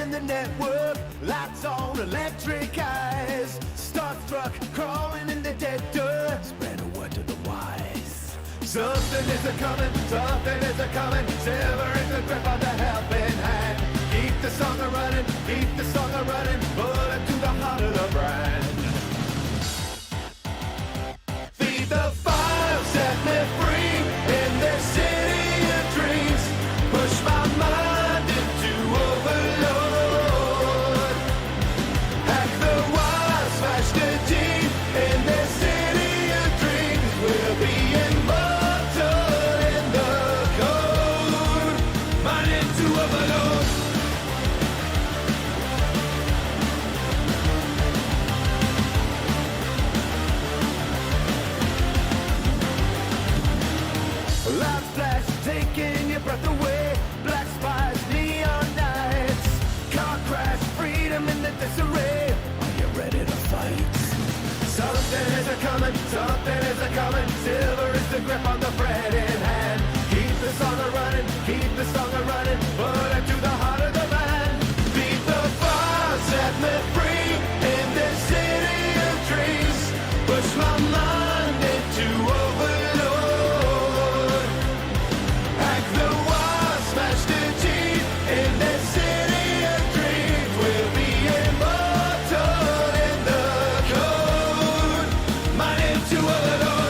in the network, lights on, electric eyes. Starstruck, crawling in the dead dirt. Spread a word to the wise. Something is a-coming, something is a-coming. Silver is the grip on the helping hand. Keep the song a-running, keep the song a-running. Bullet to the heart of the brand. Feed the fire, set me free in this city of dreams. Push my mind into overload. Hack the wire, smash the deep in this city of dreams. We'll be immortal in the code. Mind into overload. Light flash, taking your breath away. Black spies, neon nights. Car crash, freedom in the disarray. Are you ready to fight? Something is a-coming, something is a-coming. Silver is the grip on the bread in hand. Keep the song a-running, keep the song a-running. Bullet to the heart of the man. Beat the fire, set me free in this city of dreams. Push my mind into overload. Hack the wall, smash the teeth in this city of dreams. We'll be immortal in the code. Mind into overload.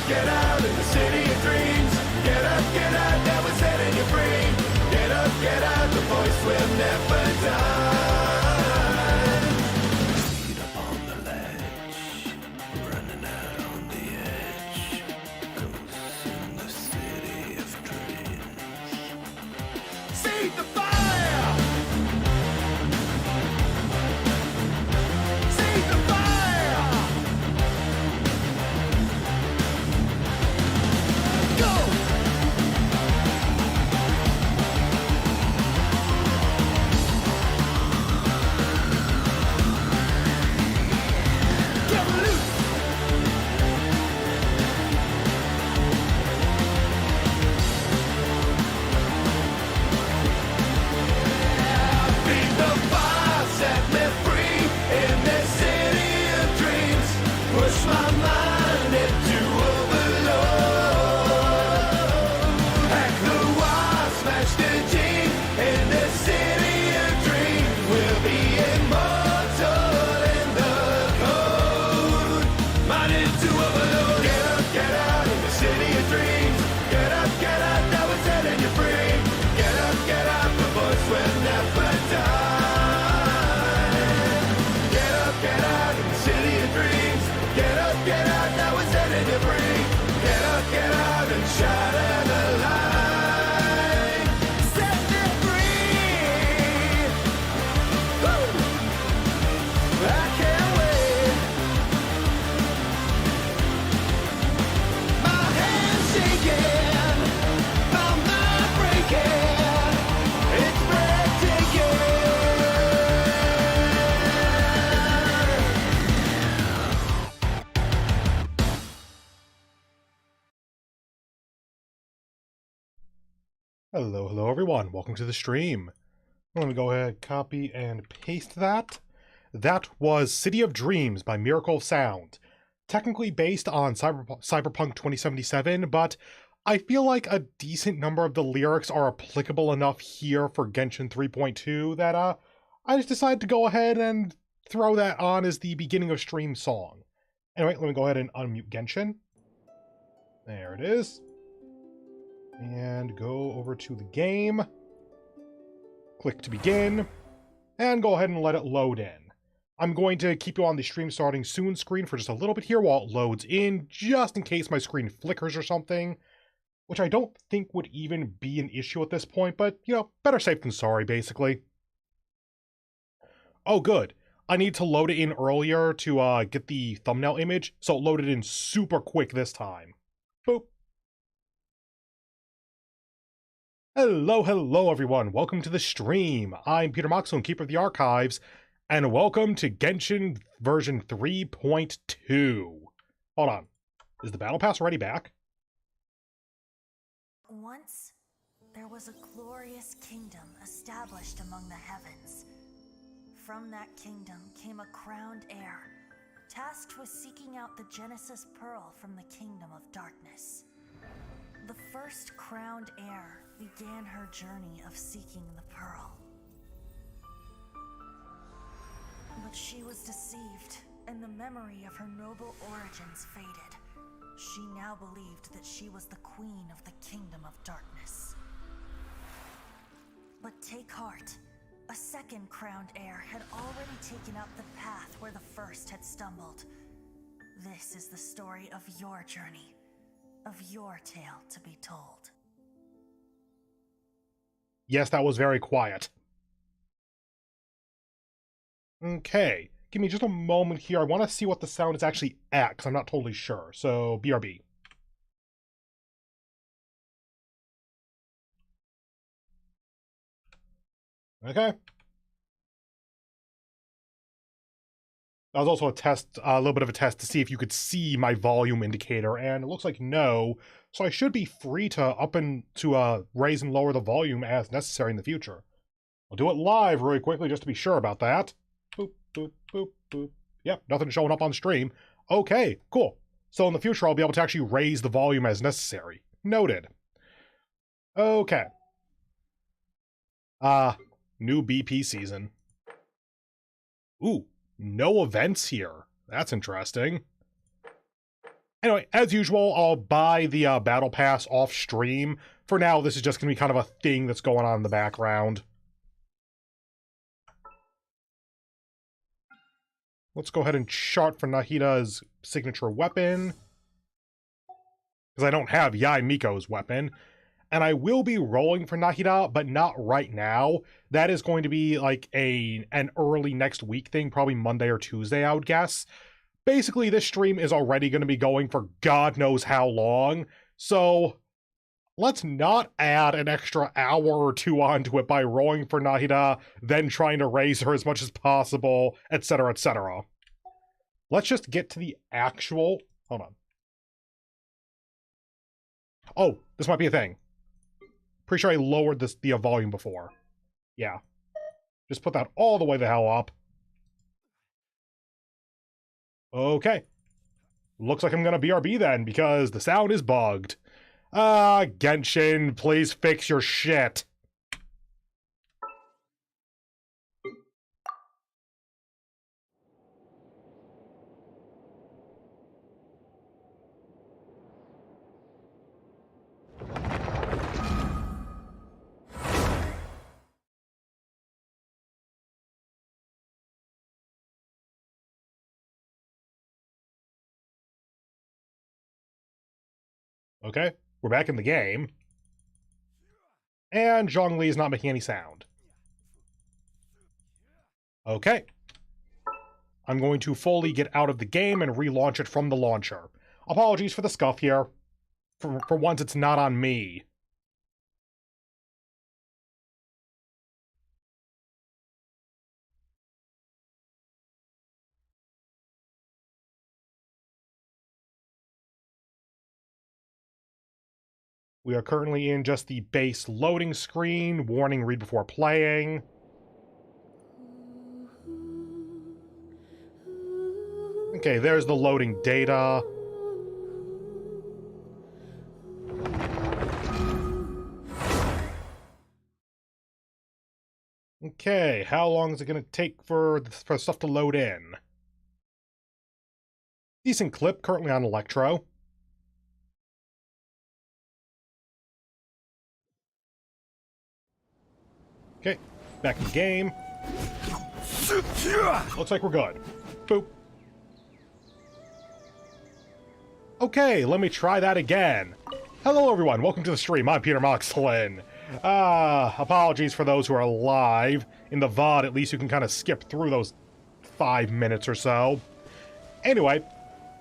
Get out in the city of dreams. Get out, now we're setting you free. Get out, the voice will never die. Feet up on the ledge, running out on the edge. Ghosts in the city of dreams. Feed the fire! Feed the fire! Go! Get loose! Beat the fire, set me free in this city of dreams. Push my mind into overload. Hack the wire, smash the teeth in this city of dreams. We'll be immortal in the code. Mind into overload. Get out in the city of dreams. Get out, now we're setting you free. Get out, the voice will never die. Get out in the city of dreams. Get out, now we're setting you free. Get out and shatter the light. Set me free. Woo! I can't wait. My hands shaking, my mind breaking. It's breathtaking. Hello everyone, welcome to the stream. Let me go ahead, copy and paste that. That was City of Dreams by Miracle of Sound. Technically based on Cyberpunk 2077, but I feel like a decent number of the lyrics are applicable enough here for Genshin 3.2 that I just decided to go ahead and throw that on as the beginning of stream song. Anyway, let me go ahead and unmute Genshin. There it is. And go over to the game, click to begin, and go ahead and let it load in. I'm going to keep you on the stream starting soon screen for just a little bit here while it loads in, just in case my screen flickers or something, which I don't think would even be an issue at this point, but, you know, better safe than sorry, basically. Oh, good. I need to load it in earlier to get the thumbnail image, so it loaded in super quick this time. Boop. Hello everyone, welcome to the stream. I'm Peter Moxilin, Keeper of the Archives, and welcome to Genshin version 3.2. Hold on, is the battle pass already back? Once, there was a glorious kingdom established among the heavens. from that kingdom came a crowned heir, tasked with seeking out the Genesis Pearl from the Kingdom of Darkness. The first crowned heir began her journey of seeking the pearl. But she was deceived, and the memory of her noble origins faded. She now believed that she was the queen of the Kingdom of Darkness. But take heart. A second crowned heir had already taken up the path where the first had stumbled. This is the story of your journey, of your tale to be told. Yes, that was very quiet. Okay, give me just a moment here. I want to see what the sound is actually at, because I'm not totally sure. So, BRB. Okay. That was also a test, a little bit of a test to see if you could see my volume indicator, and it looks like no. So I should be free to raise and lower the volume as necessary in the future. I'll do it live really quickly just to be sure about that. Boop, boop, boop, boop. Yep, nothing showing up on stream. Okay, cool. So in the future, I'll be able to actually raise the volume as necessary. Noted. Okay. New BP season. Ooh, no events here. That's interesting. Anyway, as usual, I'll buy the Battle Pass off stream. For now, this is just going to be kind of a thing that's going on in the background. Let's go ahead and chart for Nahida's signature weapon. Because I don't have Yai Miko's weapon. And I will be rolling for Nahida, but not right now. That is going to be like an early next week thing, probably Monday or Tuesday, I would guess. Basically, this stream is already going to be going for God knows how long. So let's not add an extra hour or two onto it by rolling for Nahida, then trying to raise her as much as possible, etc., etc. Let's just get to the actual... Hold on. Oh, this might be a thing. Pretty sure I lowered the volume before. Yeah. Just put that all the way the hell up. Okay. Looks like I'm gonna BRB then, because the sound is bugged. Genshin, please fix your shit. Okay, we're back in the game. And Zhongli is not making any sound. Okay. I'm going to fully get out of the game and relaunch it from the launcher. Apologies for the scuff here. For once, it's not on me. We are currently in just the base loading screen. Warning, read before playing. Okay, there's the loading data. Okay, how long is it going to take for stuff to load in? Decent clip, currently on Electro. Okay, back in the game. Looks like we're good. Boop. Okay, let me try that again. Hello everyone, welcome to the stream. I'm Peter Moxilin. Apologies for those who are live. In the VOD, at least you can kind of skip through those 5 minutes or so. Anyway,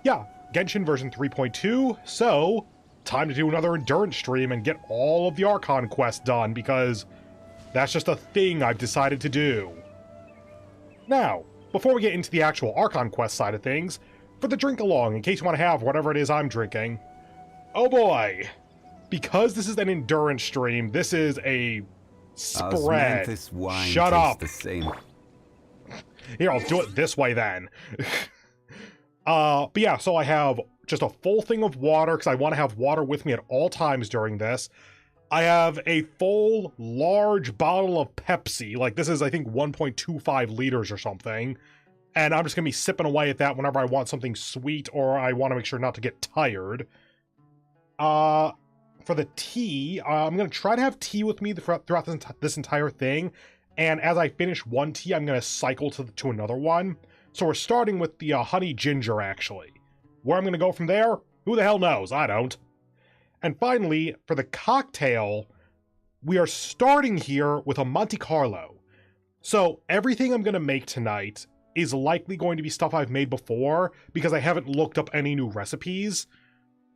yeah, Genshin version 3.2, so time to do another endurance stream and get all of the Archon quests done, because that's just a thing I've decided to do. Now, before we get into the actual Archon quest side of things, for the drink along, in case you want to have whatever it is I'm drinking. Oh boy! Because this is an endurance stream, this is a spread. Osmanthus wine Shut tastes up! the same. Here, I'll do it this way then. But yeah, so I have just a full thing of water, because I want to have water with me at all times during this. I have a full, large bottle of Pepsi. Like, this is, I think, 1.25 liters or something. And I'm just going to be sipping away at that whenever I want something sweet, or I want to make sure not to get tired. For the tea, I'm going to try to have tea with me throughout this entire thing. And as I finish one tea, I'm going to cycle to another one. So we're starting with the honey ginger, actually. Where I'm going to go from there? Who the hell knows? I don't. And finally, for the cocktail, we are starting here with a Monte Carlo. So everything I'm going to make tonight is likely going to be stuff I've made before, because I haven't looked up any new recipes.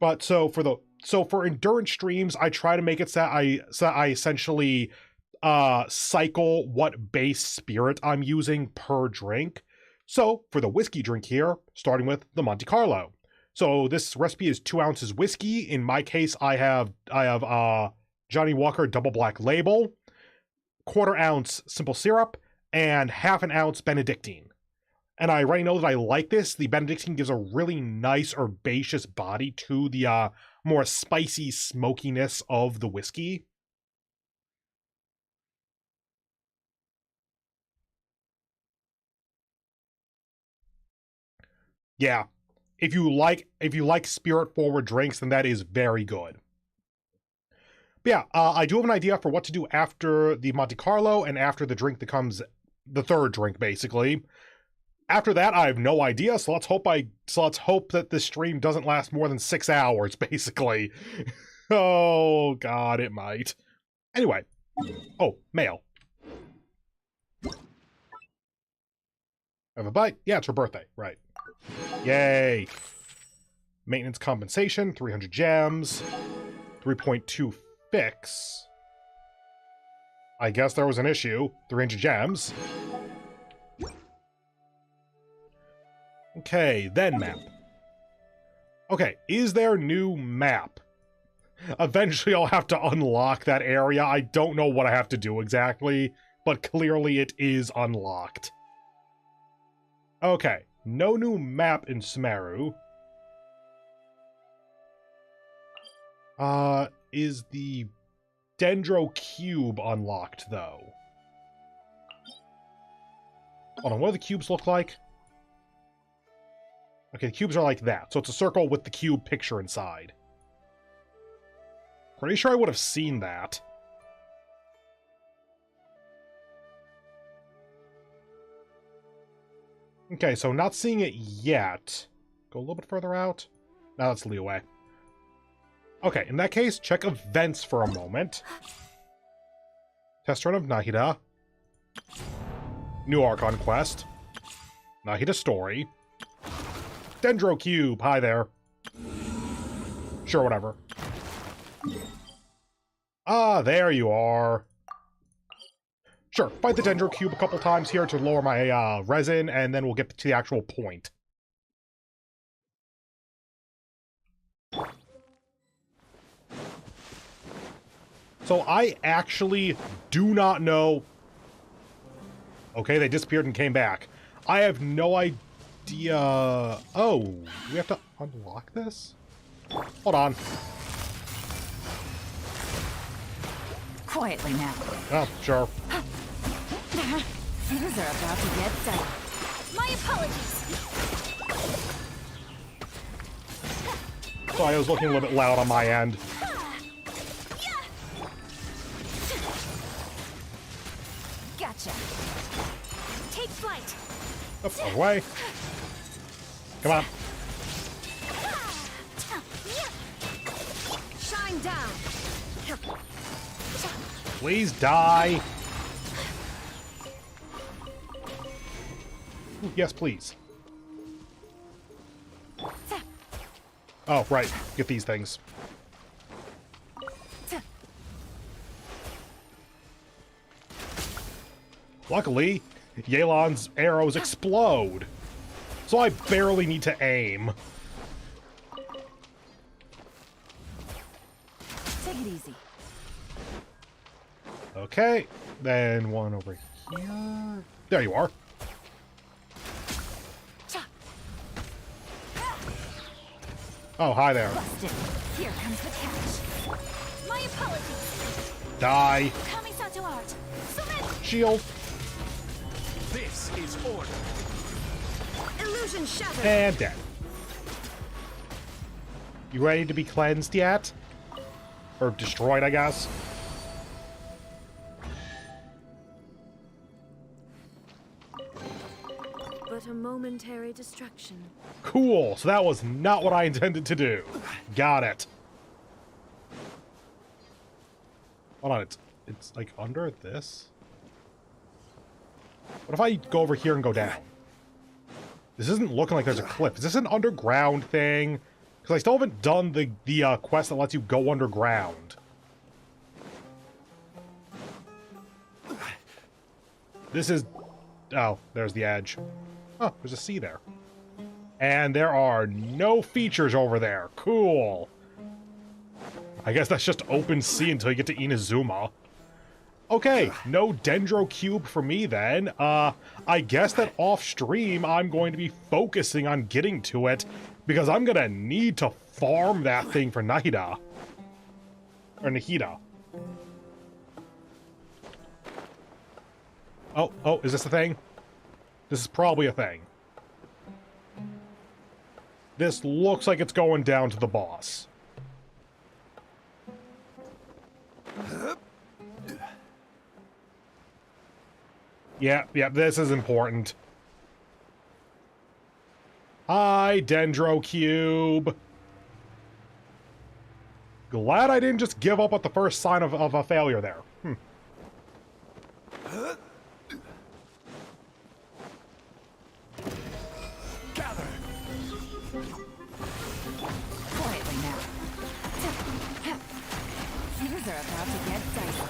But so for endurance streams, I try to make it so I essentially cycle what base spirit I'm using per drink. So for the whiskey drink here, starting with the Monte Carlo. So this recipe is 2 ounces whiskey. In my case, I have Johnny Walker Double Black Label, 1/4 ounce simple syrup, and 1/2 ounce Benedictine. And I already know that I like this. The Benedictine gives a really nice herbaceous body to the more spicy smokiness of the whiskey. Yeah. If you like spirit forward drinks, then that is very good. But yeah, I do have an idea for what to do after the Monte Carlo and after the drink that comes, the third drink, basically. After that, I have no idea, so let's hope that this stream doesn't last more than 6 hours, basically. Oh god, it might. Anyway. Oh, mail. Have a bite? Yeah, it's her birthday, right. Yay! Maintenance compensation, 300 gems. 3.2 fix. I guess there was an issue. 300 gems. Okay, then map. Okay, is there new map? Eventually I'll have to unlock that area. I don't know what I have to do exactly, but clearly it is unlocked. Okay, no new map in Smeru. Is the Dendro Cube unlocked, though? Hold on, what do the cubes look like? Okay, the cubes are like that, so it's a circle with the cube picture inside. Pretty sure I would have seen that. Okay, so not seeing it yet. Go a little bit further out. Now that's Liyue. Okay, in that case, check events for a moment. Test run of Nahida. New Archon quest. Nahida story. Dendro Cube, hi there. Sure, whatever. Ah, there you are. Sure, fight the Dendro Cube a couple times here to lower my resin, and then we'll get to the actual point. So I actually do not know... Okay, they disappeared and came back. I have no idea... Oh, we have to unlock this? Hold on. Quietly now. Oh, sure. Things are about to get done. My apologies. Sorry, I was looking a little bit loud on my end. Gotcha. Take flight. Up, away. Come on. Shine down. Please die. Ooh, yes, please. Oh, right. Get these things. Luckily, Yelan's arrows explode, so I barely need to aim. Take it easy. Okay, then one over here. There you are. Oh, hi there. Busted. Here comes the catch. My apologies. Die. Kamisato art. Shield. This is order. Illusion shattered. And dead. You ready to be cleansed yet? Or destroyed, I guess? But a momentary distraction. Cool. So that was not what I intended to do. Got it. Hold on. It's like under this? What if I go over here and go down? This isn't looking like there's a cliff. Is this an underground thing? Because I still haven't done the quest that lets you go underground. This is... Oh, there's the edge. Oh, there's a sea there. And there are no features over there. Cool. I guess that's just open sea until you get to Inazuma. Okay, no Dendro Cube for me then. I guess that off-stream I'm going to be focusing on getting to it, because I'm gonna need to farm that thing for Nahida. Or Nahida. Oh, is this a thing? This is probably a thing. This looks like it's going down to the boss. Yeah, this is important. Hi, Dendro Cube. Glad I didn't just give up at the first sign of a failure there. Gather. Quietly now. Things are about to get dicey.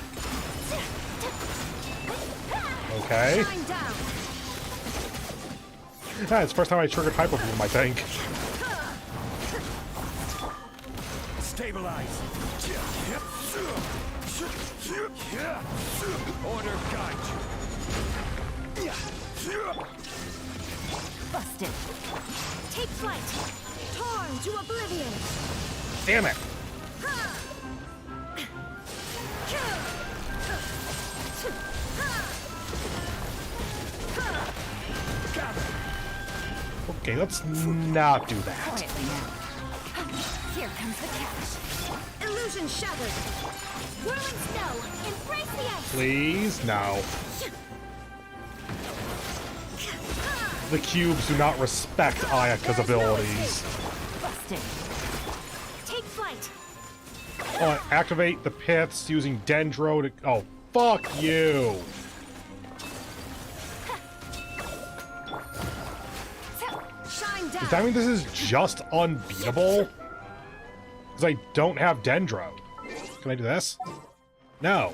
Okay. Shine down. Yeah, it's the first time I triggered Hyper Bloom, I think. Stabilize. Order guide you. Busted. Take flight. Torn to oblivion. Damn it. Okay, let's not do that. Quietly now. Here comes the catch. Illusion shattered. Whirling snow. Embrace the ice. Please, no. The cubes do not respect Ayaka's abilities. Busted. Take flight. Oh, activate the piths using Dendro to... Oh, fuck you! Shine down. Does that mean this is just unbeatable? Because I don't have Dendro. Can I do this? No.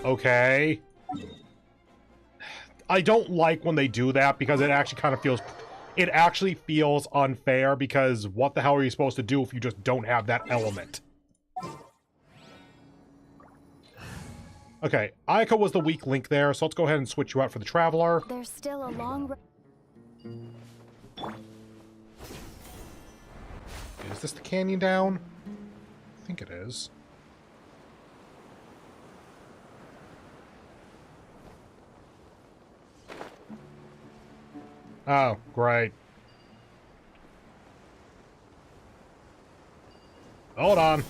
Okay. I don't like when they do that because it actually kind of feels... It actually feels unfair because what the hell are you supposed to do if you just don't have that element? Okay, Ayaka was the weak link there, so let's go ahead and switch you out for the Traveler. There's still a long... Is this the canyon down? I think it is. Oh, great. Hold on.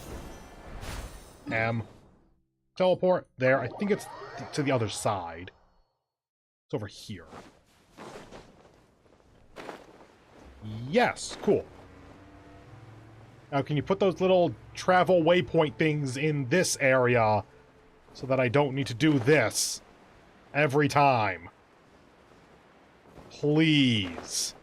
Teleport there. I think it's to the other side. It's over here. Yes, cool. Now, can you put those little travel waypoint things in this area so that I don't need to do this every time? Please.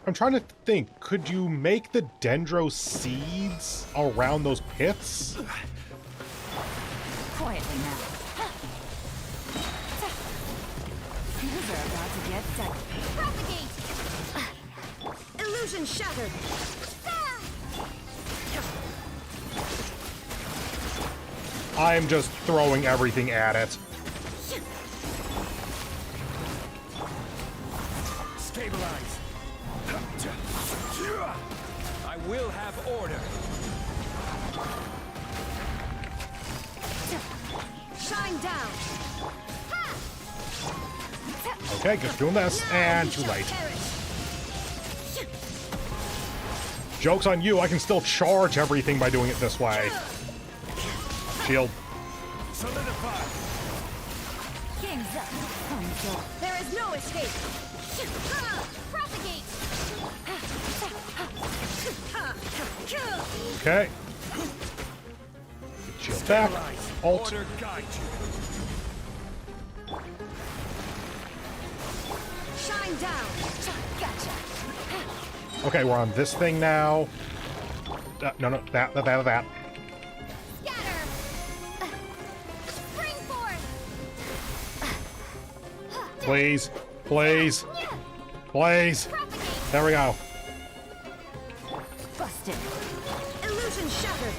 I'm trying to think, could you make the Dendro seeds around those piths? Quietly now. Things are about to get set. Propagate! Illusion shattered! I'm just throwing everything at it. Stabilize. I will have order. Shine down! Okay, just doing this, and too late. Joke's on you, I can still charge everything by doing it this way. Shield. Solidify. Game's up. There is no escape. Propagate. Okay. Shield back. Alt. Order guide you. Shine down. Gotcha. Okay, we're on this thing now. No, that. Scatter. Spring forth. Please. Please. Please. Propagate. There we go. Busted. Illusion shattered.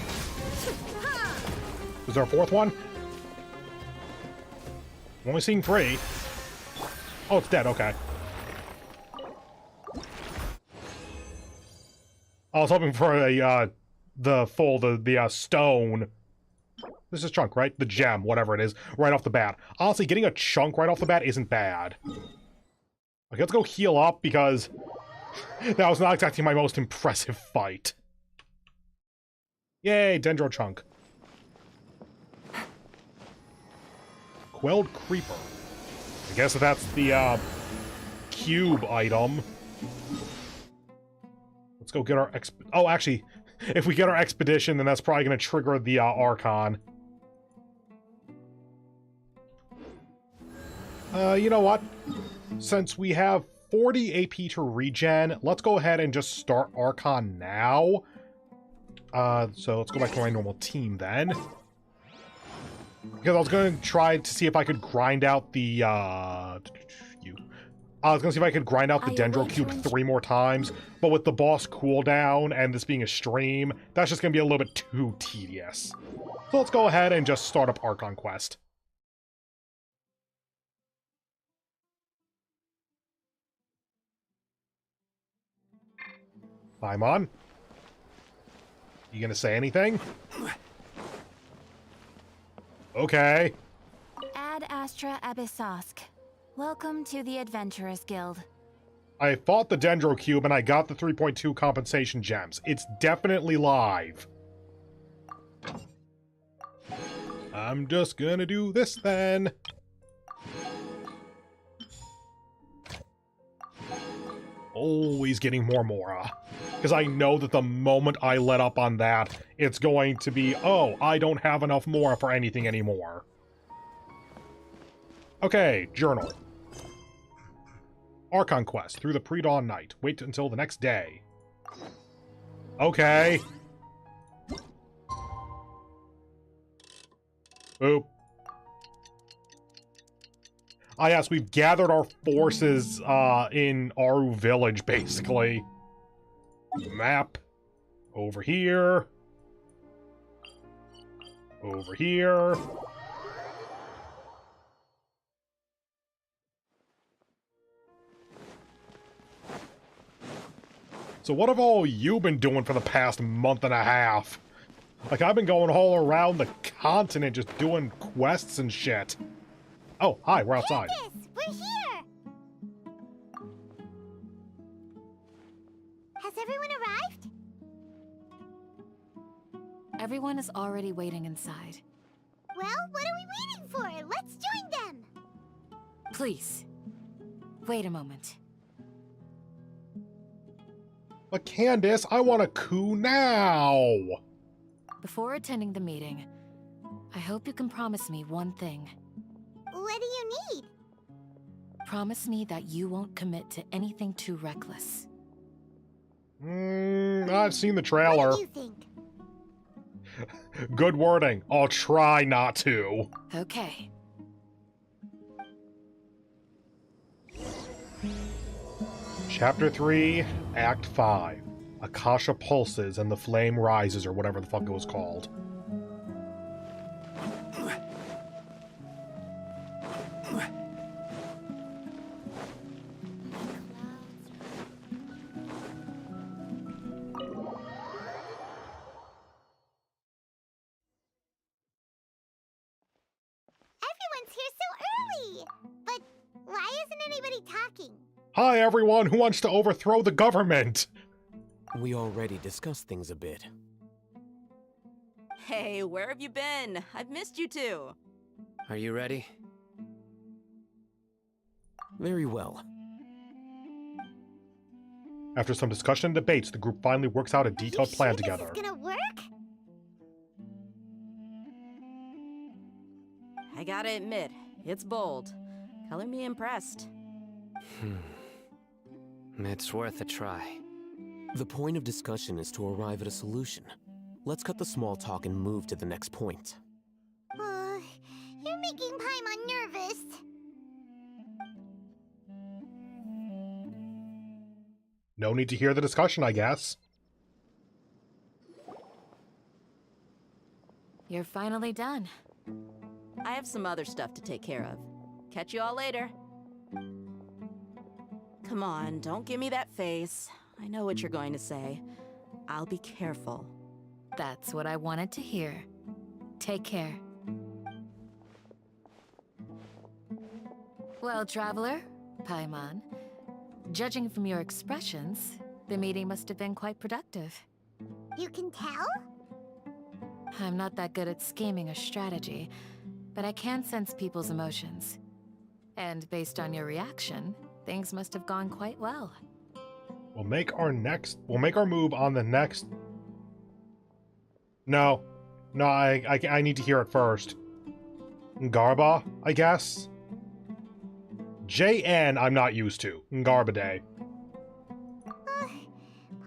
Is there a fourth one? I'm only seeing 3. Oh, it's dead, okay. I was hoping for a, the stone. This is chunk, right? The gem, whatever it is, right off the bat. Honestly, getting a chunk right off the bat isn't bad. Okay, let's go heal up, because that was not exactly my most impressive fight. Yay, Dendro chunk. Quelled Creeper. I guess that's the, cube item. Let's go get our oh, actually, if we get our expedition, then that's probably going to trigger the, Archon. You know what? Since we have 40 AP to regen, let's go ahead and just start Archon now. So let's go back to my normal team then. Because I was going to try to see if I could grind out the, I was going to see if I could grind out the Dendro Cube 3 more times, but with the boss cooldown and this being a stream, that's just going to be a little bit too tedious. So let's go ahead and just start up Archon Quest. Paimon? You gonna say anything? Okay. Ad Astra Abyssosk. Welcome to the Adventurers Guild. I fought the Dendro Cube and I got the 3.2 compensation gems. It's definitely live. I'm just gonna do this then. Always getting more Mora. Because I know that the moment I let up on that, it's going to be, oh, I don't have enough Mora for anything anymore. Okay, journal. Archon quest, through the pre-dawn night. Wait until the next day. Okay. Boop. Ah, yes, we've gathered our forces in Aru Village, basically. Map. Over here. Over here. So what have all you been doing for the past month and a half? Like, I've been going all around the continent just doing quests and shit. Oh, hi, we're outside. Candace, we're here! Has everyone arrived? Everyone is already waiting inside. Well, what are we waiting for? Let's join them! Please, wait a moment. But Candace, I want a coup now! Before attending the meeting, I hope you can promise me one thing. What do you need? Promise me that you won't commit to anything too reckless. I've seen the trailer. What do you think? Good wording. I'll try not to. Okay. Chapter 3, Act 5. Akasha pulses and the flame rises, or whatever the fuck it was called. Everyone's here so early! But why isn't anybody talking? Hi everyone, who wants to overthrow the government? We already discussed things a bit. Hey, where have you been? I've missed you too. Are you ready? Very well. After some discussion and debates, the group finally works out a detailed plan together. This is gonna work? I gotta admit, it's bold. Color me impressed. It's worth a try. The point of discussion is to arrive at a solution. Let's cut the small talk and move to the next point. You're making Paimon nervous. No need to hear the discussion, I guess. You're finally done. I have some other stuff to take care of. Catch you all later. Come on, don't give me that face. I know what you're going to say. I'll be careful. That's what I wanted to hear. Take care. Well, Traveler, Paimon, judging from your expressions, the meeting must have been quite productive. You can tell? I'm not that good at scheming or strategy, but I can sense people's emotions. And based on your reaction, things must have gone quite well. We'll make our move on the next... No, I need to hear it first. Garba, I guess? JN I'm not used to. Garba Day.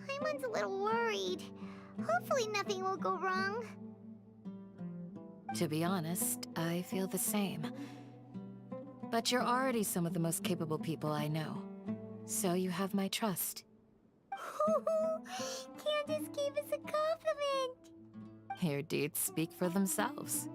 Paimon's a little worried. Hopefully nothing will go wrong. To be honest, I feel the same. But you're already some of the most capable people I know. So you have my trust. Candace gave us a compliment. Your deeds speak for themselves.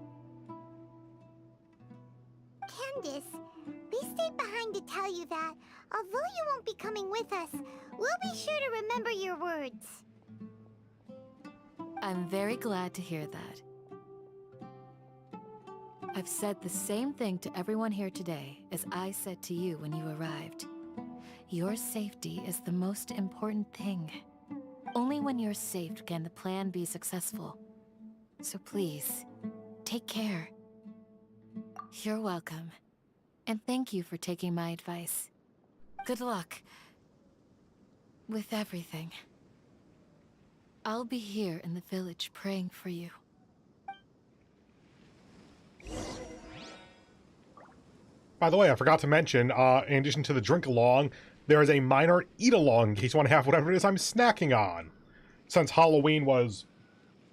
Candace, we stayed behind to tell you that, although you won't be coming with us, we'll be sure to remember your words. I'm very glad to hear that. I've said the same thing to everyone here today as I said to you when you arrived. Your safety is the most important thing. Only when you're safe can the plan be successful. So please, take care. You're welcome. And thank you for taking my advice. Good luck with everything. I'll be here in the village praying for you. By the way, I forgot to mention, in addition to the drink-along, there is a minor eat-along in case you want to have whatever it is I'm snacking on. Since Halloween was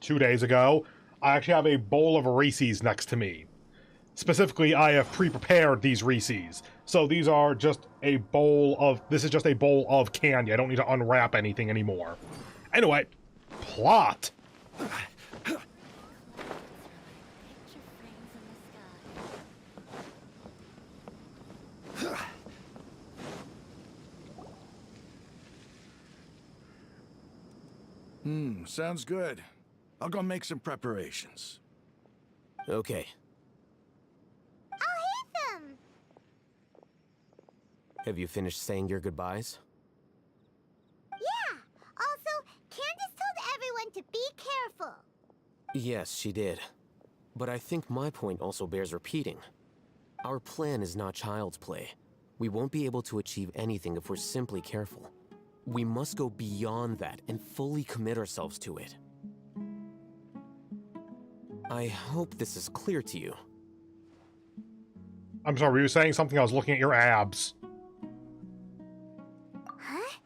2 days ago, I actually have a bowl of Reese's next to me. Specifically, I have pre-prepared these Reese's. So these are just a bowl of... This is just a bowl of candy. I don't need to unwrap anything anymore. Anyway, plot! Sounds good. I'll go make some preparations. Okay. I'll hit them! Have you finished saying your goodbyes? Yeah! Also, Candace told everyone to be careful. Yes, she did. But I think my point also bears repeating. Our plan is not child's play. We won't be able to achieve anything if we're simply careful. We must go beyond that and fully commit ourselves to it. I hope this is clear to you. I'm sorry, were you saying something? I was looking at your abs. Huh?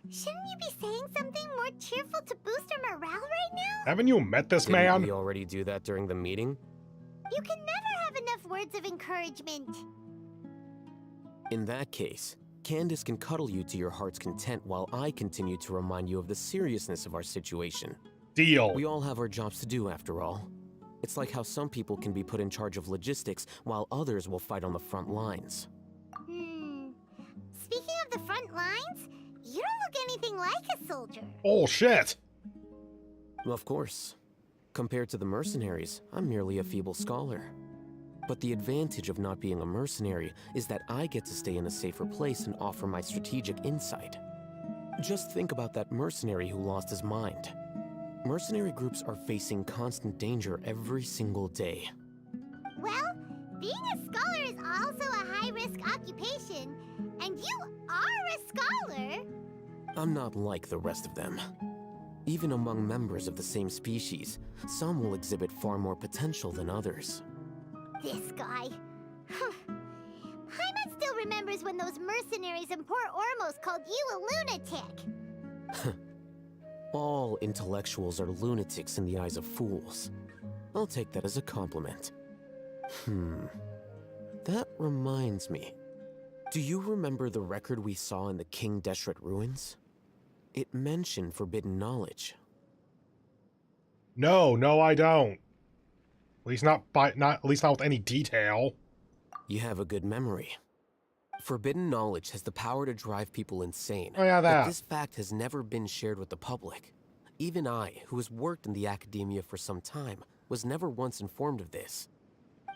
Shouldn't you be saying something more cheerful to boost our morale right now? Haven't you met this Didn't man? we already do that during the meeting? You can never have enough words of encouragement. In that case, Candace can cuddle you to your heart's content while I continue to remind you of the seriousness of our situation. Deal. We all have our jobs to do, after all. It's like how some people can be put in charge of logistics while others will fight on the front lines. Speaking of the front lines, you don't look anything like a soldier. Oh, shit. Of course. Compared to the mercenaries, I'm merely a feeble scholar. But the advantage of not being a mercenary is that I get to stay in a safer place and offer my strategic insight. Just think about that mercenary who lost his mind. Mercenary groups are facing constant danger every single day. Well, being a scholar is also a high-risk occupation, and you are a scholar. I'm not like the rest of them. Even among members of the same species, some will exhibit far more potential than others. This guy. Paimon still remembers when those mercenaries in Port Ormos called you a lunatic. All intellectuals are lunatics in the eyes of fools. I'll take that as a compliment. That reminds me. Do you remember the record we saw in the King Deshret ruins? It mentioned forbidden knowledge. No, I don't. At least not with any detail. You have a good memory. Forbidden knowledge has the power to drive people insane. Oh yeah, that. But this fact has never been shared with the public. Even I, who has worked in the academia for some time, was never once informed of this.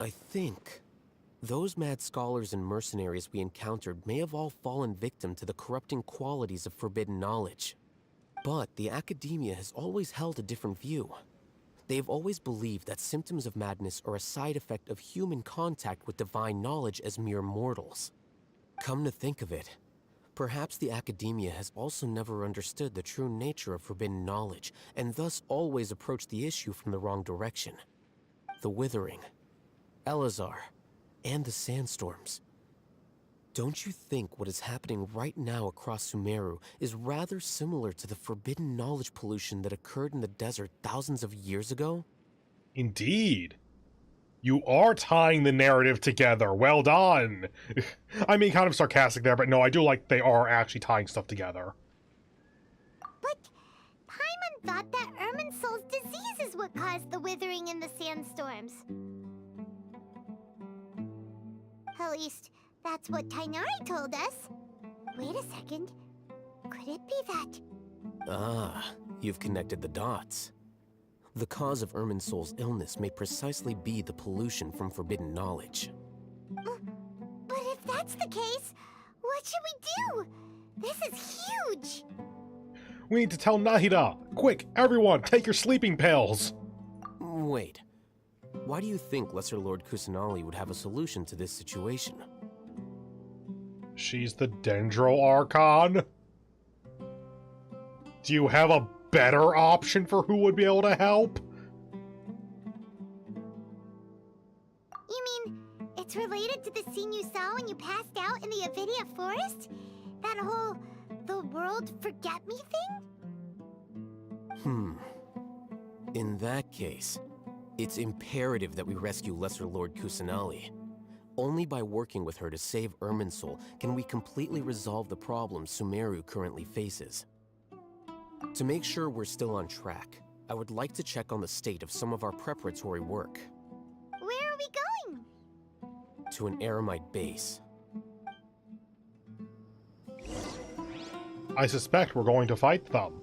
I think those mad scholars and mercenaries we encountered may have all fallen victim to the corrupting qualities of forbidden knowledge. But the academia has always held a different view. They've always believed that symptoms of madness are a side effect of human contact with divine knowledge as mere mortals. Come to think of it, perhaps the academia has also never understood the true nature of forbidden knowledge, and thus always approached the issue from the wrong direction. The Withering, Elazar, and the Sandstorms. Don't you think what is happening right now across Sumeru is rather similar to the forbidden knowledge pollution that occurred in the desert thousands of years ago? Indeed. You are tying the narrative together. Well done. I mean, kind of sarcastic there, but no, I do like they are actually tying stuff together. But Paimon thought that Irminsul's disease is what caused the withering in the sandstorms. At least, that's what Tainari told us. Wait a second. Could it be that? Ah, you've connected the dots. The cause of Irminsul's illness may precisely be the pollution from forbidden knowledge. But if that's the case, what should we do? This is huge! We need to tell Nahida. Quick, everyone, take your sleeping pills. Wait. Why do you think Lesser Lord Kusanali would have a solution to this situation? She's the Dendro Archon. Do you have a better option for who would be able to help? You mean, it's related to the scene you saw when you passed out in the Avidia Forest? That whole, the world forget me thing? In that case, it's imperative that we rescue Lesser Lord Kusanali. Only by working with her to save Irminsul can we completely resolve the problems Sumeru currently faces. To make sure we're still on track, I would like to check on the state of some of our preparatory work. Where are we going? To an Eremite base. I suspect we're going to fight them.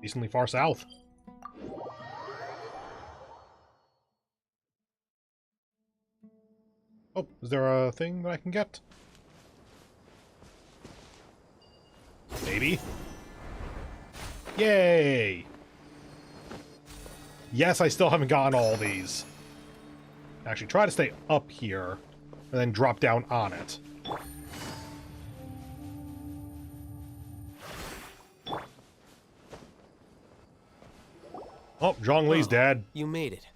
Decently far south. Oh, is there a thing that I can get? Maybe. Yay! Yes, I still haven't gotten all these. Actually, try to stay up here, and then drop down on it. Oh, Zhongli's dead. You made it.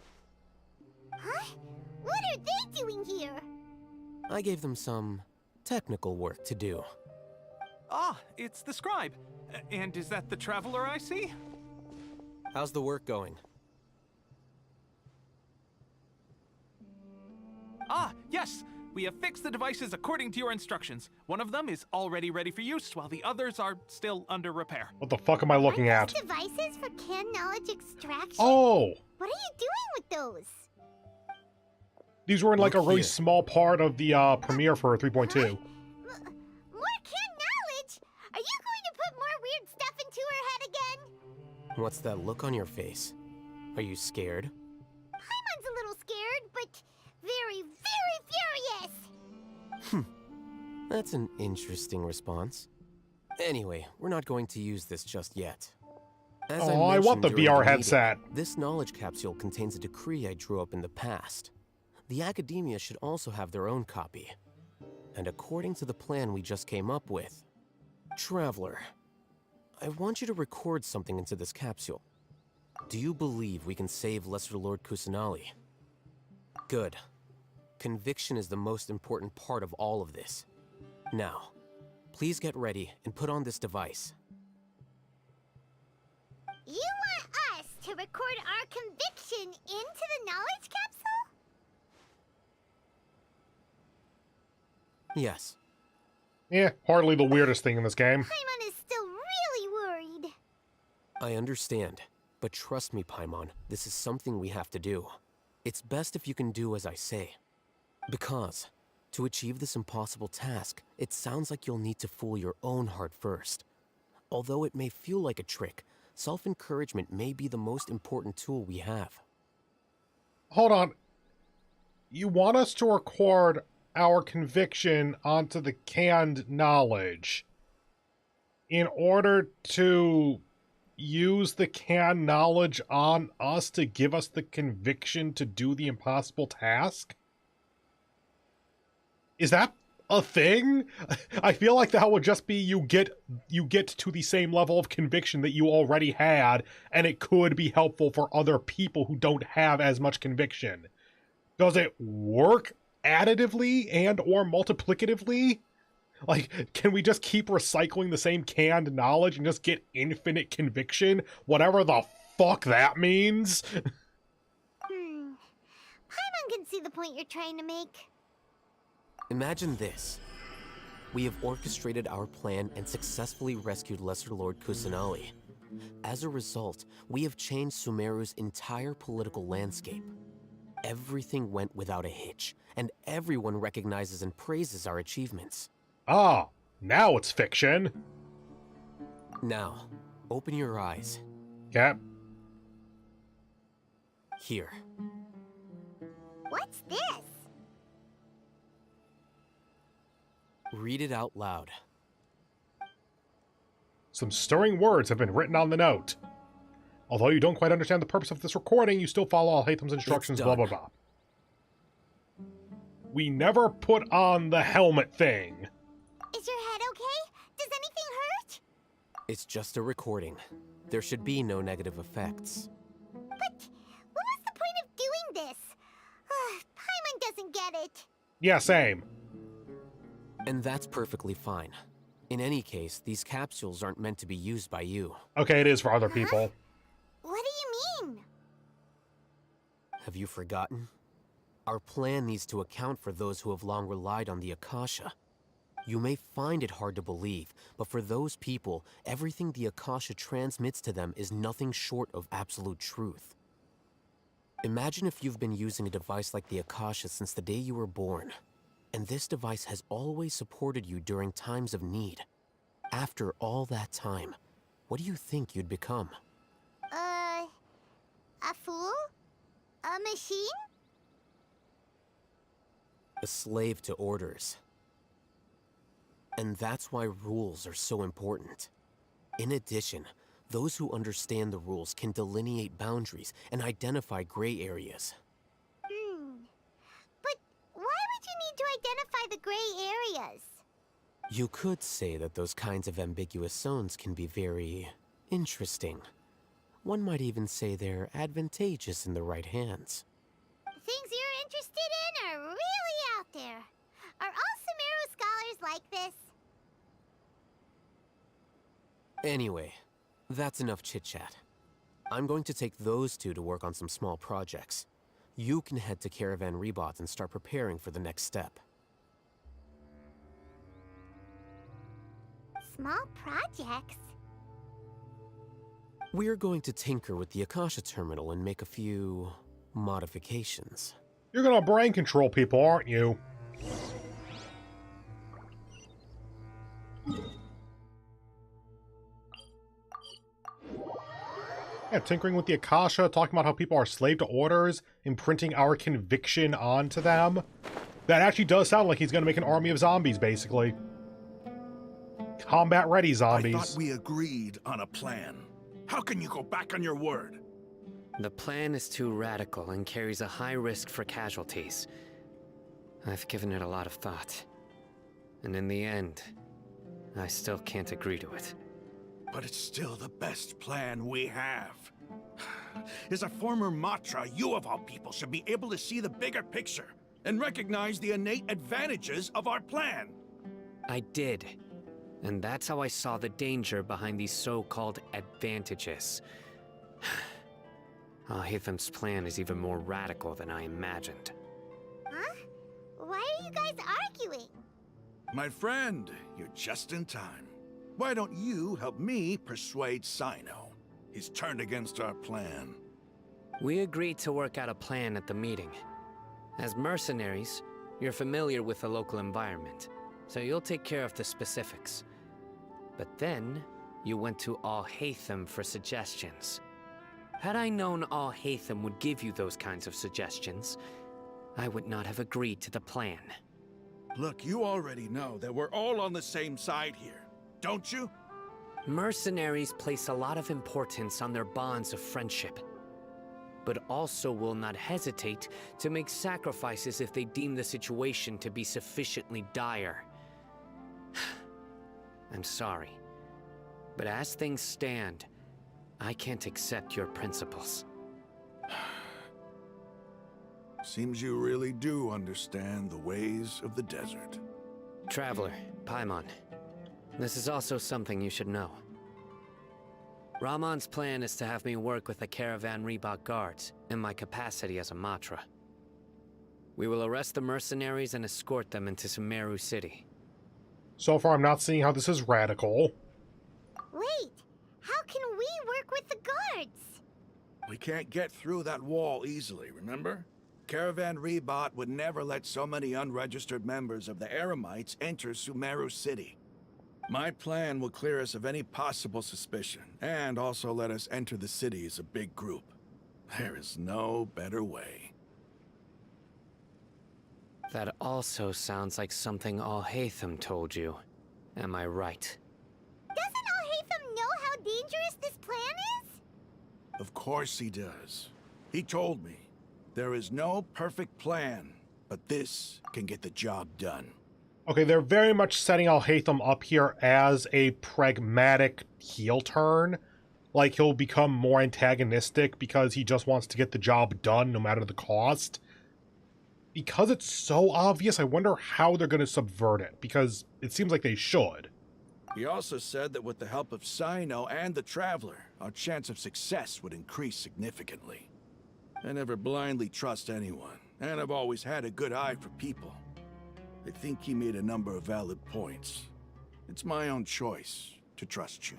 Huh? What are they doing here? I gave them some technical work to do. Ah, it's the scribe. And is that the traveler I see? How's the work going? Ah, yes! We have fixed the devices according to your instructions. One of them is already ready for use, while the others are still under repair. What the fuck am I looking at? Aren't those devices for canned knowledge extraction? Oh! What are you doing with those? These were in like Look a really here. small part of the premiere for 3.2. More canned knowledge? Are you going to put more weird stuff into her head again? What's that look on your face? Are you scared? Paimon's a little scared, but very, very furious. That's an interesting response. Anyway, we're not going to use this just yet. As Oh, I want the mentioned during VR meeting, headset. This knowledge capsule contains a decree I drew up in the past. The academia should also have their own copy. And according to the plan we just came up with, Traveler, I want you to record something into this capsule. Do you believe we can save Lesser Lord Kusanali? Good. Conviction is the most important part of all of this. Now, please get ready and put on this device. You want us to record our conviction into the knowledge capsule? Yes. Yeah, hardly the weirdest thing in this game. Paimon is still really worried. I understand, but trust me, Paimon, this is something we have to do. It's best if you can do as I say. Because, to achieve this impossible task, it sounds like you'll need to fool your own heart first. Although it may feel like a trick, self-encouragement may be the most important tool we have. Hold on. You want us to record our conviction onto the canned knowledge in order to use the canned knowledge on us to give us the conviction to do the impossible task? Is that a thing? I feel like that would just be you get to the same level of conviction that you already had, and it could be helpful for other people who don't have as much conviction. Does it work additively and or multiplicatively? Like, can we just keep recycling the same canned knowledge and just get infinite conviction? Whatever the fuck that means? Paimon can see the point you're trying to make. Imagine this. We have orchestrated our plan and successfully rescued Lesser Lord Kusanali. As a result, we have changed Sumeru's entire political landscape. Everything went without a hitch, and everyone recognizes and praises our achievements. Ah, now it's fiction. Now, open your eyes. Cap. What's Here. this? Read it out loud. Some stirring words have been written on the note. Although you don't quite understand the purpose of this recording, you still follow all Haytham's instructions, blah blah blah. We never put on the helmet thing. Is your head okay? Does anything hurt? It's just a recording. There should be no negative effects. But what was the point of doing this? Paimon doesn't get it. Yeah, same. And that's perfectly fine. In any case, these capsules aren't meant to be used by you. Okay, it is for other people. What do you mean? Have you forgotten? Our plan needs to account for those who have long relied on the Akasha. You may find it hard to believe, but for those people, everything the Akasha transmits to them is nothing short of absolute truth. Imagine if you've been using a device like the Akasha since the day you were born, and this device has always supported you during times of need. After all that time, what do you think you'd become? A fool? A machine? A slave to orders. And that's why rules are so important. In addition, those who understand the rules can delineate boundaries and identify gray areas. But why would you need to identify the gray areas? You could say that those kinds of ambiguous zones can be very interesting. One might even say they're advantageous in the right hands. Things you're interested in are really out there. Are all Sumeru scholars like this? Anyway, that's enough chit-chat. I'm going to take those two to work on some small projects. You can head to Caravan Rebot and start preparing for the next step. Small projects? We're going to tinker with the Akasha terminal and make a few modifications. You're gonna brain control people, aren't you? Yeah, tinkering with the Akasha, talking about how people are slave to orders, imprinting our conviction onto them. That actually does sound like he's gonna make an army of zombies, basically. Combat-ready zombies. I thought we agreed on a plan. How can you go back on your word? The plan is too radical and carries a high risk for casualties. I've given it a lot of thought. And in the end, I still can't agree to it. But it's still the best plan we have. As a former Matra, you of all people should be able to see the bigger picture and recognize the innate advantages of our plan. I did. And that's how I saw the danger behind these so-called advantages. Al-Haytham's plan is even more radical than I imagined. Huh? Why are you guys arguing? My friend, you're just in time. Why don't you help me persuade Sino? He's turned against our plan. We agreed to work out a plan at the meeting. As mercenaries, you're familiar with the local environment, so you'll take care of the specifics. But then, you went to Al-Haytham for suggestions. Had I known Al-Haytham would give you those kinds of suggestions, I would not have agreed to the plan. Look, you already know that we're all on the same side here, don't you? Mercenaries place a lot of importance on their bonds of friendship, but also will not hesitate to make sacrifices if they deem the situation to be sufficiently dire. I'm sorry, but as things stand, I can't accept your principles. Seems you really do understand the ways of the desert. Traveler, Paimon, this is also something you should know. Rahman's plan is to have me work with the Caravan Rebot guards in my capacity as a Matra. We will arrest the mercenaries and escort them into Sumeru City. So far, I'm not seeing how this is radical. Wait, how can we work with the guards? We can't get through that wall easily, remember? Caravan Rebot would never let so many unregistered members of the Eremites enter Sumeru City. My plan will clear us of any possible suspicion, and also let us enter the city as a big group. There is no better way. That also sounds like something Al-Haytham told you. Am I right? Doesn't Al-Haytham know how dangerous this plan is? Of course he does. He told me, there is no perfect plan, but this can get the job done. Okay, they're very much setting Al-Haytham up here as a pragmatic heel turn. Like, he'll become more antagonistic because he just wants to get the job done no matter the cost. Because it's so obvious, I wonder how they're going to subvert it, because it seems like they should. He also said that with the help of Sino and the Traveler, our chance of success would increase significantly. I never blindly trust anyone, and I've always had a good eye for people. I think he made a number of valid points. It's my own choice to trust you.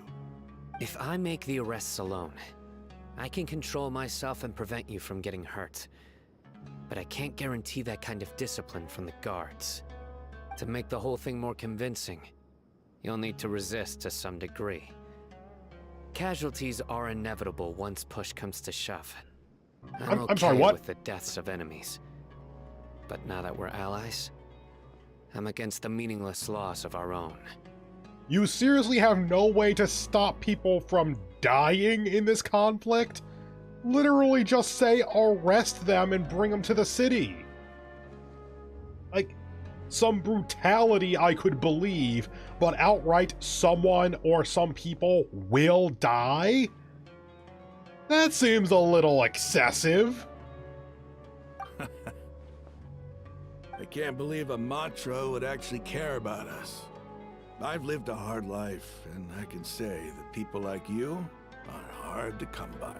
If I make the arrests alone, I can control myself and prevent you from getting hurt. But I can't guarantee that kind of discipline from the guards. To make the whole thing more convincing, you'll need to resist to some degree. Casualties are inevitable once push comes to shove. I'm sorry, what? With the deaths of enemies. But now that we're allies, I'm against the meaningless loss of our own. You seriously have no way to stop people from dying in this conflict? Literally just say, arrest them and bring them to the city. Like, some brutality I could believe, but outright someone or some people will die? That seems a little excessive. I can't believe a Matra would actually care about us. I've lived a hard life, and I can say that people like you are hard to come by.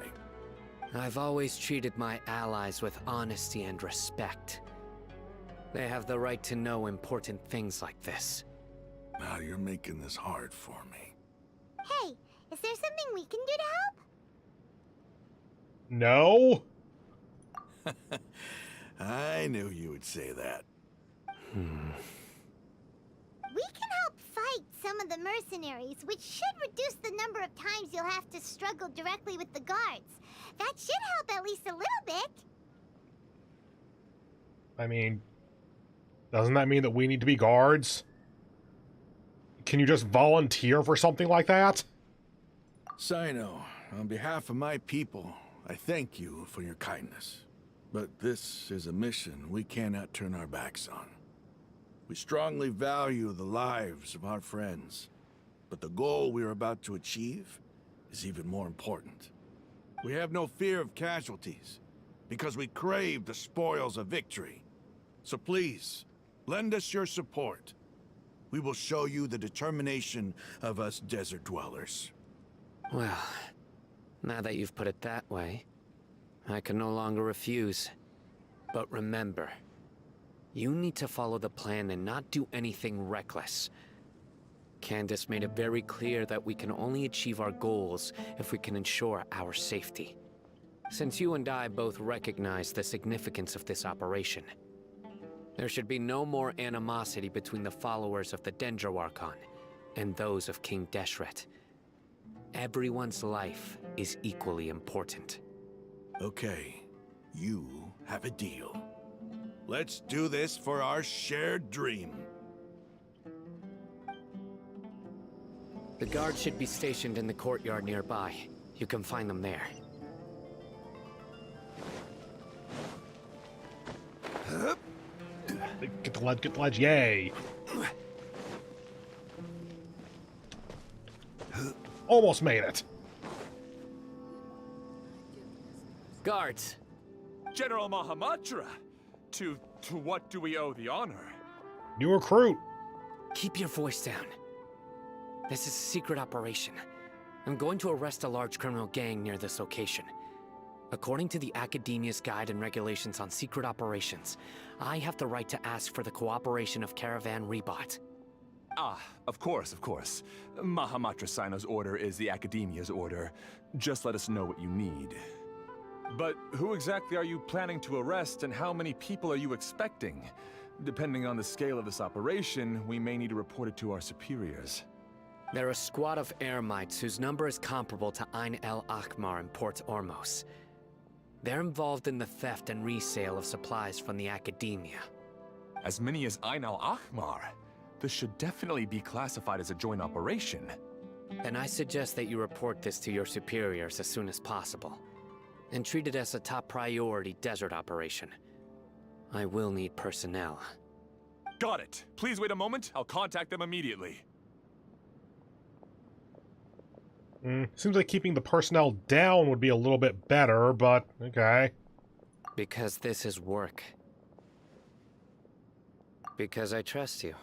I've always treated my allies with honesty and respect. They have the right to know important things like this. Now you're making this hard for me. Hey, is there something we can do to help? No? I knew you would say that. We can help fight some of the mercenaries, which should reduce the number of times you'll have to struggle directly with the guards. That should help at least a little bit. I mean, doesn't that mean that we need to be guards? Can you just volunteer for something like that? Sino, on behalf of my people, I thank you for your kindness. But this is a mission we cannot turn our backs on. We strongly value the lives of our friends, but the goal we are about to achieve is even more important. We have no fear of casualties, because we crave the spoils of victory. So please, lend us your support. We will show you the determination of us desert dwellers. Well, now that you've put it that way, I can no longer refuse. But remember, you need to follow the plan and not do anything reckless. Candace made it very clear that we can only achieve our goals if we can ensure our safety. Since you and I both recognize the significance of this operation, there should be no more animosity between the followers of the Dendro Archon and those of King Deshret. Everyone's life is equally important. Okay, you have a deal. Let's do this for our shared dream. The guards should be stationed in the courtyard nearby. You can find them there. Get the ledge, yay! Almost made it. Guards! General Mahamatra! To what do we owe the honor? New recruit. Keep your voice down. This is a secret operation. I'm going to arrest a large criminal gang near this location. According to the Academia's Guide and Regulations on Secret Operations, I have the right to ask for the cooperation of Caravan Rebot. Ah, of course. Mahamatra Sino's order is the Academia's order. Just let us know what you need. But who exactly are you planning to arrest, and how many people are you expecting? Depending on the scale of this operation, we may need to report it to our superiors. They're a squad of Eremites whose number is comparable to Ain El Akhmar in Port Ormos. They're involved in the theft and resale of supplies from the Academia. As many as Ain Al Akhmar? This should definitely be classified as a joint operation. Then I suggest that you report this to your superiors as soon as possible, and treat it as a top priority desert operation. I will need personnel. Got it. Please wait a moment. I'll contact them immediately. Seems like keeping the personnel down would be a little bit better, but okay. Because this is work. Because I trust you.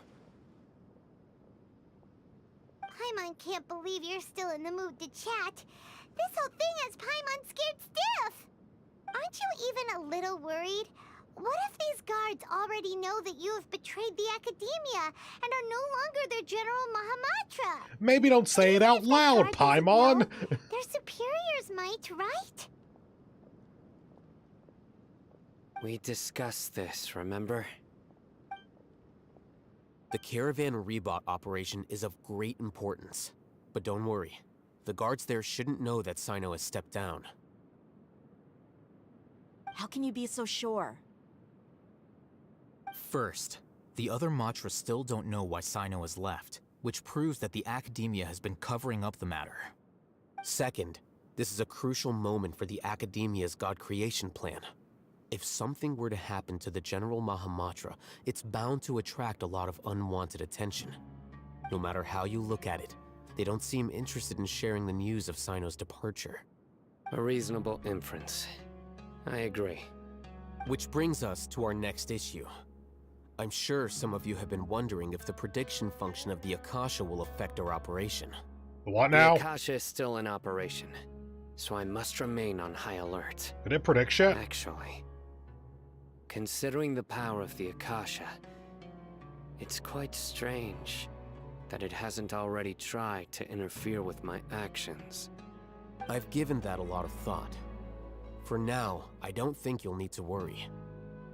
Paimon can't believe you're still in the mood to chat. This whole thing has Paimon scared stiff. Aren't you even a little worried? What if these guards already know that you have betrayed the Academia and are no longer their General Mahamatra? Maybe don't say it out loud, Paimon! Their superiors might, right? We discussed this, remember? The Caravan Rebot operation is of great importance. But don't worry, the guards there shouldn't know that Sino has stepped down. How can you be so sure? First, the other Matra still don't know why Sino has left, which proves that the Academia has been covering up the matter. Second, this is a crucial moment for the Academia's God creation plan. If something were to happen to the General Mahamatra, it's bound to attract a lot of unwanted attention. No matter how you look at it, they don't seem interested in sharing the news of Sino's departure. A reasonable inference. I agree. Which brings us to our next issue. I'm sure some of you have been wondering if the prediction function of the Akasha will affect our operation. What now? The Akasha is still in operation. so I must remain on high alert. Did it predict shit? Actually, considering the power of the Akasha, it's quite strange that it hasn't already tried to interfere with my actions. I've given that a lot of thought. For now, I don't think you'll need to worry.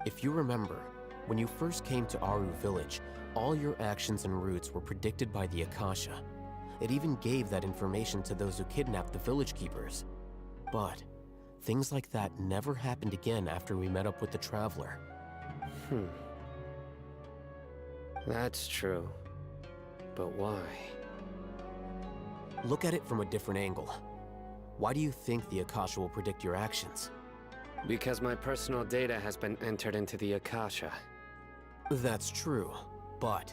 If you remember, when you first came to Aru Village, all your actions and routes were predicted by the Akasha. It even gave that information to those who kidnapped the village keepers. But things like that never happened again after we met up with the Traveler. That's true. But why? Look at it from a different angle. Why do you think the Akasha will predict your actions? Because my personal data has been entered into the Akasha. That's true, but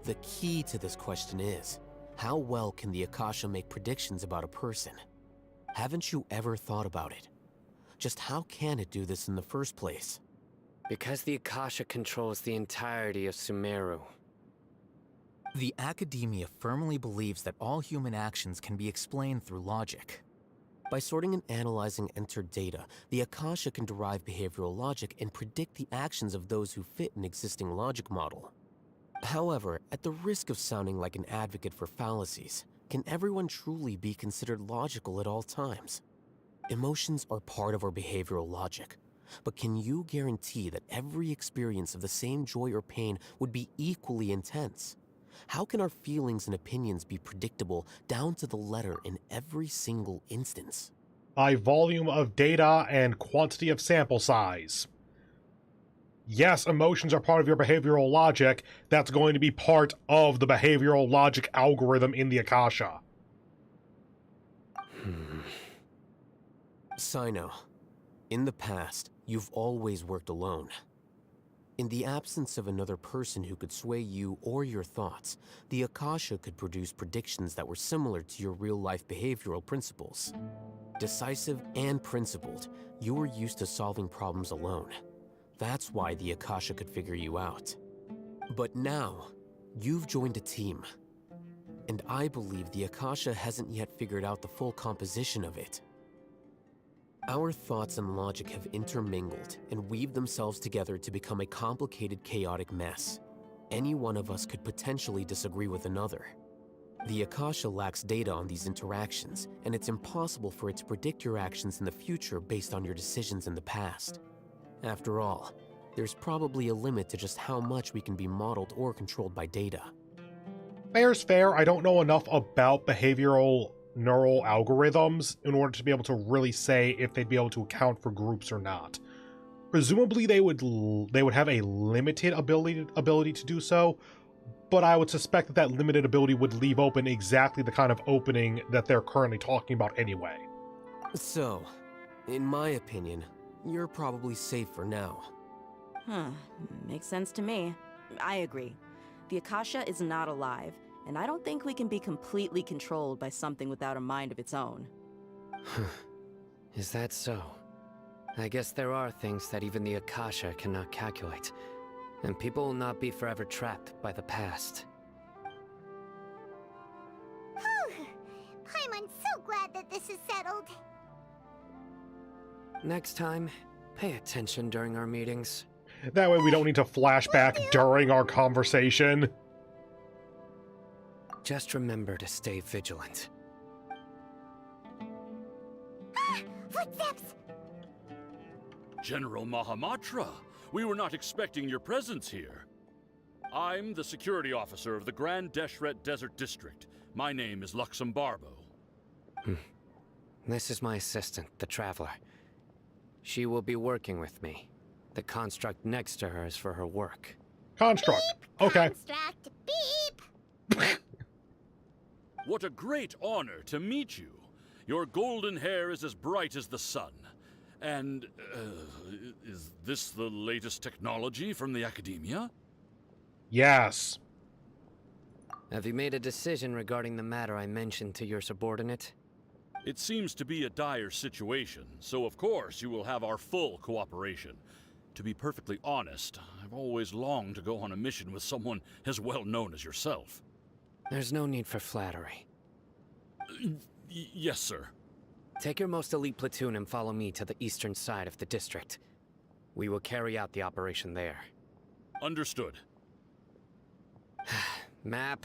the key to this question is, how well can the Akasha make predictions about a person? Haven't you ever thought about it? Just how can it do this in the first place? Because the Akasha controls the entirety of Sumeru. The Academia firmly believes that all human actions can be explained through logic. By sorting and analyzing entered data, the Akasha can derive behavioral logic and predict the actions of those who fit an existing logic model. However, at the risk of sounding like an advocate for fallacies, can everyone truly be considered logical at all times? Emotions are part of our behavioral logic, but can you guarantee that every experience of the same joy or pain would be equally intense? How can our feelings and opinions be predictable down to the letter in every single instance? By volume of data and quantity of sample size. Yes, emotions are part of your behavioral logic. That's going to be part of the behavioral logic algorithm in the Akasha. Sino, in the past, you've always worked alone. In the absence of another person who could sway you or your thoughts, the Akasha could produce predictions that were similar to your real-life behavioral principles. Decisive and principled, you were used to solving problems alone. That's why the Akasha could figure you out. But now, you've joined a team. And I believe the Akasha hasn't yet figured out the full composition of it. Our thoughts and logic have intermingled and weaved themselves together to become a complicated, chaotic mess. Any one of us could potentially disagree with another. The Akasha lacks data on these interactions, and it's impossible for it to predict your actions in the future based on your decisions in the past. After all, there's probably a limit to just how much we can be modeled or controlled by data. Fair's fair. I don't know enough about behavioral neural algorithms in order to be able to really say if they'd be able to account for groups or not. Presumably they would have a limited ability to do so, but I would suspect that limited ability would leave open exactly the kind of opening that they're currently talking about anyway. So, in my opinion, you're probably safe for now. Makes sense to me. I agree. The Akasha is not alive, and I don't think we can be completely controlled by something without a mind of its own. Is that so? I guess there are things that even the Akasha cannot calculate, and people will not be forever trapped by the past. Paimon's so glad that this is settled. Next time, pay attention during our meetings. That way we don't need to flashback during our conversation. Just remember to stay vigilant. Footsteps! General Mahamatra, we were not expecting your presence here. I'm the security officer of the Grand Deshret Desert District. My name is Luxembarbo. This is my assistant, the Traveler. She will be working with me. The construct next to her is for her work. Construct. Beep, okay. Construct. Beep! What a great honor to meet you. Your golden hair is as bright as the sun. And, is this the latest technology from the Academia? Yes. Have you made a decision regarding the matter I mentioned to your subordinate? It seems to be a dire situation, so of course you will have our full cooperation. To be perfectly honest, I've always longed to go on a mission with someone as well known as yourself. There's no need for flattery. Yes, sir. Take your most elite platoon and follow me to the eastern side of the district. We will carry out the operation there. Understood. Map.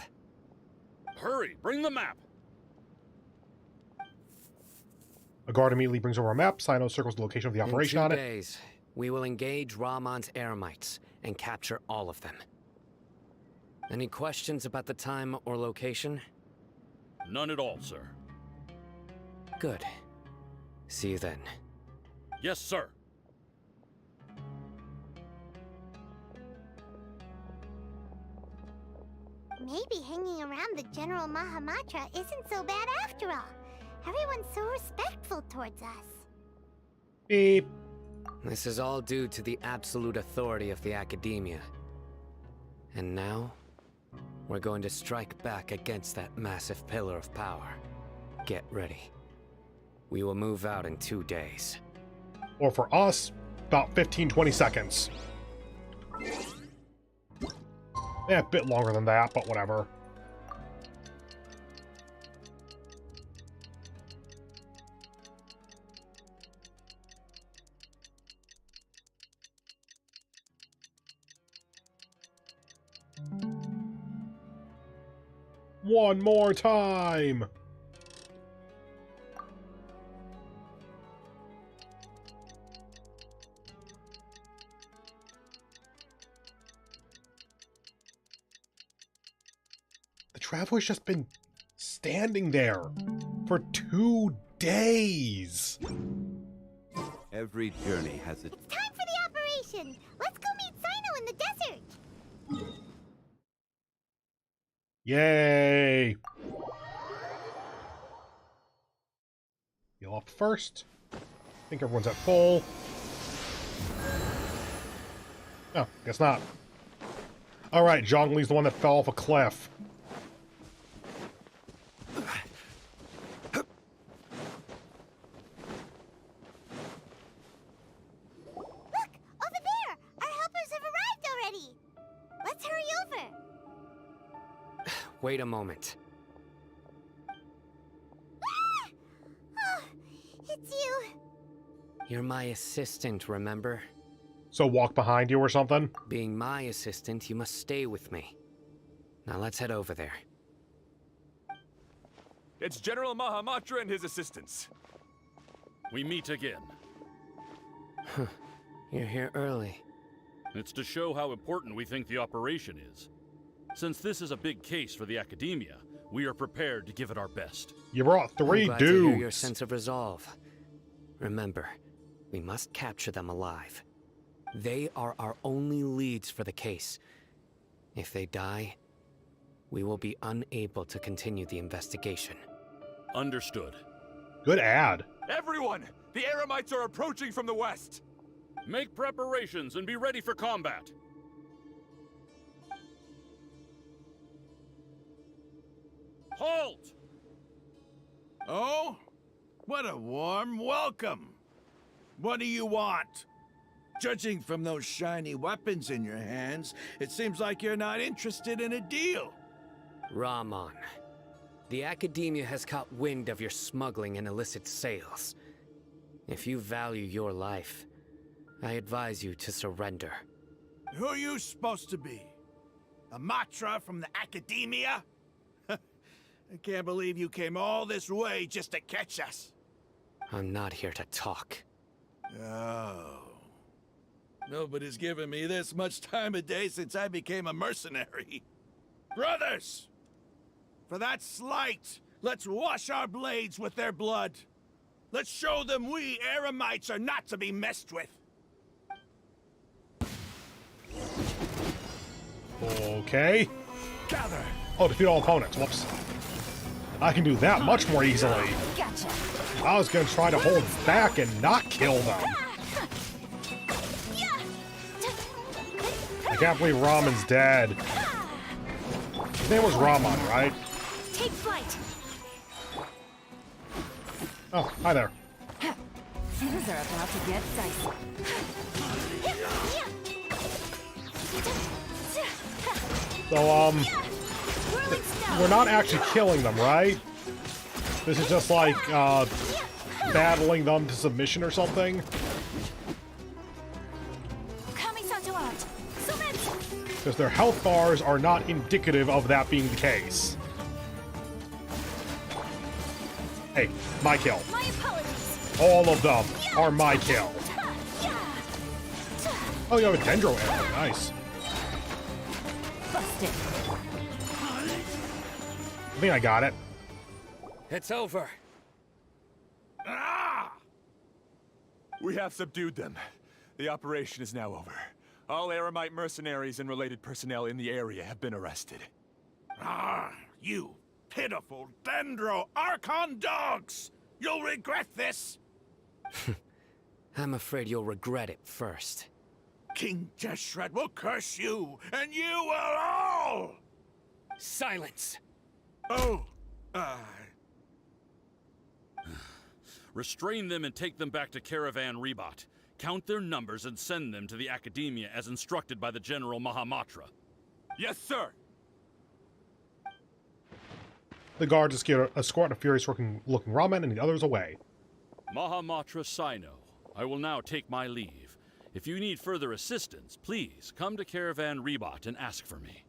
Hurry, bring the map! A guard immediately brings over a map. Sino circles the location of the operation In on 2 it. days, we will engage Rahman's Eremites and capture all of them. Any questions about the time or location? None at all, sir. Good. See you then. Yes, sir. Maybe hanging around the General Mahamatra isn't so bad after all. Everyone's so respectful towards us. Beep. This is all due to the absolute authority of the Academia. And now, we're going to strike back against that massive pillar of power. Get ready. We will move out in 2 days. Or for us, about 15-20 seconds. Yeah, a bit longer than that, but whatever. One more time! The Traveler's just been standing there for 2 days! Every journey has its... It's time for the operation! Let's go meet Sino in the desert! Yay! Heal up first. I think everyone's at full. Oh, guess not. Alright, Zhongli's the one that fell off a cliff. Look! Over there! Our helpers have arrived already! Let's hurry over! Wait a moment. Ah! Oh, it's you! You're my assistant, remember? So walk behind you or something? Being my assistant, you must stay with me. Now let's head over there. It's General Mahamatra and his assistants. We meet again. You're here early. It's to show how important we think the operation is. Since this is a big case for the Academia, we are prepared to give it our best. You brought 3 I'm glad to hear your dudes. sense of resolve. Remember, we must capture them alive. They are our only leads for the case. If they die, we will be unable to continue the investigation. Understood. Good ad. Everyone! The Eremites are approaching from the west! Make preparations and be ready for combat. Halt! Oh? What a warm welcome. What do you want? Judging from those shiny weapons in your hands, it seems like you're not interested in a deal. Rahman, the Academia has caught wind of your smuggling and illicit sales. If you value your life, I advise you to surrender. Who are you supposed to be? A Matra from the Academia? I can't believe you came all this way just to catch us. I'm not here to talk. Oh. Nobody's given me this much time of day since I became a mercenary. Brothers! For that slight, let's wash our blades with their blood. Let's show them we Eremites are not to be messed with. Okay. Gather! Oh, defeat all opponents. Whoops. I can do that much more easily. Gotcha. I was gonna try to hold back and not kill them. I can't believe Raman's dead. His name was Raman, right? Take flight. Oh, hi there. Things are about to get dicey. So, we're not actually killing them, right? This is just like, battling them to submission or something. Because their health bars are not indicative of that being the case. Hey, my kill. My apologies. All of them are my kill. Oh, you have a Dendro arrow. Nice. Busted. I think I got it. It's over. Ah! We have subdued them. The operation is now over. All Eremite mercenaries and related personnel in the area have been arrested. Ah, you pitiful Dendro Archon dogs! You'll regret this! I'm afraid you'll regret it first. King Jeshred will curse you, and you will all! Silence! Oh, Restrain them and take them back to Caravan Rebot. Count their numbers and send them to the Academia as instructed by the General Mahamatra. Yes, sir! The guards escort a furious-looking Ramen and the others away. Mahamatra Sino, I will now take my leave. If you need further assistance, please come to Caravan Rebot and ask for me.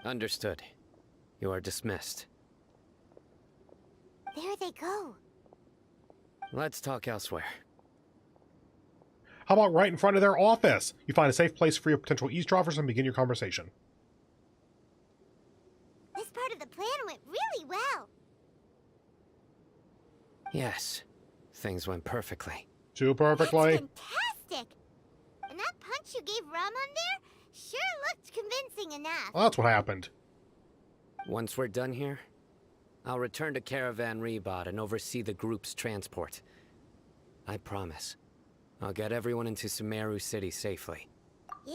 Understood. You are dismissed. There they go. Let's talk elsewhere. How about right in front of their office? You find a safe place for your potential eavesdroppers and begin your conversation. This part of the plan went really well. Yes, things went perfectly. Too perfectly. That's fantastic! And that punch you gave Ramon there sure looked convincing enough. Well, that's what happened. Once we're done here, I'll return to Caravan Rebot and oversee the group's transport. I promise. I'll get everyone into Sumeru City safely. Yeah,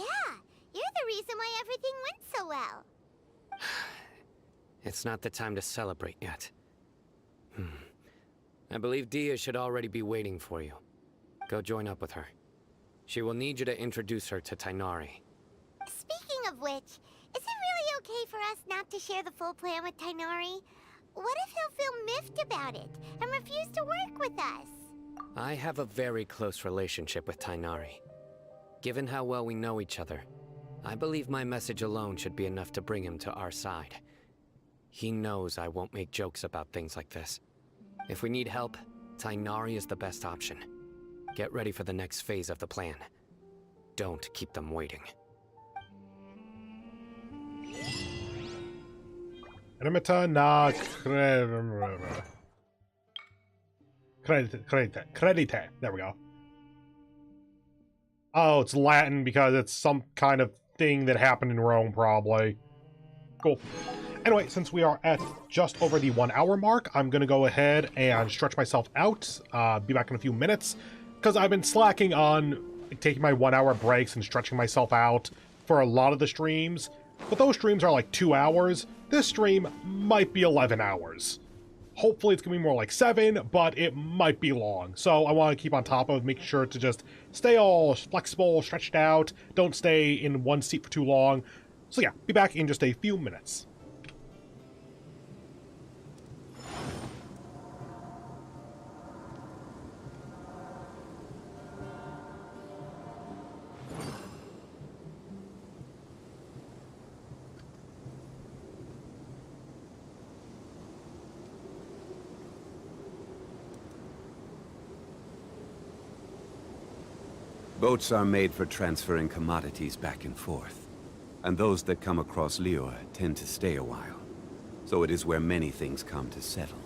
you're the reason why everything went so well. It's not the time to celebrate yet. I believe Dia should already be waiting for you. Go join up with her. She will need you to introduce her to Tainari. Speaking of which, is it really okay for us not to share the full plan with Tainari? What if he'll feel miffed about it and refuse to work with us? I have a very close relationship with Tainari. Given how well we know each other, I believe my message alone should be enough to bring him to our side. He knows I won't make jokes about things like this. If we need help, Tainari is the best option. Get ready for the next phase of the plan. Don't keep them waiting. Eremita na credite. There we go. Oh, it's Latin because it's some kind of thing that happened in Rome, probably. Cool. Anyway, since we are at just over the 1 hour mark, I'm going to go ahead and stretch myself out. Be back in a few minutes, because I've been slacking on taking my 1 hour breaks and stretching myself out for a lot of the streams. But those streams are like 2 hours. This stream might be 11 hours. Hopefully it's going to be more like 7, but it might be long. So I want to keep on top of making sure to just stay all flexible, stretched out, don't stay in one seat for too long. So yeah, be back in just a few minutes. Boats are made for transferring commodities back and forth. And those that come across Liyue tend to stay a while. So it is where many things come to settle.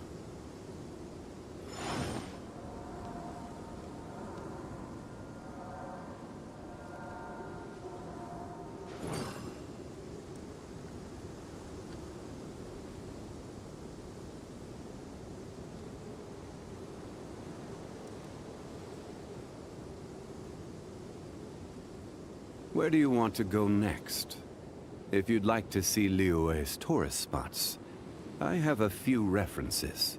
Where do you want to go next? If you'd like to see Liyue's tourist spots, I have a few references.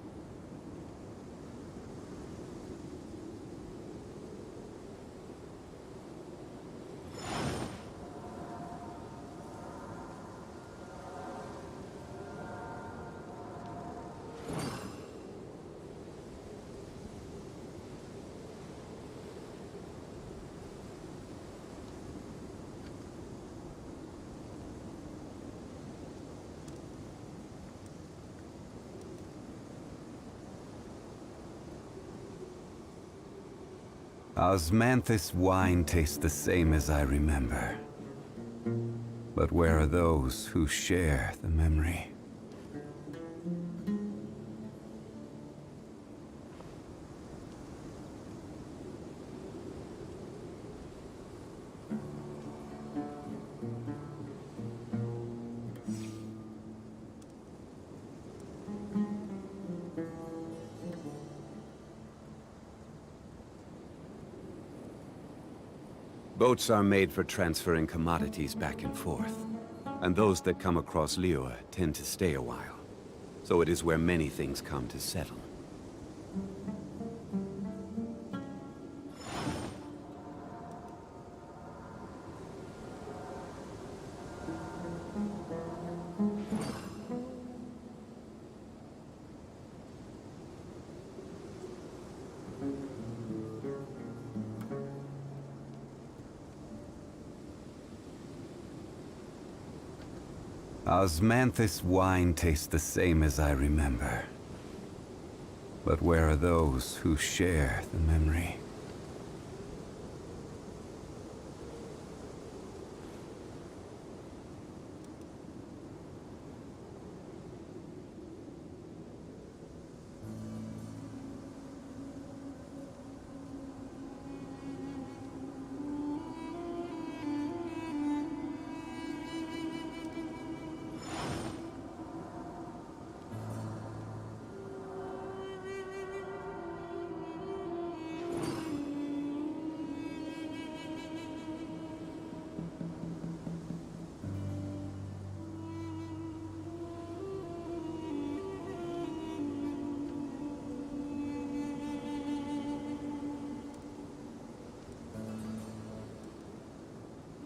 Osmanthus wine tastes the same as I remember. But where are those who share the memory? Boats are made for transferring commodities back and forth, and those that come across Liu tend to stay a while. So it is where many things come to settle. Osmanthus wine tastes the same as I remember. But where are those who share the memory?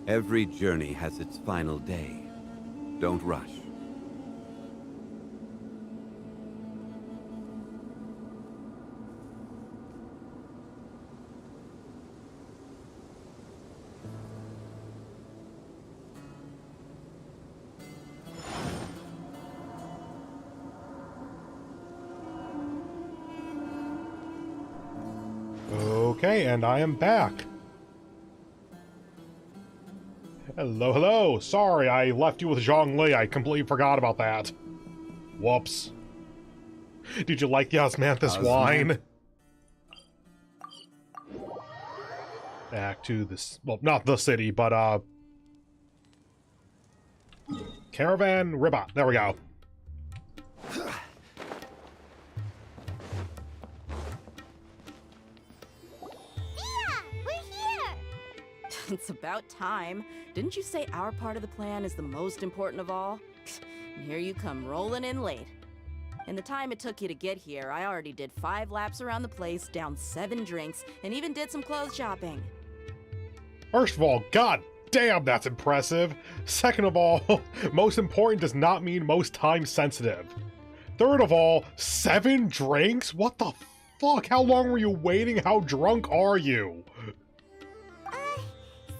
Every journey has its final day. Don't rush. Okay, and I am back. Hello, hello! Sorry, I left you with Zhongli. I completely forgot about that. Whoops. Did you like the Osmanthus wine? Back to this... Well, not the city, but, Caravan Ribbot. There we go. It's about time. Didn't you say our part of the plan is the most important of all? And here you come rolling in late. In the time it took you to get here, I already did 5 laps around the place, downed 7 drinks, and even did some clothes shopping. First of all, god damn, that's impressive. Second of all, most important does not mean most time sensitive. Third of all, 7 drinks? What the fuck? How long were you waiting? How drunk are you?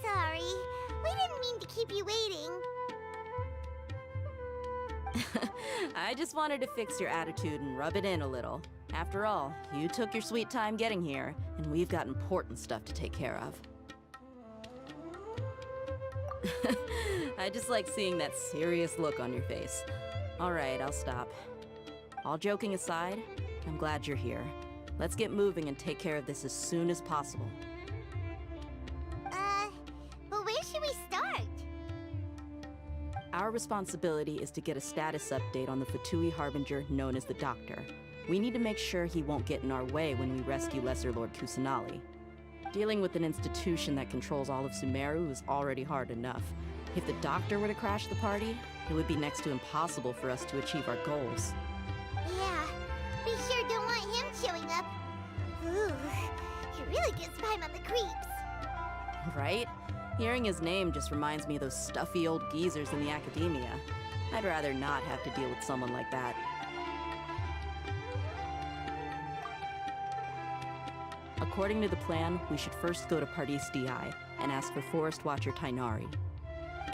Sorry. We didn't mean to keep you waiting. I just wanted to fix your attitude and rub it in a little. After all, you took your sweet time getting here, and we've got important stuff to take care of. I just like seeing that serious look on your face. Alright, I'll stop. All joking aside, I'm glad you're here. Let's get moving and take care of this as soon as possible. But where should we start? Our responsibility is to get a status update on the Fatui Harbinger known as the Doctor. We need to make sure he won't get in our way when we rescue Lesser Lord Kusanali. Dealing with an institution that controls all of Sumeru is already hard enough. If the Doctor were to crash the party, it would be next to impossible for us to achieve our goals. Yeah, we sure don't want him showing up. Ooh, it really gives Paimon the creeps. Right? Hearing his name just reminds me of those stuffy old geezers in the academia. I'd rather not have to deal with someone like that. According to the plan, we should first go to Pardis Di and ask for Forest Watcher Tainari.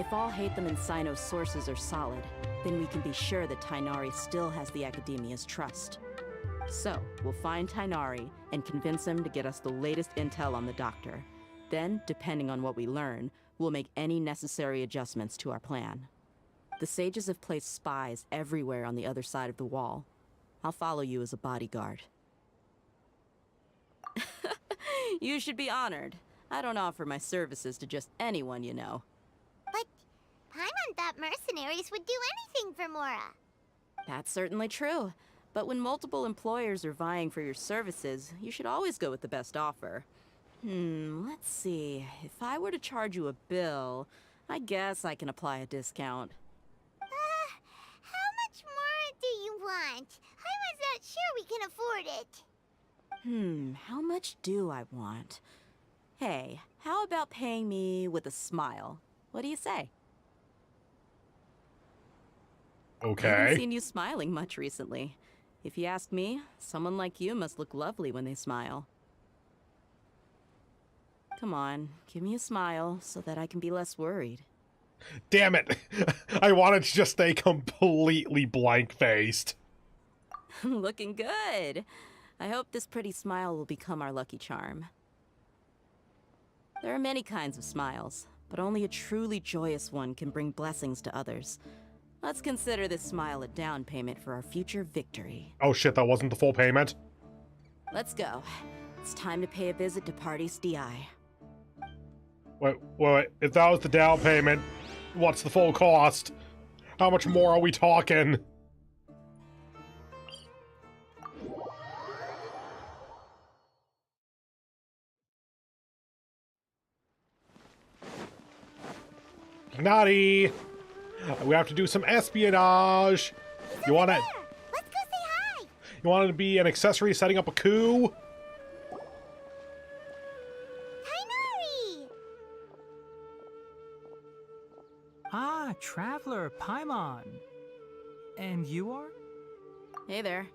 If all Hatham and Sino's sources are solid, then we can be sure that Tainari still has the Academia's trust. So, we'll find Tainari and convince him to get us the latest intel on the Doctor. Then, depending on what we learn, we'll make any necessary adjustments to our plan. The sages have placed spies everywhere on the other side of the wall. I'll follow you as a bodyguard. You should be honored. I don't offer my services to just anyone you know. But Paimon thought mercenaries would do anything for Mora. That's certainly true. But when multiple employers are vying for your services, you should always go with the best offer. Let's see. If I were to charge you a bill, I guess I can apply a discount. How much more do you want? Paimon's not sure we can afford it. How much do I want? Hey, how about paying me with a smile? What do you say? Okay. I haven't seen you smiling much recently. If you ask me, someone like you must look lovely when they smile. Come on, give me a smile so that I can be less worried. Damn it! I wanted to just stay completely blank-faced. Looking good. I hope this pretty smile will become our lucky charm. There are many kinds of smiles, but only a truly joyous one can bring blessings to others. Let's consider this smile a down payment for our future victory. Oh shit, that wasn't the full payment? Let's go. It's time to pay a visit to Party's DI. Wait, if that was the down payment, what's the full cost? How much more are we talking? Naughty! We have to do some espionage! You want to... Let's go say hi! You want to be an accessory setting up a coup? Tainari! Ah, Traveler, Paimon. And you are? Hey there.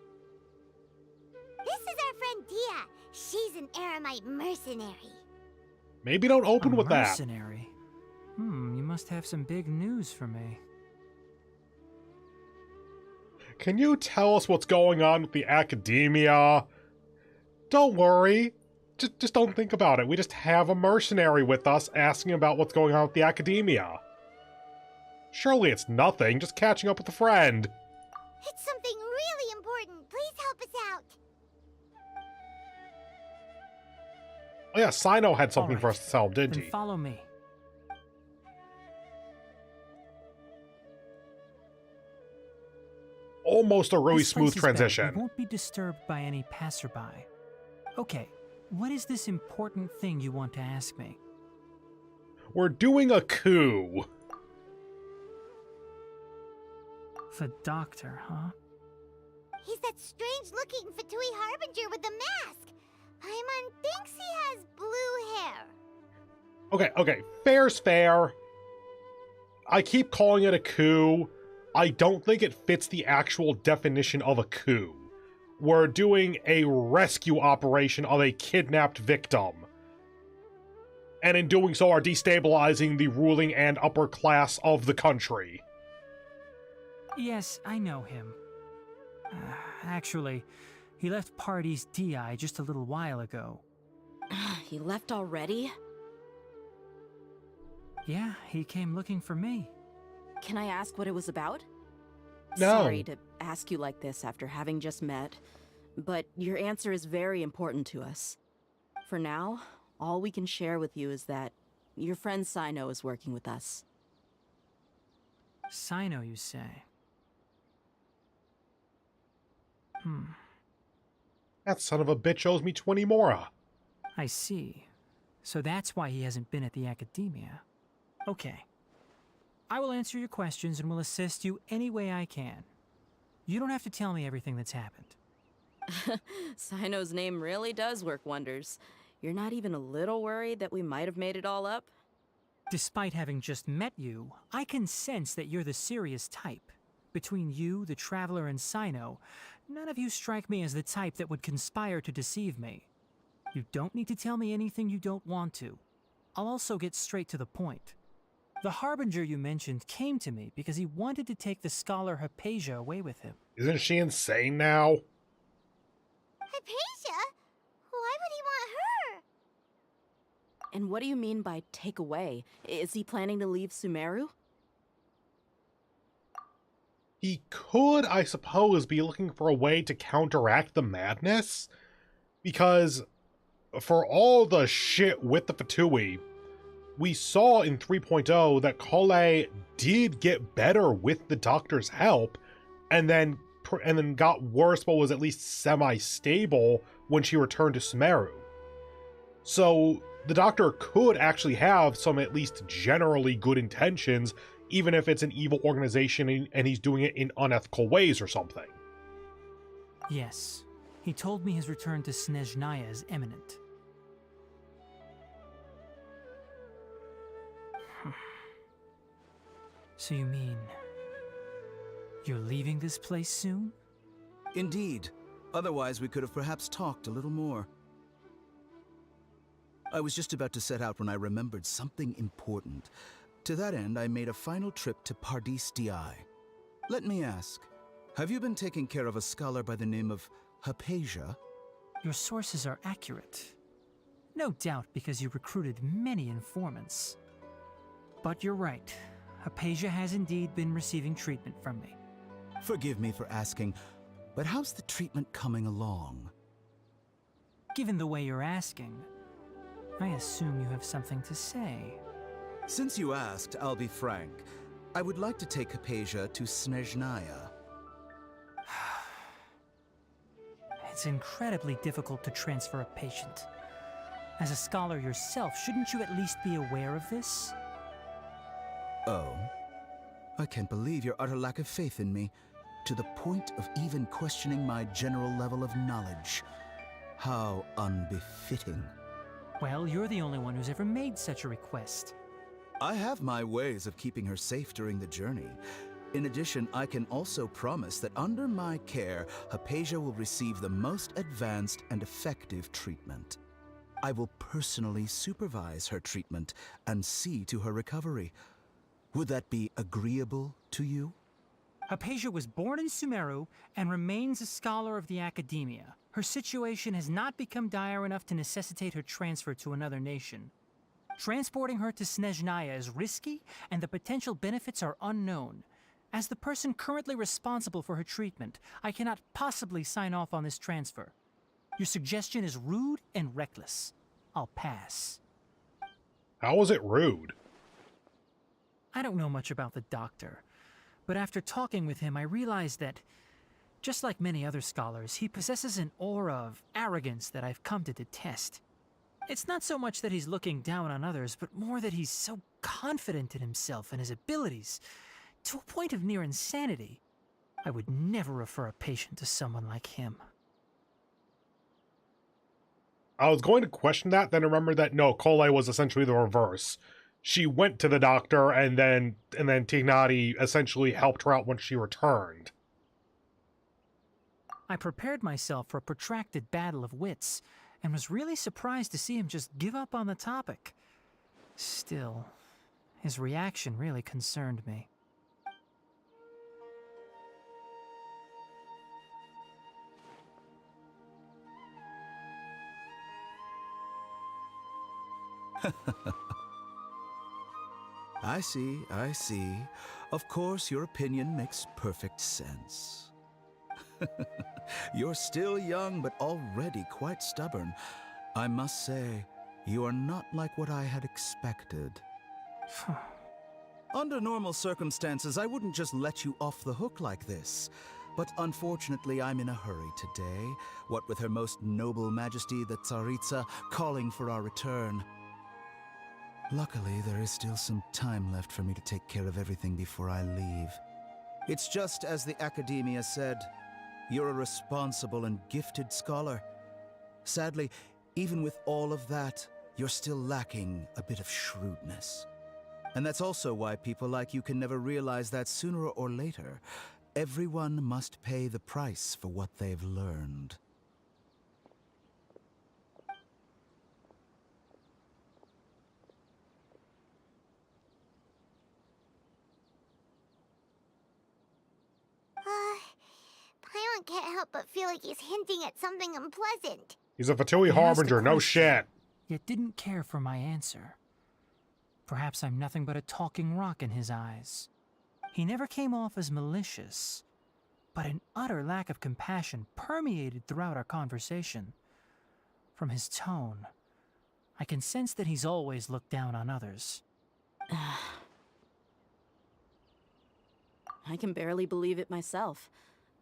This is our friend Dia. She's an Aramite mercenary. Maybe don't open with that. Mercenary? You must have some big news for me. Can you tell us what's going on with the academia? Don't worry. Just don't think about it. We just have a mercenary with us asking about what's going on with the academia. Surely it's nothing, just catching up with a friend. It's something really important. Please help us out. Oh yeah, Sino had something All for right. us to sell, didn't Then he? follow me. Almost a really This place smooth is bad. transition. We won't be disturbed by any passerby. Okay, what is this important thing you want to ask me? We're doing a coup. The Doctor, huh? He's that strange-looking Fatui Harbinger with the mask. Paimon thinks he has blue hair. Okay, fair's fair. I keep calling it a coup. I don't think it fits the actual definition of a coup. We're doing a rescue operation of a kidnapped victim. And in doing so are destabilizing the ruling and upper class of the country. Yes, I know him. Actually, he left Party's DI just a little while ago. He left already? Yeah, he came looking for me. Can I ask what it was about? No. Sorry to ask you like this after having just met, but your answer is very important to us. For now, all we can share with you is that your friend Sino is working with us. Sino, you say? That son of a bitch owes me 20 mora. I see. So that's why he hasn't been at the academia. Okay. I will answer your questions and will assist you any way I can. You don't have to tell me everything that's happened. Sino's name really does work wonders. You're not even a little worried that we might have made it all up? Despite having just met you, I can sense that you're the serious type. Between you, the Traveler, and Sino, none of you strike me as the type that would conspire to deceive me. You don't need to tell me anything you don't want to. I'll also get straight to the point. The Harbinger you mentioned came to me because he wanted to take the scholar Hypatia away with him. Isn't she insane now? Hypatia? Why would he want her? And what do you mean by take away? Is he planning to leave Sumeru? He could, I suppose, be looking for a way to counteract the madness, because for all the shit with the Fatui, we saw in 3.0 that Kale did get better with the Doctor's help, and then got worse, but was at least semi-stable when she returned to Sumeru. So the Doctor could actually have some at least generally good intentions, even if it's an evil organization and he's doing it in unethical ways or something. Yes. He told me his return to Snezhnaya is imminent. So you mean... you're leaving this place soon? Indeed. Otherwise, we could have perhaps talked a little more. I was just about to set out when I remembered something important. To that end, I made a final trip to Pardis Di. Let me ask, have you been taking care of a scholar by the name of Hypatia? Your sources are accurate. No doubt because you recruited many informants. But you're right. Hypatia has indeed been receiving treatment from me. Forgive me for asking, but how's the treatment coming along? Given the way you're asking, I assume you have something to say. Since you asked, I'll be frank. I would like to take Hypatia to Snezhnaya. It's incredibly difficult to transfer a patient. As a scholar yourself, shouldn't you at least be aware of this? Oh? I can't believe your utter lack of faith in me, to the point of even questioning my general level of knowledge. How unbefitting. Well, you're the only one who's ever made such a request. I have my ways of keeping her safe during the journey. In addition, I can also promise that under my care, Hypatia will receive the most advanced and effective treatment. I will personally supervise her treatment and see to her recovery. Would that be agreeable to you? Hypatia was born in Sumeru and remains a scholar of the Academia. Her situation has not become dire enough to necessitate her transfer to another nation. Transporting her to Snezhnaya is risky, and the potential benefits are unknown. As the person currently responsible for her treatment, I cannot possibly sign off on this transfer. Your suggestion is rude and reckless. I'll pass. How was it rude? I don't know much about the Doctor, but after talking with him, I realized that, just like many other scholars, he possesses an aura of arrogance that I've come to detest. It's not so much that he's looking down on others, but more that he's so confident in himself and his abilities, to a point of near insanity. I would never refer a patient to someone like him. I was going to question that, then remember that no, Kole was essentially the reverse. She went to the Doctor, and then Tignati essentially helped her out when she returned. I prepared myself for a protracted battle of wits, and was really surprised to see him just give up on the topic. Still, his reaction really concerned me. I see, I see. Of course, your opinion makes perfect sense. You're still young, but already quite stubborn. I must say, you are not like what I had expected. Under normal circumstances, I wouldn't just let you off the hook like this. But unfortunately, I'm in a hurry today, what with Her Most Noble Majesty the Tsaritsa calling for our return. Luckily, there is still some time left for me to take care of everything before I leave. It's just as the Academia said, you're a responsible and gifted scholar. Sadly, even with all of that, you're still lacking a bit of shrewdness. And that's also why people like you can never realize that sooner or later, everyone must pay the price for what they've learned. Paimon can't help but feel like he's hinting at something unpleasant. He's a Fatui He asked a Harbinger, no question, shit. Yet didn't care for my answer. Perhaps I'm nothing but a talking rock in his eyes. He never came off as malicious, but an utter lack of compassion permeated throughout our conversation. From his tone, I can sense that he's always looked down on others. I can barely believe it myself.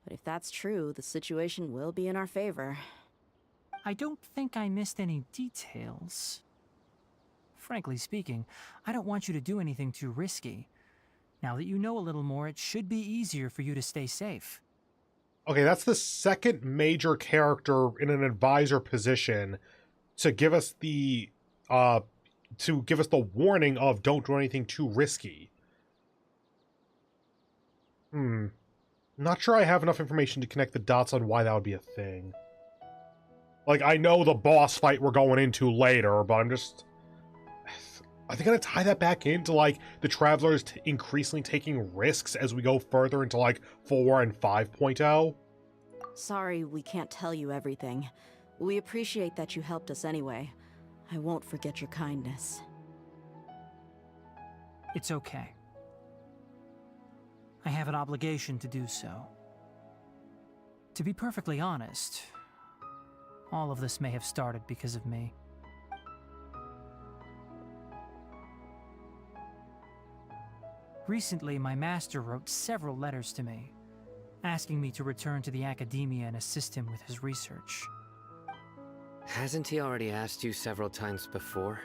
But if that's true, the situation will be in our favor. I don't think I missed any details. Frankly speaking, I don't want you to do anything too risky. Now that you know a little more, it should be easier for you to stay safe. Okay, that's the second major character in an advisor position to give us the warning of don't do anything too risky. Not sure I have enough information to connect the dots on why that would be a thing. Like, I know the boss fight we're going into later, but I'm just... Are they going to tie that back into, like, the Travelers increasingly taking risks as we go further into, like, 4 and 5.0? Sorry we can't tell you everything. We appreciate that you helped us anyway. I won't forget your kindness. It's okay. I have an obligation to do so. To be perfectly honest, all of this may have started because of me. Recently, my master wrote several letters to me, asking me to return to the academia and assist him with his research. Hasn't he already asked you several times before?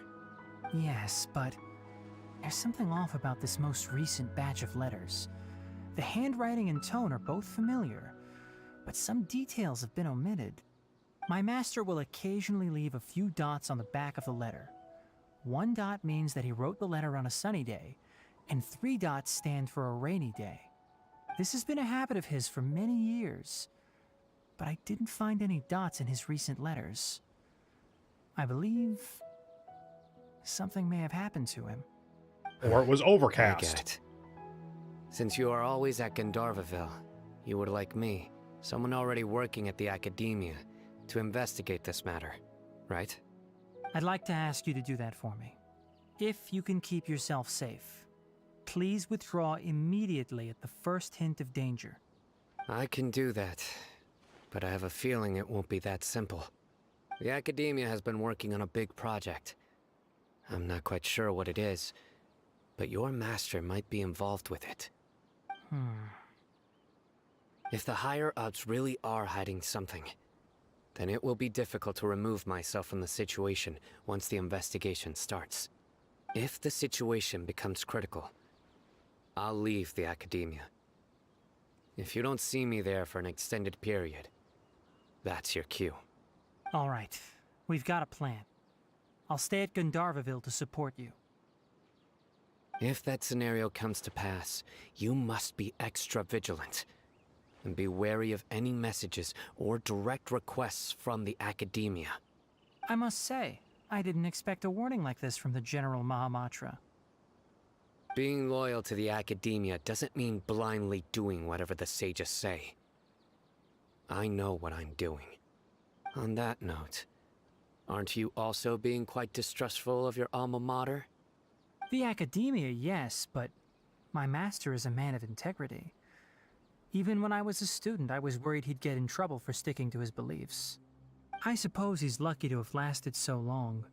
Yes, but there's something off about this most recent batch of letters. The handwriting and tone are both familiar, but some details have been omitted. My master will occasionally leave a few dots on the back of the letter. 1 dot means that he wrote the letter on a sunny day, and 3 dots stand for a rainy day. This has been a habit of his for many years, but I didn't find any dots in his recent letters. I believe something may have happened to him. Or it was overcast. I get it. Since you are always at Gandharvaville, you would like me, someone already working at the academia, to investigate this matter, right? I'd like to ask you to do that for me. If you can keep yourself safe, please withdraw immediately at the first hint of danger. I can do that, but I have a feeling it won't be that simple. The academia has been working on a big project. I'm not quite sure what it is, but your master might be involved with it. If the higher-ups really are hiding something, then it will be difficult to remove myself from the situation once the investigation starts. If the situation becomes critical, I'll leave the academia. If you don't see me there for an extended period, that's your cue. All right, we've got a plan. I'll stay at Gandharvaville to support you. If that scenario comes to pass, you must be extra vigilant. And be wary of any messages or direct requests from the academia. I must say, I didn't expect a warning like this from the General Mahamatra. Being loyal to the academia doesn't mean blindly doing whatever the sages say. I know what I'm doing. On that note, aren't you also being quite distrustful of your alma mater? The academia, yes, but my master is a man of integrity. Even when I was a student, I was worried he'd get in trouble for sticking to his beliefs. I suppose he's lucky to have lasted so long.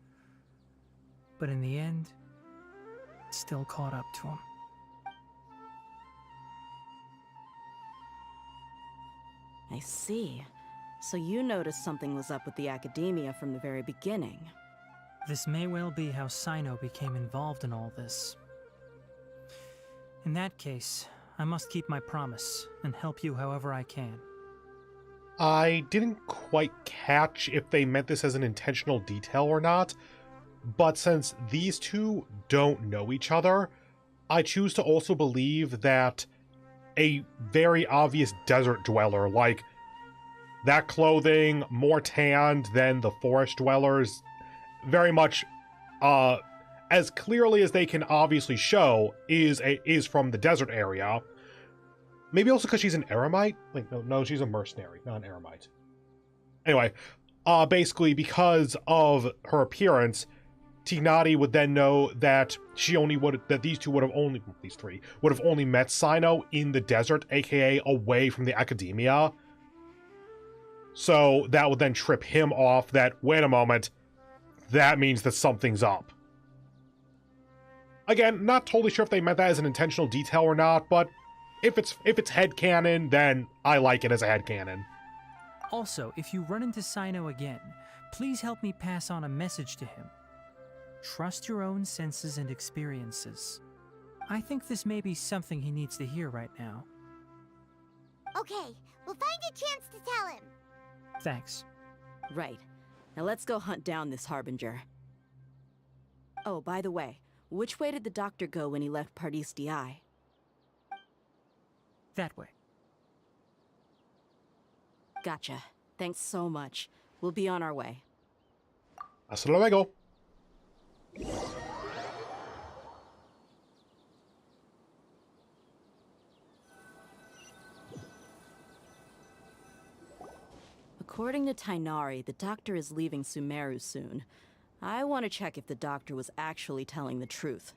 But in the end, it still caught up to him. I see. So you noticed something was up with the academia from the very beginning. This may well be how Sino became involved in all this. In that case, I must keep my promise and help you however I can. I didn't quite catch if they meant this as an intentional detail or not, but since these two don't know each other, I choose to also believe that a very obvious desert dweller, like that clothing, more tanned than the forest dwellers, very much as clearly as they can obviously show is from the desert area. Maybe also because she's an eremite? Like, no, she's a mercenary, not an eremite. Anyway, basically, because of her appearance, Tignati would then know that these three would have only met Sino in the desert, aka away from the academia. So that would then trip him off that, wait a moment, that means that something's up. Again, not totally sure if they meant that as an intentional detail or not, but if it's headcanon, then I like it as a headcanon. Also, if you run into Sino again, please help me pass on a message to him. Trust your own senses and experiences. I think this may be something he needs to hear right now. Okay, we'll find a chance to tell him. Thanks. Right. Now let's go hunt down this Harbinger. Oh, by the way, which way did the doctor go when he left Pardis Di? That way. Gotcha. Thanks so much. We'll be on our way. Hasta luego. According to Tainari, the doctor is leaving Sumeru soon. I want to check if the doctor was actually telling the truth.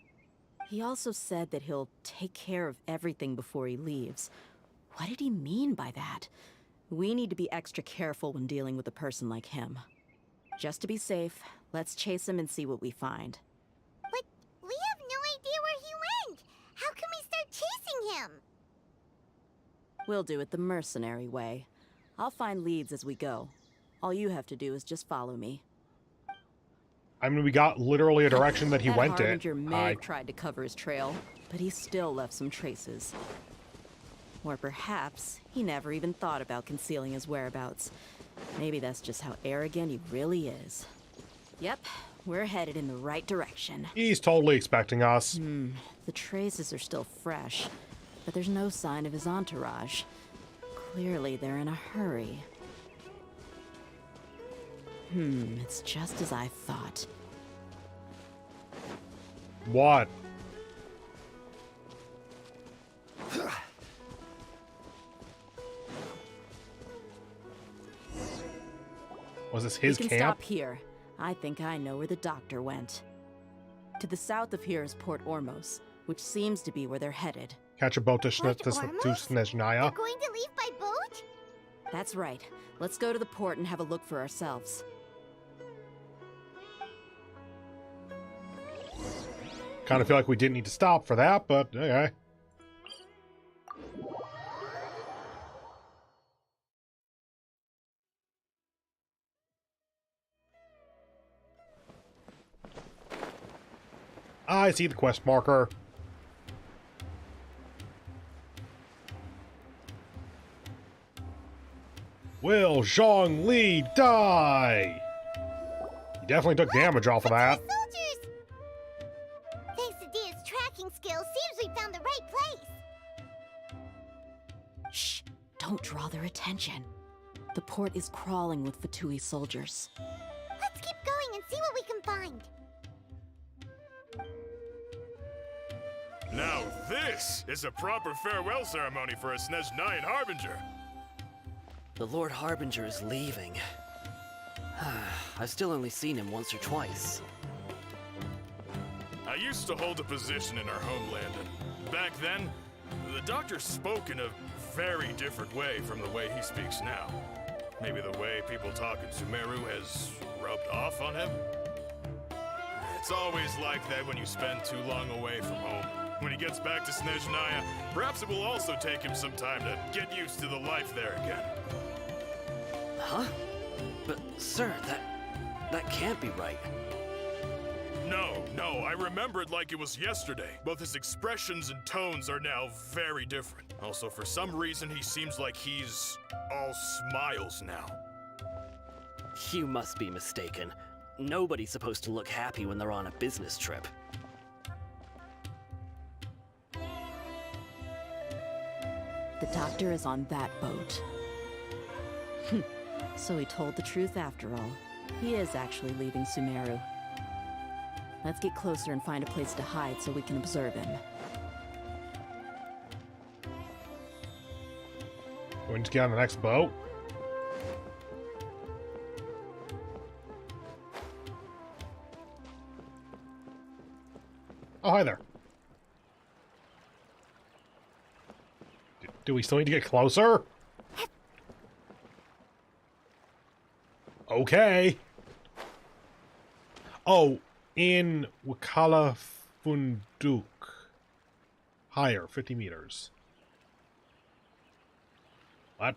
He also said that he'll take care of everything before he leaves. What did he mean by that? We need to be extra careful when dealing with a person like him. Just to be safe, let's chase him and see what we find. But we have no idea where he went! How can we start chasing him? We'll do it the mercenary way. I'll find leads as we go. All you have to do is just follow me. I mean, we got literally a direction that he went in. Harbinger may have tried to cover his trail, but he still left some traces. Or perhaps he never even thought about concealing his whereabouts. Maybe that's just how arrogant he really is. Yep, we're headed in the right direction. He's totally expecting us. The traces are still fresh, but there's no sign of his entourage. Clearly they're in a hurry. It's just as I thought. What? Was this his camp? We can camp? stop here. I think I know where the doctor went. To the south of here is Port Ormos, which seems to be where they're headed. Catch a boat to We're Snezhnaya. going to leave by boat? That's right. Let's go to the port and have a look for ourselves. Kind of feel like we didn't need to stop for that, but okay. I see the quest marker. Will Zhongli die? He definitely took damage off of that. Soldiers! Thanks to Dia's tracking skills, seems we found the right place. Shh! Don't draw their attention. The port is crawling with Fatui soldiers. Let's keep going and see what we can find. Now this is a proper farewell ceremony for a Snezhnayan Harbinger. The Lord Harbinger is leaving. I've still only seen him once or twice. I used to hold a position in our homeland, and back then, the doctor spoke in a very different way from the way he speaks now. Maybe the way people talk in Sumeru has rubbed off on him? It's always like that when you spend too long away from home. When he gets back to Snezhnaya, perhaps it will also take him some time to get used to the life there again. Huh? But, sir, that can't be right. No, I remember it like it was yesterday. Both his expressions and tones are now very different. Also, for some reason, he seems like he's all smiles now. You must be mistaken. Nobody's supposed to look happy when they're on a business trip. The doctor is on that boat. So he told the truth after all. He is actually leaving Sumeru. Let's get closer and find a place to hide so we can observe him. we just get on the next boat? Oh, hi there. Do we still need to get closer? Okay. Oh, in Wakala Funduk. Higher, 50 meters. What?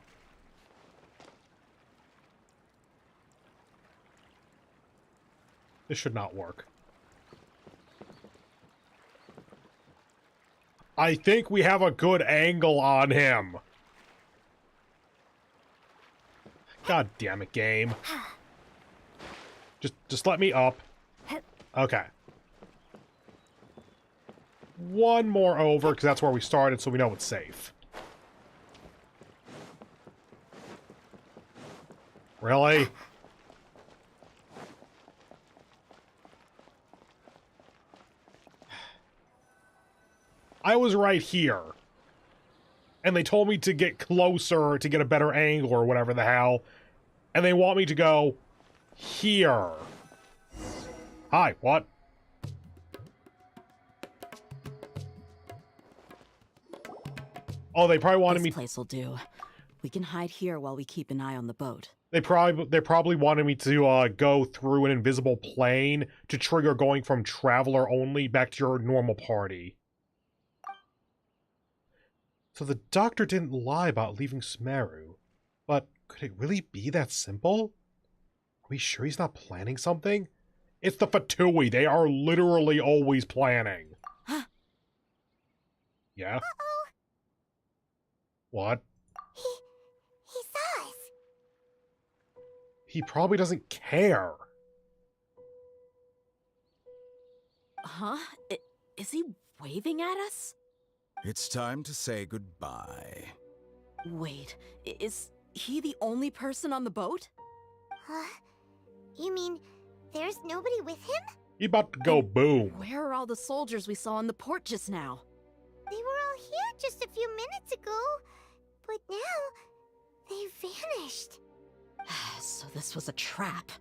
This should not work. I think we have a good angle on him. God damn it, game. Just let me up. Okay. One more over, because that's where we started, so we know it's safe. Really? I was right here. And they told me to get closer to get a better angle or whatever the hell. And they want me to go here. Hi, what? Oh, they probably wanted me... This place will do. We can hide here while we keep an eye on the boat. They probably wanted me to go through an invisible plane to trigger going from traveler only back to your normal party. So the doctor didn't lie about leaving Sumeru. But could it really be that simple? Are we sure he's not planning something? It's the Fatui. They are literally always planning. Yeah? Uh-oh. What? He saw us. He probably doesn't care. Huh? Is he waving at us? It's time to say goodbye. Wait, is he the only person on the boat? You mean there's nobody with him? He about to go boom. Where are all the soldiers we saw in the port just now? They were all here just a few minutes ago, but now they vanished. So this was a trap.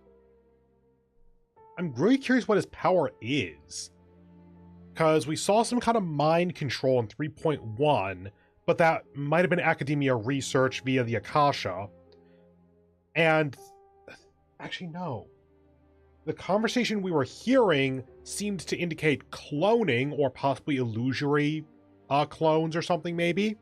I'm really curious what his power is. Because we saw some kind of mind control in 3.1, but that might have been academia research via the Akasha. And... actually, no. The conversation we were hearing seemed to indicate cloning, or possibly illusory clones or something, maybe.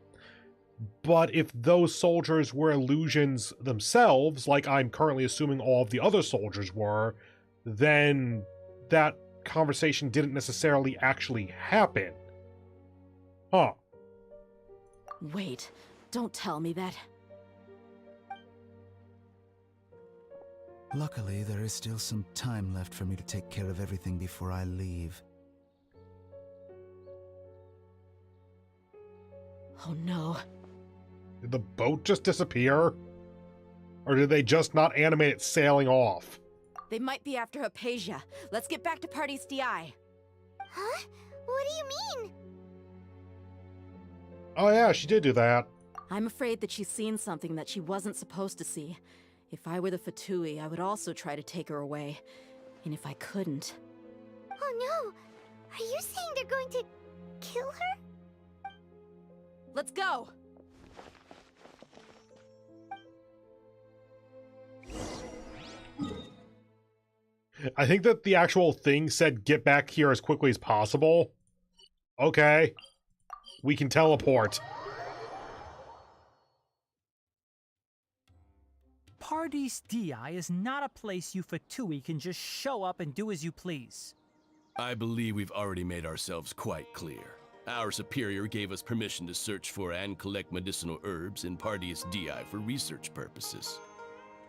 But if those soldiers were illusions themselves, like I'm currently assuming all of the other soldiers were, then that conversation didn't necessarily actually happen. Huh. Wait, don't tell me that. Luckily, there is still some time left for me to take care of everything before I leave. Oh no. Did the boat just disappear? Or did they just not animate it sailing off? They might be after Hypatia. Let's get back to Party's DI. Huh? What do you mean? Oh yeah, she did do that. I'm afraid that she's seen something that she wasn't supposed to see. If I were the Fatui, I would also try to take her away. And if I couldn't... Oh no! Are you saying they're going to kill her? Let's go! I think that the actual thing said get back here as quickly as possible. Okay. We can teleport. Party's DI is not a place you Fatui can just show up and do as you please. I believe we've already made ourselves quite clear. Our superior gave us permission to search for and collect medicinal herbs in Party's DI for research purposes.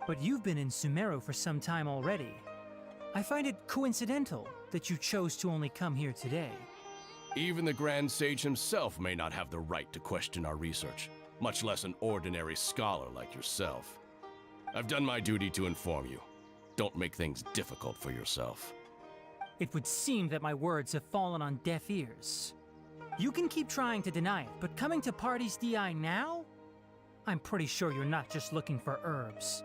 But you've been in Sumeru for some time already. I find it coincidental that you chose to only come here today. Even the Grand Sage himself may not have the right to question our research, much less an ordinary scholar like yourself. I've done my duty to inform you. Don't make things difficult for yourself. It would seem that my words have fallen on deaf ears. You can keep trying to deny it, but coming to Party's DI now? I'm pretty sure you're not just looking for herbs.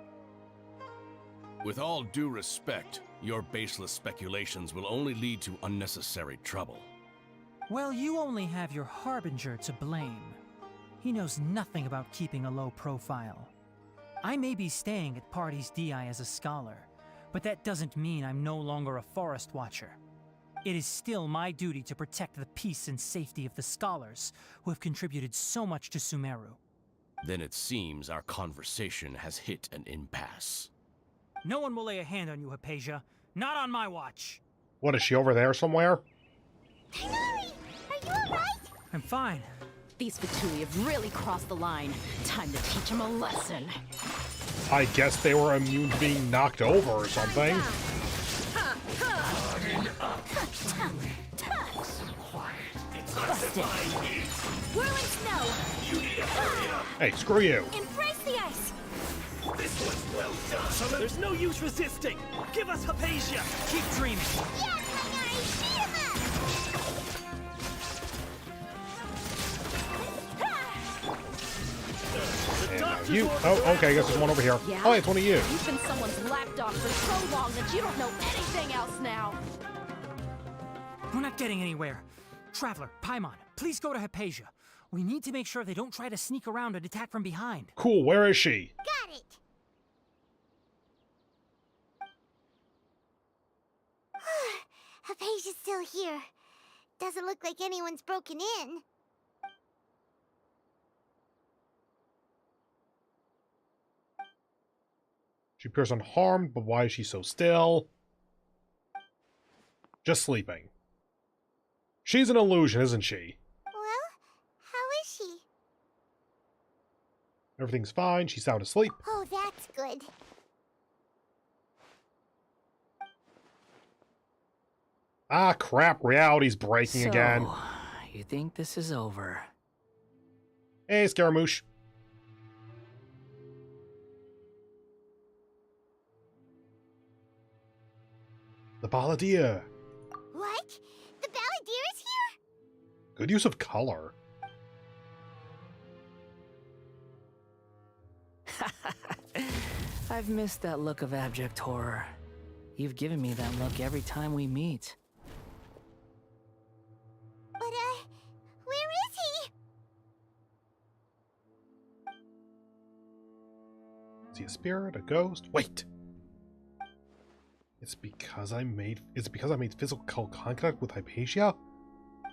With all due respect, your baseless speculations will only lead to unnecessary trouble. Well, you only have your Harbinger to blame. He knows nothing about keeping a low profile. I may be staying at Party's DI as a scholar, but that doesn't mean I'm no longer a Forest Watcher. It is still my duty to protect the peace and safety of the scholars who have contributed so much to Sumeru. Then it seems our conversation has hit an impasse. No one will lay a hand on you, Hypatia. Not on my watch. What, is she over there somewhere? Tighnari, are you alright? I'm fine. These Fatui have really crossed the line. Time to teach them a lesson. I guess they were immune to being knocked over or something. Whirling snow. Hey, screw you. Embrace the ice. This one's well done. There's no use resisting. Give us Hypatia. Keep dreaming. Yeah, Tighnari, beat him up. You? Oh, okay, I guess there's one over here. Yeah? Oh, it's one of you. You've been someone's lapdog for so long that you don't know anything else now. We're not getting anywhere. Traveler, Paimon, please go to Hypatia. We need to make sure they don't try to sneak around and attack from behind. Cool, where is she? Got it. Hypatia's still here. Doesn't look like anyone's broken in. She appears unharmed, but why is she so still? Just sleeping. She's an illusion, isn't she? Well, how is she? Everything's fine, she's sound asleep. Oh, that's good. Ah, crap, reality's breaking again. You think this is over? Hey, Scaramouche. The Balladeer. What? The Balladeer is here? Good use of color. I've missed that look of abject horror. You've given me that look every time we meet. But, where is he? Is he a spirit, a ghost? Wait! It's because I made physical contact with Hypatia?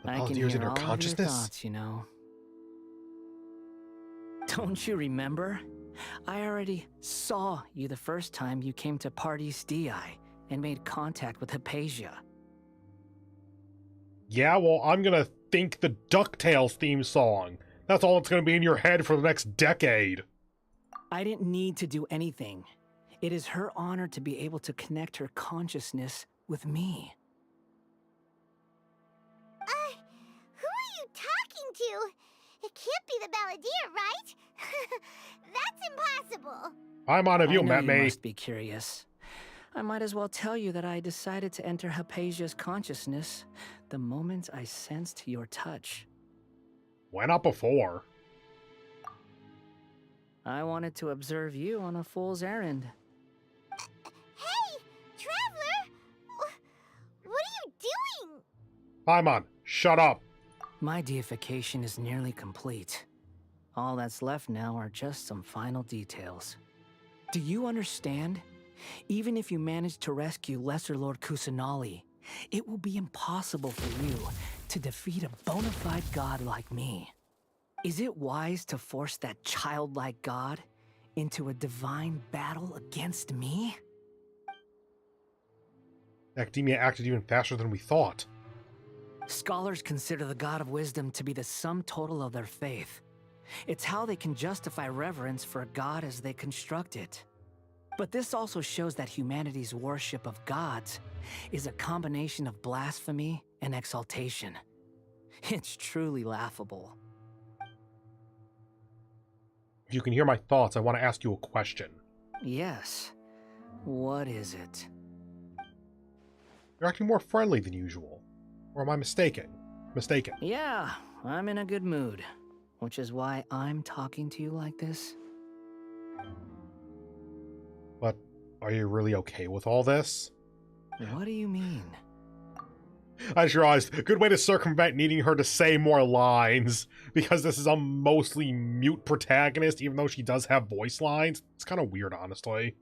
The I can Balladeer's hear in her all of your consciousness? thoughts, you know. Don't you remember? I already saw you the first time you came to Party's DI and made contact with Hypatia. Yeah, well, I'm gonna think the DuckTales theme song. That's all that's gonna be in your head for the next decade. I didn't need to do anything. It is her honor to be able to connect her consciousness with me. Who are you talking to? It can't be the Balladeer, right? That's impossible. I'm on if you met me. You must be curious. I might as well tell you that I decided to enter Hypatia's consciousness the moment I sensed your touch. Why not before? I wanted to observe you on a fool's errand. Hey, Traveler! What are you doing? Paimon, shut up. My deification is nearly complete. All that's left now are just some final details. Do you understand? Even if you manage to rescue Lesser Lord Kusanali, it will be impossible for you to defeat a bona fide god like me. Is it wise to force that childlike god into a divine battle against me? Academia acted even faster than we thought. Scholars consider the God of Wisdom to be the sum total of their faith. It's how they can justify reverence for a god as they construct it. But this also shows that humanity's worship of gods is a combination of blasphemy and exaltation. It's truly laughable. If you can hear my thoughts, I want to ask you a question. Yes. What is it? You're acting more friendly than usual. Or am I mistaken? Yeah, I'm in a good mood. which is why I'm talking to you like this. But are you really okay with all this? What do you mean? I just realized, a good way to circumvent needing her to say more lines, because this is a mostly mute protagonist, even though she does have voice lines. It's kind of weird, honestly.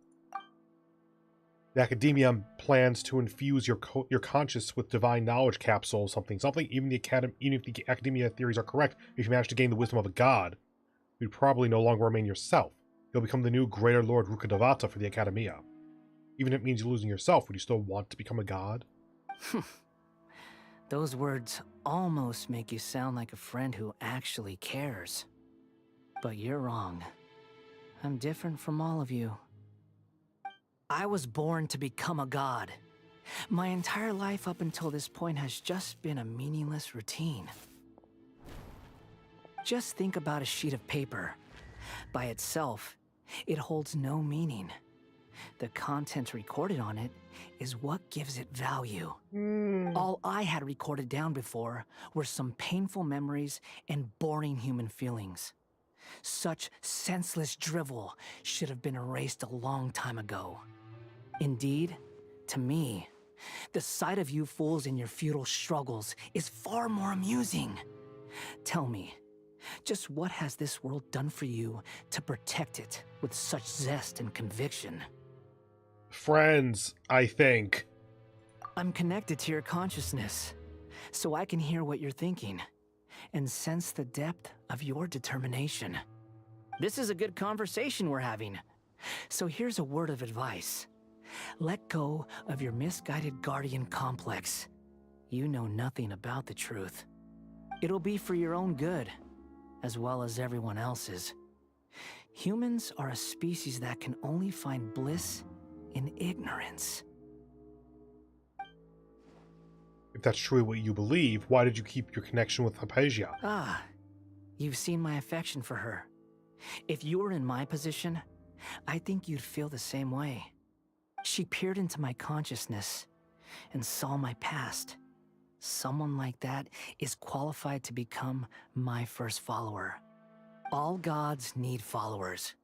The Academia plans to infuse your conscious with divine knowledge capsules, something. Even if the Academia theories are correct, if you manage to gain the wisdom of a god, you'd probably no longer remain yourself. You'll become the new Greater Lord Rukkhadevata for the Academia. Even if it means you're losing yourself, would you still want to become a god? Those words almost make you sound like a friend who actually cares. But you're wrong. I'm different from all of you. I was born to become a god. My entire life up until this point has just been a meaningless routine. Just think about a sheet of paper. By itself, it holds no meaning. The content recorded on it is what gives it value. All I had recorded down before were some painful memories and boring human feelings. Such senseless drivel should have been erased a long time ago. Indeed, to me, the sight of you fools in your futile struggles is far more amusing. Tell me, just what has this world done for you to protect it with such zest and conviction? Friends, I think. I'm connected to your consciousness, so I can hear what you're thinking, and sense the depth of your determination. This is a good conversation we're having, so here's a word of advice. Let go of your misguided guardian complex. You know nothing about the truth. It'll be for your own good, as well as everyone else's. Humans are a species that can only find bliss in ignorance. If that's truly what you believe, why did you keep your connection with Hypatia? Ah, you've seen my affection for her. If you were in my position, I think you'd feel the same way. She peered into my consciousness and saw my past. Someone like that is qualified to become my first follower. All gods need followers.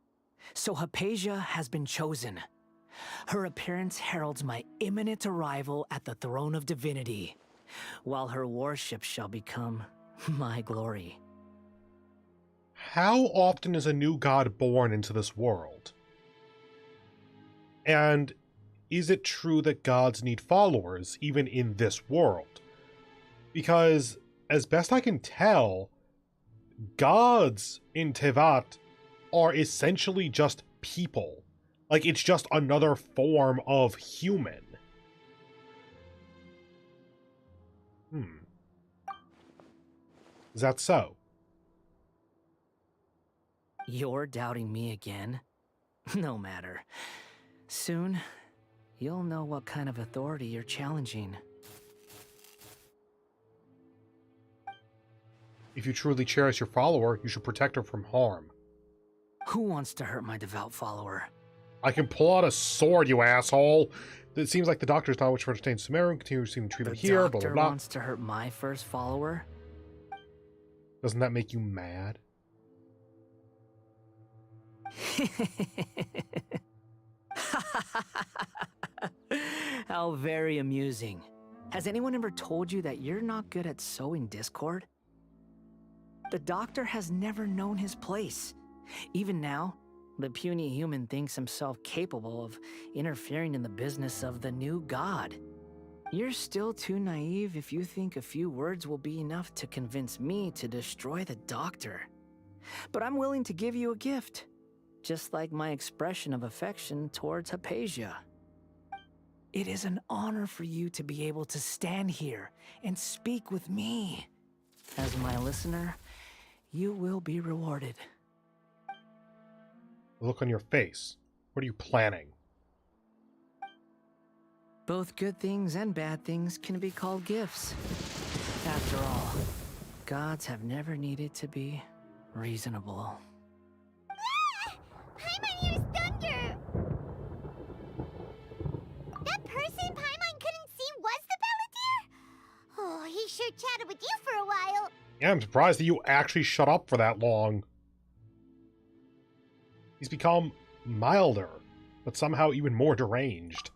So Hypatia has been chosen. Her appearance heralds my imminent arrival at the throne of divinity, while her worship shall become my glory. How often is a new god born into this world? And is it true that gods need followers, even in this world? Because, as best I can tell, gods in Tevat are essentially just people. Like, it's just another form of human. Is that so? You're doubting me again? No matter. Soon, you'll know what kind of authority you're challenging. If you truly cherish your follower, you should protect her from harm. Who wants to hurt my devout follower? I can pull out a sword, you asshole! It seems like the doctor's not which to understand Sumeru and continue receiving treatment here, blah blah Doctor blah. wants to hurt my first follower? Doesn't that make you mad? How very amusing. Has anyone ever told you that you're not good at sowing discord? The doctor has never known his place. Even now, the puny human thinks himself capable of interfering in the business of the new god. You're still too naive if you think a few words will be enough to convince me to destroy the doctor. But I'm willing to give you a gift, just like my expression of affection towards Hypatia. It is an honor for you to be able to stand here and speak with me. As my listener, you will be rewarded. The look on your face. What are you planning? Both good things and bad things can be called gifts. After all, gods have never needed to be reasonable. Paimon used thunder! That person Paimon couldn't see was the Balladeer? Oh, he sure chatted with you for a while. Yeah, I'm surprised that you actually shut up for that long. He's become milder, but somehow even more deranged.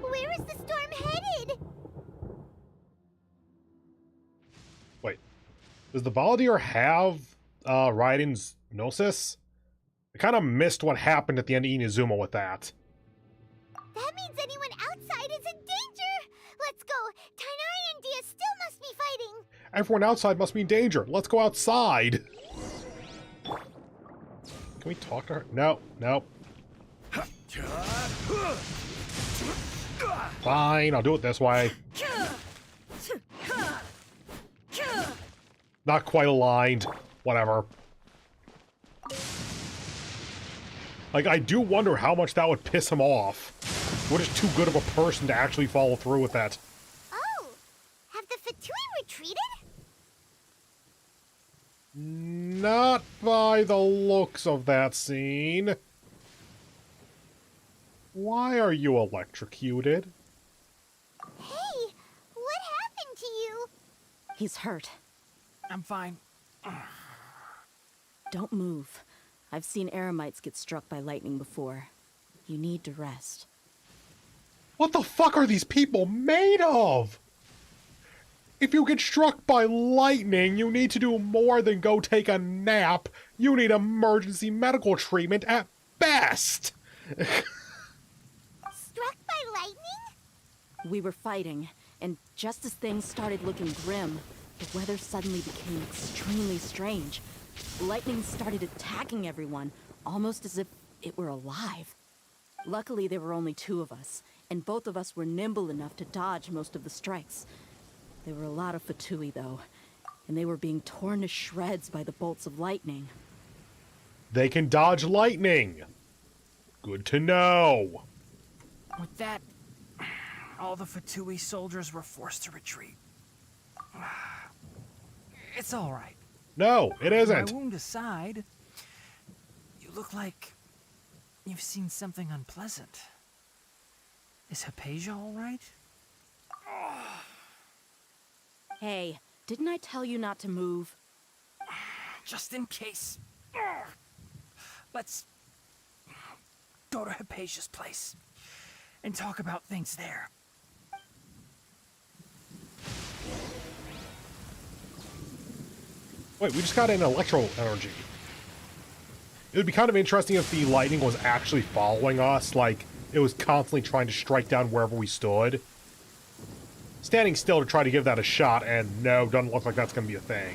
Where is the storm headed? Wait, does the Balladeer have Raiden's Gnosis? I kind of missed what happened at the end of Inazuma with that. That means anyone outside is in danger! Let's go! Tainari and Dia still must be fighting! Everyone outside must be in danger. Let's go outside. Can we talk to her? No, no. Fine, I'll do it this way. Not quite aligned. Whatever. Like, I do wonder how much that would piss him off. What is too good of a person to actually follow through with that? Oh! Have the Fatui retreated? Not by the looks of that scene. Why are you electrocuted? Hey! What happened to you? He's hurt. I'm fine. Don't move. I've seen Eremites get struck by lightning before. You need to rest. What the fuck are these people made of? If you get struck by lightning, you need to do more than go take a nap. You need emergency medical treatment at best. Struck by lightning? We were fighting, and just as things started looking grim, the weather suddenly became extremely strange. Lightning started attacking everyone, almost as if it were alive. Luckily, there were only two of us, and both of us were nimble enough to dodge most of the strikes. There were a lot of Fatui, though, and they were being torn to shreds by the bolts of lightning. They can dodge lightning. Good to know. With that, all the Fatui soldiers were forced to retreat. It's all right. No, it isn't. My wound aside, you look like you've seen something unpleasant. Is Hypatia all right? Hey, didn't I tell you not to move? Just in case. Let's go to Hypatia's place and talk about things there. Wait, we just got an electro energy. It would be kind of interesting if the lightning was actually following us, like it was constantly trying to strike down wherever we stood. Standing still to try to give that a shot, and no, doesn't look like that's going to be a thing.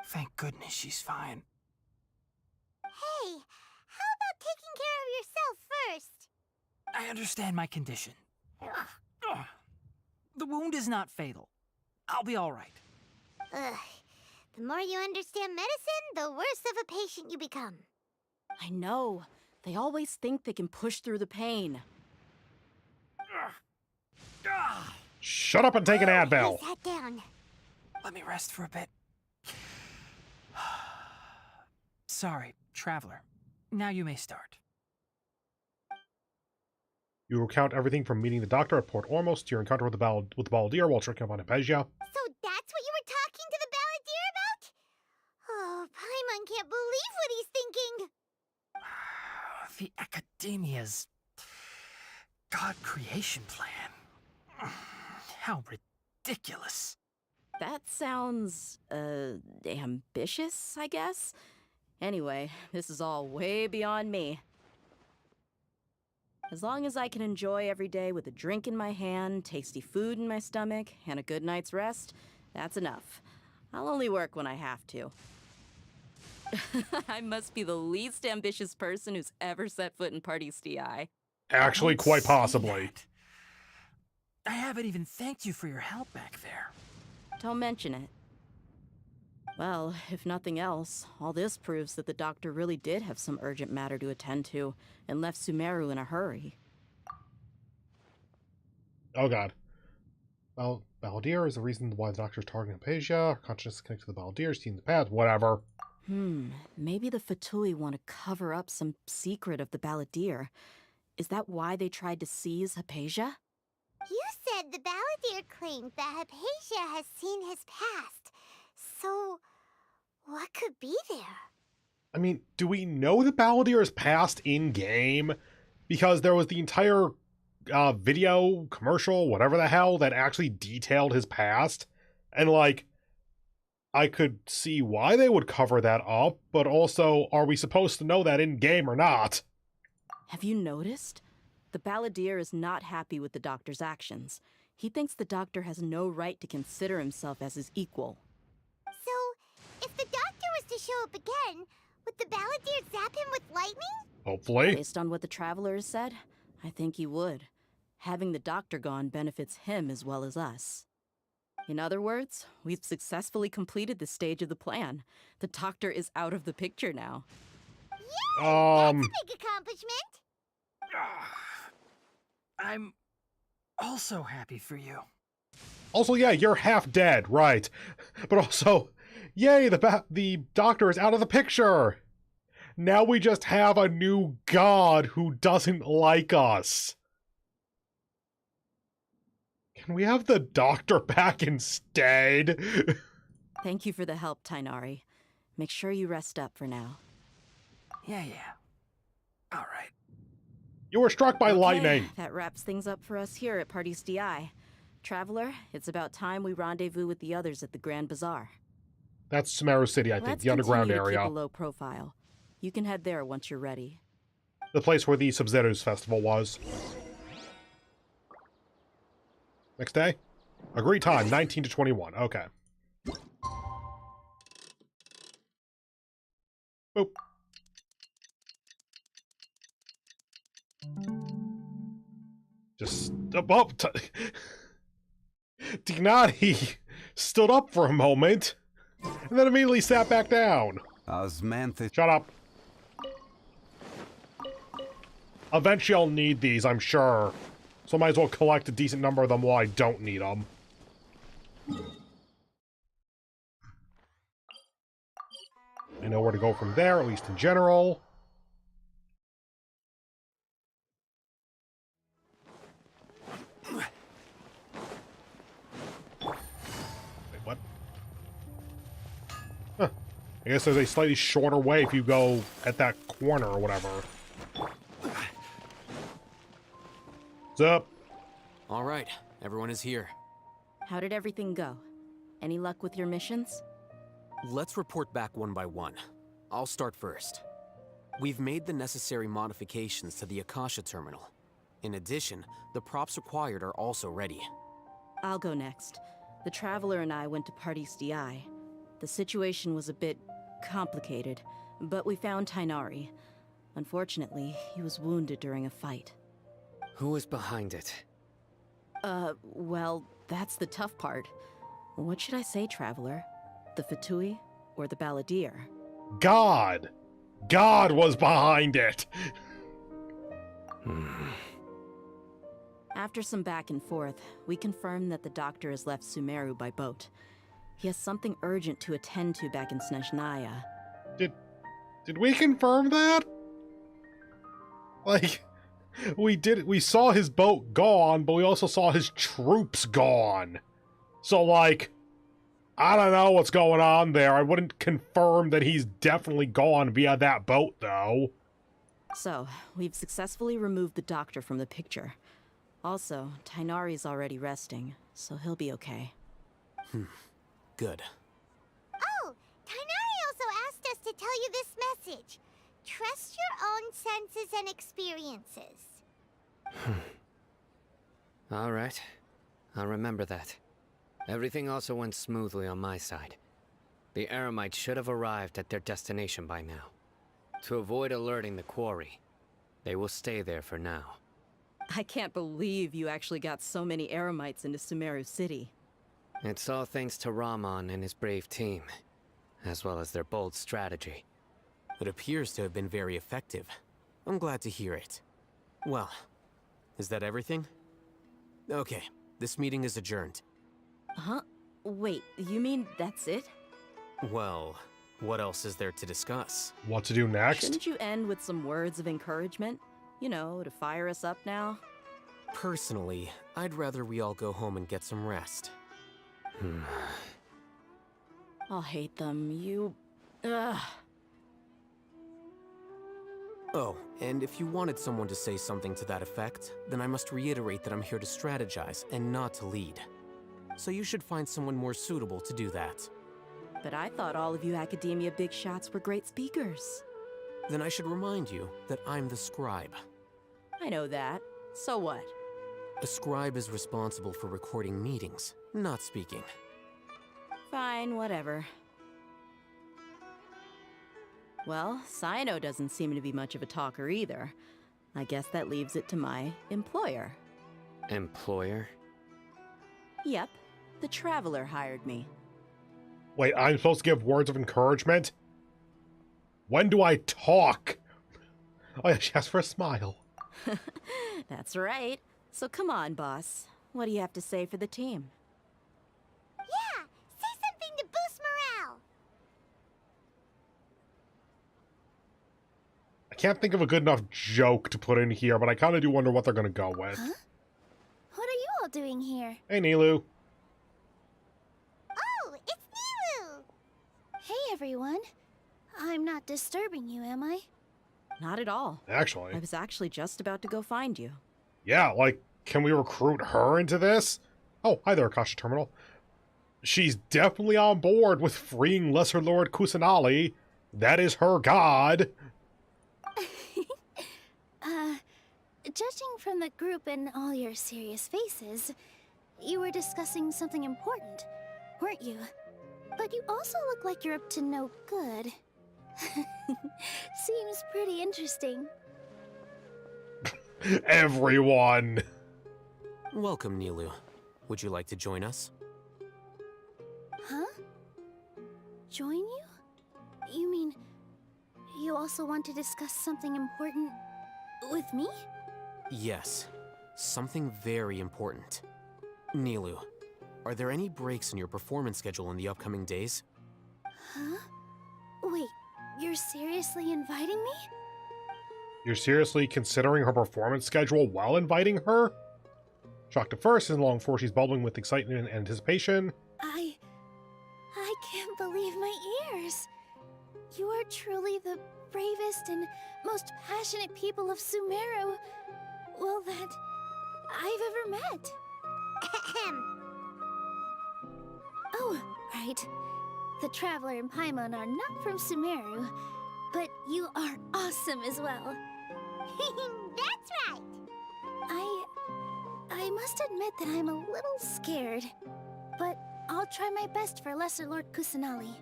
Thank goodness she's fine. Hey, how about taking care of yourself first? I understand my condition. The wound is not fatal. I'll be all right. Ugh. The more you understand medicine, the worse of a patient you become. I know. They always think they can push through the pain. Shut up and take an Advil. He sat down. Let me rest for a bit. Sorry, traveler. Now you may start. You recount everything from meeting the doctor at Port Ormos to your encounter with the Balladeer while tricking up on Hypatia. So that's what you were talking to the Balladeer about? Oh, Paimon can't believe what he's thinking. The Academia's God creation plan. How ridiculous. That sounds, ambitious, I guess? Anyway, this is all way beyond me. As long as I can enjoy every day with a drink in my hand, tasty food in my stomach, and a good night's rest, that's enough. I'll only work when I have to. I must be the least ambitious person who's ever set foot in Party STI. Actually, quite possibly. I haven't even thanked you for your help back there. Don't mention it. Well, if nothing else, all this proves that the doctor really did have some urgent matter to attend to, and left Sumeru in a hurry. Oh god. Well, Baldir is the reason why the doctor's targeting Hypatia. Her consciousness is connected to the Baldir, seeing the path, whatever. Maybe the Fatui want to cover up some secret of the Balladeer. Is that why they tried to seize Hypatia? You said the Balladeer claimed that Hypatia has seen his past. So, what could be there? I mean, do we know the Balladeer is passed in-game? Because there was the entire video, commercial, whatever the hell, that actually detailed his past. And, like, I could see why they would cover that up, but also, are we supposed to know that in-game or not? Have you noticed? The Balladeer is not happy with the Doctor's actions. He thinks the Doctor has no right to consider himself as his equal. So, if the Doctor was to show up again, would the Balladeer zap him with lightning? Hopefully. Based on what the Traveler has said, I think he would. Having the Doctor gone benefits him as well as us. In other words, we've successfully completed this stage of the plan. The Doctor is out of the picture now. Yay! That's a big accomplishment! I'm also happy for you. Also, yeah, you're half dead, right. But also, yay, the doctor is out of the picture! Now we just have a new god who doesn't like us. Can we have the doctor back instead? Thank you for the help, Tainari. Make sure you rest up for now. Yeah. All right. You were struck by lightning. That wraps things up for us here at Party's DI. Traveler, it's about time we rendezvous with the others at the Grand Bazaar. That's Sumeru City, I think, the underground area. Keep a low profile. You can head there once you're ready. The place where the Sub-Zero's festival was. Next day? Agreed time, 19 to 21. Okay. Boop. Just up. Tignati stood up for a moment, and then immediately sat back down. Shut up. Eventually I'll need these, I'm sure. So I might as well collect a decent number of them while I don't need them. I know where to go from there, at least in general. Wait, what? Huh. I guess there's a slightly shorter way if you go at that corner or whatever. What's up? All right, everyone is here. How did everything go? Any luck with your missions? Let's report back one by one. I'll start first. We've made the necessary modifications to the Akasha terminal. In addition, the props required are also ready. I'll go next. The Traveler and I went to Party's DI. The situation was a bit complicated, but we found Tainari. Unfortunately, he was wounded during a fight. Who is behind it? Well, that's the tough part. What should I say, Traveler? The Fatui or the Balladeer? God! God was behind it! After some back and forth, we confirmed that the Doctor has left Sumeru by boat. He has something urgent to attend to back in Snezhnaya. Did we confirm that? Like, we saw his boat gone, but we also saw his troops gone. So, like, I don't know what's going on there. I wouldn't confirm that he's definitely gone via that boat, though. So, we've successfully removed the Doctor from the picture. Also, Tainari's already resting, so he'll be okay. Good. Oh, Tainari also asked us to tell you this message. Trust your own senses and experiences. All right. I'll remember that. Everything also went smoothly on my side. The Eremites should have arrived at their destination by now. To avoid alerting the quarry, they will stay there for now. I can't believe you actually got so many Eremites into Sumeru City. It's all thanks to Rahman and his brave team, as well as their bold strategy. It appears to have been very effective. I'm glad to hear it. Well, is that everything? Okay, this meeting is adjourned. Huh? Wait, you mean that's it? Well, what else is there to discuss? What to do next? Shouldn't you end with some words of encouragement? You know, to fire us up now? Personally, I'd rather we all go home and get some rest. I'll hate them. You... Ugh. Oh, and if you wanted someone to say something to that effect, then I must reiterate that I'm here to strategize and not to lead. So you should find someone more suitable to do that. But I thought all of you academia big shots were great speakers. Then I should remind you that I'm the scribe. I know that. So what? A scribe is responsible for recording meetings, not speaking. Fine, whatever. Well, Sino doesn't seem to be much of a talker either. I guess that leaves it to my employer. Employer? Yep, the Traveler hired me. Wait, I'm supposed to give words of encouragement? When do I talk? Oh yeah, she asked for a smile. That's right. So come on, boss. What do you have to say for the team? Yeah, say something to boost morale. I can't think of a good enough joke to put in here, but I kind of do wonder what they're going to go with. Huh? What are you all doing here? Hey, Nilu. Oh, it's Nilu! Hey, everyone. I'm not disturbing you, am I? Not at all. Actually. I was actually just about to go find you. Yeah, like, can we recruit her into this? Oh, hi there, Akasha Terminal. She's definitely on board with freeing Lesser Lord Kusanali. That is her god. Judging from the group and all your serious faces, you were discussing something important, weren't you? But you also look like you're up to no good. Seems pretty interesting. Everyone! Welcome, Nilu. Would you like to join us? Huh? Join you? You mean, you also want to discuss something important with me? Yes. Something very important. Nilu, are there any breaks in your performance schedule in the upcoming days? Huh? Wait, you're seriously inviting me? You're seriously considering her performance schedule while inviting her? Shocked at first, and long before she's bubbling with excitement and anticipation. I can't believe my ears. You are truly the bravest and most passionate people of Sumeru, well, that I've ever met. Oh, right. The Traveler and Paimon are not from Sumeru, but you are awesome as well. That's right. I must admit that I'm a little scared, but I'll try my best for Lesser Lord Kusanali.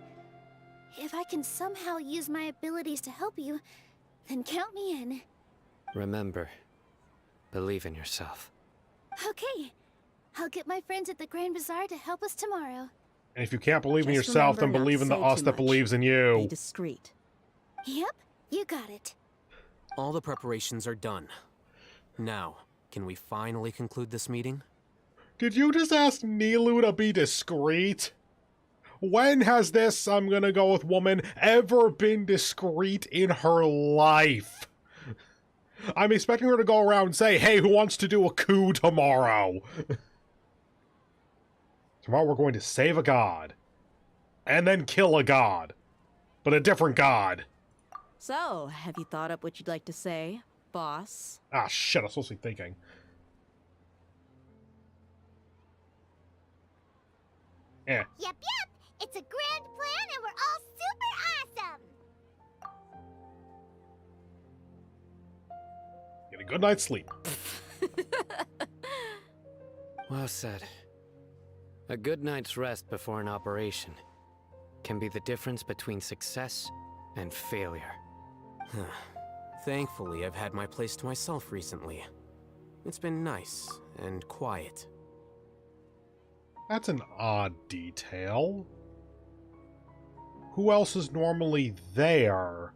If I can somehow use my abilities to help you, then count me in. Remember, believe in yourself. Okay. I'll get my friends at the Grand Bazaar to help us tomorrow. And if you can't believe in Just yourself, then remember not believe in to the say us too that much. believes in Be you. discreet. Yep, you got it. All the preparations are done. Now, can we finally conclude this meeting? Did you just ask Nilu to be discreet? When has this, I'm gonna go with woman, ever been discreet in her life? I'm expecting her to go around and say, hey, who wants to do a coup tomorrow? Tomorrow we're going to save a god. And then kill a god. But a different god. So, have you thought up what you'd like to say, boss? Ah, shit, I was supposed to be thinking. Yep, it's a grand plan and we're all super awesome! Get a good night's sleep. Well said. A good night's rest before an operation can be the difference between success and failure. Thankfully, I've had my place to myself recently. It's been nice and quiet. That's an odd detail. Who else is normally there?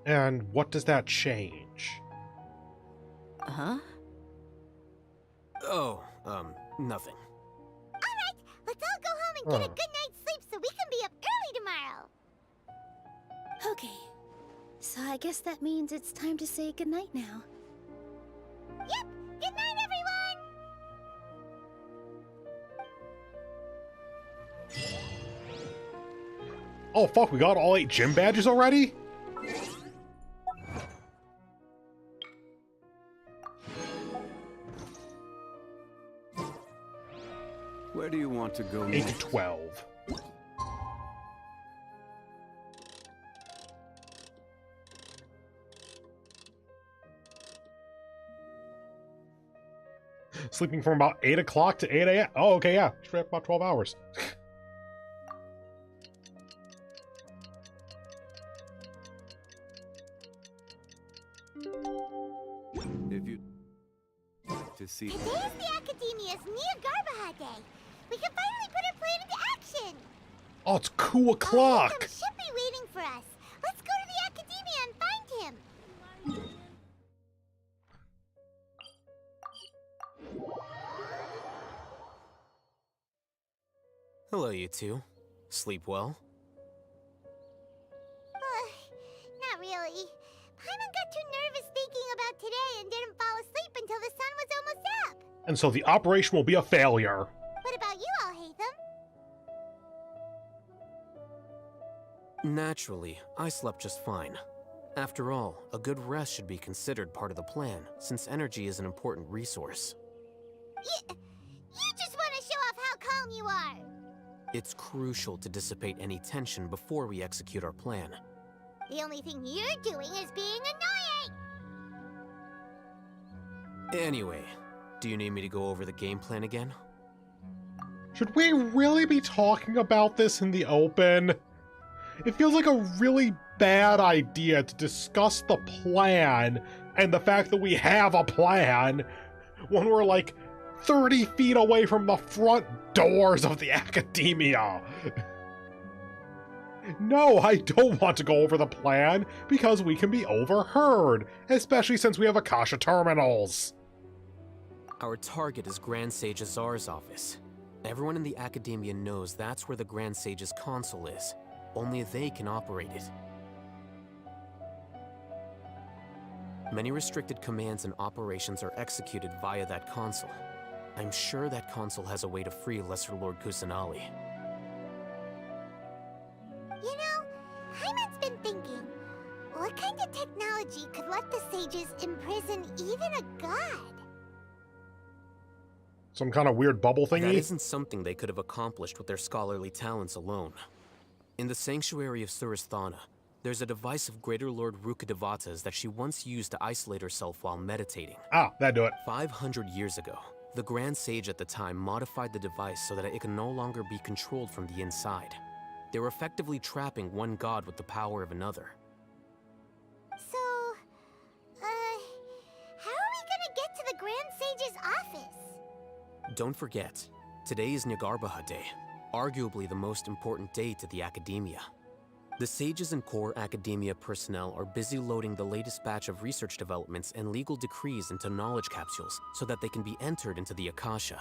And what does that change? Huh? Oh, nothing. Alright, let's all go home and get a good night's sleep so we can be up early tomorrow. Okay. So I guess that means it's time to say goodnight now. Yep, good night, everyone! Oh fuck, we got all 8 gym badges already? Where do you want to go 8 next? to 12. Sleeping from about 8 o'clock to 8 a.m. Oh, okay, yeah. Straight up about 12 hours. If you to see Today's the Academia's Near-Garbaha Day. We can finally put our plan into action. Oh, it's 2 o'clock. He should be waiting for us. Let's go to the Academia and find him. Hello, you two. Sleep well? Not really. Paimon got too nervous thinking about today and didn't fall asleep until the sun was almost up. And so the operation will be a failure. What about you, Alhaitham? Naturally, I slept just fine. After all, a good rest should be considered part of the plan, since energy is an important resource. You just want to show off how calm you are. It's crucial to dissipate any tension before we execute our plan. The only thing you're doing is being annoying. Anyway, do you need me to go over the game plan again? Should we really be talking about this in the open? It feels like a really bad idea to discuss the plan and the fact that we have a plan when we're like 30 feet away from the front doors of the Academia. No, I don't want to go over the plan because we can be overheard, especially since we have Akasha terminals. Our target is Grand Sage Azar's office. Everyone in the Academia knows that's where the Grand Sage's console is. Only they can operate it. Many restricted commands and operations are executed via that console. I'm sure that console has a way to free Lesser Lord Kusanali. You know, Paimon's been thinking, what kind of technology could let the sages imprison even a god? Some kind of weird bubble thingy? That isn't something they could have accomplished with their scholarly talents alone. In the Sanctuary of Surasthana, there's a device of Greater Lord Rukkhadevata's that she once used to isolate herself while meditating. Ah, that'd do it. 500 years ago, the Grand Sage at the time modified the device so that it can no longer be controlled from the inside. They were effectively trapping one god with the power of another. So, how are we gonna get to the Grand Sage's office? Don't forget, today is Nagarbaha Day, arguably the most important day to the Academia. The sages and core Academia personnel are busy loading the latest batch of research developments and legal decrees into knowledge capsules so that they can be entered into the Akasha.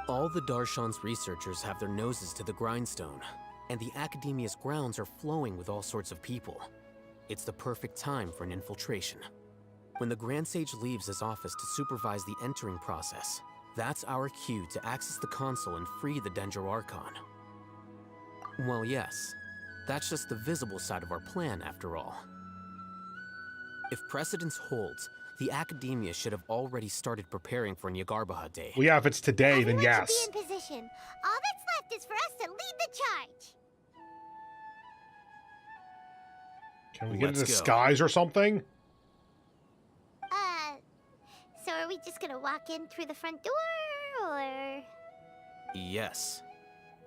All the Darshan's researchers have their noses to the grindstone, and the Academia's grounds are flowing with all sorts of people. It's the perfect time for an infiltration. When the Grand Sage leaves his office to supervise the entering process, that's our cue to access the console and free the Dendro Archon. Well, yes, that's just the visible side of our plan, after all. If precedence holds, the Academia should have already started preparing for Nagarbaha Day. Well, yeah, if it's today, then yes. Everyone should be in position. All that's left is for us to lead the charge. Can we get a disguise or something? So are we just gonna walk in through the front door, or...? Yes.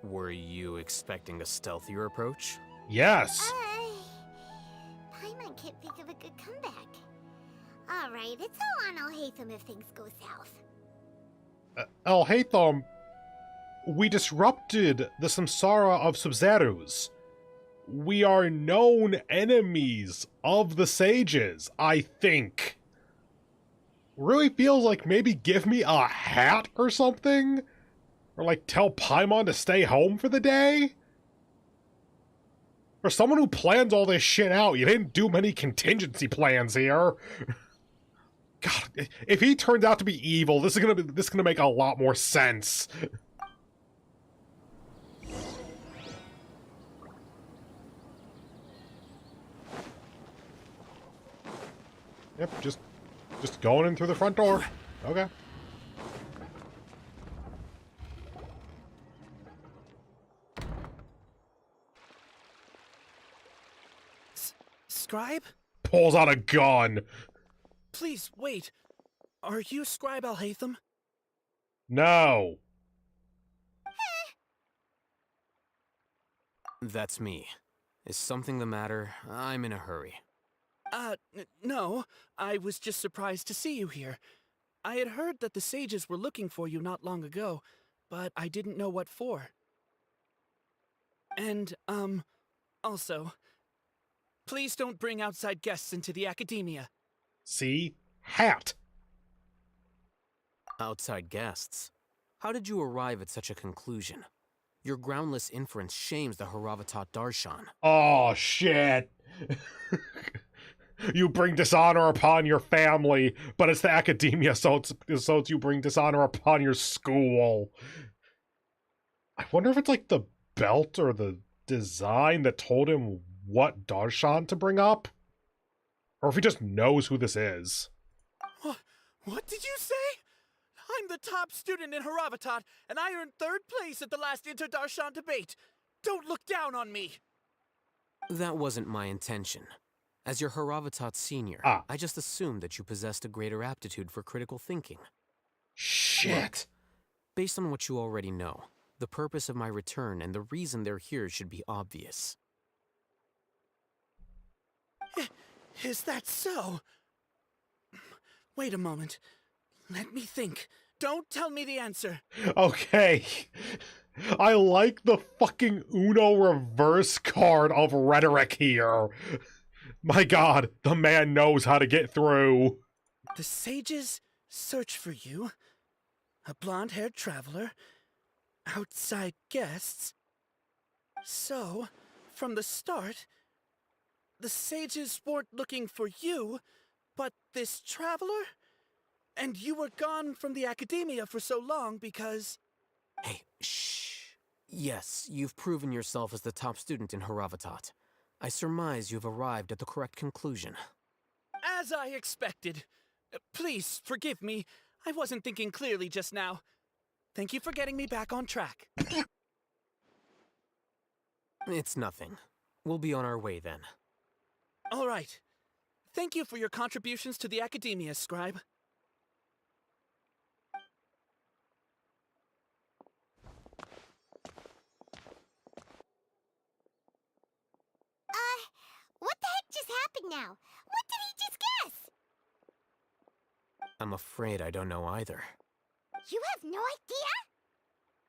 Were you expecting a stealthier approach? Yes! Paimon can't think of a good comeback. Alright, it's all on Alhaitham if things go south. Alhaitham, we disrupted the samsara of Sub-Zerus. We are known enemies of the sages, I think. really feels like maybe give me a hat or something? Or like tell Paimon to stay home for the day? For someone who plans all this shit out, you didn't do many contingency plans here. God, if he turns out to be evil, this is gonna make a lot more sense. Yep, just going in through the front door. Okay. Scribe? Pulls out a gun. Please, wait. Are you Scribe Alhaitham? No. That's me. Is something the matter? I'm in a hurry. No. I was just surprised to see you here. I had heard that the sages were looking for you not long ago, but I didn't know what for. And, also, please don't bring outside guests into the academia. See? Hat. Outside guests? How did you arrive at such a conclusion? Your groundless inference shames the Haravatat Darshan. Oh, shit. You bring dishonor upon your family, but it's the academia, so it's you bring dishonor upon your school. I wonder if it's like the belt or the design that told him what Darshan to bring up? Or if he just knows who this is. What did you say? I'm the top student in Haravatat, and I earned 3rd place at the last Inter-Darshan debate. Don't look down on me. That wasn't my intention. As your Haravatat senior, I just assumed that you possessed a greater aptitude for critical thinking. Shit. Look, based on what you already know, the purpose of my return and the reason they're here should be obvious. Is that so? Wait a moment. Let me think. Don't tell me the answer. Okay. I like the fucking Uno reverse card of rhetoric here. My god, the man knows how to get through. The sages search for you. A blonde-haired traveler. Outside guests. So, from the start, the sages weren't looking for you, but this traveler? And you were gone from the academia for so long because... Hey, shh. Yes, you've proven yourself as the top student in Haravatat. I surmise you've arrived at the correct conclusion. As I expected. Please, forgive me. I wasn't thinking clearly just now. Thank you for getting me back on track. It's nothing. We'll be on our way then. All right. Thank you for your contributions to the academia, Scribe. What the heck just happened now? What did he just guess? I'm afraid I don't know either. You have no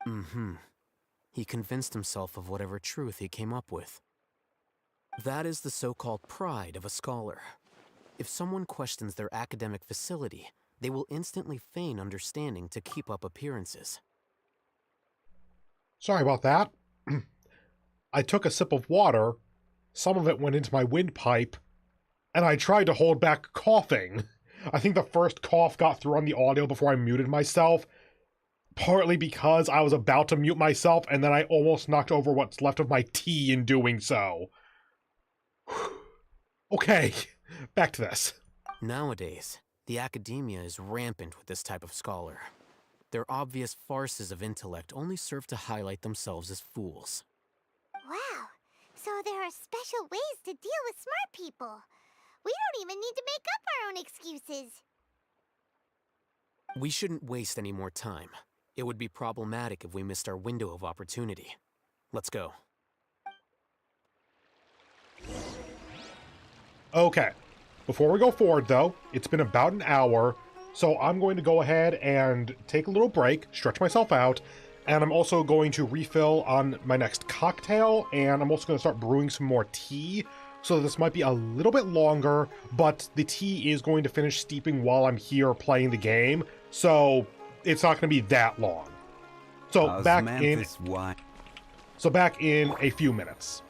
idea? Mm-hmm. He convinced himself of whatever truth he came up with. That is the so-called pride of a scholar. If someone questions their academic facility, they will instantly feign understanding to keep up appearances. Sorry about that. I took a sip of water, some of it went into my windpipe, and I tried to hold back coughing. I think the first cough got through on the audio before I muted myself, partly because I was about to mute myself and then I almost knocked over what's left of my tea in doing so. Okay, back to this. Nowadays, the academia is rampant with this type of scholar. Their obvious farces of intellect only serve to highlight themselves as fools. Wow, so there are special ways to deal with smart people. We don't even need to make up our own excuses. We shouldn't waste any more time. It would be problematic if we missed our window of opportunity. Let's go. Okay, before we go forward though, it's been about an hour, so I'm going to go ahead and take a little break, stretch myself out, and I'm also going to refill on my next cocktail, and I'm also going to start brewing some more tea, so this might be a little bit longer, but the tea is going to finish steeping while I'm here playing the game, so it's not going to be that long. So back in a few minutes.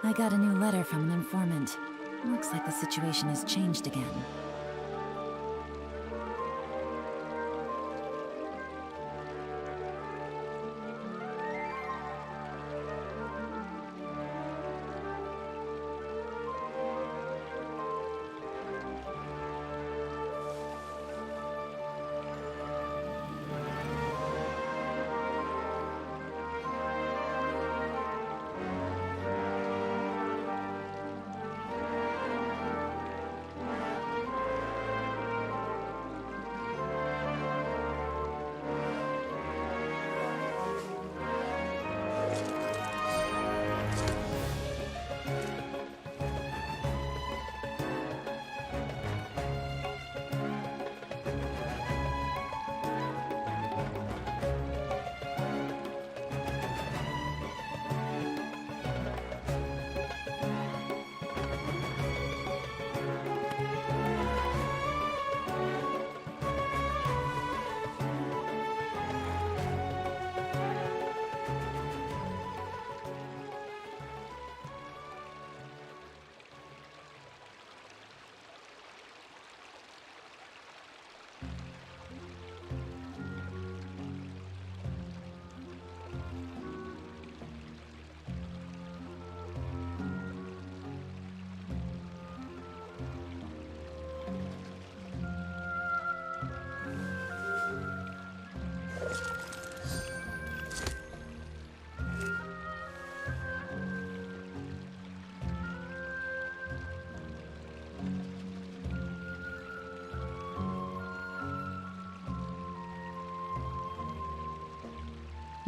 I got a new letter from an informant. Looks like the situation has changed again.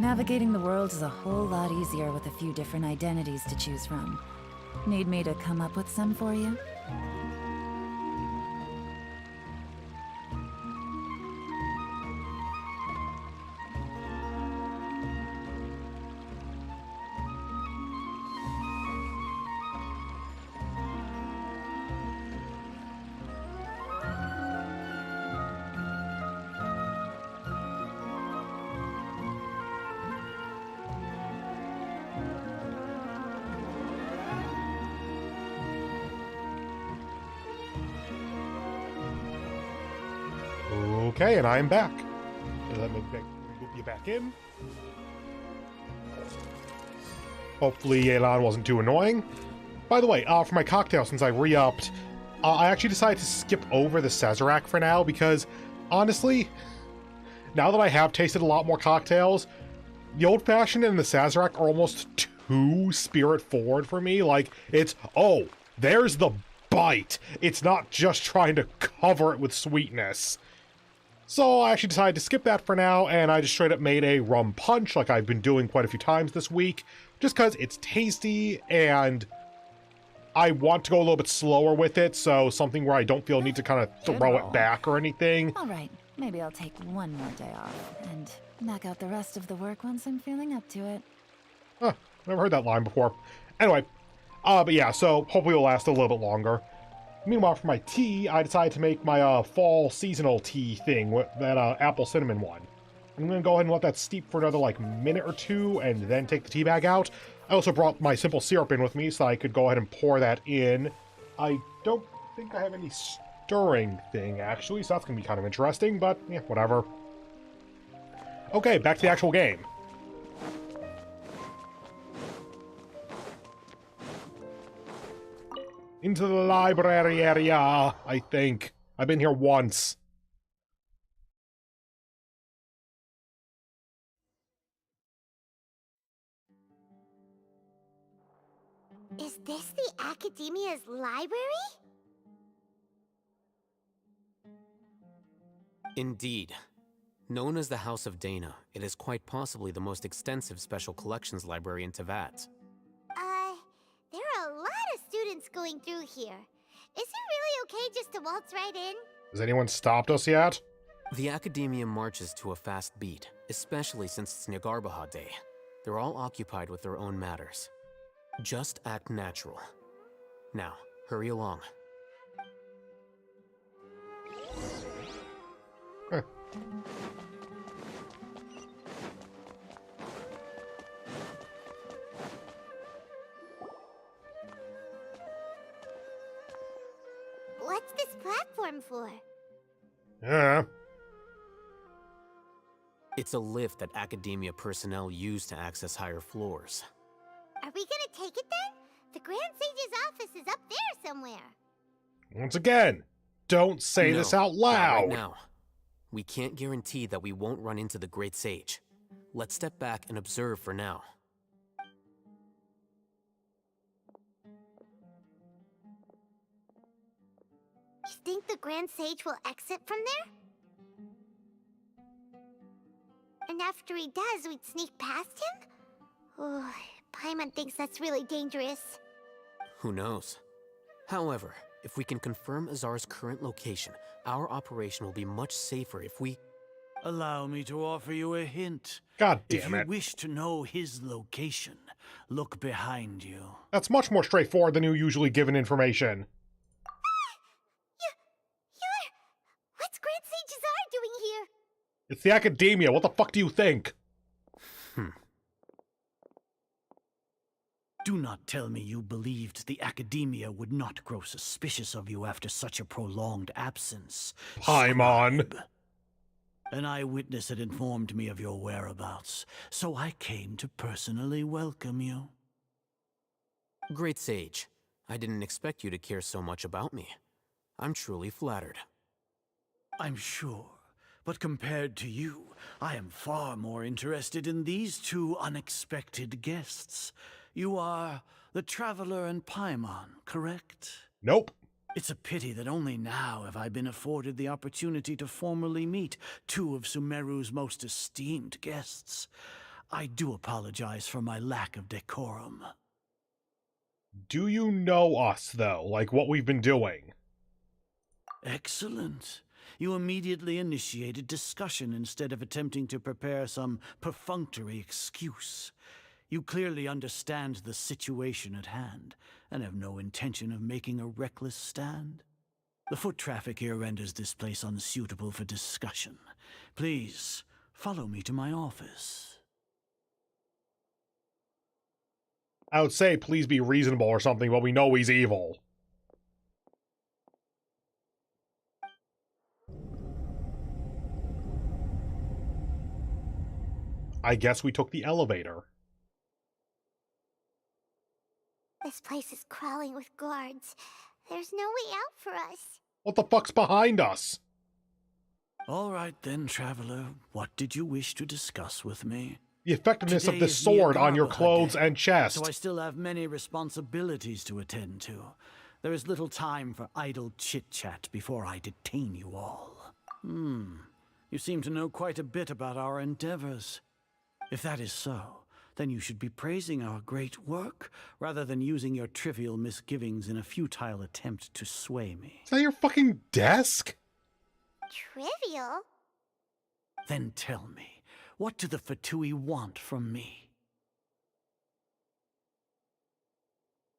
Navigating the world is a whole lot easier with a few different identities to choose from. Need me to come up with some for you? Okay, and I'm back. Let me loop you back in. Hopefully Elan wasn't too annoying. By the way, for my cocktail, since I re-upped, I actually decided to skip over the Sazerac for now because, honestly, now that I have tasted a lot more cocktails, the Old Fashioned and the Sazerac are almost too spirit-forward for me. Like, it's, oh, there's the bite. It's not just trying to cover it with sweetness. So I actually decided to skip that for now, and I just straight up made a rum punch like I've been doing quite a few times this week, just because it's tasty, and I want to go a little bit slower with it, so something where I don't feel need to kind of throw it back or anything. Alright, maybe I'll take one more day off, and knock out the rest of the work once I'm feeling up to it. Huh, never heard that line before. Anyway, but yeah, so hopefully it'll last a little bit longer. Meanwhile, for my tea, I decided to make my fall seasonal tea thing, that apple cinnamon one. I'm going to go ahead and let that steep for another, like, minute or two, and then take the tea bag out. I also brought my simple syrup in with me, so I could go ahead and pour that in. I don't think I have any stirring thing, actually, so that's going to be kind of interesting, but, yeah, whatever. Okay, back to the actual game. Into the library area, I think. I've been here once. Is this the Academia's library? Indeed. Known as the House of Dana, it is quite possibly the most extensive special collections library in Teyvat. There are a lot of students going through here. Is it really okay just to waltz right in? Has anyone stopped us yet? The Academia marches to a fast beat, especially since it's Nyagarbaha Day. They're all occupied with their own matters. Just act natural. Now, hurry along. Huh. What's this platform for? Yeah. It's a lift that Academia personnel use to access higher floors. Are we gonna take it then? The Grand Sage's office is up there somewhere. Once again, don't say this out loud. Not right now. We can't guarantee that we won't run into the Great Sage. Let's step back and observe for now. You think the Grand Sage will exit from there? And after he does, we'd sneak past him? Oh, Paimon thinks that's really dangerous. Who knows? However, if we can confirm Azar's current location, our operation will be much safer if we... Allow me to offer you a hint. God damn it. If you wish to know his location, look behind you. That's much more straightforward than you usually given information. What's Grand Sage Azar doing here? It's the Academia. What the fuck do you think? Do not tell me you believed the Academia would not grow suspicious of you after such a prolonged absence. Paimon. An eyewitness had informed me of your whereabouts, so I came to personally welcome you. Great Sage, I didn't expect you to care so much about me. I'm truly flattered. I'm sure, but compared to you, I am far more interested in these two unexpected guests. You are the Traveler and Paimon, correct? Nope. It's a pity that only now have I been afforded the opportunity to formally meet two of Sumeru's most esteemed guests. I do apologize for my lack of decorum. Do you know us, though? Like, what we've been doing? Excellent. You immediately initiated discussion instead of attempting to prepare some perfunctory excuse. You clearly understand the situation at hand, and have no intention of making a reckless stand. The foot traffic here renders this place unsuitable for discussion. Please, follow me to my office. I would say please be reasonable or something, but we know he's evil. I guess we took the elevator. This place is crawling with guards. There's no way out for us. What the fuck's behind us? All right then, Traveler. What did you wish to discuss with me? The effectiveness Today of this is sword on your Niagara clothes Day, and chest. So I still have many responsibilities to attend to. There is little time for idle chit-chat before I detain you all. You seem to know quite a bit about our endeavors. If that is so, then you should be praising our great work, rather than using your trivial misgivings in a futile attempt to sway me. Is that your fucking desk? Trivial? Then tell me, what do the Fatui want from me?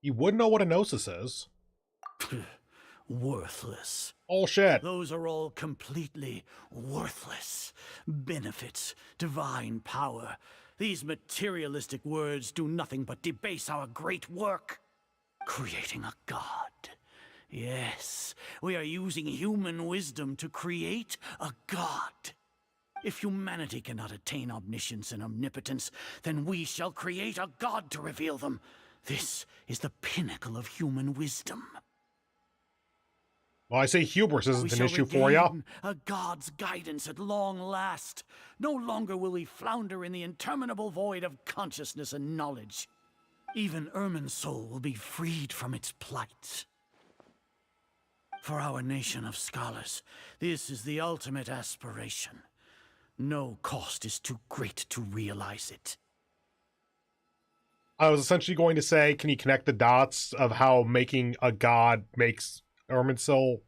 You wouldn't know what a gnosis is. Worthless. Oh shit. Those are all completely worthless. Benefits, divine power. These materialistic words do nothing but debase our great work. Creating a god. Yes, we are using human wisdom to create a god. If humanity cannot attain omniscience and omnipotence, then we shall create a god to reveal them. This is the pinnacle of human wisdom. Well, I say hubris isn't an issue for you. A god's guidance at long last. No longer will we flounder in the interminable void of consciousness and knowledge. Even Ermin's soul will be freed from its plight. For our nation of scholars, this is the ultimate aspiration. No cost is too great to realize it. I was essentially going to say, can you connect the dots of how making a god makes Ermin's soul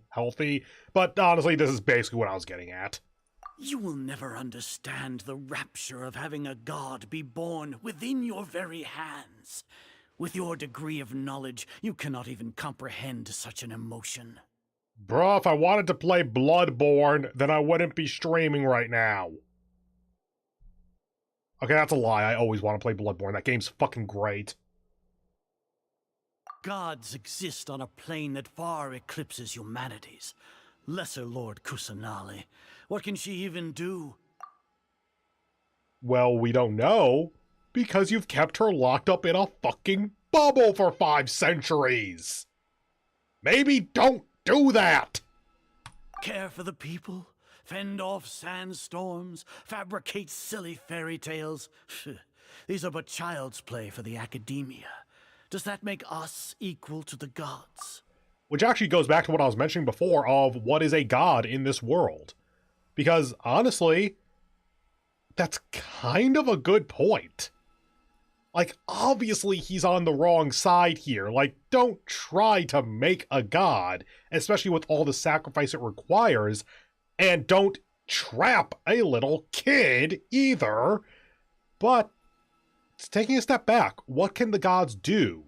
healthy? But honestly, this is basically what I was getting at. You will never understand the rapture of having a god be born within your very hands. With your degree of knowledge, you cannot even comprehend such an emotion. Bruh, if I wanted to play Bloodborne, then I wouldn't be streaming right now. Okay, that's a lie. I always want to play Bloodborne. That game's fucking great. Gods exist on a plane that far eclipses humanity's. Lesser Lord Kusanali. What can she even do? Well, we don't know, because you've kept her locked up in a fucking bubble for 5 centuries. Maybe don't do that. Care for the people? Fend off sandstorms? Fabricate silly fairy tales? These are but child's play for the academia. Does that make us equal to the gods? Which actually goes back to what I was mentioning before of what is a god in this world. Because, honestly, that's kind of a good point. Like, obviously he's on the wrong side here. Like, don't try to make a god, especially with all the sacrifice it requires, and don't trap a little kid either. But, taking a step back, what can the gods do?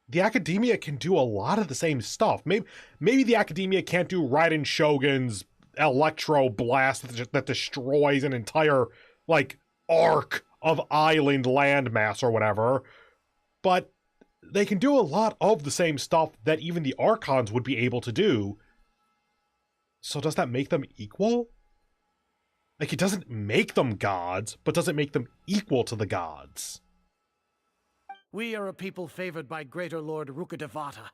The academia can do a lot of the same stuff. Maybe the academia can't do Raiden Shogun's electro blast that destroys an entire, like, arc of island landmass or whatever, but they can do a lot of the same stuff that even the Archons would be able to do. So does that make them equal? Like, it doesn't make them gods, but does it make them equal to the gods? We are a people favored by Greater Lord Rukkhadevata.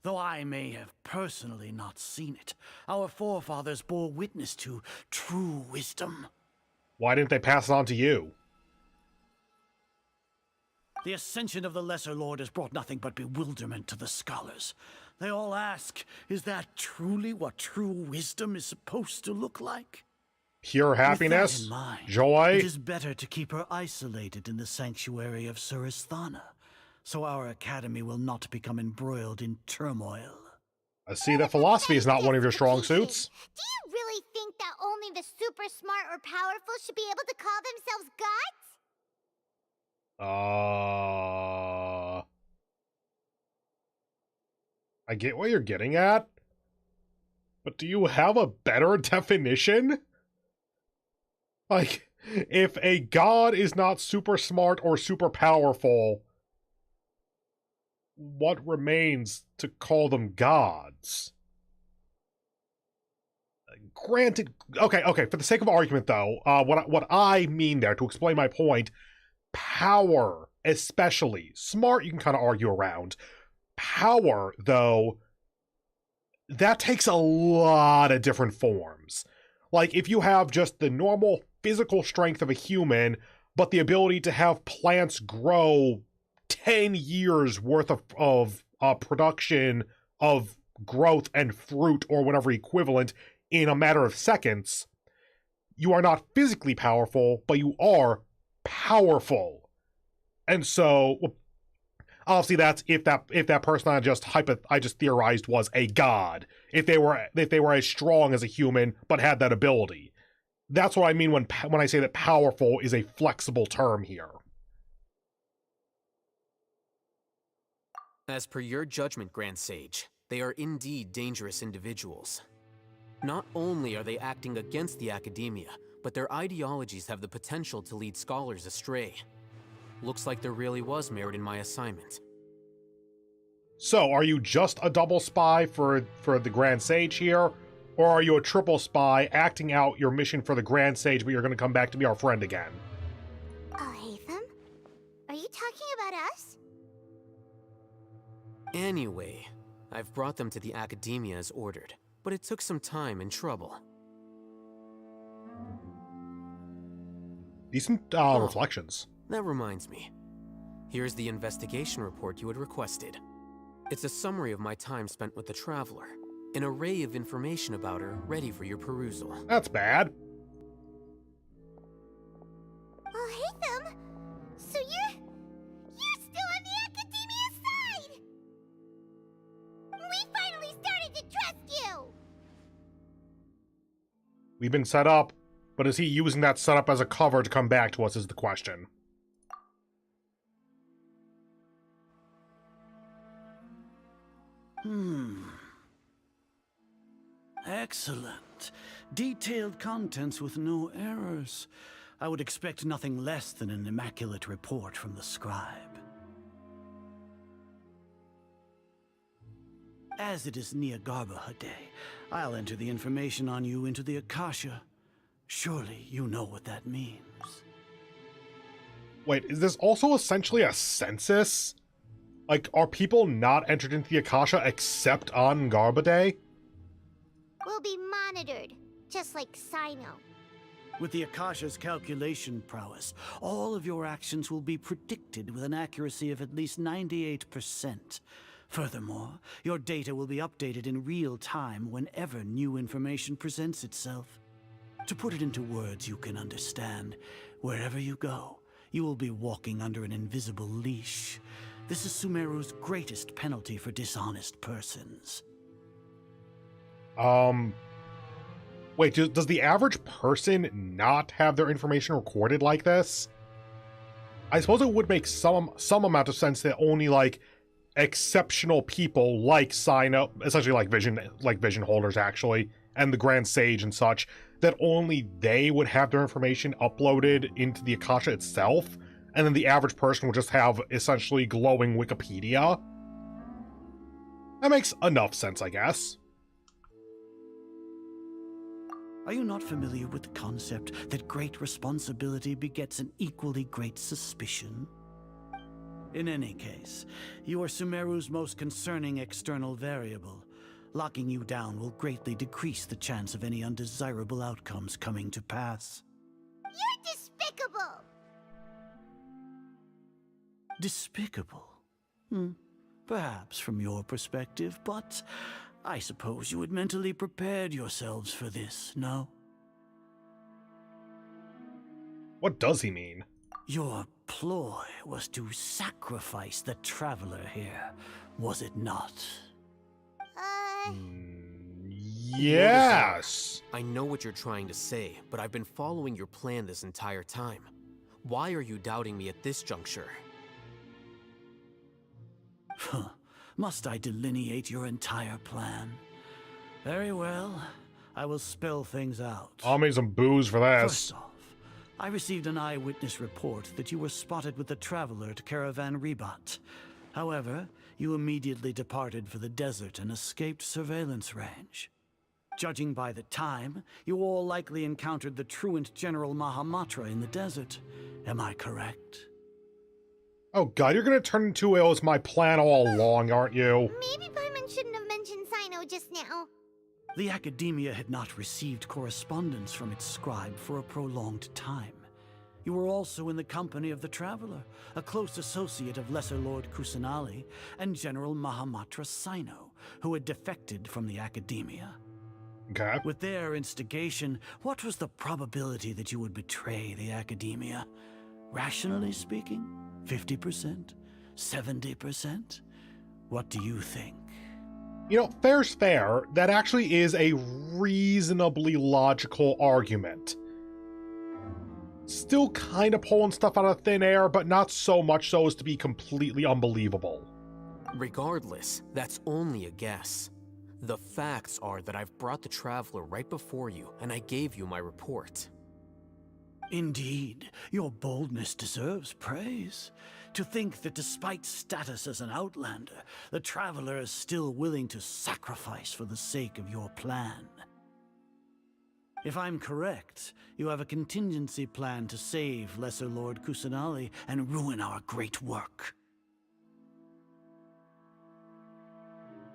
Though I may have personally not seen it, our forefathers bore witness to true wisdom. Why didn't they pass it on to you? The ascension of the Lesser Lord has brought nothing but bewilderment to the scholars. They all ask, is that truly what true wisdom is supposed to look like? pure happiness, With that in mind, joy. It is better to keep her isolated in the sanctuary of Suristhana, so our academy will not become embroiled in turmoil. I see that philosophy is not one of your strong suits. Do you really think that only the super smart or powerful should be able to call themselves gods? I get what you're getting at, but do you have a better definition? Like, if a god is not super smart or super powerful, what remains to call them gods? Granted, okay, for the sake of argument though, what I mean there, to explain my point, power, especially, smart you can kind of argue around. Power, though, that takes a lot of different forms. Like, if you have just the normal physical strength of a human, but the ability to have plants grow 10 years worth of production of growth and fruit or whatever equivalent in a matter of seconds, you are not physically powerful, but you are powerful. And so, obviously, that's if that person I just theorized was a god. If they were as strong as a human but had that ability, that's what I mean when I say that powerful is a flexible term here. As per your judgment, Grand Sage, they are indeed dangerous individuals. Not only are they acting against the academia, but their ideologies have the potential to lead scholars astray. Looks like there really was merit in my assignment. So, are you just a double spy for the Grand Sage here? Or are you a triple spy acting out your mission for the Grand Sage, but you're going to come back to be our friend again? Oh, Hatham? Are you talking about us? Anyway, I've brought them to the academia as ordered, but it took some time and trouble. Decent reflections. That reminds me. Here's the investigation report you had requested. It's a summary of my time spent with the Traveler. An array of information about her ready for your perusal. That's bad. Oh, Hatham! So you're still on the Academia's side! We finally started to trust you! We've been set up, but is he using that setup as a cover to come back to us is the question. Excellent. Detailed contents with no errors. I would expect nothing less than an immaculate report from the scribe. As it is Niagarbaha Day, I'll enter the information on you into the Akasha. Surely you know what that means. Wait, is this also essentially a census? Like, are people not entered into the Akasha except on Garba Day? We'll be monitored, just like Sino. With the Akasha's calculation prowess, all of your actions will be predicted with an accuracy of at least 98%. Furthermore, your data will be updated in real time whenever new information presents itself. To put it into words you can understand, wherever you go, you will be walking under an invisible leash. This is Sumeru's greatest penalty for dishonest persons. Wait, does the average person not have their information recorded like this? I suppose it would make some amount of sense that only, like, exceptional people like Sino, essentially like vision holders actually, and the Grand Sage and such, that only they would have their information uploaded into the Akasha itself, and then the average person would just have essentially glowing Wikipedia. That makes enough sense, I guess. Are you not familiar with the concept that great responsibility begets an equally great suspicion? In any case, you are Sumeru's most concerning external variable. Locking you down will greatly decrease the chance of any undesirable outcomes coming to pass. You're despicable! Despicable? Perhaps from your perspective, but I suppose you had mentally prepared yourselves for this, no? What does he mean? Your ploy was to sacrifice the traveler here, was it not? Yes! I know what you're trying to say, but I've been following your plan this entire time. Why are you doubting me at this juncture? Must I delineate your entire plan? Very well. I will spell things out. I'll make some booze for this. First off, I received an eyewitness report that you were spotted with the Traveler at Caravan Rebat. However, you immediately departed for the desert and escaped surveillance range. Judging by the time, you all likely encountered the truant General Mahamatra in the desert. Am I correct? Oh god, you're gonna turn into it was my plan all along, aren't you? Maybe Paimon shouldn't have mentioned Sino just now. The Academia had not received correspondence from its scribe for a prolonged time. You were also in the company of the Traveler, a close associate of Lesser Lord Kusanali and General Mahamatra Sino, who had defected from the Academia. Okay. With their instigation, what was the probability that you would betray the Academia? Rationally speaking, 50%? 70%? What do you think? You know, fair's fair. That actually is a reasonably logical argument. Still kind of pulling stuff out of thin air, but not so much so as to be completely unbelievable. Regardless, that's only a guess. The facts are that I've brought the Traveler right before you, and I gave you my report. Indeed, your boldness deserves praise. To think that despite status as an outlander, the Traveler is still willing to sacrifice for the sake of your plan. If I'm correct, you have a contingency plan to save Lesser Lord Kusanali and ruin our great work.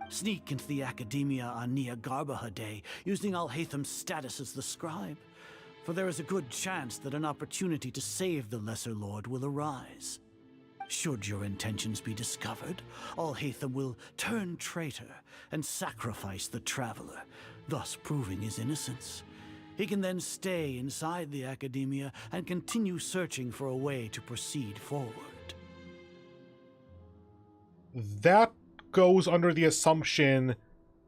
Sneak into the Academia on Nia Garbaha Day, using Alhaitham's status as the scribe, for there is a good chance that an opportunity to save the Lesser Lord will arise. Should your intentions be discovered, Alhaitham will turn traitor and sacrifice the Traveler, thus proving his innocence. He can then stay inside the Academia and continue searching for a way to proceed forward. That goes under the assumption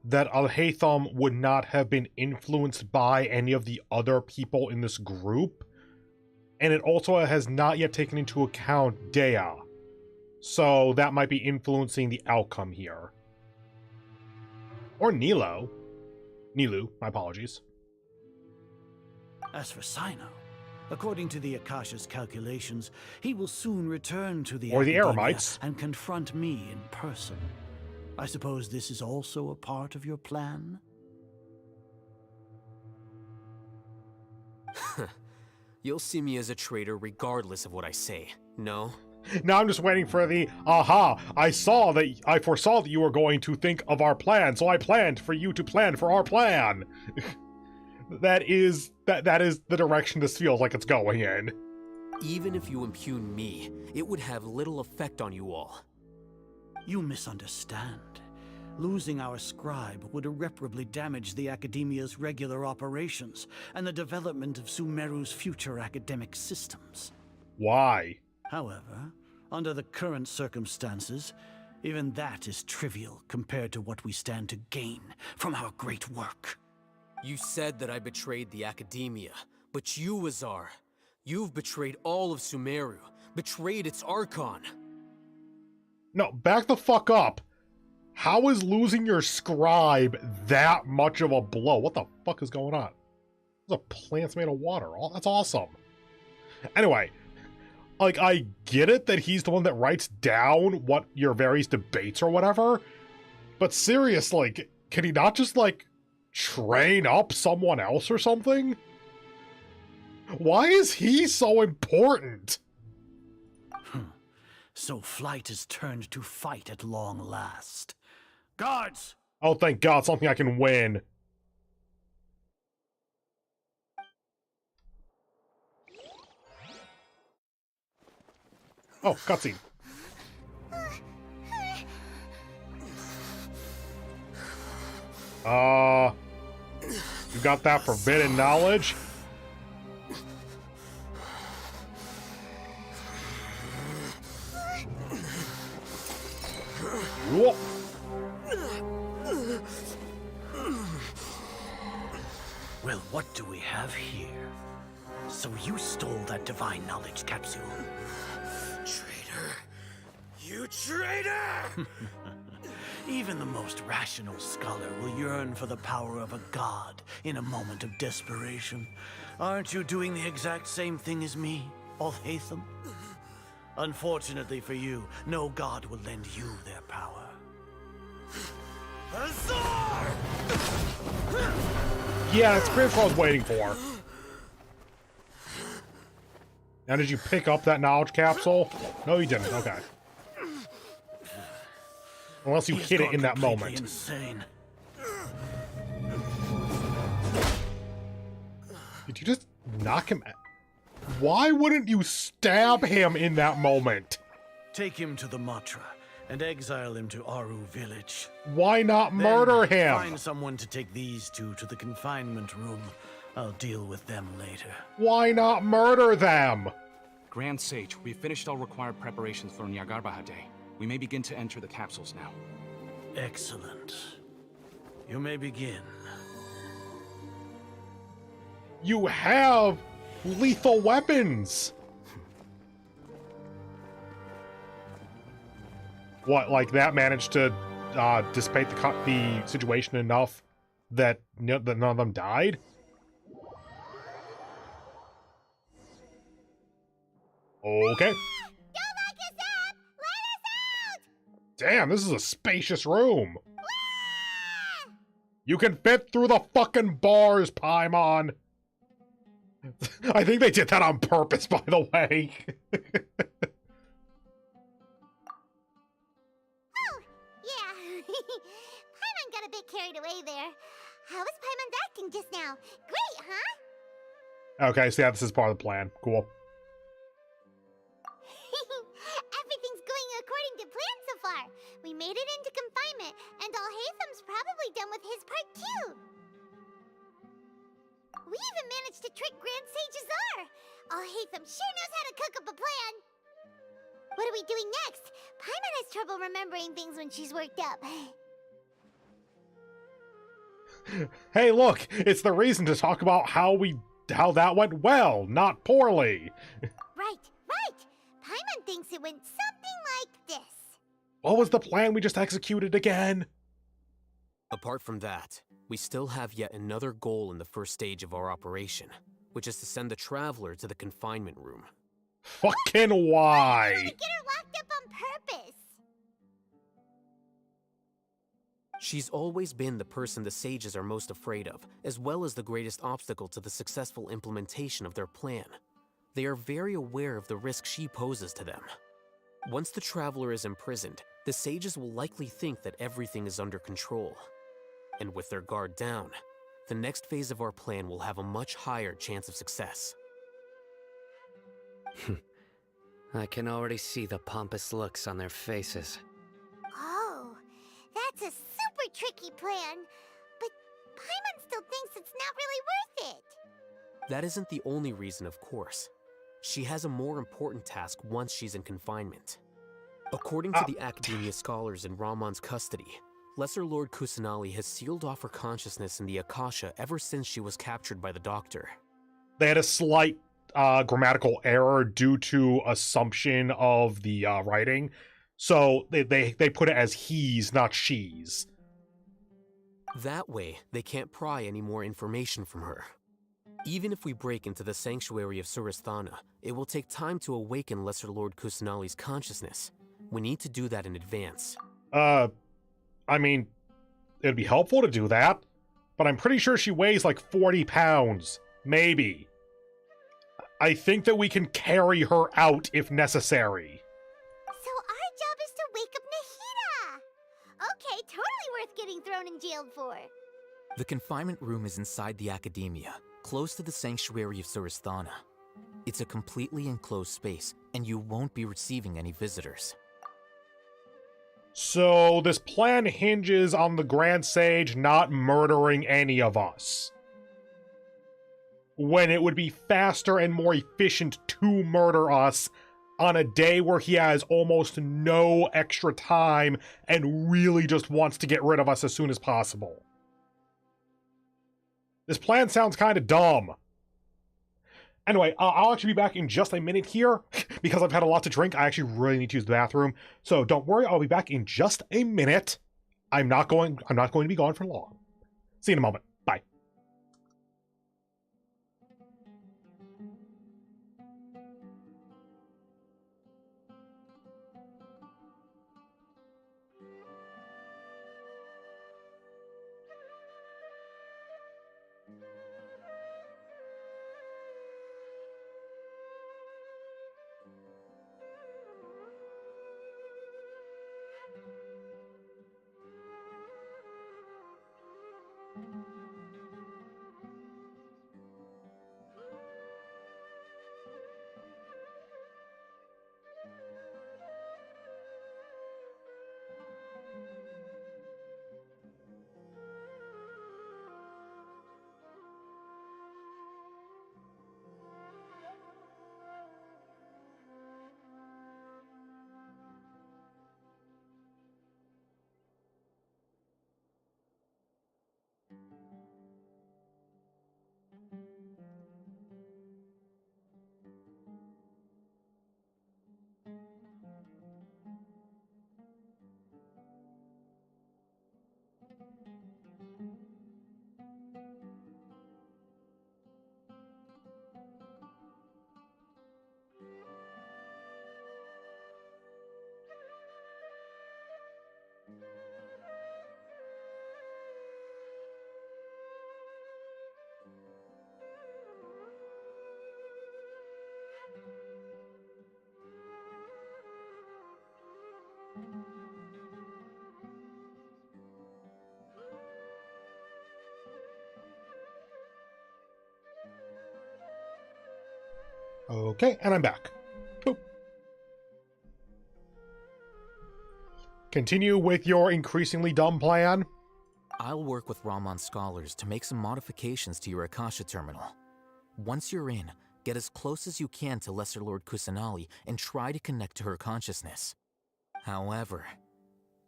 that Alhaitham would not have been influenced by any of the other people in this group, and it also has not yet taken into account Dea, so that might be influencing the outcome here. Or Nilu, my apologies. As for Sino, according to the Akasha's calculations, he will soon return to the Or the Academia Eremites. and confront me in person. I suppose this is also a part of your plan? You'll see me as a traitor regardless of what I say, no? Now I'm just waiting for the, aha, I foresaw that you were going to think of our plan, so I planned for you to plan for our plan. That is the direction this feels like it's going in. Even if you impugn me, it would have little effect on you all. You misunderstand. Losing our scribe would irreparably damage the Academia's regular operations and the development of Sumeru's future academic systems. Why? However, under the current circumstances, even that is trivial compared to what we stand to gain from our great work. You said that I betrayed the Academia, but you, Azar, you've betrayed all of Sumeru, betrayed its Archon. No, back the fuck up. How is losing your scribe that much of a blow? What the fuck is going on? There's a plant's made of water. That's awesome. Anyway, like, I get it that he's the one that writes down what your various debates or whatever, but seriously, can he not just, like, train up someone else or something? Why is he so important? So flight is turned to fight at long last. Guards! Oh, thank God, something I can win. Oh, cutscene. You got that forbidden knowledge? Well, what do we have here? So you stole that divine knowledge capsule. Traitor! You traitor! Even the most rational scholar will yearn for the power of a god in a moment of desperation. Aren't you doing the exact same thing as me, Alhaitham? Unfortunately for you, no god will lend you their power. Azar! Yeah, that's pretty much what I was waiting for. Now, did you pick up that knowledge capsule? No, you didn't. Okay. Unless you hit it in that moment. Insane. Did you just knock him out? Why wouldn't you stab him in that moment? Take him to the Matra and exile him to Aru village. Why not murder him? Find someone to take these two to the confinement room. I'll deal with them later. Why not murder them? Grand Sage, we've finished all required preparations for Nyagarbahade. We may begin to enter the capsules now. Excellent. You may begin. You have lethal weapons! What, like that managed to dissipate the situation enough that none of them died? Okay. Don't lock us up! Let us out! Damn, this is a spacious room. You can fit through the fucking bars, Paimon. I think they did that on purpose, by the way. Oh, yeah. Paimon got a bit carried away there. How was Paimon's acting just now? Great, huh? Okay, so yeah, this is part of the plan. Cool. Everything's going according to plan so far. We made it into confinement, and Alhaitham's probably done with his part too. We even managed to trick Grand Sage Azar. Alhaitham sure knows how to cook up a plan. What are we doing next? Paimon has trouble remembering things when she's worked up. Hey, look, it's the reason to talk about how that went well, not poorly. Right. Paimon thinks it went something like this. What was the plan we just executed again? Apart from that, we still have yet another goal in the first stage of our operation, which is to send the Traveler to the confinement room. Fucking why? Get her locked up on purpose. She's always been the person the sages are most afraid of, as well as the greatest obstacle to the successful implementation of their plan. They are very aware of the risk she poses to them. Once the Traveler is imprisoned, the sages will likely think that everything is under control. And with their guard down, the next phase of our plan will have a much higher chance of success. I can already see the pompous looks on their faces. Oh, that's a super tricky plan. But Paimon still thinks it's not really worth it. That isn't the only reason, of course. She has a more important task once she's in confinement. According to the Academia scholars in Ramon's custody, Lesser Lord Kusanali has sealed off her consciousness in the Akasha ever since she was captured by the Doctor. They had a slight grammatical error due to assumption of the writing, so they put it as he's, not she's. That way, they can't pry any more information from her. Even if we break into the sanctuary of Surasthana, it will take time to awaken Lesser Lord Kusanali's consciousness. We need to do that in advance. I mean, it'd be helpful to do that, but I'm pretty sure she weighs like 40 pounds. Maybe. I think that we can carry her out if necessary. So our job is to wake up Nahida! Okay, totally worth getting thrown in jail for. The confinement room is inside the Academia, close to the sanctuary of Surasthana. It's a completely enclosed space, and you won't be receiving any visitors. So this plan hinges on the Grand Sage not murdering any of us. When it would be faster and more efficient to murder us on a day where he has almost no extra time and really just wants to get rid of us as soon as possible. This plan sounds kind of dumb. Anyway, I'll actually be back in just a minute here, because I've had a lot to drink. I actually really need to use the bathroom. So don't worry, I'll be back in just a minute. I'm not going to be gone for long. See you in a moment. Bye. Okay, and I'm back. Boop. Continue with your increasingly dumb plan. I'll work with Ramon's scholars to make some modifications to your Akasha terminal. Once you're in, get as close as you can to Lesser Lord Kusanali and try to connect to her consciousness. However,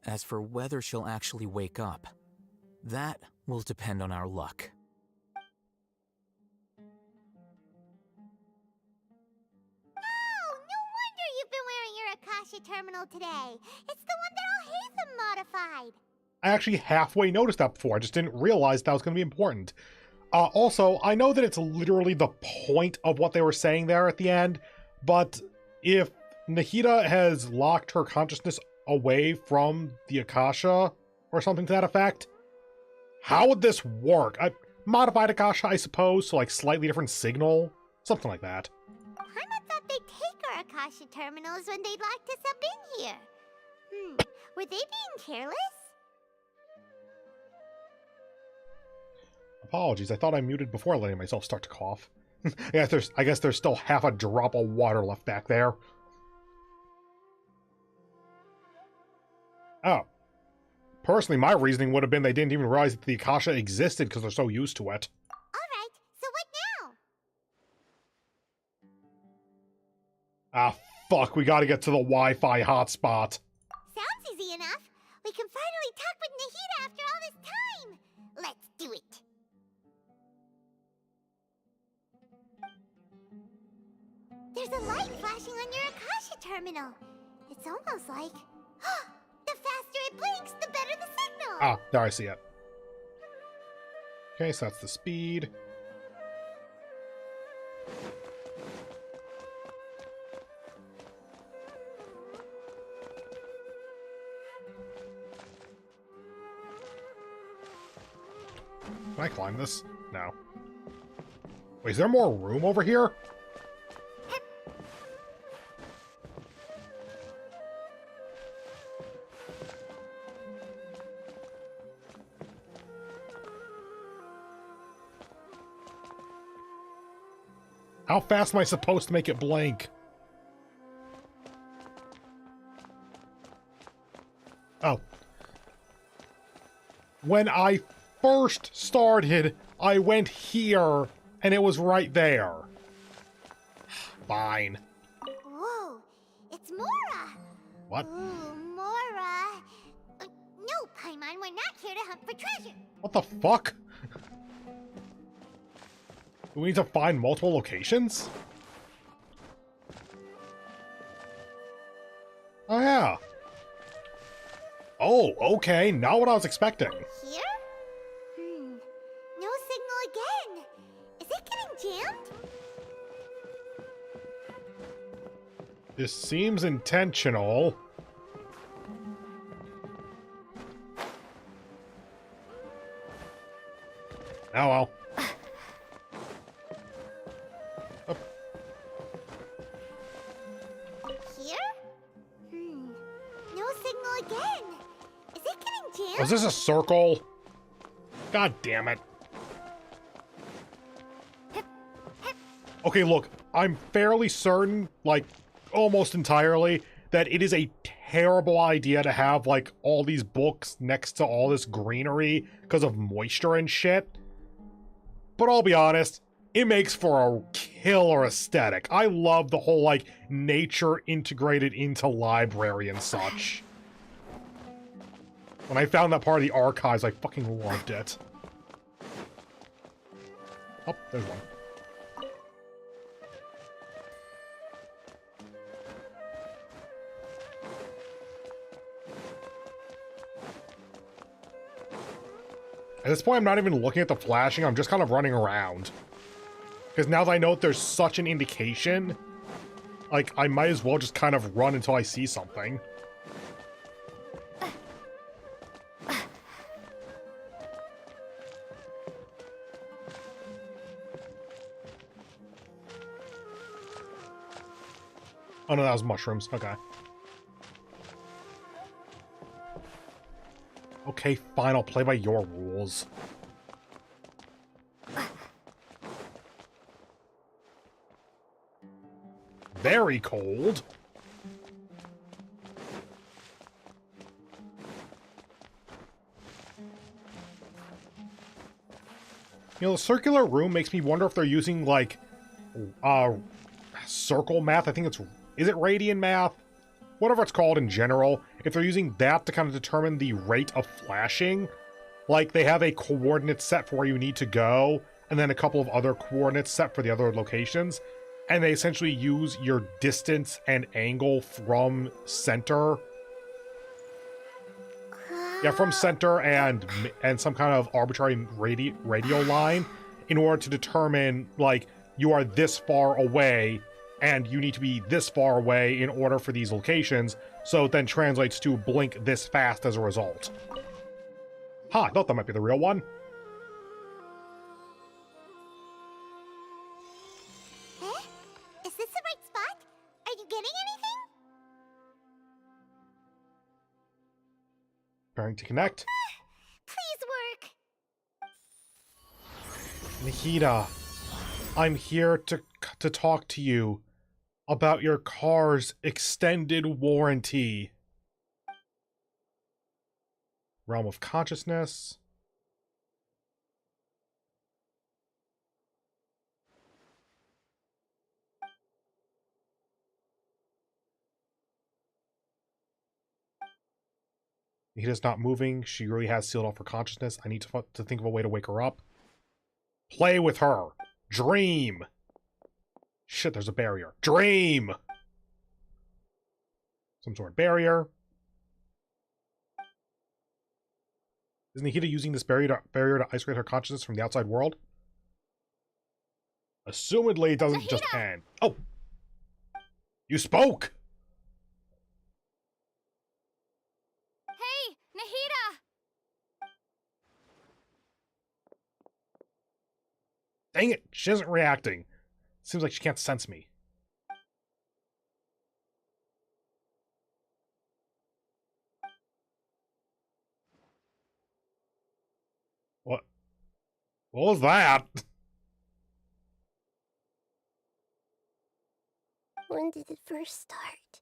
as for whether she'll actually wake up, that will depend on our luck. Akasha terminal today. It's the one that Al-Haytham modified. I actually halfway noticed that before. I just didn't realize that was going to be important. Also, I know that it's literally the point of what they were saying there at the end, but if Nahida has locked her consciousness away from the Akasha, or something to that effect, how would this work? A modified Akasha, I suppose, so like slightly different signal? Something like that. Paimon thought they'd take our Akasha terminals when they'd locked us up in here. Were they being careless? Apologies, I thought I muted before letting myself start to cough. Yeah, I guess there's still half a drop of water left back there. Oh. Personally, my reasoning would have been they didn't even realize that the Akasha existed because they're so used to it. Alright, so what now? Ah, fuck, we gotta get to the Wi-Fi hotspot. Sounds easy enough. We can finally talk with Nahida after all this time. Let's do it. There's a light flashing on your Akasha terminal. It's almost like... the faster it blinks, the better the signal! Ah, there I see it. Okay, so that's the speed. Can I climb this? No. Wait, is there more room over here? How fast am I supposed to make it blink? Oh. When I first started, I went here, and it was right there. Fine. Whoa, it's Mora! What? Ooh, Mora! No, Paimon, we're not here to hunt for treasure! What the fuck? We need to find multiple locations? Oh, yeah. Oh, okay. Not what I was expecting. Here? No signal again. Is it getting jammed? This seems intentional. Oh well. Here? No signal again. Is it getting jammed? Was this a circle? God damn it. Okay, look, I'm fairly certain, like, almost entirely, that it is a terrible idea to have, like, all these books next to all this greenery because of moisture and shit. But I'll be honest, it makes for a killer aesthetic. I love the whole, like, nature integrated into library and such. When I found that part of the archives, I fucking loved it. Oh, there's one. At this point, I'm not even looking at the flashing, I'm just kind of running around. Because now that I know that there's such an indication, like, I might as well just kind of run until I see something. Oh no, that was mushrooms. Okay. Okay, fine, I'll play by your rules. Very cold. You know, the circular room makes me wonder if they're using, like, circle math. I think it's... Is it radian math? Whatever it's called in general. If they're using that to kind of determine the rate of flashing, like they have a coordinate set for where you need to go, and then a couple of other coordinates set for the other locations, and they essentially use your distance and angle from center. Yeah, from center and some kind of arbitrary radio line in order to determine, like, you are this far away and you need to be this far away in order for these locations, so it then translates to blink this fast as a result. Huh, I thought that might be the real one. Eh? Is this the right spot? Are you getting anything? Trying to connect. Please work. Nahida, I'm here to talk to you about your car's extended warranty. Realm of consciousness. Nahida's not moving. She really has sealed off her consciousness. I need to think of a way to wake her up. Play with her. Dream. Shit, there's a barrier. Dream! Some sort of barrier. Is Nahida using this barrier to isolate her consciousness from the outside world? Assumedly, it doesn't just end. Oh! You spoke! Hey, Nahida! Dang it, she isn't reacting. Seems like she can't sense me. What? What was that? When did it first start?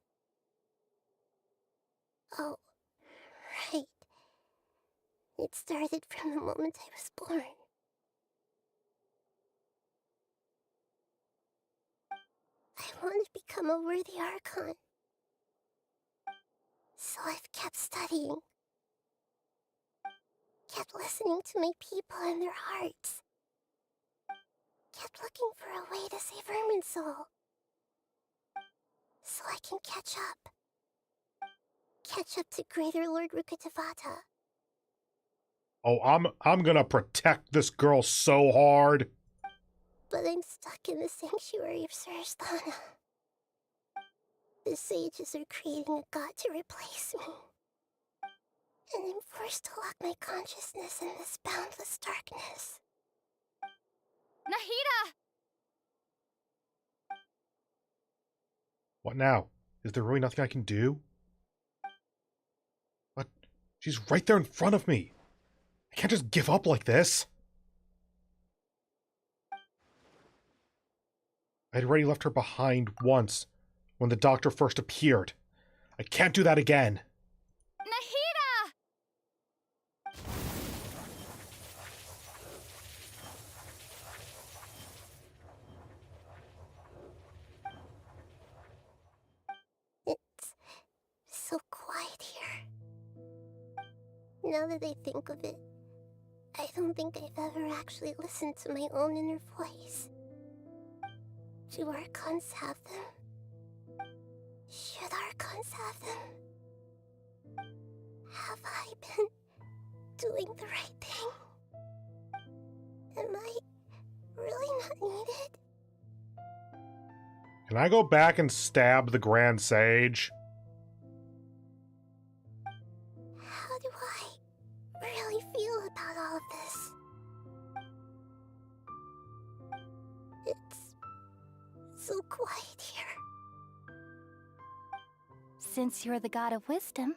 Oh, right. It started from the moment I was born. I want to become a worthy Archon. So I've kept studying. Kept listening to my people and their hearts. kept looking for a way to save Irminsul. So I can catch up. Catch up to Greater Lord Rukkhadevata. Oh, I'm gonna protect this girl so hard. But I'm stuck in the sanctuary of Sarasthana. The sages are creating a god to replace me. And I'm forced to lock my consciousness in this boundless darkness. Nahida! What now? Is there really nothing I can do? What? She's right there in front of me. I can't just give up like this. I'd already left her behind once, when the doctor first appeared. I can't do that again. Nahida! It's so quiet here. Now that I think of it, I don't think I've ever actually listened to my own inner voice. Do Archons have them? Should Archons have them? Have I been doing the right thing? Am I really not needed? Can I go back and stab the Grand Sage? How do I really feel about all of this? It's so quiet here. Since you're the god of wisdom,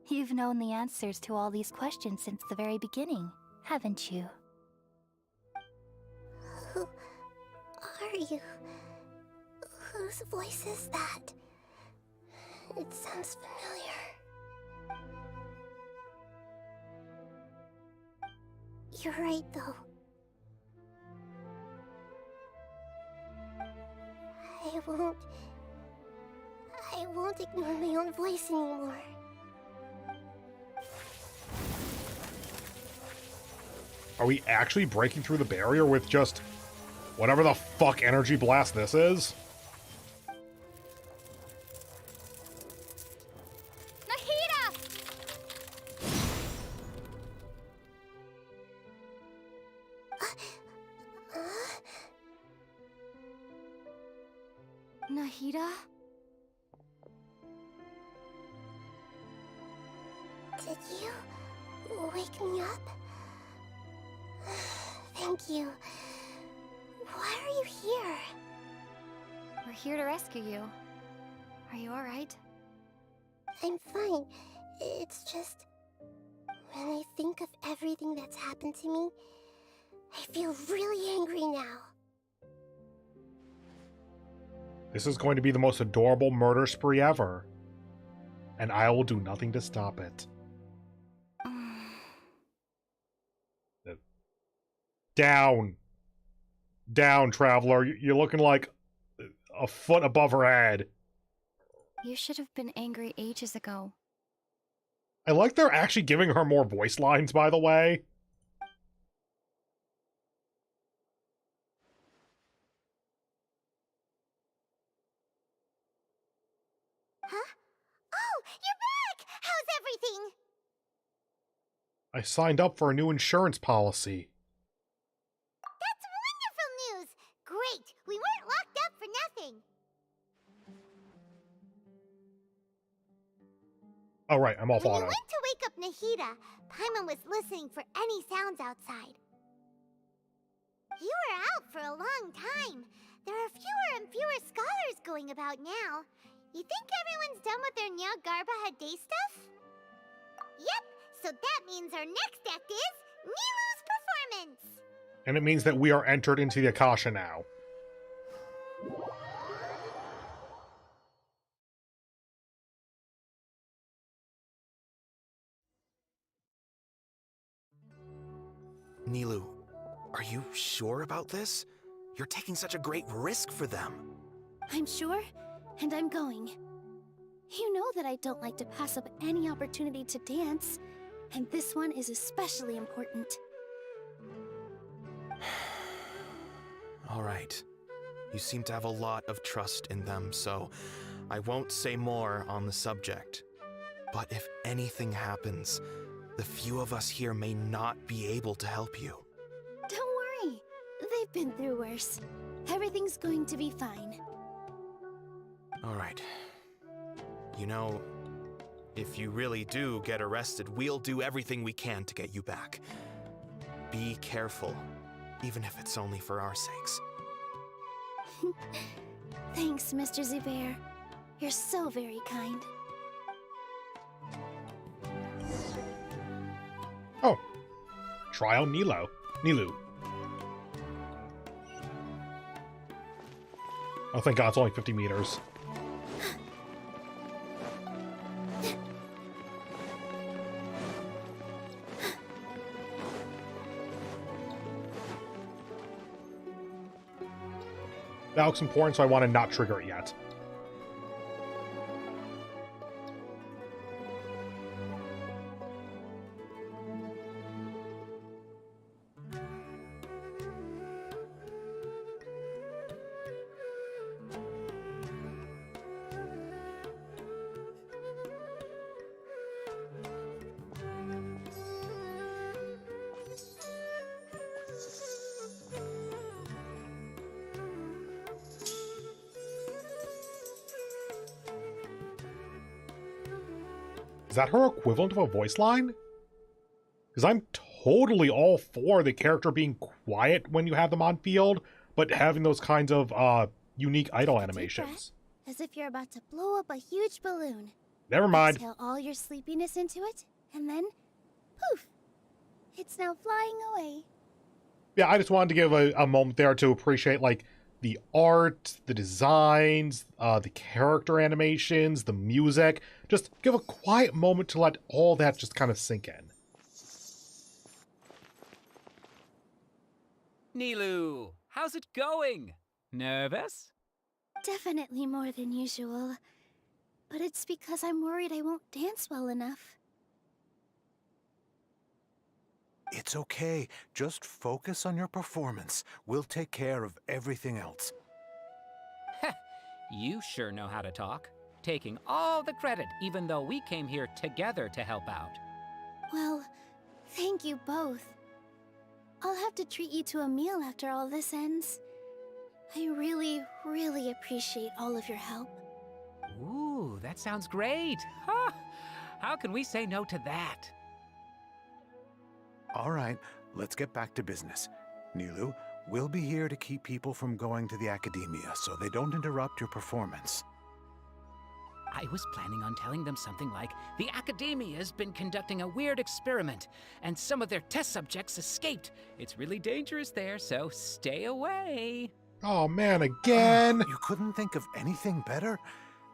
you've known the answers to all these questions since the very beginning, haven't you? Who are you? Whose voice is that? It sounds familiar. You're right, though. I won't ignore my own voice anymore. Are we actually breaking through the barrier with just whatever the fuck energy blast this is? Nahida! Nahida? Did you wake me up? Thank you. Why are you here? We're here to rescue you. Are you alright? I'm fine. It's just... when I think of everything that's happened to me, I feel really angry now. This is going to be the most adorable murder spree ever. And I will do nothing to stop it. Down. Down, Traveler. You're looking like a foot above her head. You should have been angry ages ago. I like they're actually giving her more voice lines, by the way. Huh? Oh, you're back! How's everything? I signed up for a new insurance policy. That's wonderful news! Great! We weren't locked up for nothing! Oh, right, I'm off When auto. you went to wake up Nahida, Paimon was listening for any sounds outside. You were out for a long time. There are fewer and fewer scholars going about now. You think everyone's done with their Nyagarbha Day stuff? Yep, so that means our next act is Nilu's performance! And it means that we are entered into the Akasha now. Nilu, are you sure about this? You're taking such a great risk for them. I'm sure, and I'm going. You know that I don't like to pass up any opportunity to dance, and this one is especially important. All right. You seem to have a lot of trust in them, so I won't say more on the subject. But if anything happens, the few of us here may not be able to help you. Don't worry. They've been through worse. Everything's going to be fine. All right. You know, if you really do get arrested, we'll do everything we can to get you back. Be careful, even if it's only for our sakes. Thanks, Mr. Zubair. You're so very kind. Oh. Trial Nilo. Nilu. Oh, thank God, it's only 50 meters. That looks important, so I want to not trigger it yet. Is that her equivalent of a voice line? Because I'm totally all for the character being quiet when you have them on field, but having those kinds of unique idle animations. As if you're about to blow up a huge balloon. Never mind. Exhale all your sleepiness into it, and then poof! It's now flying away. Yeah, I just wanted to give a moment there to appreciate, like, the art, the designs, the character animations, the music. Just give a quiet moment to let all that just kind of sink in. Nilu, how's it going? Nervous? Definitely more than usual. But it's because I'm worried I won't dance well enough. It's okay. Just focus on your performance. We'll take care of everything else. You sure know how to talk. Taking all the credit, even though we came here together to help out. Well, thank you both. I'll have to treat you to a meal after all this ends. I really, really appreciate all of your help. Ooh, that sounds great. Huh? How can we say no to that? All right, let's get back to business. Nilu, we'll be here to keep people from going to the academia so they don't interrupt your performance. I was planning on telling them something like, the Academia's been conducting a weird experiment, and some of their test subjects escaped. It's really dangerous there, so stay away. Oh man, again! You couldn't think of anything better?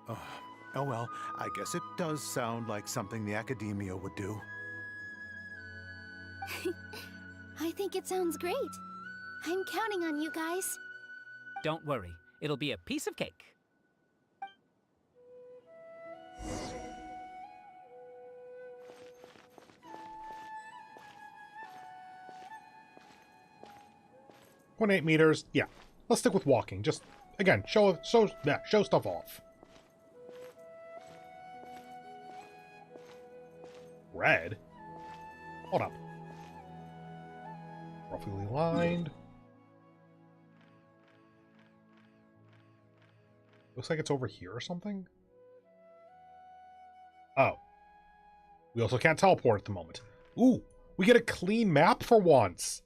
Oh well, I guess it does sound like something the Academia would do. I think it sounds great. I'm counting on you guys. Don't worry, it'll be a piece of cake. .8 meters, yeah. Let's stick with walking. Just, again, show stuff off. Red? Hold up. Roughly lined. Looks like it's over here or something. Oh. We also can't teleport at the moment. Ooh, we get a clean map for once.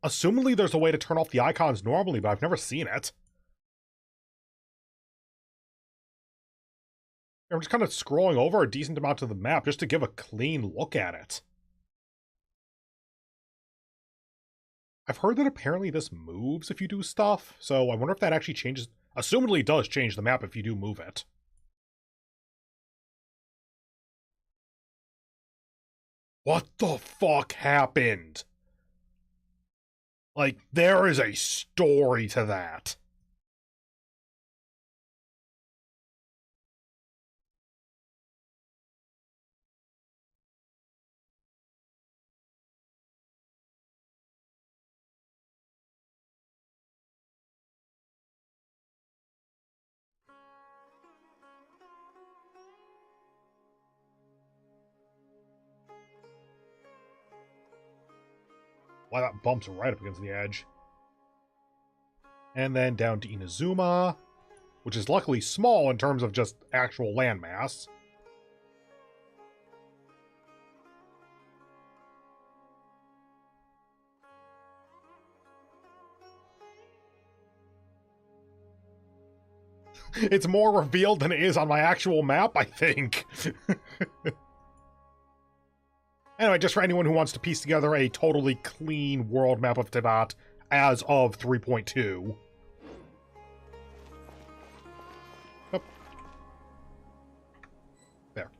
Assumedly there's a way to turn off the icons normally, but I've never seen it. I'm just kind of scrolling over a decent amount of the map just to give a clean look at it. I've heard that apparently this moves if you do stuff, so I wonder if that actually changes... Assumedly does change the map if you do move it. What the fuck happened? Like, there is a story to that. Wow, that bumps right up against the edge. And then down to Inazuma, which is luckily small in terms of just actual landmass. It's more revealed than it is on my actual map, I think. Anyway, just for anyone who wants to piece together a totally clean world map of Teyvat as of 3.2. Oh. There.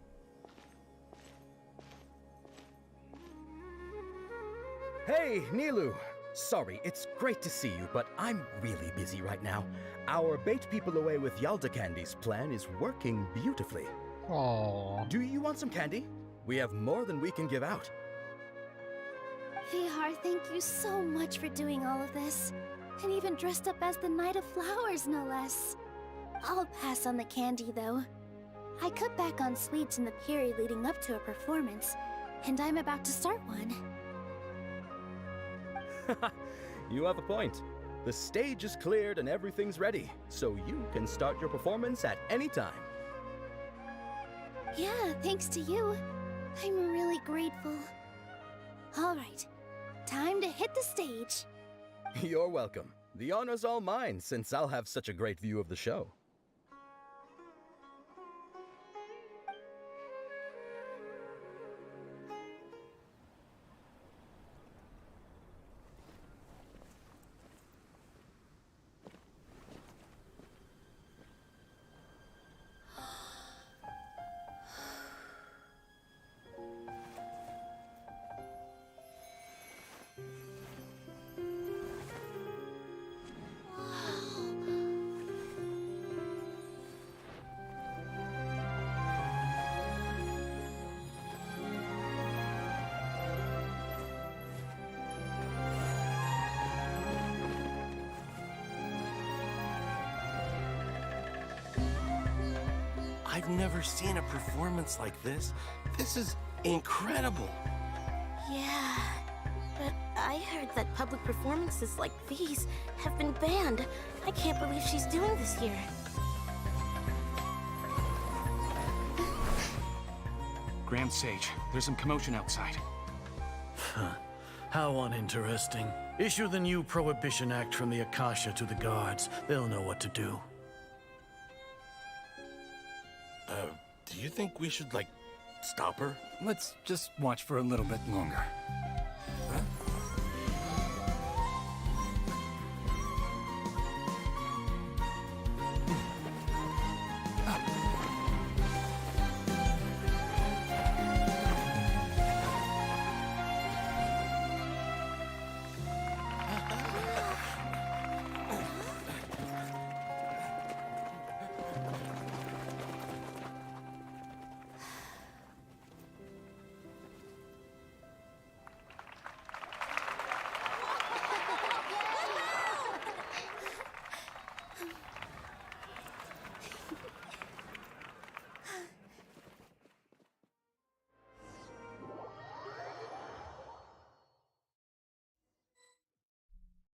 Hey, Nilu! Sorry, it's great to see you, but I'm really busy right now. Our Bait People Away with Yalda Candies plan is working beautifully. Aww. Do you want some candy? We have more than we can give out. Vihar, thank you so much for doing all of this. And even dressed up as the Knight of Flowers, no less. I'll pass on the candy, though. I cut back on sweets in the period leading up to a performance, and I'm about to start one. You have a point. The stage is cleared and everything's ready, so you can start your performance at any time. Yeah, thanks to you. I'm really grateful. All right, time to hit the stage. You're welcome. The honor's all mine, since I'll have such a great view of the show. I've never seen a performance like this. This is incredible. Yeah, but I heard that public performances like these have been banned. I can't believe she's doing this here. Grand Sage, there's some commotion outside. How uninteresting. Issue the new Prohibition Act from the Akasha to the guards. They'll know what to do. Do you think we should, like, stop her? Let's just watch for a little bit longer.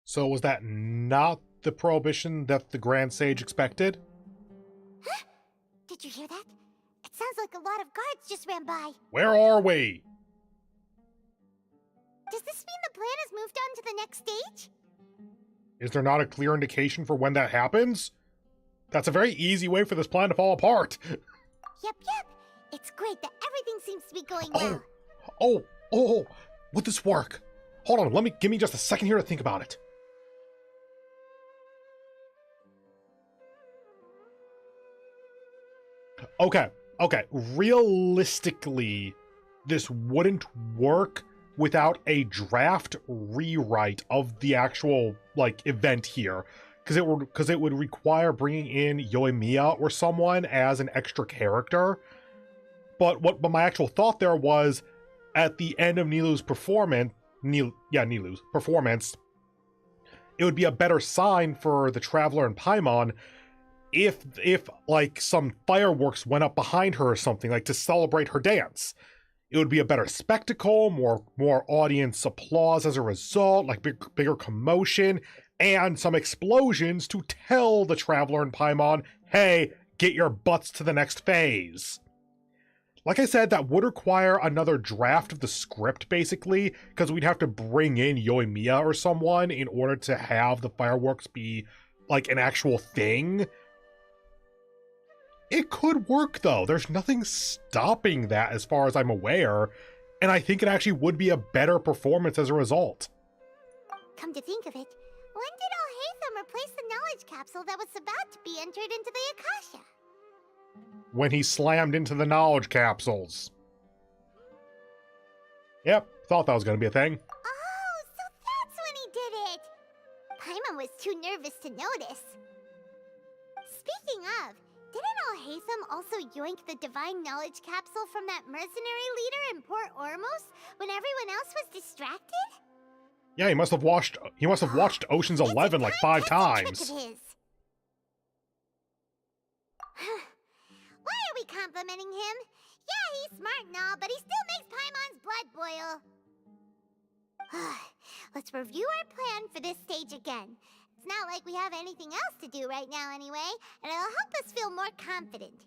So was that not the prohibition that the Grand Sage expected? Huh? Did you hear that? It sounds like a lot of guards just ran by. Where are we? Does this mean the plan has moved on to the next stage? Is there not a clear indication for when that happens? That's a very easy way for this plan to fall apart. Yep. It's great that everything seems to be going well. Oh, would this work? Hold on, give me just a second here to think about it. Okay. Realistically, this wouldn't work without a draft rewrite of the actual, like, event here. Because it would require bringing in Yoimiya or someone as an extra character. But my actual thought there was, at the end of Nilu's performance, Nilu's performance, it would be a better sign for the Traveler and Paimon if like some fireworks went up behind her or something, like to celebrate her dance. It would be a better spectacle, more audience applause as a result, like bigger commotion, and some explosions to tell the Traveler and Paimon, hey, get your butts to the next phase. Like I said, that would require another draft of the script, basically, because we'd have to bring in Yoimiya or someone in order to have the fireworks be, like, an actual thing. It could work, though. There's nothing stopping that as far as I'm aware, and I think it actually would be a better performance as a result. Come to think of it, when did Alhaitham replace the knowledge capsule that was about to be entered into the Akasha? When he slammed into the knowledge capsules. Yep, thought that was going to be a thing. Oh, so that's when he did it! Paimon was too nervous to notice. Speaking of, didn't Alhaitham also yoink the divine knowledge capsule from that mercenary leader in Port Ormos when everyone else was distracted? Yeah, he must have watched Ocean's 11 like 5 times. Why are we complimenting him? Yeah, he's smart and all, but he still makes Paimon's blood boil. Let's review our plan for this stage again. It's not like we have anything else to do right now anyway, and it'll help us feel more confident.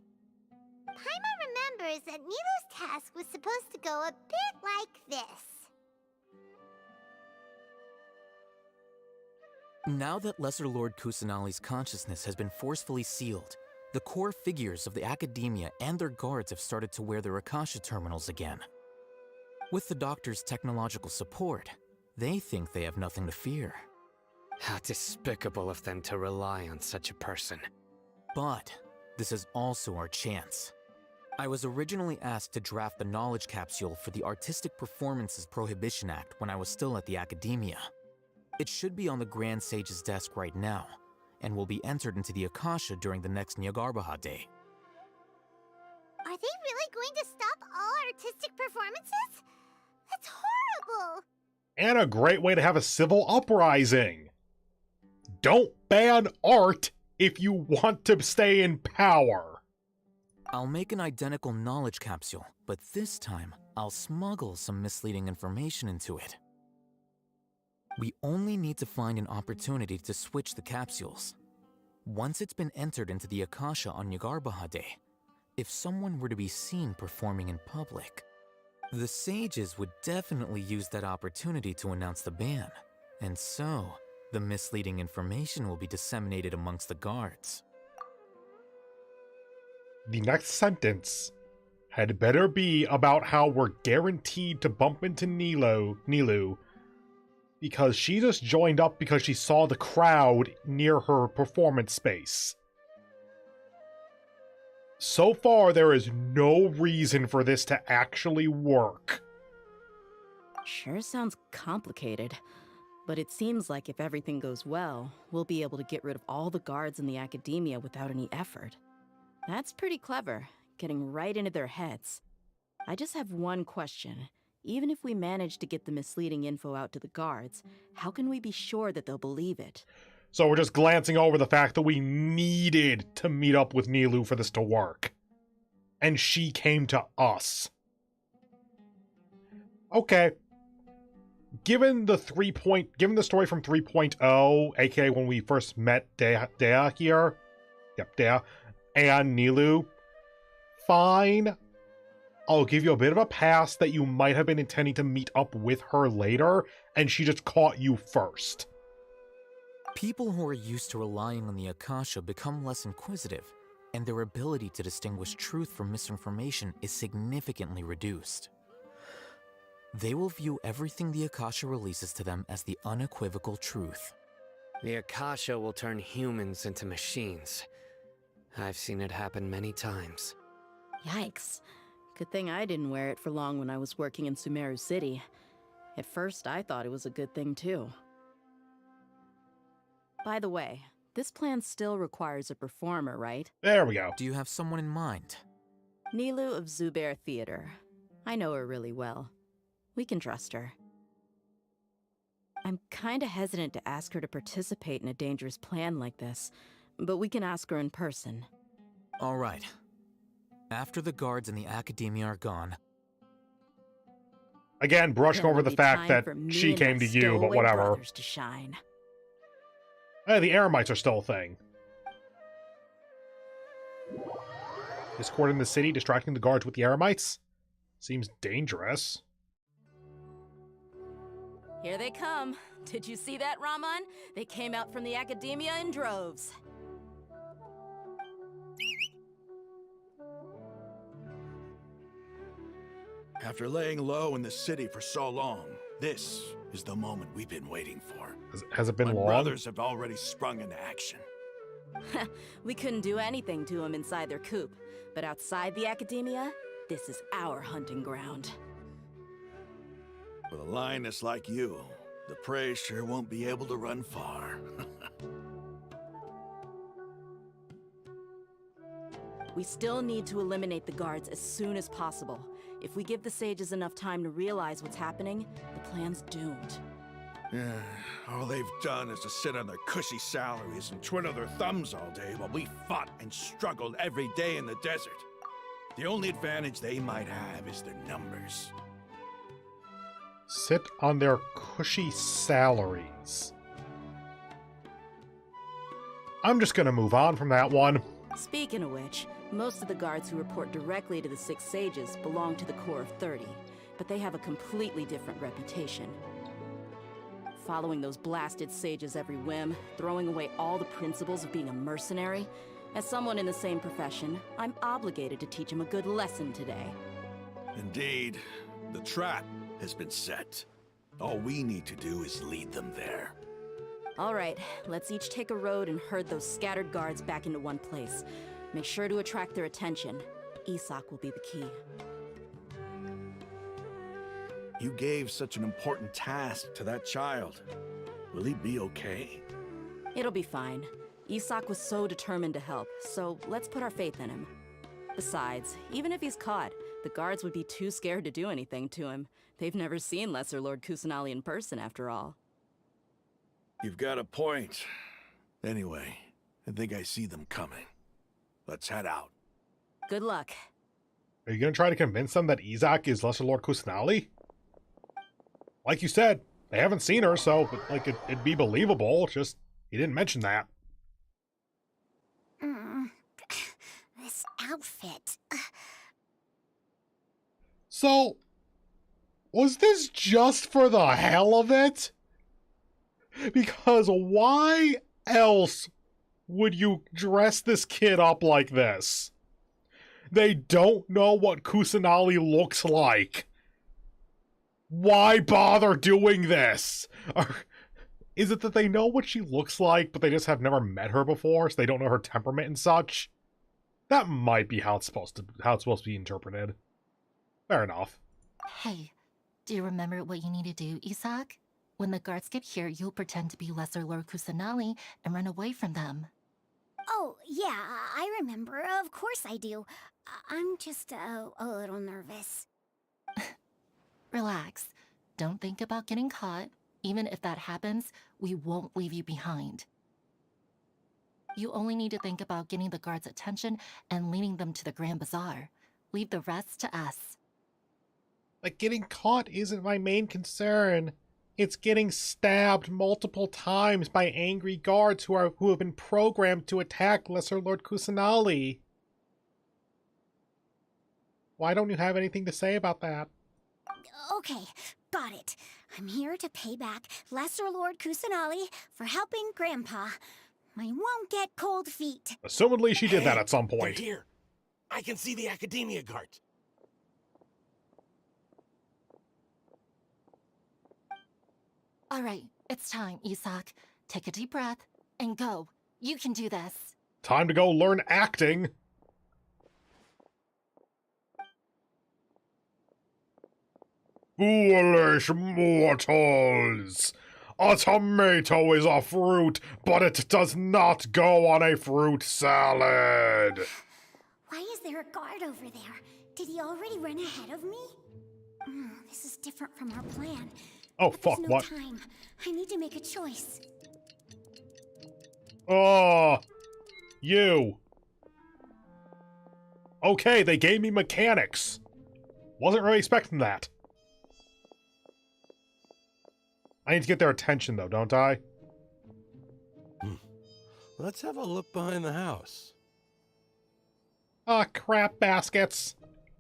Paimon remembers that Nilu's task was supposed to go a bit like this. Now that Lesser Lord Kusanali's consciousness has been forcefully sealed, the core figures of the Academia and their guards have started to wear their Akasha terminals again. With the Doctor's technological support, they think they have nothing to fear. How despicable of them to rely on such a person. But this is also our chance. I was originally asked to draft the knowledge capsule for the Artistic Performances Prohibition Act when I was still at the Academia. It should be on the Grand Sage's desk right now, and will be entered into the Akasha during the next Nyargarbaha Day. Are they really going to stop all artistic performances? That's horrible! And a great way to have a civil uprising. Don't ban art if you want to stay in power. I'll make an identical knowledge capsule, but this time, I'll smuggle some misleading information into it. We only need to find an opportunity to switch the capsules. Once it's been entered into the Akasha on Nyargarbaha Day, if someone were to be seen performing in public, the sages would definitely use that opportunity to announce the ban, and so the misleading information will be disseminated amongst the guards. The next sentence had better be about how we're guaranteed to bump into Nilou, because she just joined up because she saw the crowd near her performance space. So far, there is no reason for this to actually work. Sure sounds complicated, but it seems like if everything goes well, we'll be able to get rid of all the guards in the Academia without any effort. That's pretty clever, getting right into their heads. I just have one question. Even if we manage to get the misleading info out to the guards, how can we be sure that they'll believe it? So we're just glancing over the fact that we needed to meet up with Nilou for this to work. And she came to us. Okay. Given the story from 3.0, aka when we first met Dea here, and Nilou, fine. I'll give you a bit of a pass that you might have been intending to meet up with her later, and she just caught you first. People who are used to relying on the Akasha become less inquisitive, and their ability to distinguish truth from misinformation is significantly reduced. They will view everything the Akasha releases to them as the unequivocal truth. The Akasha will turn humans into machines. I've seen it happen many times. Yikes. Good thing I didn't wear it for long when I was working in Sumeru City. At first, I thought it was a good thing too. By the way, this plan still requires a performer, right? There we go. Do you have someone in mind? Nilou of Zubair Theater. I know her really well. We can trust her. I'm kinda hesitant to ask her to participate in a dangerous plan like this, but we can ask her in person. All right. After the guards in the Academia are gone, Again, brushing Then over it'll the be fact time that for me she and came my to you, but stowaway whatever. brothers to shine. Hey, the Eremites are still a thing. Escorting the city, distracting the guards with the Eremites? Seems dangerous. Here they come. Did you see that, Raman? They came out from the Academia in droves. After laying low in the city for so long, this is the moment we've been waiting for. Has it been My long? brothers have already sprung into action. We couldn't do anything to them inside their coop, but outside the Academia, this is our hunting ground. With a lioness like you, the prey sure won't be able to run far. We still need to eliminate the guards as soon as possible. If we give the sages enough time to realize what's happening, the plan's doomed. Yeah, all they've done is to sit on their cushy salaries and twiddle their thumbs all day while we fought and struggled every day in the desert. The only advantage they might have is their numbers. Sit on their cushy salaries. I'm just gonna move on from that one. Speaking of which, most of the guards who report directly to the Six Sages belong to the Corps of 30, but they have a completely different reputation. Following those blasted sages every whim, throwing away all the principles of being a mercenary. As someone in the same profession, I'm obligated to teach them a good lesson today. Indeed, the trap has been set. All we need to do is lead them there. All right, let's each take a road and herd those scattered guards back into one place. Make sure to attract their attention. Isak will be the key. You gave such an important task to that child. Will he be okay? It'll be fine. Isak was so determined to help, so let's put our faith in him. Besides, even if he's caught, the guards would be too scared to do anything to him. They've never seen Lesser Lord Kusanali in person, after all. You've got a point. Anyway, I think I see them coming. Let's head out. Good luck. Are you gonna try to convince them that Isak is Lesser Lord Kusanali? Like you said, they haven't seen her, so like it'd be believable. Just he didn't mention that. This outfit. So, was this just for the hell of it? Because why else would you dress this kid up like this? They don't know what Kusanali looks like. Why bother doing this? Is it that they know what she looks like, but they just have never met her before, so they don't know her temperament and such? That might be how it's supposed to be interpreted. Fair enough. Hey, do you remember what you need to do, Isak? When the guards get here, you'll pretend to be Lesser Lord Kusanali and run away from them. Oh, yeah, I remember. Of course I do. I'm just a little nervous. Relax. Don't think about getting caught. Even if that happens, we won't leave you behind. You only need to think about getting the guards' attention and leading them to the Grand Bazaar. Leave the rest to us. Like, getting caught isn't my main concern. It's getting stabbed multiple times by angry guards who have been programmed to attack Lesser Lord Kusanali. Why don't you have anything to say about that? Okay, got it. I'm here to pay back Lesser Lord Kusanali for helping Grandpa. I won't get cold feet. Assumedly she did that at some point. They're here. I can see the Academia guards. All right, it's time, Isak. Take a deep breath and go. You can do this. Time to go learn acting. Foolish mortals! A tomato is a fruit, but it does not go on a fruit salad! Why is there a guard over there? Did he already run ahead of me? This is different from our plan. Oh, But fuck, there's no what? time. I need to make a choice. Oh, you. Okay, they gave me mechanics. Wasn't really expecting that. I need to get their attention, though, don't I? Let's have a look behind the house. Ah, crap baskets.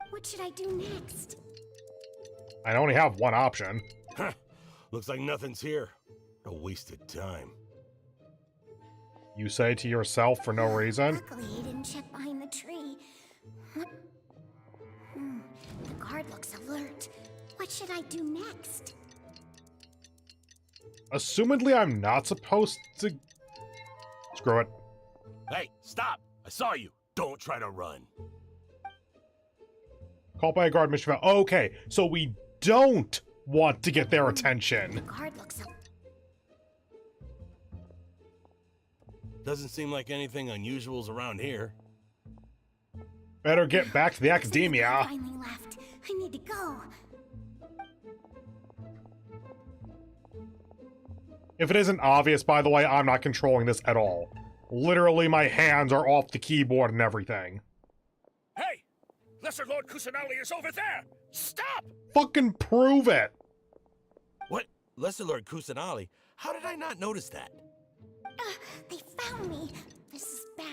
What should I do next? I only have one option. Huh. Looks like nothing's here. A wasted time. You say to yourself for no reason? Luckily, he didn't check behind the tree. What? The guard looks alert. What should I do next? Assumedly, I'm not supposed to... Screw it. Hey, stop! I saw you. Don't try to run. Called by a guard, Mr. Val. Okay, so we don't want to get their attention. The guard looks alert. Doesn't seem like anything unusual's around here. Better get back to the academia. Finally left. I need to go. If it isn't obvious, by the way, I'm not controlling this at all. Literally, my hands are off the keyboard and everything. Hey! Lesser Lord Kusanali is over there! Stop! Fucking prove it! What? Lesser Lord Kusanali? How did I not notice that? They found me. This is bad.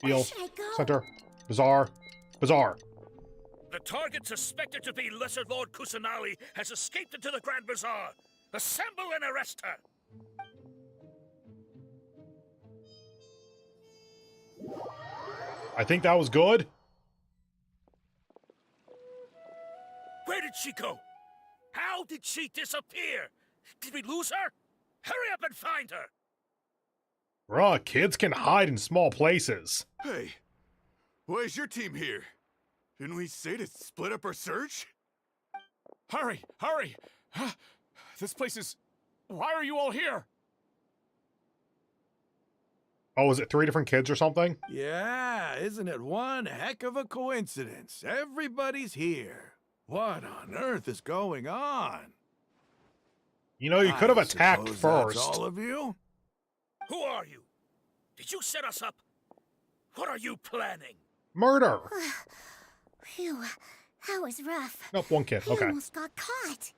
Deal. Where should I go? Center. Bazaar. Bazaar. The target suspected to be Lesser Lord Kusanali has escaped into the Grand Bazaar. Assemble and arrest her! I think that was good. Where did she go? How did she disappear? Did we lose her? Hurry up and find her! Bruh, kids can hide in small places. Hey, why is your team here? Didn't we say to split up our search? Hurry! Hurry! This place is... Why are you all here? Oh, is it 3 different kids or something? Yeah, isn't it one heck of a coincidence? Everybody's here. What on earth is going on? You know, you could have attacked suppose first. That's all of you? Who are you? Did you set us up? What are you planning? Murder! Phew, that was rough. Nope, one kid. I Okay. almost got caught.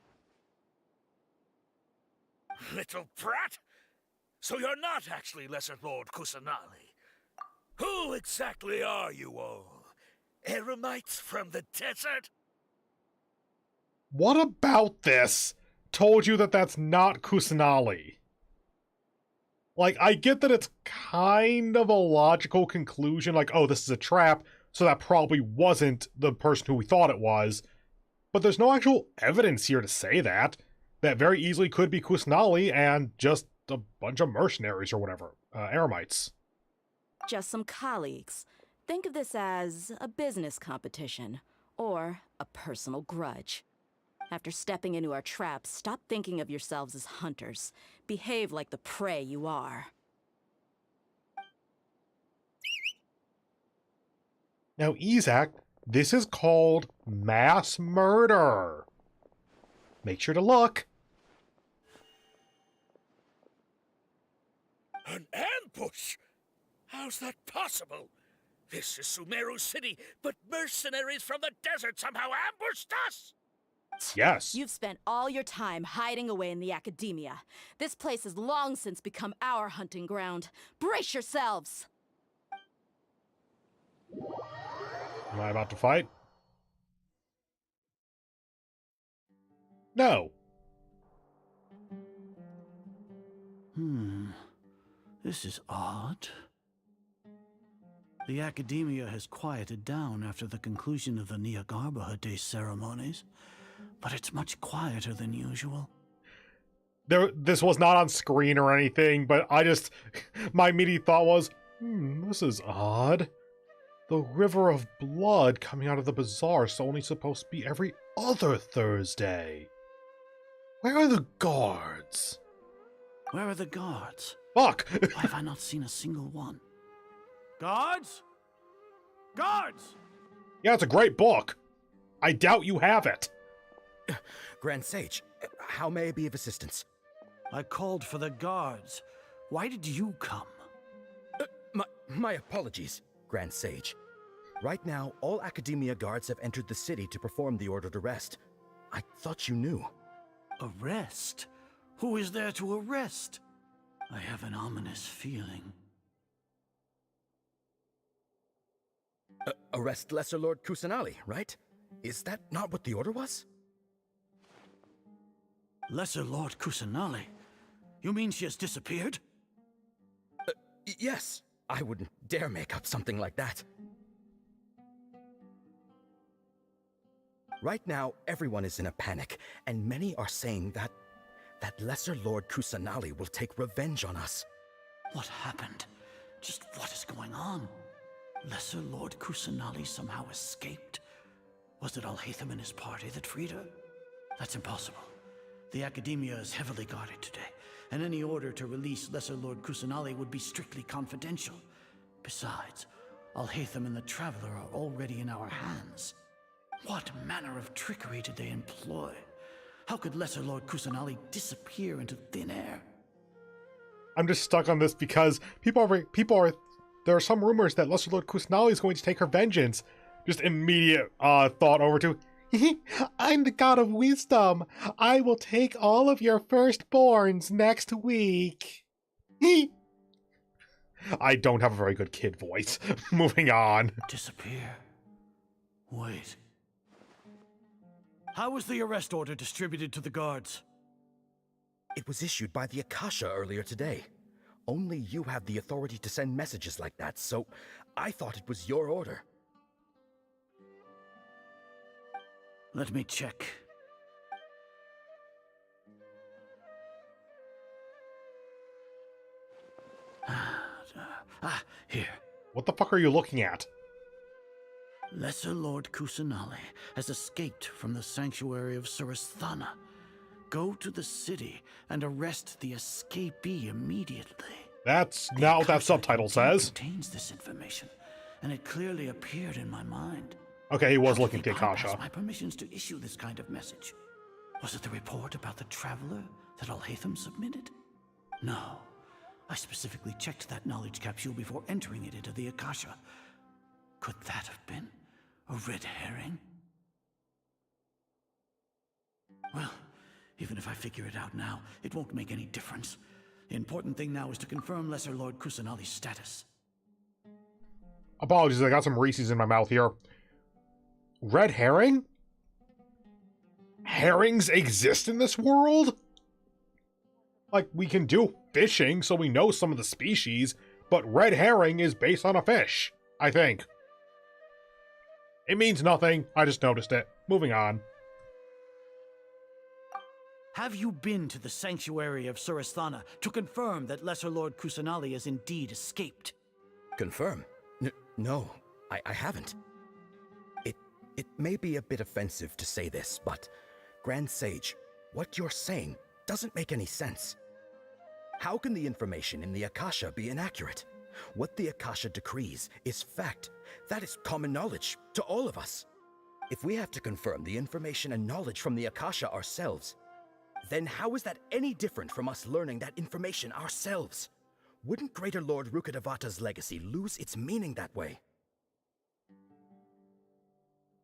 Little brat? So you're not actually Lesser Lord Kusanali. Who exactly are you all? Eremites from the desert? What about this told you that that's not Kusanali? Like, I get that it's kind of a logical conclusion, like, oh, this is a trap, so that probably wasn't the person who we thought it was. But there's no actual evidence here to say that. That very easily could be Kusanali and just a bunch of mercenaries or whatever. Eremites. Just some colleagues. Think of this as a business competition, or a personal grudge. After stepping into our traps, stop thinking of yourselves as hunters. Behave like the prey you are. Now, Isaac, this is called mass murder. Make sure to look. An ambush? How's that possible? This is Sumeru City, but mercenaries from the desert somehow ambushed us! Yes. You've spent all your time hiding away in the academia. This place has long since become our hunting ground. Brace yourselves! Am I about to fight? No. This is odd. The academia has quieted down after the conclusion of the Nyagarbha Day ceremonies, but it's much quieter than usual. This was not on screen or anything, but my immediate thought was, this is odd. The River of Blood coming out of the bazaar is only supposed to be every other Thursday. Where are the guards? Where are the guards? Fuck! Why have I not seen a single one? Guards? Guards! Yeah, it's a great book. I doubt you have it. Grand Sage, how may I be of assistance? I called for the guards. Why did you come? My apologies, Grand Sage. Right now, all Academia guards have entered the city to perform the ordered arrest. I thought you knew. Arrest? Who is there to arrest? I have an ominous feeling. Arrest Lesser Lord Kusanali, right? Is that not what the order was? Lesser Lord Kusanali? You mean she has disappeared? Yes. I wouldn't dare make up something like that. Right now, everyone is in a panic, and many are saying that Lesser Lord Kusanali will take revenge on us. What happened? Just what is going on? Lesser Lord Kusanali somehow escaped? Was it Alhaitham and his party that freed her? That's impossible. The Academia is heavily guarded today, and any order to release Lesser Lord Kusanali would be strictly confidential. Besides, Alhaitham and the Traveler are already in our hands. What manner of trickery did they employ? How could Lesser Lord Kusanali disappear into thin air? I'm just stuck on this because there are some rumors that Lesser Lord Kusanali is going to take her vengeance. Just immediate thought over to, I'm the god of wisdom. I will take all of your firstborns next week. I don't have a very good kid voice. Moving on. Disappear? Wait. How was the arrest order distributed to the guards? It was issued by the Akasha earlier today. Only you have the authority to send messages like that, so I thought it was your order. Let me check. Here. What the fuck are you looking at? Lesser Lord Kusanali has escaped from the sanctuary of Surasthana. Go to the city and arrest the escapee immediately. That's not what that subtitle says. It contains this information, and it clearly appeared in my mind. Okay, he was looking at the Bypass Akasha. my permissions to issue this kind of message. Was it the report about the Traveler that Alhaitham submitted? No. I specifically checked that knowledge capsule before entering it into the Akasha. Could that have been a red herring? Well, even if I figure it out now, it won't make any difference. The important thing now is to confirm Lesser Lord Kusanali's status. Apologies, I got some Reese's in my mouth here. Red herring? Herrings exist in this world? Like, we can do fishing, so we know some of the species, but red herring is based on a fish, I think. It means nothing, I just noticed it. Moving on. Have you been to the sanctuary of Surasthana to confirm that Lesser Lord Kusanali has indeed escaped? Confirm? No, I haven't. It may be a bit offensive to say this, but Grand Sage, what you're saying doesn't make any sense. How can the information in the Akasha be inaccurate? What the Akasha decrees is fact. That is common knowledge to all of us. If we have to confirm the information and knowledge from the Akasha ourselves, then how is that any different from us learning that information ourselves? Wouldn't Greater Lord Rukkhadevata's legacy lose its meaning that way?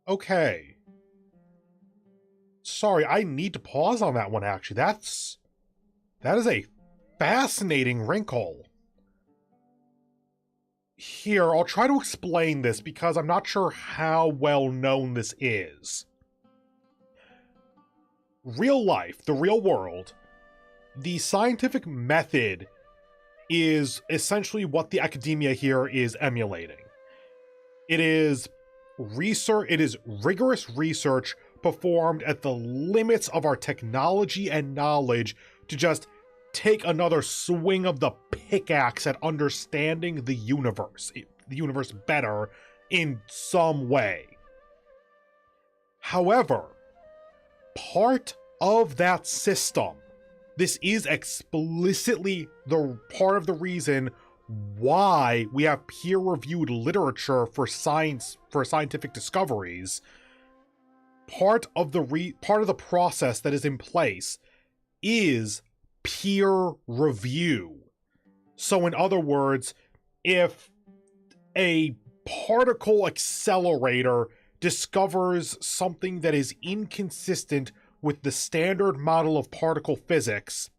Okay. Sorry, I need to pause on that one, actually. That is a fascinating wrinkle. Here, I'll try to explain this because I'm not sure how well known this is. Real life, the real world, the scientific method is essentially what the academia here is emulating. It is rigorous research performed at the limits of our technology and knowledge to just take another swing of the pickaxe at understanding the universe better in some way. However, part of that system, this is explicitly the part of the reason why we have peer-reviewed literature for scientific discoveries. Part of the process that is in place is peer review. So in other words, if a particle accelerator discovers something that is inconsistent with the standard model of particle physics,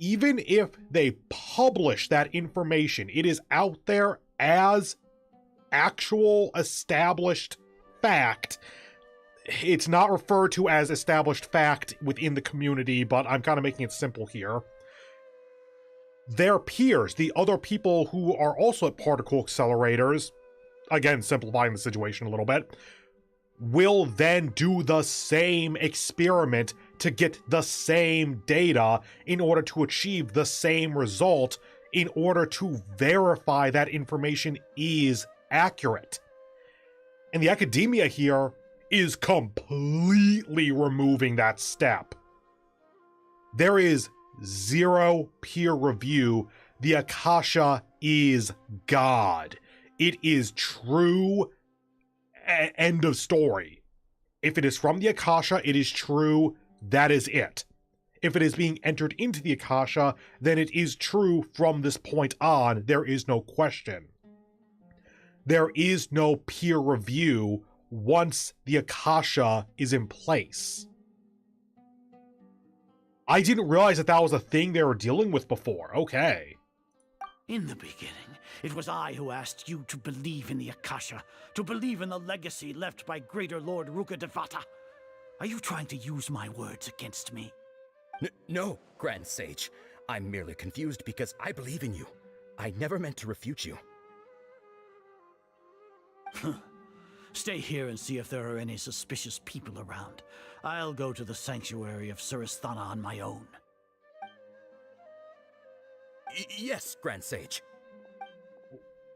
even if they publish that information, it is out there as actual established fact. It's not referred to as established fact within the community, but I'm kind of making it simple here. Their peers, the other people who are also at particle accelerators, again, simplifying the situation a little bit, will then do the same experiment to get the same data in order to achieve the same result, in order to verify that information is accurate. And the academia here is completely removing that step. There is zero peer review. The Akasha is God. It is true. End of story. If it is from the Akasha, it is true. That is it. If it is being entered into the Akasha, then it is true from this point on. There is no question. There is no peer review once the Akasha is in place. I didn't realize that was a thing they were dealing with before. Okay. In the beginning, it was I who asked you to believe in the Akasha, to believe in the legacy left by Greater Lord Rukkhadevata. Are you trying to use my words against me? No, Grand Sage. I'm merely confused because I believe in you. I never meant to refute you. Stay here and see if there are any suspicious people around. I'll go to the sanctuary of Surasthana on my own. Yes, Grand Sage.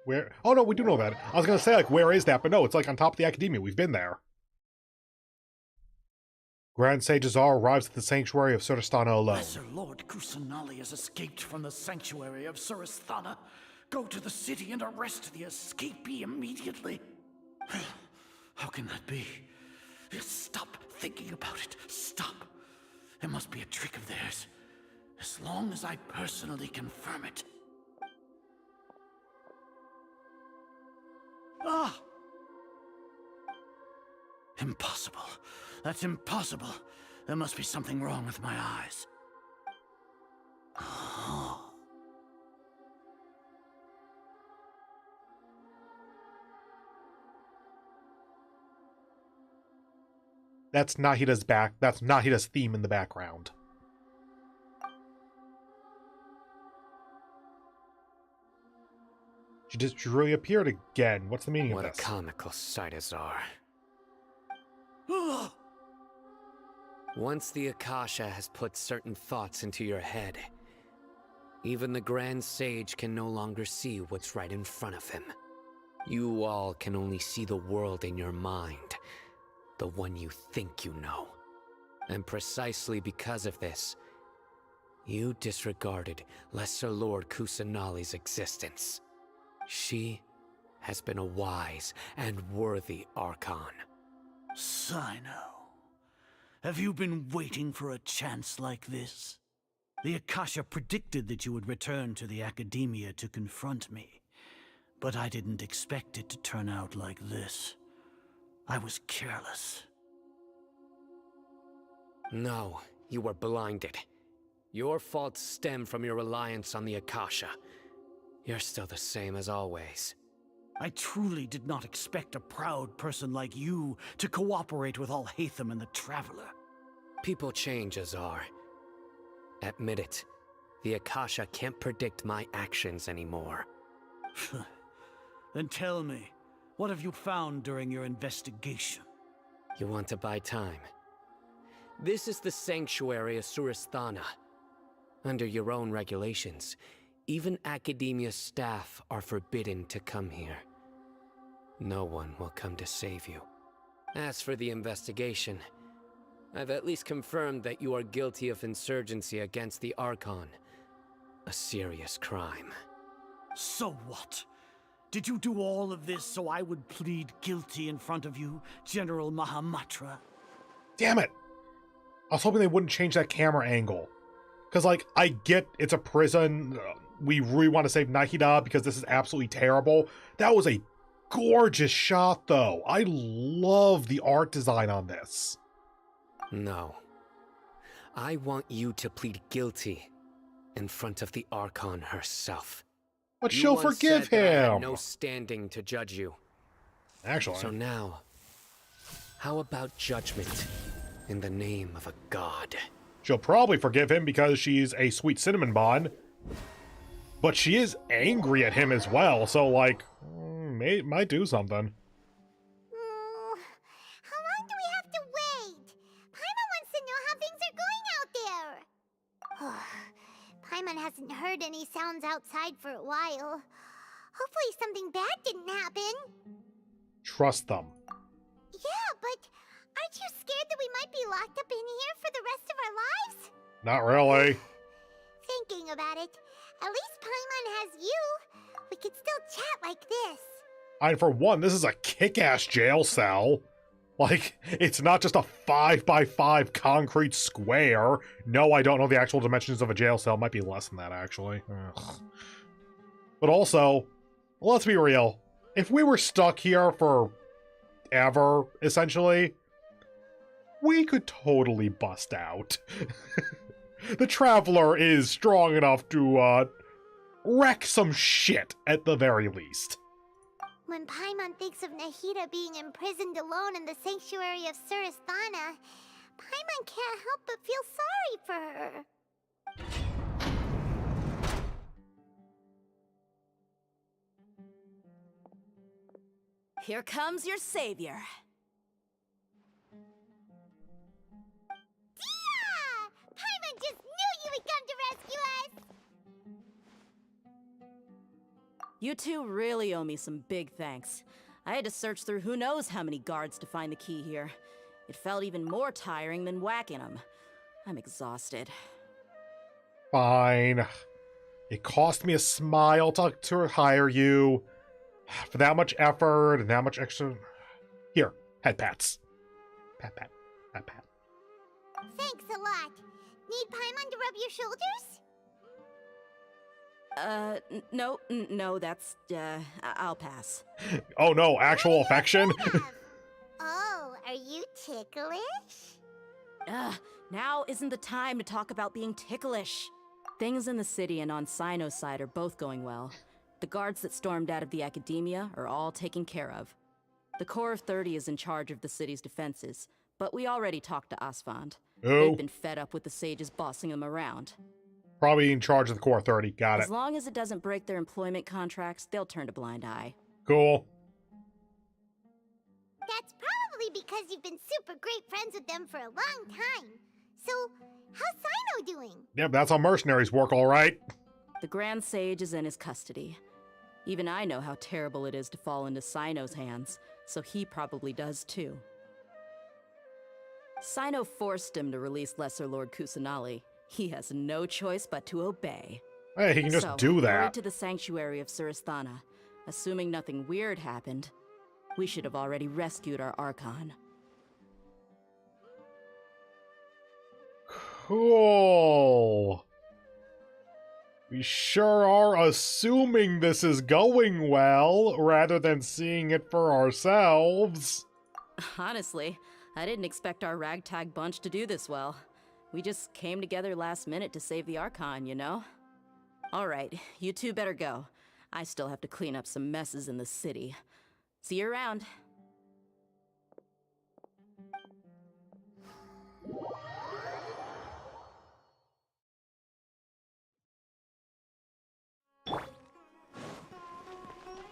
Where? Oh no, we do know that. I was gonna say, like, where is that? But no, it's like on top of the academia. We've been there. Grand Sage Azar arrives at the sanctuary of Surasthana alone. Lesser Lord Kusanali has escaped from the sanctuary of Surasthana. Go to the city and arrest the escapee immediately. How can that be? Stop thinking about it. Stop. It must be a trick of theirs. As long as I personally confirm it. Ah! Impossible. That's impossible. There must be something wrong with my eyes. That's Nahida's theme in the background. She just really appeared again. What's the meaning of this? What a comical sight, Azar. Once the Akasha has put certain thoughts into your head, even the Grand Sage can no longer see what's right in front of him. You all can only see the world in your mind, the one you think you know. And precisely because of this, you disregarded Lesser Lord Kusanali's existence. She has been a wise and worthy Archon. Sino, have you been waiting for a chance like this? The Akasha predicted that you would return to the Academia to confront me, but I didn't expect it to turn out like this. I was careless. No, you were blinded. Your faults stem from your reliance on the Akasha. You're still the same as always. I truly did not expect a proud person like you to cooperate with Alhaitham and the Traveler. People change, Azar. Admit it. The Akasha can't predict my actions anymore. Then tell me, what have you found during your investigation? You want to buy time? This is the sanctuary of Surasthana. Under your own regulations, even Academia staff are forbidden to come here. No one will come to save you. As for the investigation, I've at least confirmed that you are guilty of insurgency against the Archon. A serious crime. So what? Did you do all of this so I would plead guilty in front of you, General Mahamatra? Damn it! I was hoping they wouldn't change that camera angle. Because, like, I get it's a prison. We really want to save Nahida because this is absolutely terrible. That was a gorgeous shot, though. I love the art design on this. No. I want you to plead guilty. in front of the Archon herself. But You she'll once forgive said that I had him. no standing to judge you. Actually. So now, how about judgment in the name of a god? She'll probably forgive him because she's a sweet cinnamon bun. But she is angry at him as well, so, like, might do something. How long do we have to wait? Paimon wants to know how things are going out there. Paimon hasn't heard any sounds outside for a while. Hopefully something bad didn't happen. Trust them. Yeah, but aren't you scared that we might be locked up in here for the rest of our lives? Not really. Thinking about it, at least Paimon has you. We could still chat like this. For one, this is a kick-ass jail cell. Like, it's not just a 5x5 concrete square. No, I don't know the actual dimensions of a jail cell. It might be less than that, actually. Ugh. But also, let's be real. If we were stuck here for ever, essentially, we could totally bust out. The Traveler is strong enough to, wreck some shit, at the very least. When Paimon thinks of Nahida being imprisoned alone in the sanctuary of Surasthana, Paimon can't help but feel sorry for her. Here comes your savior. Dia! Paimon just knew you would come to rescue us! You two really owe me some big thanks. I had to search through who knows how many guards to find the key here. It felt even more tiring than whacking them. I'm exhausted. Fine. It cost me a smile to hire you. For that much effort and that much extra... Here, head pats. Pat, pat, pat, pat. Thanks a lot. Need Paimon to rub your shoulders? No, that's, I'll pass. Oh no, actual affection? Oh, are you ticklish? Now isn't the time to talk about being ticklish. Things in the city and on Sino's side are both going well. The guards that stormed out of the academia are all taken care of. The Corps of 30 is in charge of the city's defenses, but we already talked to Asfand. Oh. They've been fed up with the sages bossing them around. Probably in charge of the Corps 30, got it. As long as it doesn't break their employment contracts, they'll turn a blind eye. Cool. That's probably because you've been super great friends with them for a long time. So, how's Sino doing? Yep, that's how mercenaries work, alright. The Grand Sage is in his custody. Even I know how terrible it is to fall into Sino's hands, so he probably does too. Sino forced him to release Lesser Lord Kusanali. He has no choice but to obey. Hey, he can just do that. Hurry to the sanctuary of Surasthana. Assuming nothing weird happened, we should have already rescued our Archon. Cool. We sure are assuming this is going well, rather than seeing it for ourselves. Honestly, I didn't expect our ragtag bunch to do this well. We just came together last minute to save the Archon, you know? Alright, you two better go. I still have to clean up some messes in the city. See you around.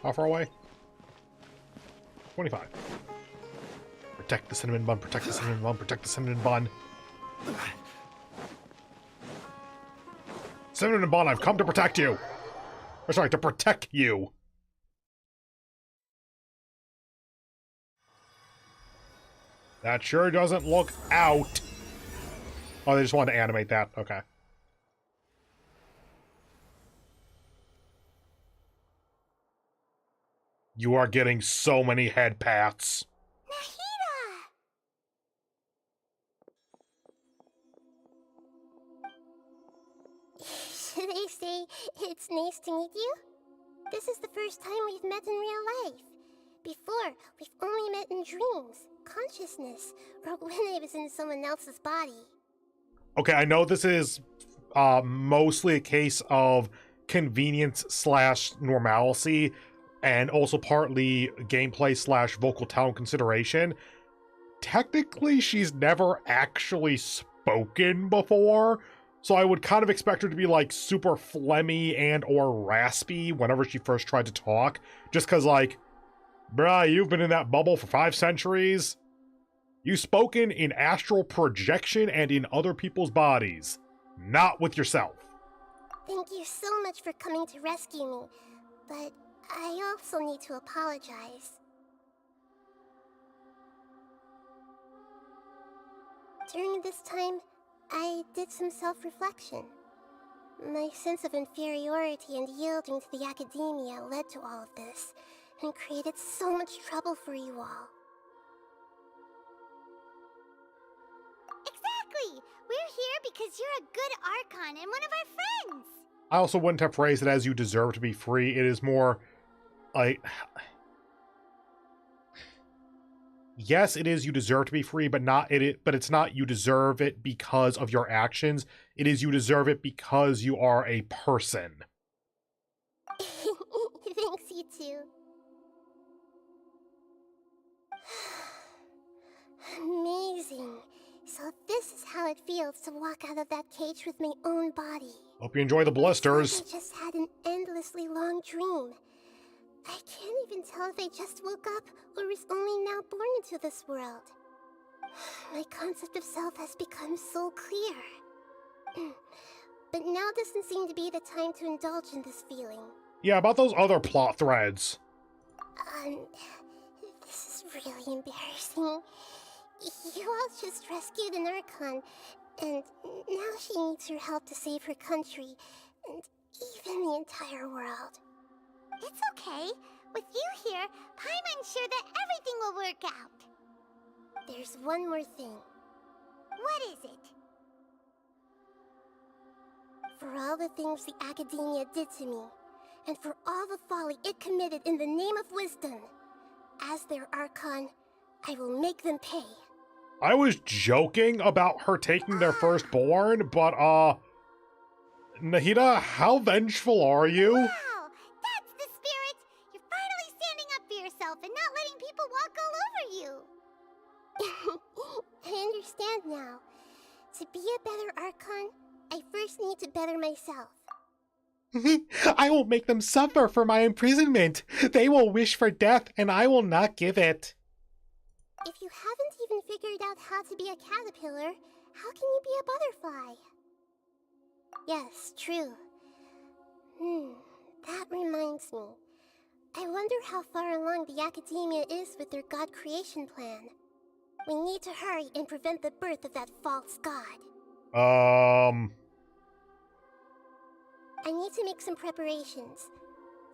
How far away? 25. Protect the cinnamon bun, protect the cinnamon bun, protect the cinnamon bun. Cinnamon bun, I've come to protect you! Or sorry, to protect you. That sure doesn't look out. Oh, they just wanted to animate that. Okay. You are getting so many head pats. Should I say it's nice to meet you? This is the first time we've met in real life. Before, we've only met in dreams, consciousness, or when I was in someone else's body. Okay, I know this is mostly a case of convenience slash normalcy, and also partly gameplay slash vocal talent consideration. Technically, she's never actually spoken before, so I would kind of expect her to be like super phlegmy and or raspy whenever she first tried to talk, just because like, bruh, you've been in that bubble for 5 centuries. You've spoken in astral projection and in other people's bodies, not with yourself. Thank you so much for coming to rescue me, but I also need to apologize. During this time, I did some self-reflection. My sense of inferiority and yielding to the academia led to all of this, and created so much trouble for you all. Exactly! We're here because you're a good Archon and one of our friends! I also wouldn't have phrased it as you deserve to be free. It is more like, yes, it is you deserve to be free, but it's not you deserve it because of your actions. It is you deserve it because you are a person. Thanks, you too. Amazing. So this is how it feels to walk out of that cage with my own body. Hope you enjoy the blisters. I just had an endlessly long dream. I can't even tell if I just woke up or was only now born into this world. My concept of self has become so clear. But now doesn't seem to be the time to indulge in this feeling. Yeah, about those other plot threads. This is really embarrassing. You all just rescued an Archon, and now she needs your help to save her country, and even the entire world. It's okay. With you here, Paimon's sure that everything will work out. There's one more thing. What is it? For all the things the Academia did to me, and for all the folly it committed in the name of wisdom, as their Archon, I will make them pay. I was joking about her taking their firstborn, but, Nahida, how vengeful are you? Wow! That's the spirit! You're finally standing up for yourself and not letting people walk all over you! I understand now. To be a better Archon, I first need to better myself. I will make them suffer for my imprisonment. They will wish for death, and I will not give it. If you haven't even figured out how to be a caterpillar, how can you be a butterfly? Yes, true. That reminds me. I wonder how far along the Academia is with their god creation plan. We need to hurry and prevent the birth of that false god. I need to make some preparations.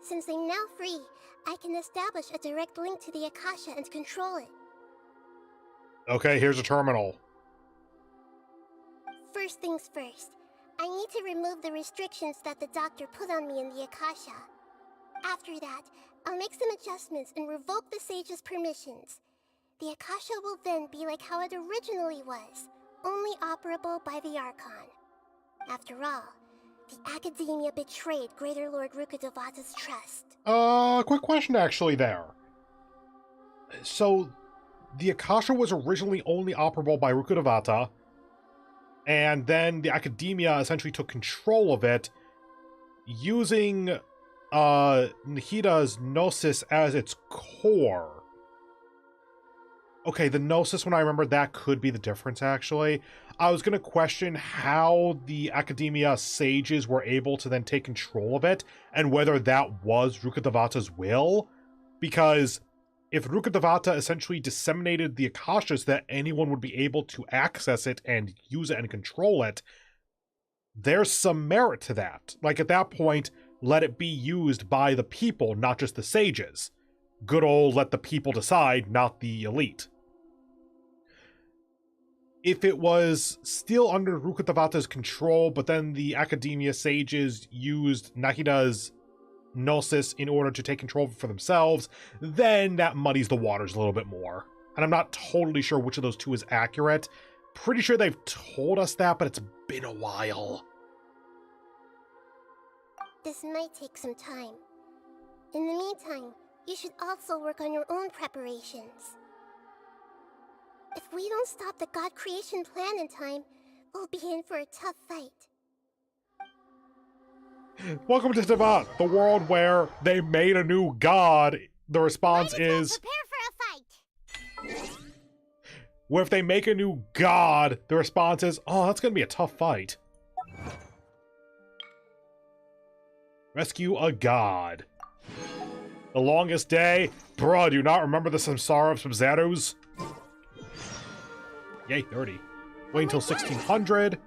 Since I'm now free, I can establish a direct link to the Akasha and control it. Okay, here's a terminal. First things first, I need to remove the restrictions that the doctor put on me in the Akasha. After that, I'll make some adjustments and revoke the sage's permissions. The Akasha will then be like how it originally was, only operable by the Archon. After all, the Academia betrayed Greater Lord Rukkhadevata's trust. Quick question actually there. So, the Akasha was originally only operable by Rukkhadevata, and then the Academia essentially took control of it, using Nahida's Gnosis as its core. Okay, the Gnosis, when I remember, that could be the difference, actually. I was going to question how the Academia sages were able to then take control of it, and whether that was Rukkhadevata's will, because if Rukkhadevata essentially disseminated the Akasha so that anyone would be able to access it and use it and control it, there's some merit to that. Like, at that point, let it be used by the people, not just the sages. Good old let the people decide, not the elite. If it was still under Rukkhadevata's control, but then the Academia sages used Nahida's Gnosis in order to take control of it for themselves, then that muddies the waters a little bit more. And I'm not totally sure which of those two is accurate. Pretty sure they've told us that, but it's been a while. this might take some time. In the meantime, you should also work on your own preparations. If we don't stop the god creation plan in time, we'll be in for a tough fight. Welcome to Tibat, the world where they made a new god. The response is... Prepare for a fight! Well, if they make a new god, the response is, oh, that's gonna be a tough fight. Rescue a god. The longest day? Bruh, do you not remember the samsara of Sub-Zeros? Yay, 30. Wait until 1600.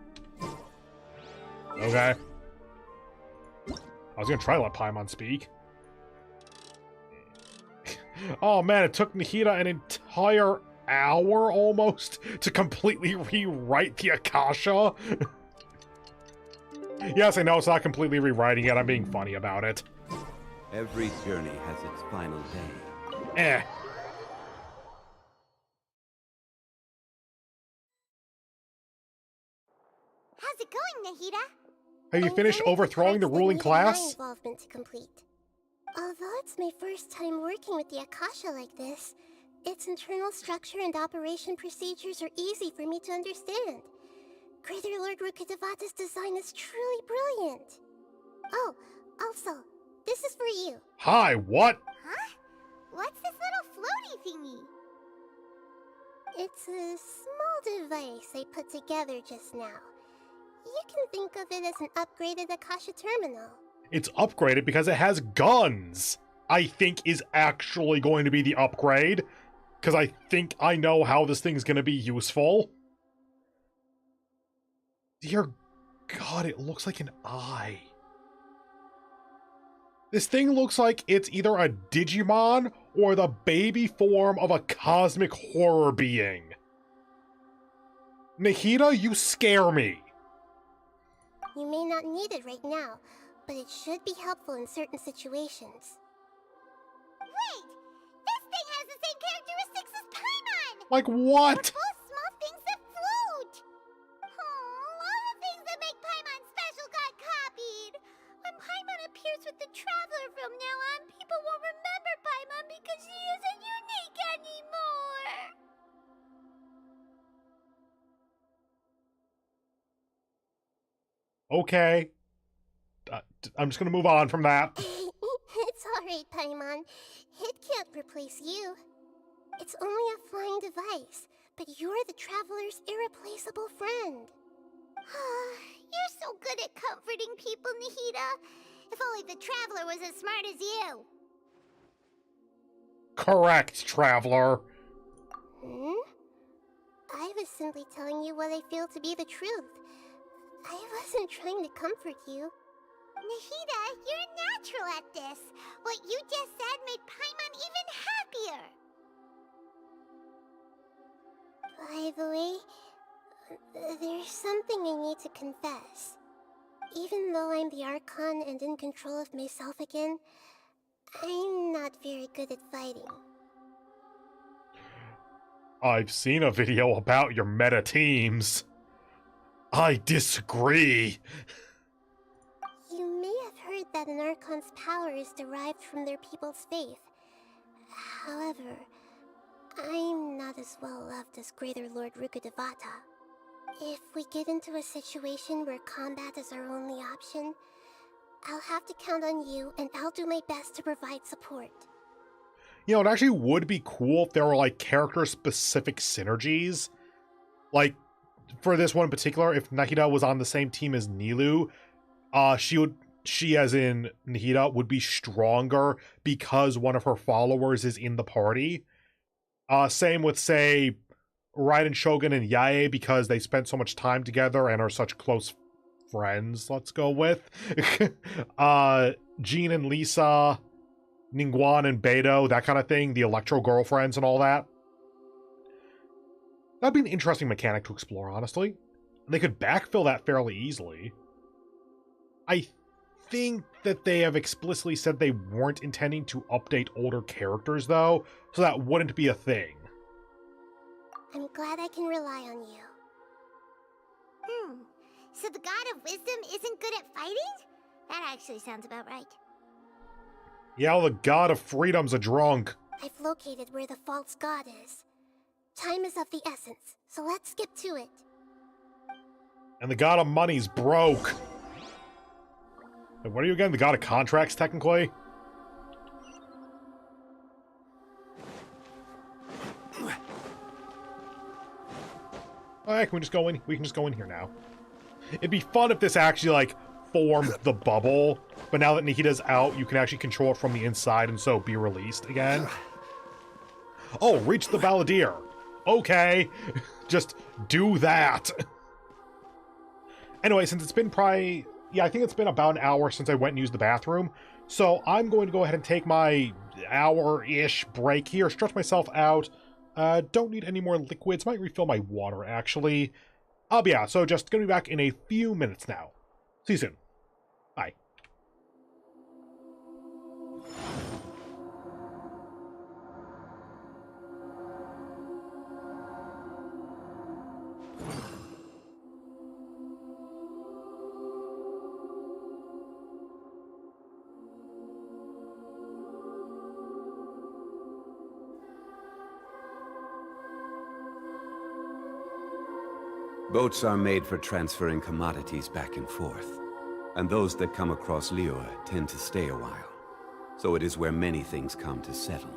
Okay. I was gonna try to let Paimon speak. Oh man, it took Nahida an entire hour almost to completely rewrite the Akasha. Yes, I know it's not completely rewriting it. I'm being funny about it. Every journey has its final day. Eh. How's it going, Nahida? Have you finished overthrowing the ruling class? Involvement to complete. Although it's my first time working with the Akasha like this, its internal structure and operation procedures are easy for me to understand. Greater Lord Rukkhadevata's design is truly brilliant. Oh, also, this is for you. Hi, what? Huh? What's this little floaty thingy? It's a small device I put together just now. You can think of it as an upgraded Akasha terminal. It's upgraded because it has guns, I think is actually going to be the upgrade. Because I think I know how this thing's going to be useful. Dear God, it looks like an eye. This thing looks like it's either a Digimon or the baby form of a cosmic horror being. Nahida, you scare me. You may not need it right now, but it should be helpful in certain situations. Wait! This thing has the same characteristics as Paimon! Like what? We're both small things that float! Oh, all the things that make Paimon special got copied! When Paimon appears with the Traveler from now on, people won't remember Paimon because she isn't unique anymore! Okay. I'm just gonna move on from that. It's alright, Paimon. It can't replace you. It's only a flying device, but you're the Traveler's irreplaceable friend. You're so good at comforting people, Nahida. If only the Traveler was as smart as you. Correct, Traveler. I was simply telling you what I feel to be the truth. I wasn't trying to comfort you. Nahida, you're natural at this. What you just said made Paimon even happier. By the way, there's something I need to confess. Even though I'm the Archon and in control of myself again, I'm not very good at fighting. I've seen a video about your meta teams. I disagree. You may have heard that an Archon's power is derived from their people's faith. However, I'm not as well loved as Greater Lord Rukkhadevata. If we get into a situation where combat is our only option, I'll have to count on you, and I'll do my best to provide support. You know, it actually would be cool if there were, like, character-specific synergies. Like, for this one in particular, if Nahida was on the same team as Nilou, she as in Nahida, would be stronger because one of her followers is in the party. Same with, say, Raiden Shogun and Yae, because they spent so much time together and are such close friends, let's go with. Jean and Lisa, Ningguang and Beidou, that kind of thing, the Electro girlfriends and all that. That'd be an interesting mechanic to explore, honestly. They could backfill that fairly easily. I think that they have explicitly said they weren't intending to update older characters, though, so that wouldn't be a thing. I'm glad I can rely on you. So the God of Wisdom isn't good at fighting? That actually sounds about right. Yeah, the god of freedom's a drunk. I've located where the false god is. Time is of the essence, so let's skip to it. And the god of money's broke. Wait, what are you again? The god of contracts, technically? Alright, can we just go in? We can just go in here now. It'd be fun if this actually, like, formed the bubble, but now that Nikita's out, you can actually control it from the inside and so be released again. Oh, reach the balladeer. Okay, just do that. Anyway, since it's been probably... Yeah, I think it's been about an hour since I went and used the bathroom, so I'm going to go ahead and take my hour-ish break here, stretch myself out. Don't need any more liquids. Might refill my water, actually. But yeah, so just gonna be back in a few minutes now. See you soon. Bye. Boats are made for transferring commodities back and forth, and those that come across Liyue tend to stay a while. So it is where many things come to settle.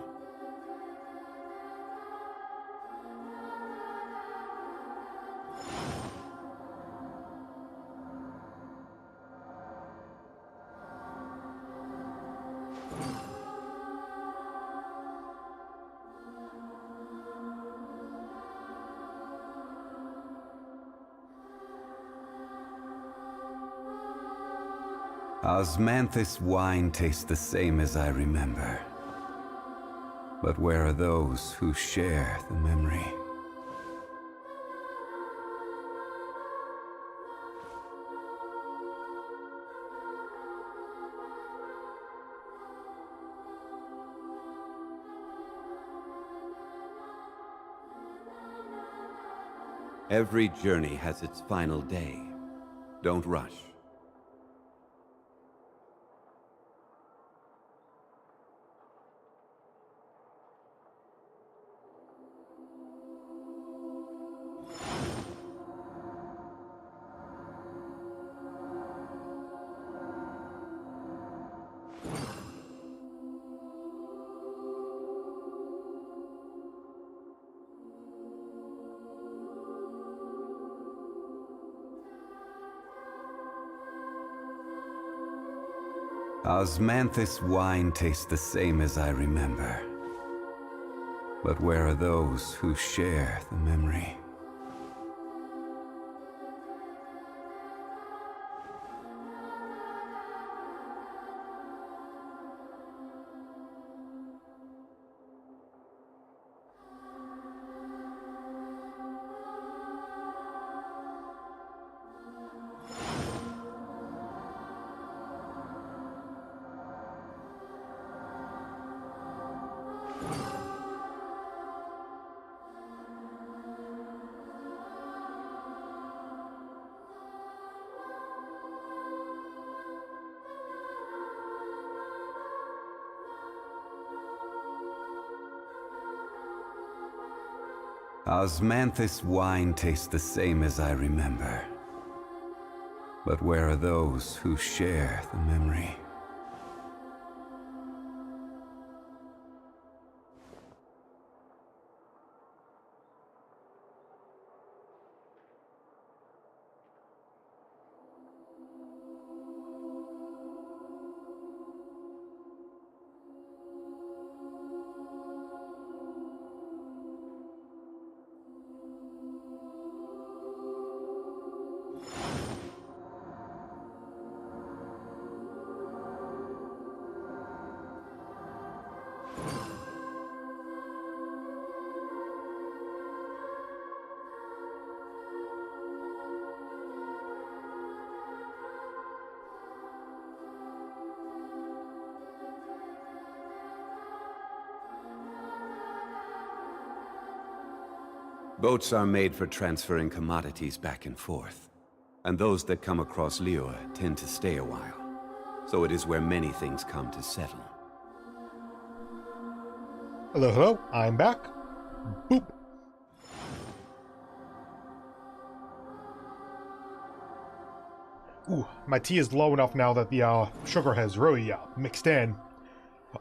Osmanthus wine tastes the same as I remember. But where are those who share the memory? Every journey has its final day. Don't rush. Osmanthus wine tastes the same as I remember. But where are those who share the memory? Osmanthus wine tastes the same as I remember. But where are those who share the memory? Boats are made for transferring commodities back and forth, and those that come across Liyue tend to stay a while. so it is where many things come to settle. Hello, hello, I'm back. Boop. Ooh, my tea is low enough now that the sugar has really mixed in.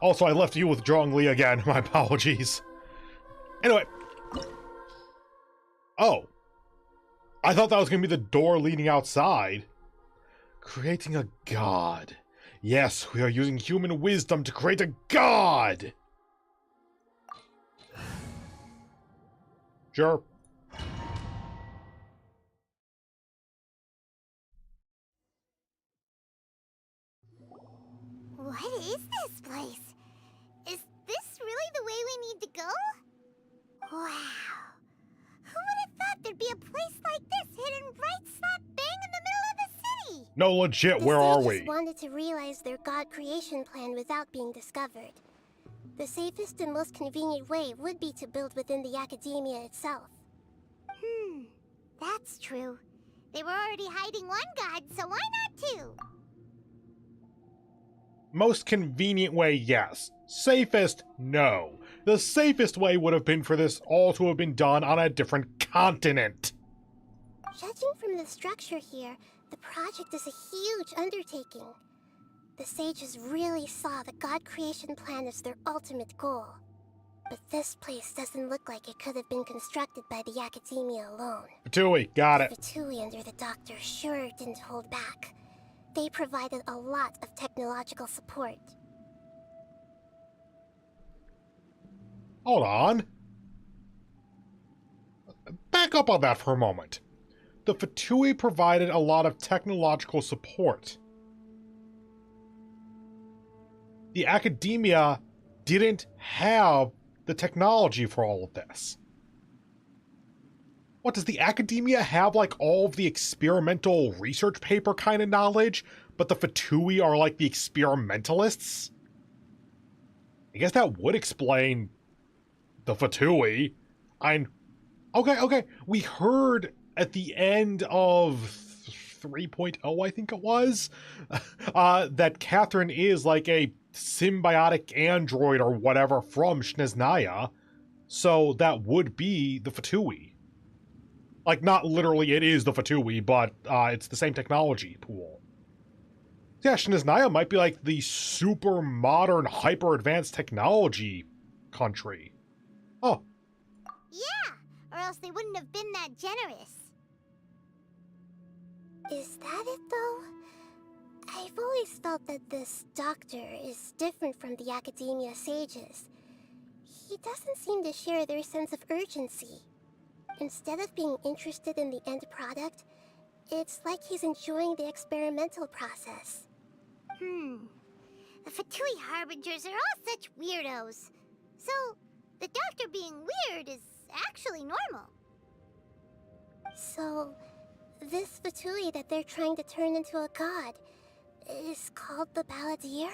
Also, I left you with Zhongli again. My apologies. Anyway. Oh. I thought that was going to be the door leading outside. Creating a god. Yes, we are using human wisdom to create a god! Sure. What is this place? Is this really the way we need to go? Wow. Who would have thought there'd be a place like this hidden right slap bang in the middle of the city? No, legit, where are we? The sages wanted to realize their god creation plan without being discovered. The safest and most convenient way would be to build within the academia itself. That's true. They were already hiding one god, so why not two? Most convenient way, yes. Safest, no. The safest way would have been for this all to have been done on a different continent. Judging from the structure here, the project is a huge undertaking. The sages really saw the god creation plan as their ultimate goal. But this place doesn't look like it could have been constructed by the academia alone. Fatui, got it. Fatui under the doctor sure didn't hold back. They provided a lot of technological support. Hold on. Back up on that for a moment. The Fatui provided a lot of technological support. The academia didn't have the technology for all of this. What, does the academia have, like, all of the experimental research paper kind of knowledge, but the Fatui are, like, the experimentalists? I guess that would explain the Fatui. Okay, we heard at the end of 3.0, I think it was, that Catherine is, like, a symbiotic android or whatever from Snezhnaya, so that would be the Fatui. Like, not literally it is the Fatui, but it's the same technology pool. Yeah, Snezhnaya might be like the super modern, hyper advanced technology country. Oh. Yeah, or else they wouldn't have been that generous. Is that it, though? I've always felt that this doctor is different from the academia sages. He doesn't seem to share their sense of urgency. Instead of being interested in the end product, it's like he's enjoying the experimental process. The Fatui Harbingers are all such weirdos. So, the doctor being weird is actually normal. So, this Fatui that they're trying to turn into a god is called the Balladeer?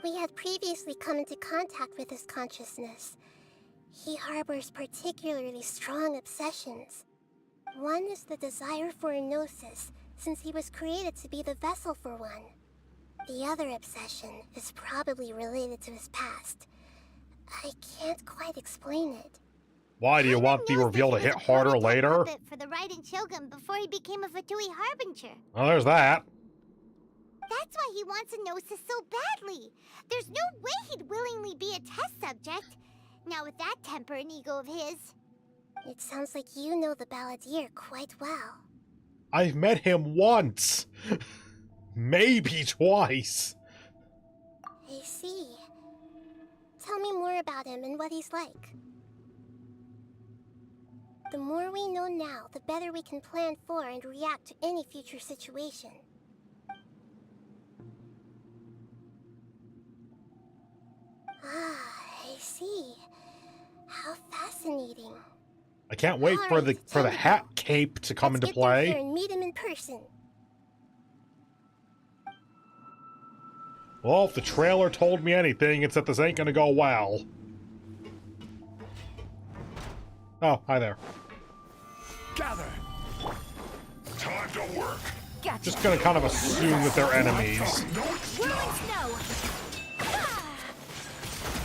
We had previously come into contact with his consciousness. He harbors particularly strong obsessions. One is the desire for a gnosis, since he was created to be the vessel for one. The other obsession is probably related to his past. I can't quite explain it. Why, do you want the reveal to hit harder later? For the Raiden Shogun before he became a Fatui Harbinger. Well, there's that. That's why he wants a gnosis so badly. There's no way he'd willingly be a test subject. Now with that temper and ego of his. It sounds like you know the Balladeer quite well. I've met him once. Maybe twice. I see. Tell me more about him and what he's like. The more we know now, the better we can plan for and react to any future situation. I see. How fascinating. I can't wait for the hat cape to come into play. Let's get there and meet him in person. Well, if the trailer told me anything, it's that this ain't gonna go well. Oh, hi there. Gather! Time to work. Just gonna kind of assume that they're enemies.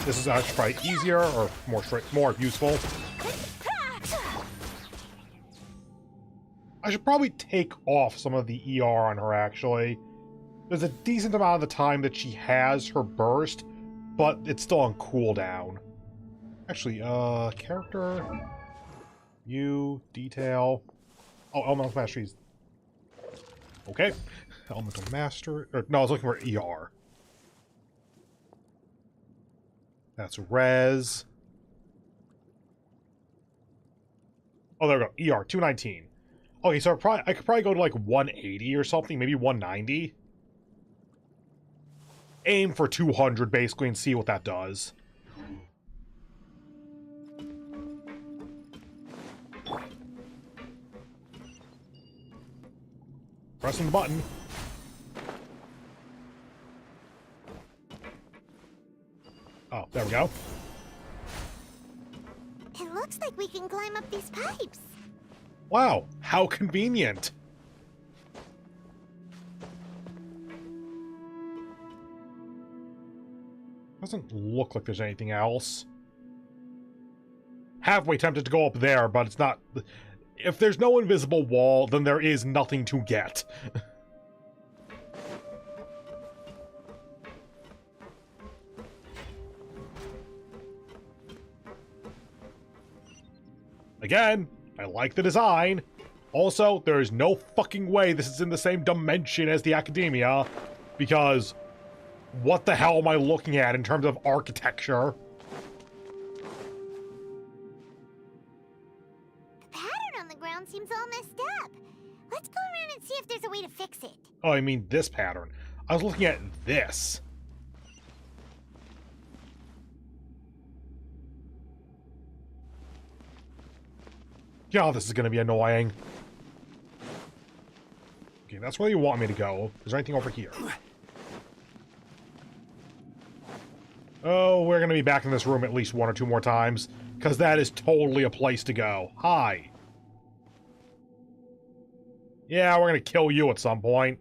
This is actually probably easier or more useful. I should probably take off some of the ER on her, actually. There's a decent amount of the time that she has her burst, but it's still on cooldown. Actually, character, view, detail. Oh, Elemental Mastery's... Okay. Elemental Master... no, I was looking for ER. That's res. Oh, there we go. ER, 219. Okay, so I could probably go to like 180 or something, maybe 190. Aim for 200, basically, and see what that does. Pressing the button. Oh, there we go. It looks like we can climb up these pipes. Wow, how convenient. Doesn't look like there's anything else. Halfway tempted to go up there, but it's not... If there's no invisible wall, then there is nothing to get. Again, I like the design. Also, there is no fucking way this is in the same dimension as the Academia, because what the hell am I looking at in terms of architecture? The pattern on the ground seems all messed up. Let's go around and see if there's a way to fix it. Oh, I mean this pattern. I was looking at this. Yeah, this is going to be annoying. Okay, that's where you want me to go. Is there anything over here? Oh, we're going to be back in this room at least 1 or 2 more times, because that is totally a place to go. Hi. Yeah, we're going to kill you at some point.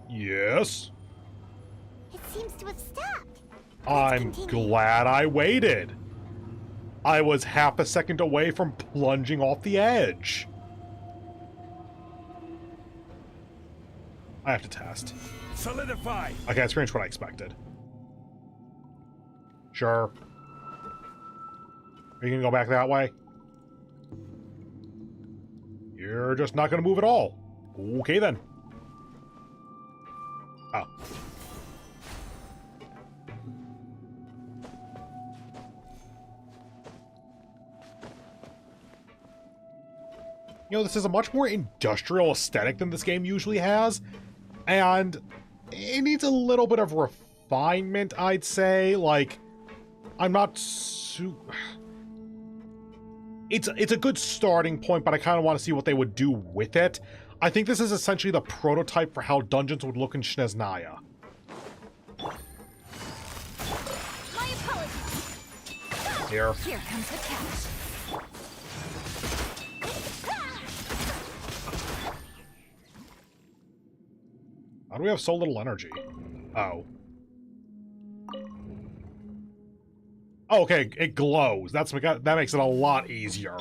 Yes? It seems to have stopped. I'm glad I waited. I was half a second away from plunging off the edge. I have to test. Solidify. Okay, that's pretty much what I expected. Sure. Are you gonna go back that way? You're just not gonna move at all. Okay then. Oh. You know, this is a much more industrial aesthetic than this game usually has, and it needs a little bit of refinement, I'd say. Like, I'm not It's a good starting point, but I kind of want to see what they would do with it. I think this is essentially the prototype for how dungeons would look in Snezhnaya. My apologies. Here. Here comes the catch. How do we have so little energy? Oh. Oh, okay, it glows. That makes it a lot easier.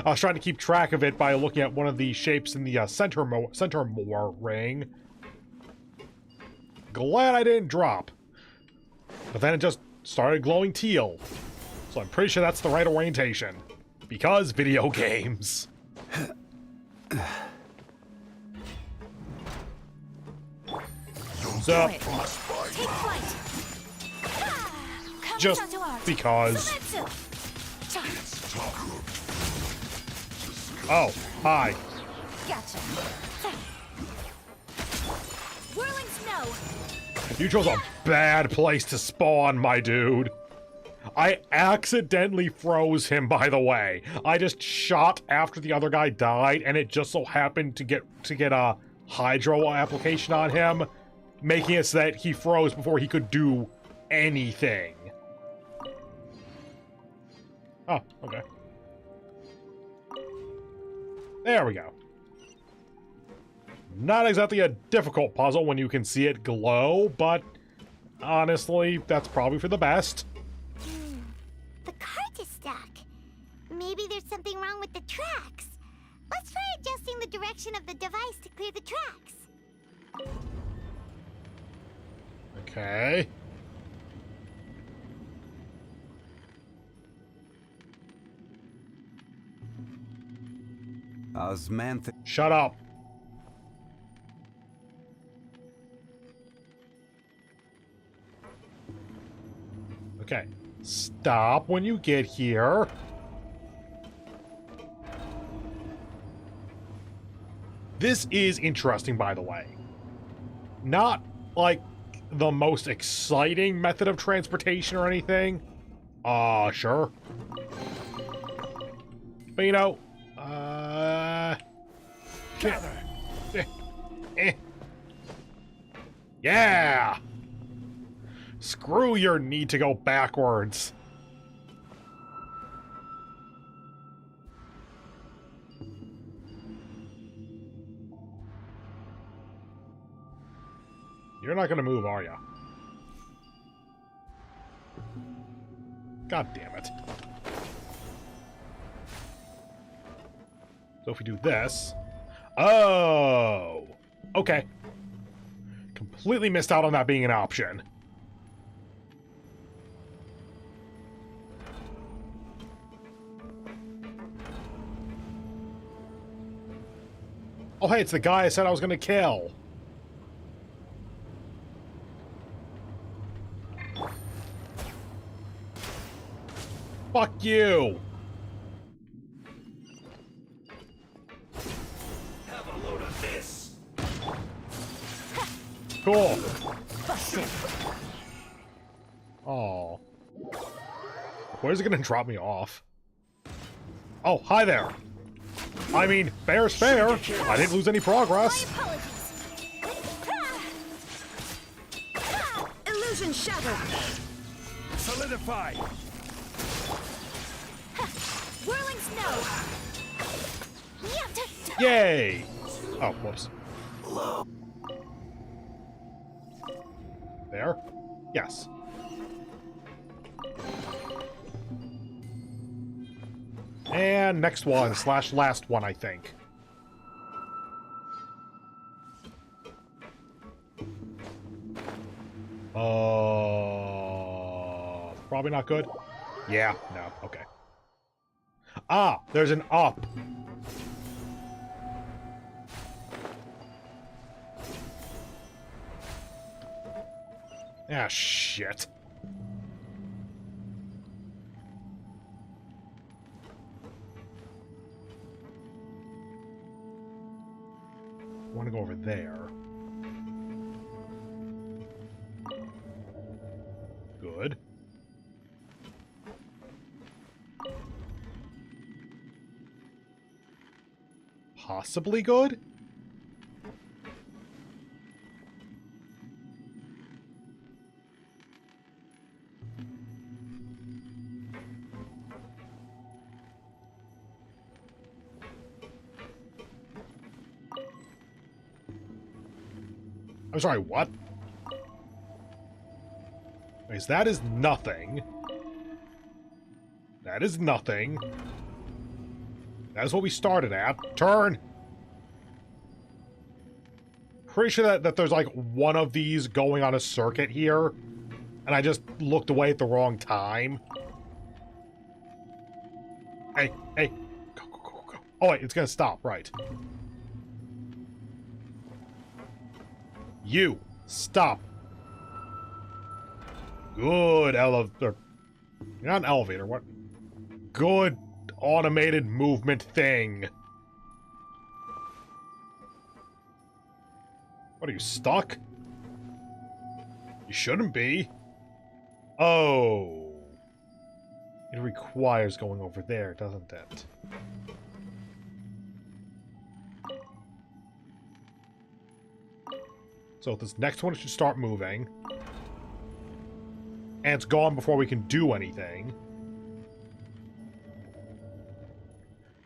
I was trying to keep track of it by looking at one of the shapes in the center more ring. Glad I didn't drop. But then it just started glowing teal. So I'm pretty sure that's the right orientation. Because video games. What's up? Take flight. Just because. Oh, hi. Gotcha. Whirling snow. You chose a bad place to spawn, my dude. I accidentally froze him, by the way. I just shot after the other guy died, and it just so happened to get hydro application on him, making it so that he froze before he could do anything. Oh, okay. There we go. Not exactly a difficult puzzle when you can see it glow, but honestly, that's probably for the best. The cart is stuck. Maybe there's something wrong with the tracks. Let's try adjusting the direction of the device to clear the tracks. Okay. Shut up. Okay. Stop when you get here. This is interesting, by the way. Not, like, the most exciting method of transportation or anything. Sure. But, you know, yeah! Screw your need to go backwards. You're not gonna move, are ya? God damn it. So if we do this... Oh! Okay. Completely missed out on that being an option. Oh hey, it's the guy I said I was gonna kill. Fuck you! Have a load of this. Cool. Oh. Where's it gonna drop me off? Oh, hi there. I mean, fair's fair. I didn't lose any progress. Illusion shattered. Solidify. Whirling snow. Yay! Oh, whoops. There? Yes. And next one, / last one, I think. Probably not good. Yeah, no, okay. Ah, there's an up. Ah, shit. I want to go over there. Good. Possibly good? I'm sorry, what? Okay, so that is nothing. That is nothing. That is what we started at. Turn! Pretty sure that there's like one of these going on a circuit here, and I just looked away at the wrong time. Hey, hey. Go, go, go, go. Oh wait, it's gonna stop, right. You, stop. Good elevator. You're not an elevator, what? Good automated movement thing. What, are you stuck? You shouldn't be. Oh. It requires going over there, doesn't it? So this next one should start moving. And it's gone before we can do anything.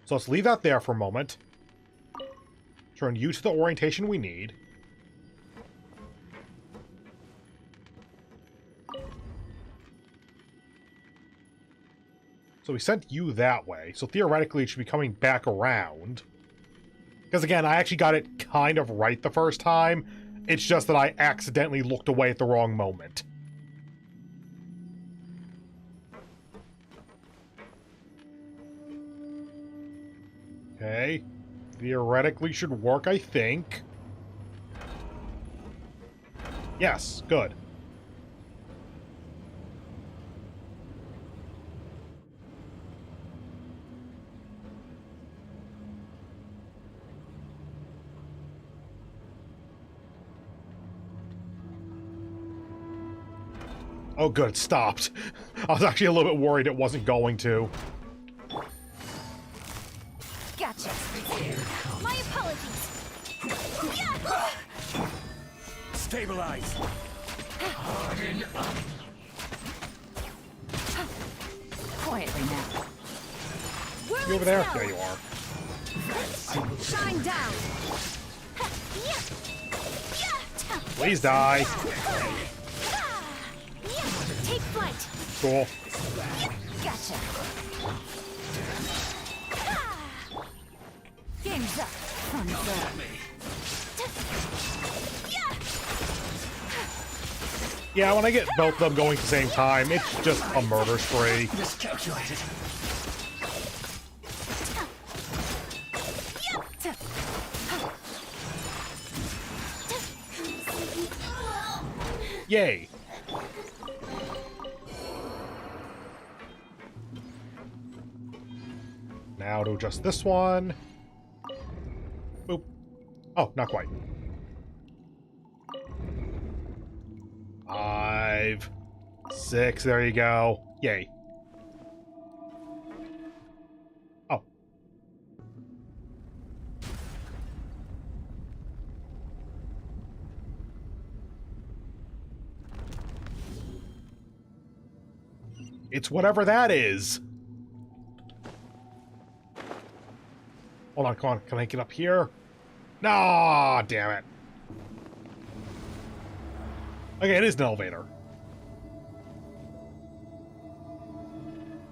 So let's leave that there for a moment. Turn you to the orientation we need. So we sent you that way. So theoretically, it should be coming back around. Because again, I actually got it kind of right the first time. It's just that I accidentally looked away at the wrong moment. Okay. Theoretically should work, I think. Yes, good. Oh good, it stopped. I was actually a little bit worried it wasn't going to. Gotcha. My apologies. Stabilize. Harden up. Quietly now. You over there? There you are. Shine down. Please die. Take flight. Cool. Gotcha. Game's up. Yeah, when I get both of them going at the same time, it's just a murder spree. Miscalculated. Yay. Now to adjust this one. Boop. Oh, not quite. 5, 6, there you go. Yay. Oh. It's whatever that is. Hold on, come on. Can I get up here? Nah, damn it. Okay, it is an elevator.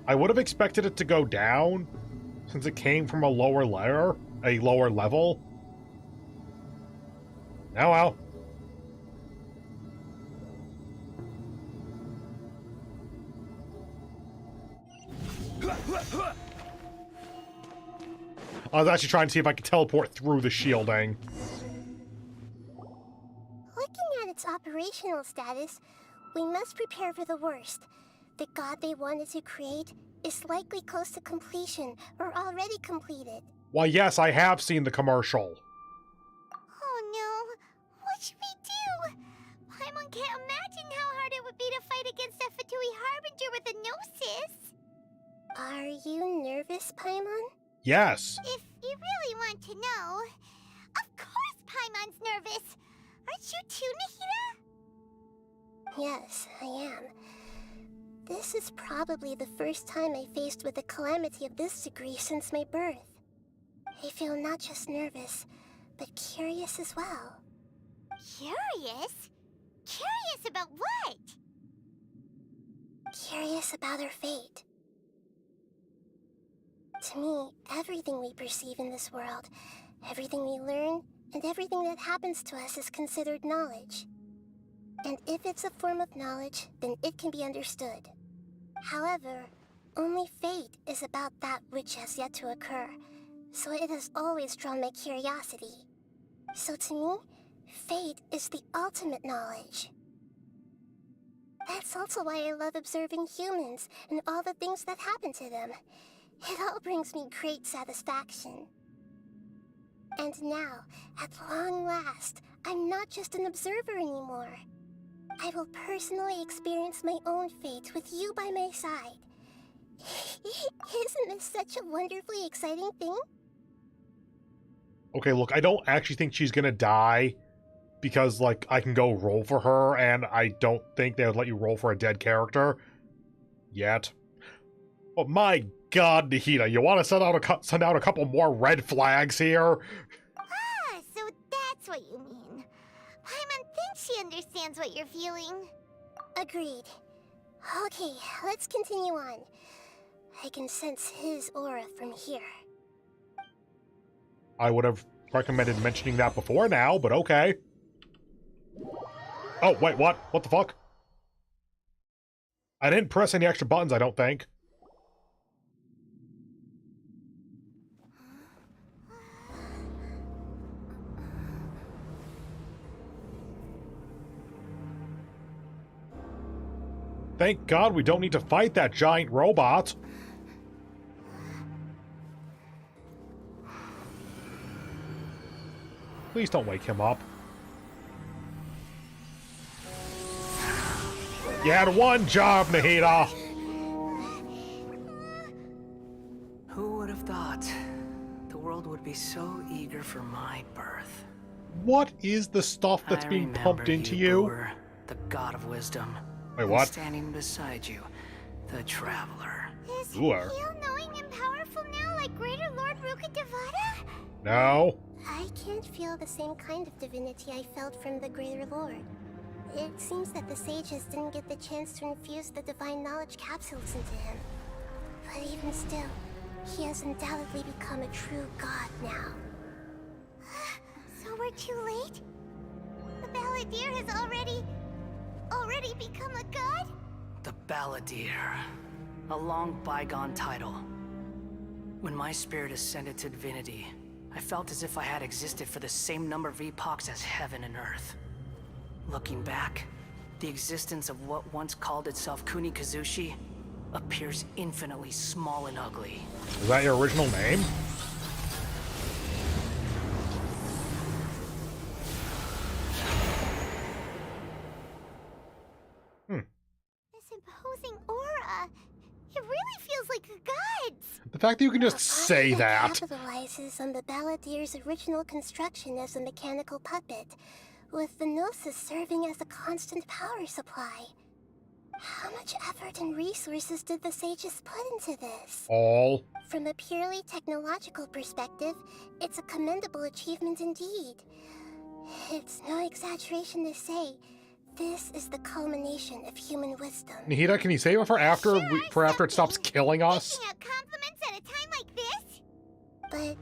I would have expected it to go down, since it came from a lower layer, a lower level. Oh well. I was actually trying to see if I could teleport through the shielding. Looking at its operational status, we must prepare for the worst. The god they wanted to create is likely close to completion or already completed. Why, yes, I have seen the commercial. Oh no, what should we do? Paimon can't imagine how hard it would be to fight against a Fatui Harbinger with a Gnosis. Are you nervous, Paimon? Yes. If you really want to know, of course Paimon's nervous. Aren't you too, Nahida? Yes, I am. This is probably the first time I faced with a calamity of this degree since my birth. I feel not just nervous, but curious as well. Curious? Curious about what? Curious about our fate. To me, everything we perceive in this world, everything we learn, and everything that happens to us is considered knowledge. And if it's a form of knowledge, then it can be understood. However, only fate is about that which has yet to occur, so it has always drawn my curiosity. So to me, fate is the ultimate knowledge. That's also why I love observing humans and all the things that happen to them. It all brings me great satisfaction. And now, at long last, I'm not just an observer anymore. I will personally experience my own fate with you by my side. Isn't this such a wonderfully exciting thing? Okay, look, I don't actually think she's gonna die because, like, I can go roll for her, and I don't think they would let you roll for a dead character. Yet. But my god, Nahida, you want to send out a couple more red flags here? Ah, so that's what you mean. Paimon thinks she understands what you're feeling. Agreed. Okay, let's continue on. I can sense his aura from here. I would have recommended mentioning that before now, but okay. Oh, wait, what? What the fuck? I didn't press any extra buttons, I don't think. Thank God we don't need to fight that giant robot. Please don't wake him up. You had one job, Nahida. Who would have thought the world would be so eager for my birth? What is the stuff that's being pumped into you? Brewer, the god of wisdom. Wait, and what? Standing beside you, the traveler. Is he all-knowing and powerful now like Greater Lord Rukkhadevata? No. I can't feel the same kind of divinity I felt from the Greater Lord. It seems that the sages didn't get the chance to infuse the divine knowledge capsules into him. But even still, he has undoubtedly become a true god now. So we're too late? The Balladeer has already become a god? The Balladeer. A long bygone title. When my spirit ascended to divinity, I felt as if I had existed for the same number of epochs as heaven and earth. Looking back, the existence of what once called itself Kunikazushi appears infinitely small and ugly. Is that your original name? This imposing aura. It really feels like the gods. The fact that you can just say that. Capitalizes on the Balladeer's original construction as a mechanical puppet, with the Gnosis serving as a constant power supply. How much effort and resources did the sages put into this? All. From a purely technological perspective, it's a commendable achievement indeed. It's no exaggeration to say, this is the culmination of human wisdom. Nahida, can you save it for after it stops killing us? Dishing out compliments at a time like this? But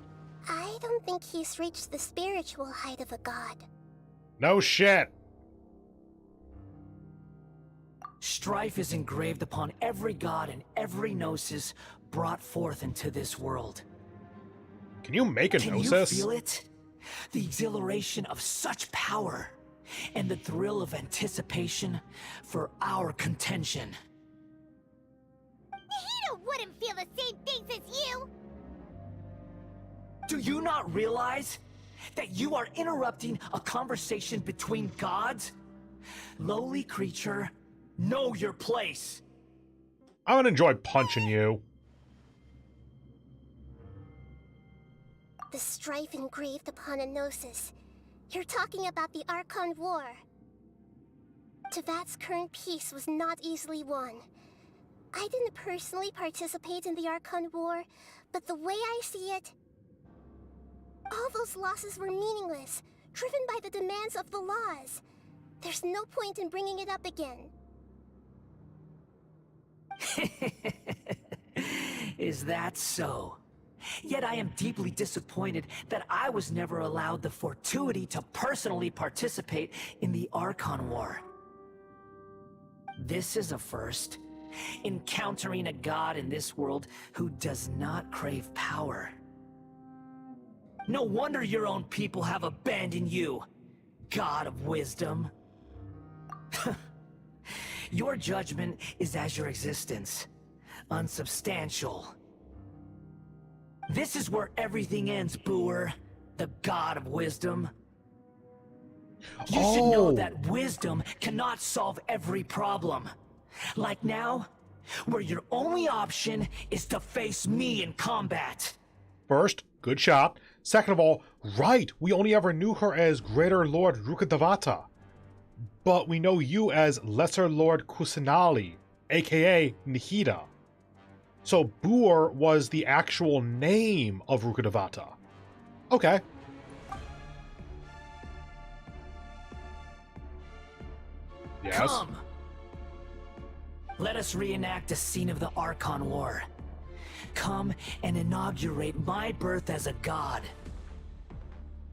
I don't think he's reached the spiritual height of a god. No shit. Strife is engraved upon every god and every gnosis brought forth into this world. Can you make a gnosis? Can you feel it? The exhilaration of such power, and the thrill of anticipation for our contention. Nahida wouldn't feel the same things as you! Do you not realize that you are interrupting a conversation between gods? Lowly creature, know your place. I'm gonna enjoy punching you. The strife engraved upon a gnosis. You're talking about the Archon War. Tevat's current peace was not easily won. I didn't personally participate in the Archon War, but the way I see it, all those losses were meaningless, driven by the demands of the laws. There's no point in bringing it up again. Is that so? Yet I am deeply disappointed that I was never allowed the fortuity to personally participate in the Archon War. This is a first. Encountering a god in this world who does not crave power. No wonder your own people have abandoned you, god of wisdom. Your judgment is as your existence, unsubstantial. This is where everything ends, Booer, the god of wisdom. You should know that wisdom cannot solve every problem. Like now, where your only option is to face me in combat. First, good shot. Second of all, right, we only ever knew her as Greater Lord Rukkhadevata. But we know you as Lesser Lord Kusanali, aka Nihida. So Boor was the actual name of Rukkhadevata. Okay. Yes? Come! Let us reenact a scene of the Archon War. Come and inaugurate my birth as a god.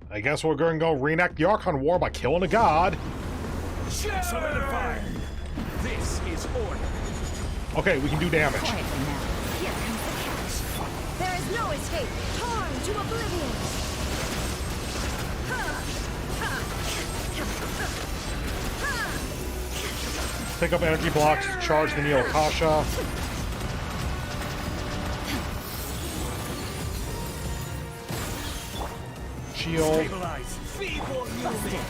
I guess we're going to go reenact the Archon War by killing a god. Solidify! This is order. Okay, we can do damage. Quietly now. Here comes the catch. There is no escape. Torn to oblivion. Pick up energy blocks to charge the Neo Akasha. Shield. Stabilize. Feeble movement.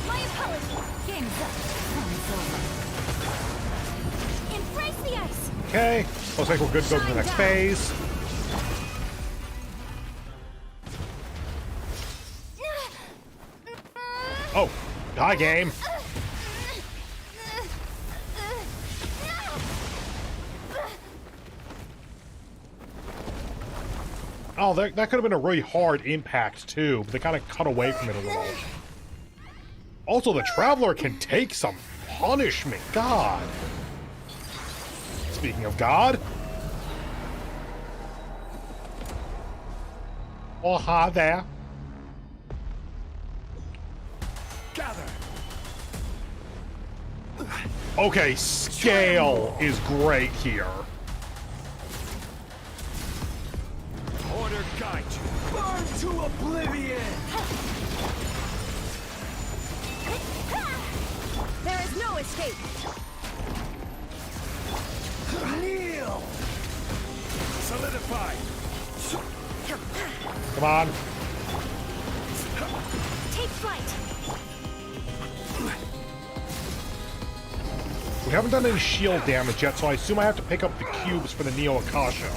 My apologies. Game's up. Time's over. Embrace the ice. Okay, looks like we're good to go to the next phase. Oh, die game. Oh, that could have been a really hard impact too, but they kind of cut away from it a little. Also, the Traveler can take some punishment. God. Speaking of God. Oh, hi there. Gather. Okay, scale is great here. Order guide you. Burn to oblivion. There is no escape. Kneel. Solidify. Come on. Take flight. We haven't done any shield damage yet, so I assume I have to pick up the cubes for the Neo Akasha.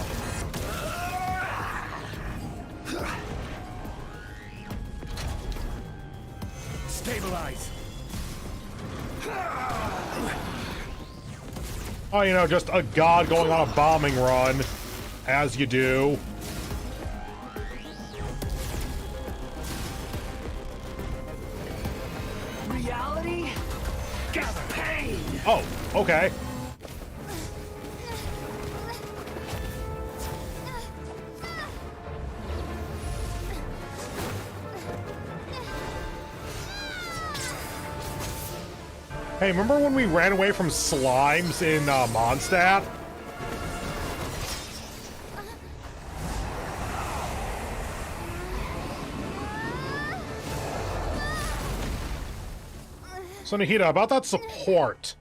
Stabilize. Oh, you know, just a god going on a bombing run, as you do. Reality? Gather pain! Oh, okay. Hey, remember when we ran away from slimes in Mondstadt? So Nihida, about that support.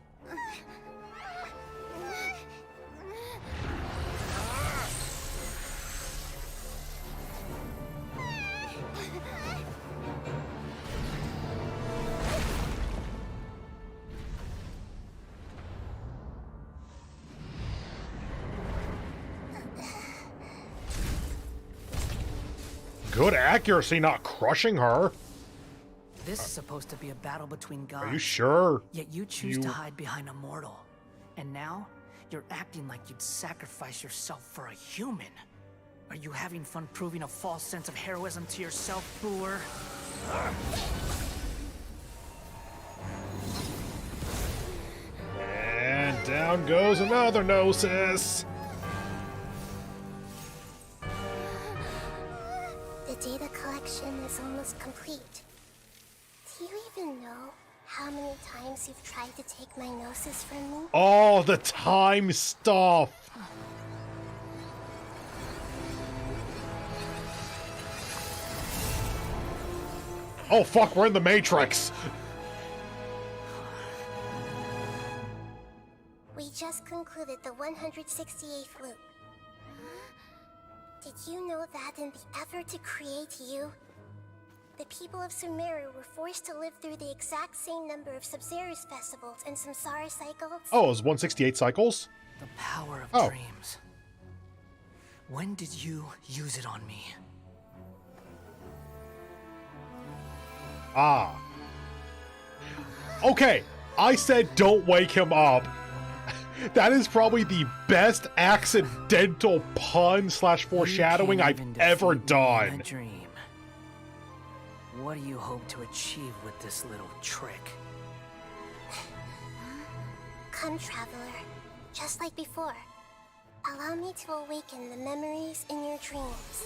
Good accuracy, not crushing her. This is supposed to be a battle between gods. Are you sure? Yet you choose to hide behind a mortal. And now, you're acting like you'd sacrifice yourself for a human. Are you having fun proving a false sense of heroism to yourself, Boor? And down goes another Gnosis. The data collection is almost complete. Do you even know how many times you've tried to take my gnosis from me? Oh, the time stuff. Oh fuck, we're in the Matrix. We just concluded the 168th loop. Did you know that in the effort to create you, the people of Sumeru were forced to live through the exact same number of Sabzerus festivals and Samsara cycles? Oh, it was 168 cycles? The power of dreams. When did you use it on me? Ah. Okay, I said don't wake him up. That is probably the best accidental pun slash foreshadowing I've ever done. A dream. What do you hope to achieve with this little trick? Come, traveler. Just like before. Allow me to awaken the memories in your dreams.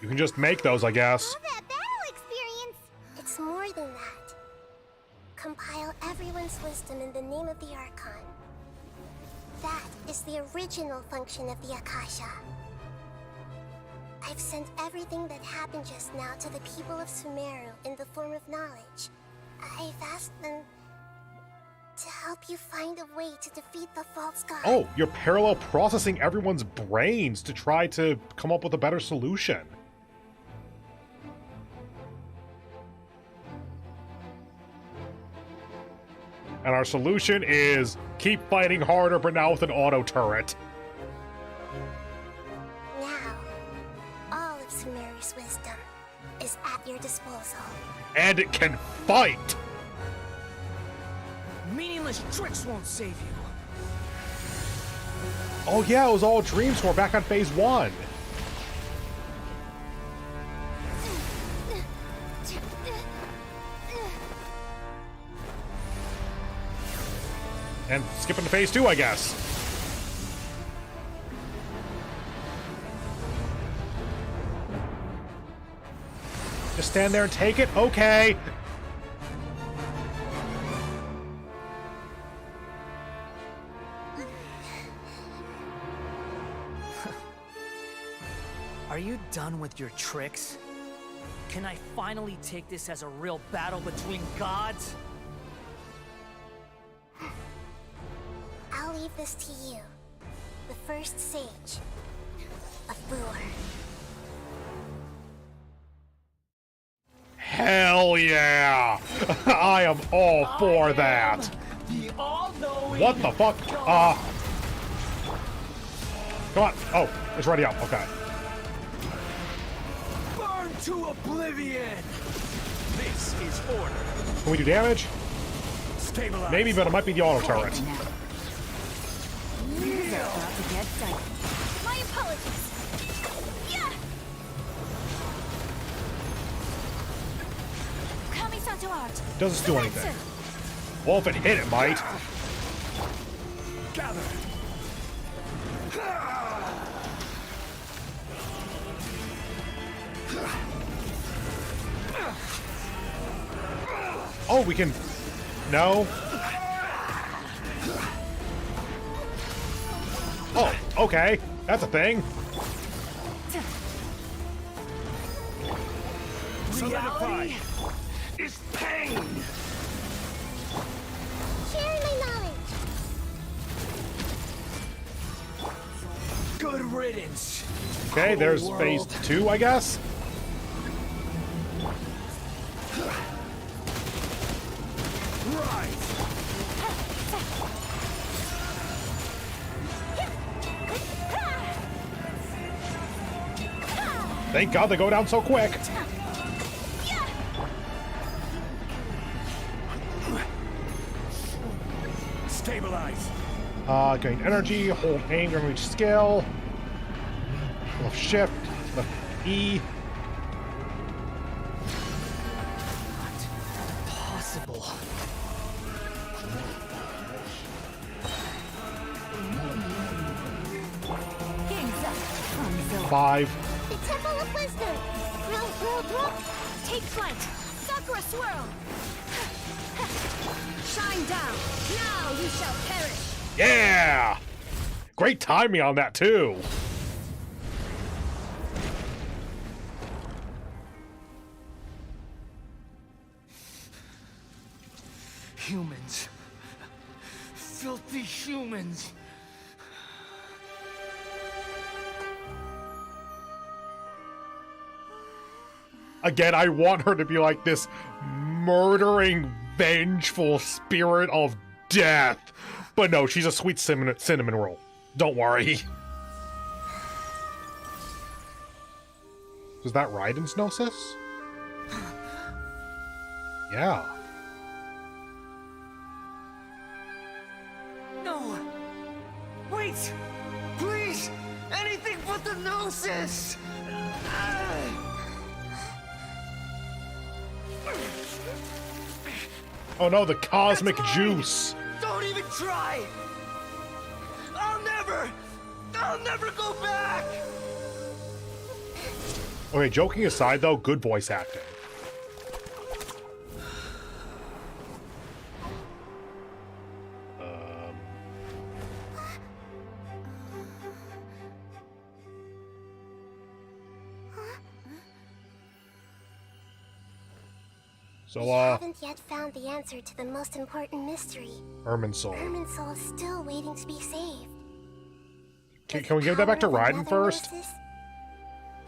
You can just make those, I guess. All that battle experience! It's more than that. Compile everyone's wisdom in the name of the Archon. That is the original function of the Akasha. I've sent everything that happened just now to the people of Sumeru in the form of knowledge. I've asked them to help you find a way to defeat the false god. Oh, you're parallel processing everyone's brains to try to come up with a better solution. And our solution is keep fighting harder, but now with an auto turret. Now, all of Sumeru's wisdom is at your disposal. And it can fight! Meaningless tricks won't save you. Oh yeah, it was all dreams for back on phase 1. And skipping to phase 2, I guess. Just stand there and take it? Okay. Are you done with your tricks? Can I finally take this as a real battle between gods? I'll leave this to you, the first sage of Boor. Hell yeah! I am all for that. What the fuck? Come on. Oh, it's ready up. Okay. Burn to oblivion! This is order. Can we do damage? Stabilize. Maybe, but it might be the auto turret. My apologies. Yeah. Kami-santo art. Doesn't do anything. Well, if it hit, it might. Gather. Oh, we can... No. Oh, okay. That's a thing. Solidify is pain. Share my knowledge. Good riddance. Okay, there's phase 2, I guess. Right. Thank God they go down so quick. Stabilize. Gain energy, hold aim to reach skill. Left shift, left E. Possible. 5. The Temple of Wisdom. Roll. Take flight. Sakura swirl. Shine down. Now you shall perish. Yeah! Great timing on that, too. Humans. Filthy humans. Again, I want her to be like this murdering, vengeful spirit of death. But no, she's a sweet cinnamon roll. Don't worry. Was that Raiden's Gnosis? Yeah. No! Wait! Please! Anything but the gnosis! Oh no, the cosmic juice! Don't even try! I'll never go back! Okay, joking aside though, good voice acting. We haven't yet found the answer to the most important mystery. Irminsul. Irminsul is still waiting to be saved. Can we give that back to Raiden first?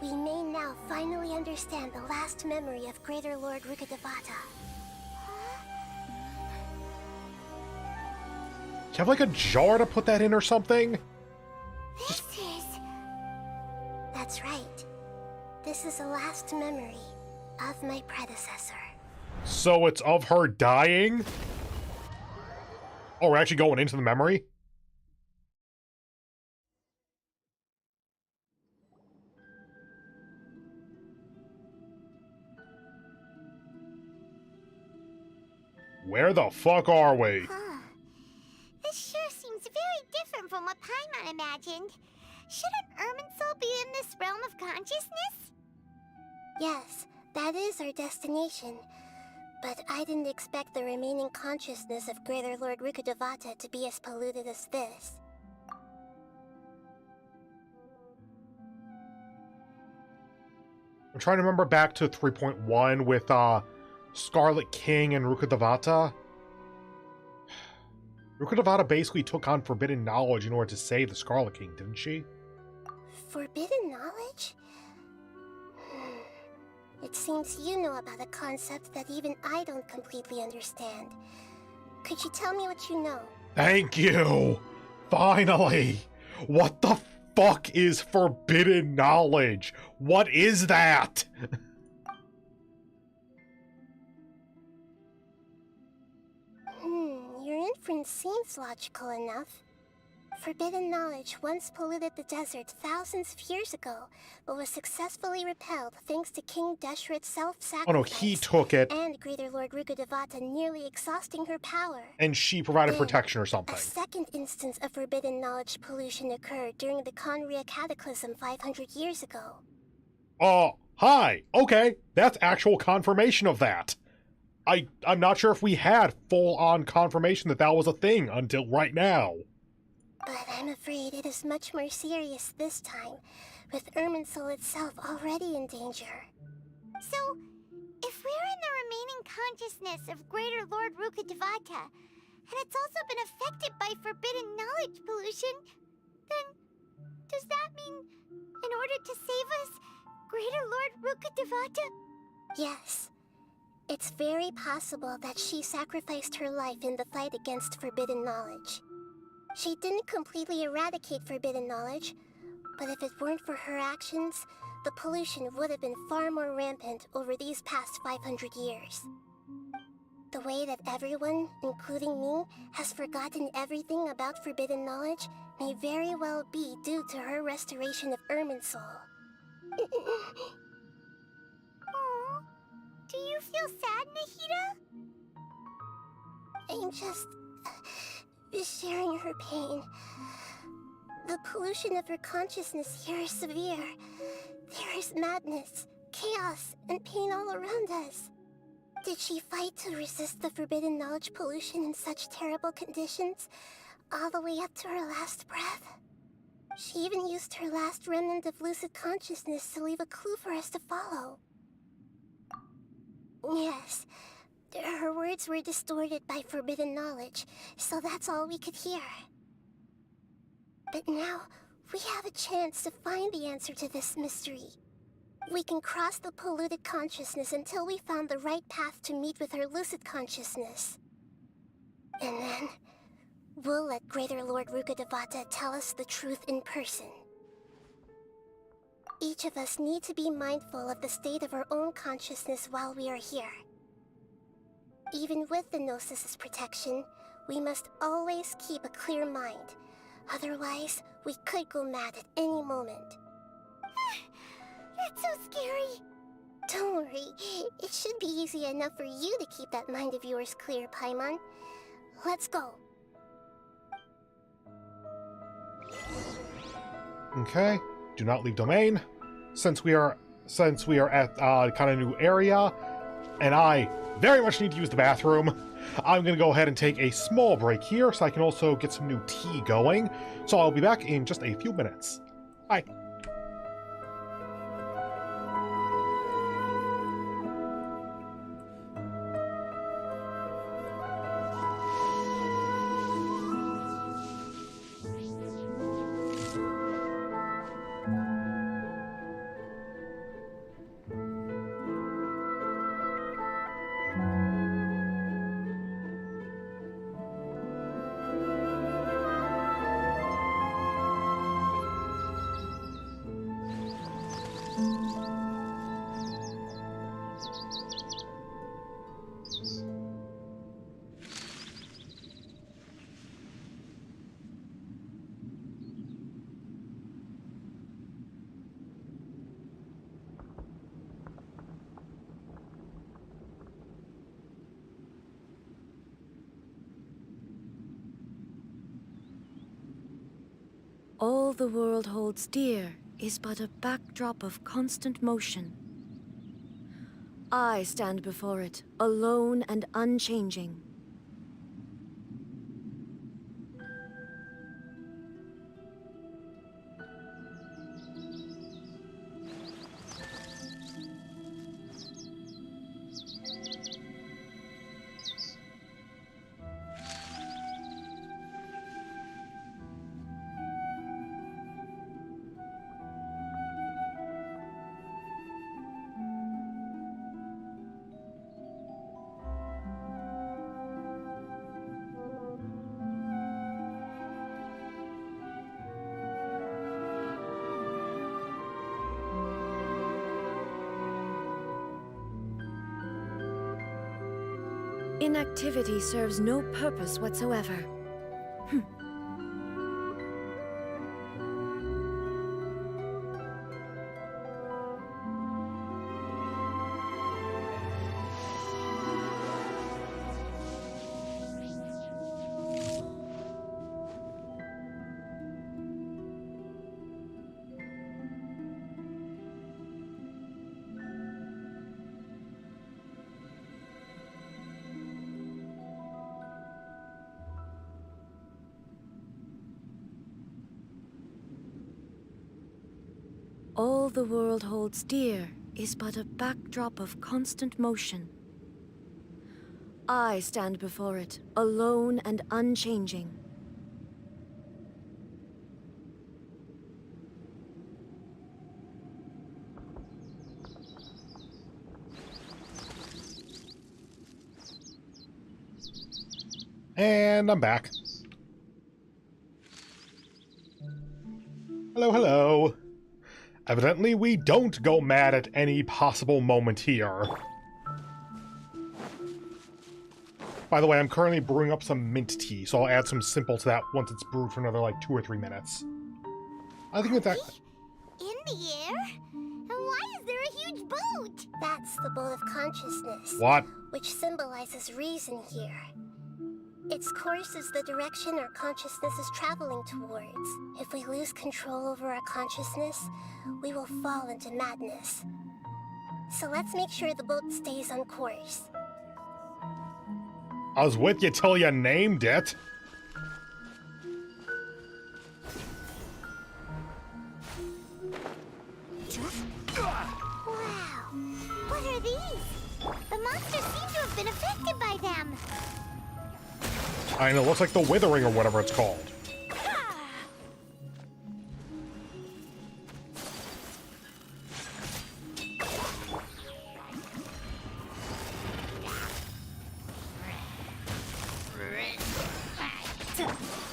We may now finally understand the last memory of Greater Lord Rukkhadevata. Do you have like a jar to put that in or something? That's right. This is the last memory of my predecessor. So it's of her dying? Oh, we're actually going into the memory? Where the fuck are we? This sure seems very different from what Paimon imagined. Shouldn't Irminsul be in this realm of consciousness? Yes, that is our destination. But I didn't expect the remaining consciousness of Greater Lord Rukkhadevata to be as polluted as this. I'm trying to remember back to 3.1 with Scarlet King and Rukkhadevata. Rukkhadevata basically took on forbidden knowledge in order to save the Scarlet King, didn't she? Forbidden knowledge? It seems you know about a concept that even I don't completely understand. Could you tell me what you know? Thank you! Finally! What the fuck is forbidden knowledge? What is that? Your inference seems logical enough. Forbidden knowledge once polluted the desert thousands of years ago, but was successfully repelled thanks to King Deshret's self-sacrifice. Oh no, he took it. And Greater Lord Rukkhadevata nearly exhausting her power. And she provided Then, protection or something. A second instance of forbidden knowledge pollution occurred during the Conria Cataclysm 500 years ago. Hi! Okay, that's actual confirmation of that. I'm not sure if we had full-on confirmation that that was a thing until right now. But I'm afraid it is much more serious this time, with Irminsul itself already in danger. So, if we're in the remaining consciousness of Greater Lord Rukkhadevata, and it's also been affected by forbidden knowledge pollution, then does that mean, in order to save us, Greater Lord Rukkhadevata? Yes. It's very possible that she sacrificed her life in the fight against forbidden knowledge. She didn't completely eradicate forbidden knowledge, but if it weren't for her actions, the pollution would have been far more rampant over these past 500 years. The way that everyone, including me, has forgotten everything about forbidden knowledge may very well be due to her restoration of Irminsul. Aww. Do you feel sad, Nahida? I'm just sharing her pain. The pollution of her consciousness here is severe. There is madness, chaos, and pain all around us. Did she fight to resist the forbidden knowledge pollution in such terrible conditions, all the way up to her last breath? She even used her last remnant of lucid consciousness to leave a clue for us to follow. Yes, her words were distorted by forbidden knowledge, so that's all we could hear. But now, we have a chance to find the answer to this mystery. We can cross the polluted consciousness until we found the right path to meet with her lucid consciousness. And then, we'll let Greater Lord Rukkhadevata tell us the truth in person. Each of us need to be mindful of the state of our own consciousness while we are here. Even with the Gnosis' protection, we must always keep a clear mind. Otherwise, we could go mad at any moment. That's so scary. Don't worry, it should be easy enough for you to keep that mind of yours clear, Paimon. Let's go. Okay, do not leave domain. Since we are at kind of new area, and I very much need to use the bathroom, I'm gonna go ahead and take a small break here so I can also get some new tea going. So I'll be back in just a few minutes. Bye. All the world holds dear is but a backdrop of constant motion. I stand before it, alone and unchanging. Inactivity serves no purpose whatsoever. All the world holds dear is but a backdrop of constant motion. I stand before it, alone and unchanging. And I'm back. Hello, hello. Evidently, we don't go mad at any possible moment here. By the way, I'm currently brewing up some mint tea, so I'll add some simple to that once it's brewed for another, like, 2 or 3 minutes. I think that... In the air? And why is there a huge boat? That's the boat of consciousness. What? Which symbolizes reason here. Its course is the direction our consciousness is traveling towards. If we lose control over our consciousness, we will fall into madness. So let's make sure the boat stays on course. I was with you till you named it. Wow. What are these? The monsters seem to have been affected by them. I know, it looks like the Withering or whatever it's called.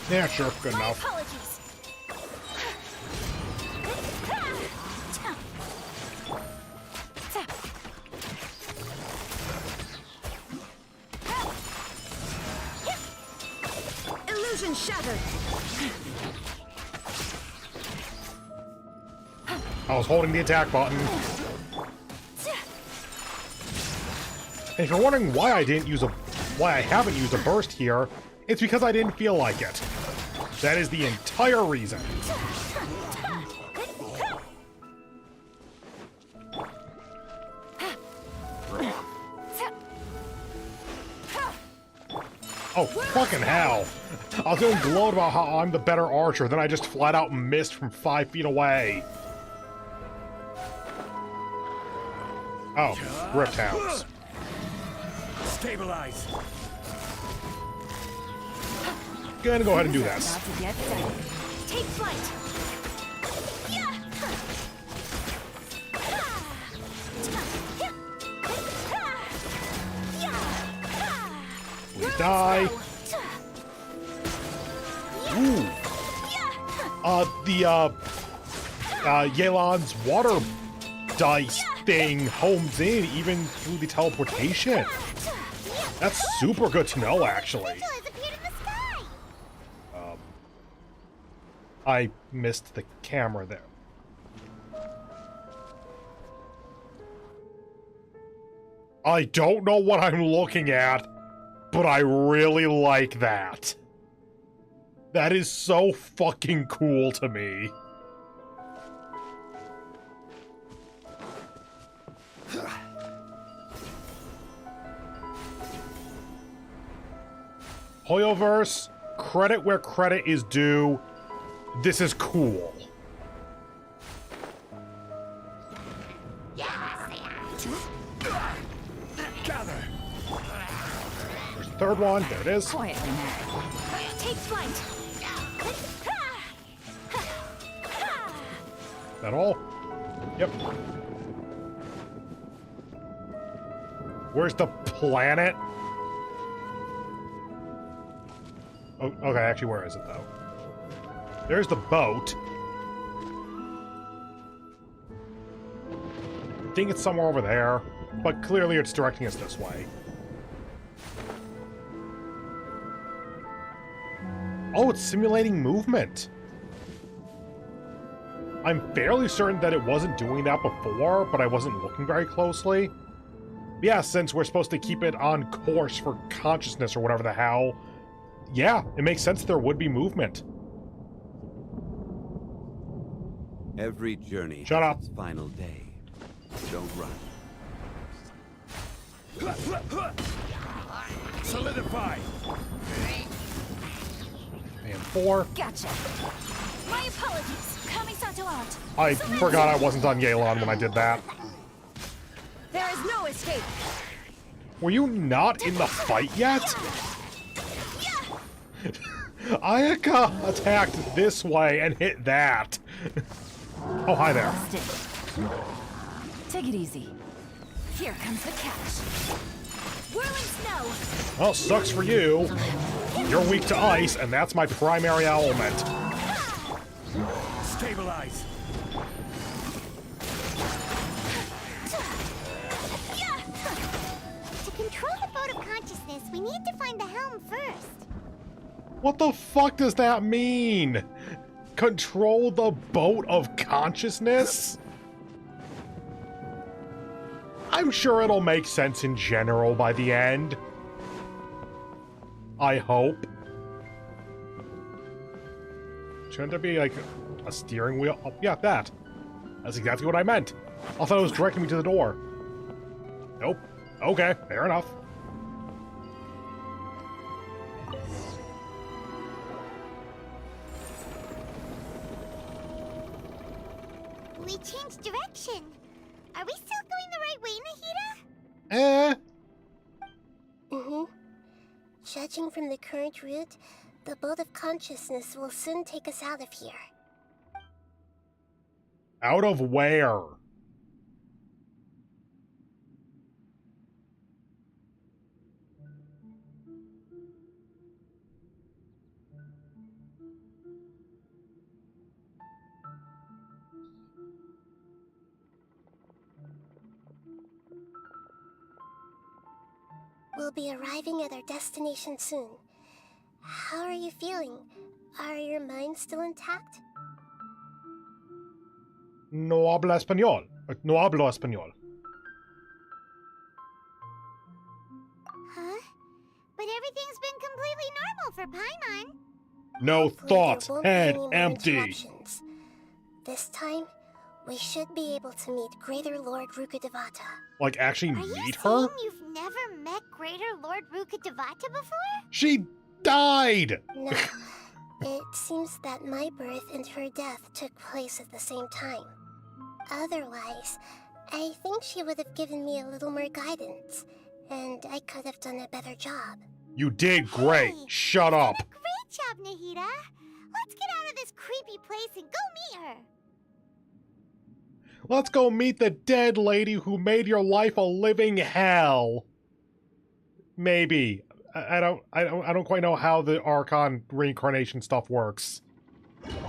Yeah, sure, good enough. Apologies. shattered. I was holding the attack button. And if you're wondering why I haven't used a burst here, it's because I didn't feel like it. That is the entire reason. Oh, fucking hell. I was going to gloat about how I'm the better archer, then I just flat out missed from 5 feet away. Oh, Rift Hounds. Stabilize. Gonna go ahead and do this. Take flight. Please die. Ooh. Yelan's water dice thing homes in even through the teleportation. That's super good to know, actually. I missed the camera there. I don't know what I'm looking at, but I really like that. That is so fucking cool to me. Hoyoverse, credit where credit is due. This is cool. Gather. There's the third one. There it is. Quietly now. Take flight. That all? Yep. Where's the planet? Oh, okay, actually, where is it, though? There's the boat. I think it's somewhere over there, but clearly it's directing us this way. Oh, it's simulating movement. I'm fairly certain that it wasn't doing that before, but I wasn't looking very closely. Yeah, since we're supposed to keep it on course for consciousness or whatever the hell, yeah, it makes sense there would be movement. Every journey Shut has up. its final day. Don't run. Solidify. And 4. Gotcha. My apologies. Kamisato out. I forgot I wasn't on Yelan when I did that. There is no escape. Were you not in the fight yet? Ayaka attacked this way and hit that. Oh, hi there. Take it easy. Here comes the catch. Whirling snow. Well, sucks for you. You're weak to ice, and that's my primary element. Stabilize. To control the boat of consciousness, we need to find the helm first. What the fuck does that mean? Control the boat of consciousness? I'm sure it'll make sense in general by the end. I hope. Shouldn't there be, like, a steering wheel? Oh, yeah, that. That's exactly what I meant. I thought it was directing me to the door. Nope. Okay, fair enough. We changed direction. Are we still going the right way, Nahida? Judging from the current route, the boat of consciousness will soon take us out of here. Out of where? We'll be arriving at our destination soon. How are you feeling? Are your minds still intact? No habla español. No hablo español. Huh? But everything's been completely normal for Paimon. No Hopefully thoughts. there won't be Head any more empty. interruptions. This time, we should be able to meet Greater Lord Rukkhadevata. Like, actually Are you meet saying her? you've never met Greater Lord Rukkhadevata before? She died! No. It seems that my birth and her death took place at the same time. Otherwise, I think she would have given me a little more guidance, and I could have done a better job. You did great. Hey, Shut up. Great job, Nahida. Let's get out of this creepy place and go meet her. Let's go meet the dead lady who made your life a living hell. Maybe. I don't quite know how the Archon reincarnation stuff works.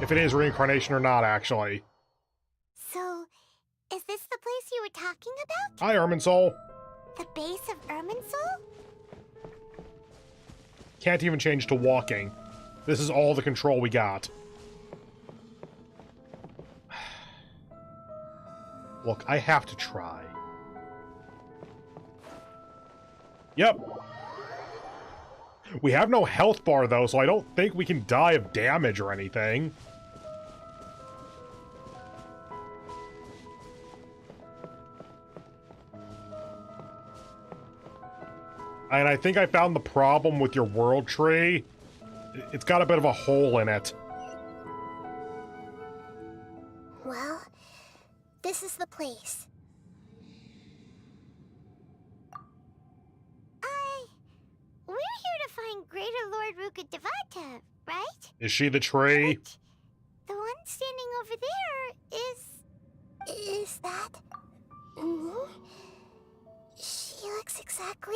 If it is reincarnation or not, actually. So, is this the place you were talking about? Hi, Irminsul. The base of Irminsul? Can't even change to walking. This is all the control we got. Look, I have to try. Yep. We have no health bar, though, so I don't think we can die of damage or anything. And I think I found the problem with your world tree. It's got a bit of a hole in it. Well, this is the place. We're here to find Greater Lord Rukkhadevata, right? Is she the tree? The one standing over there is... Is that... me? She looks exactly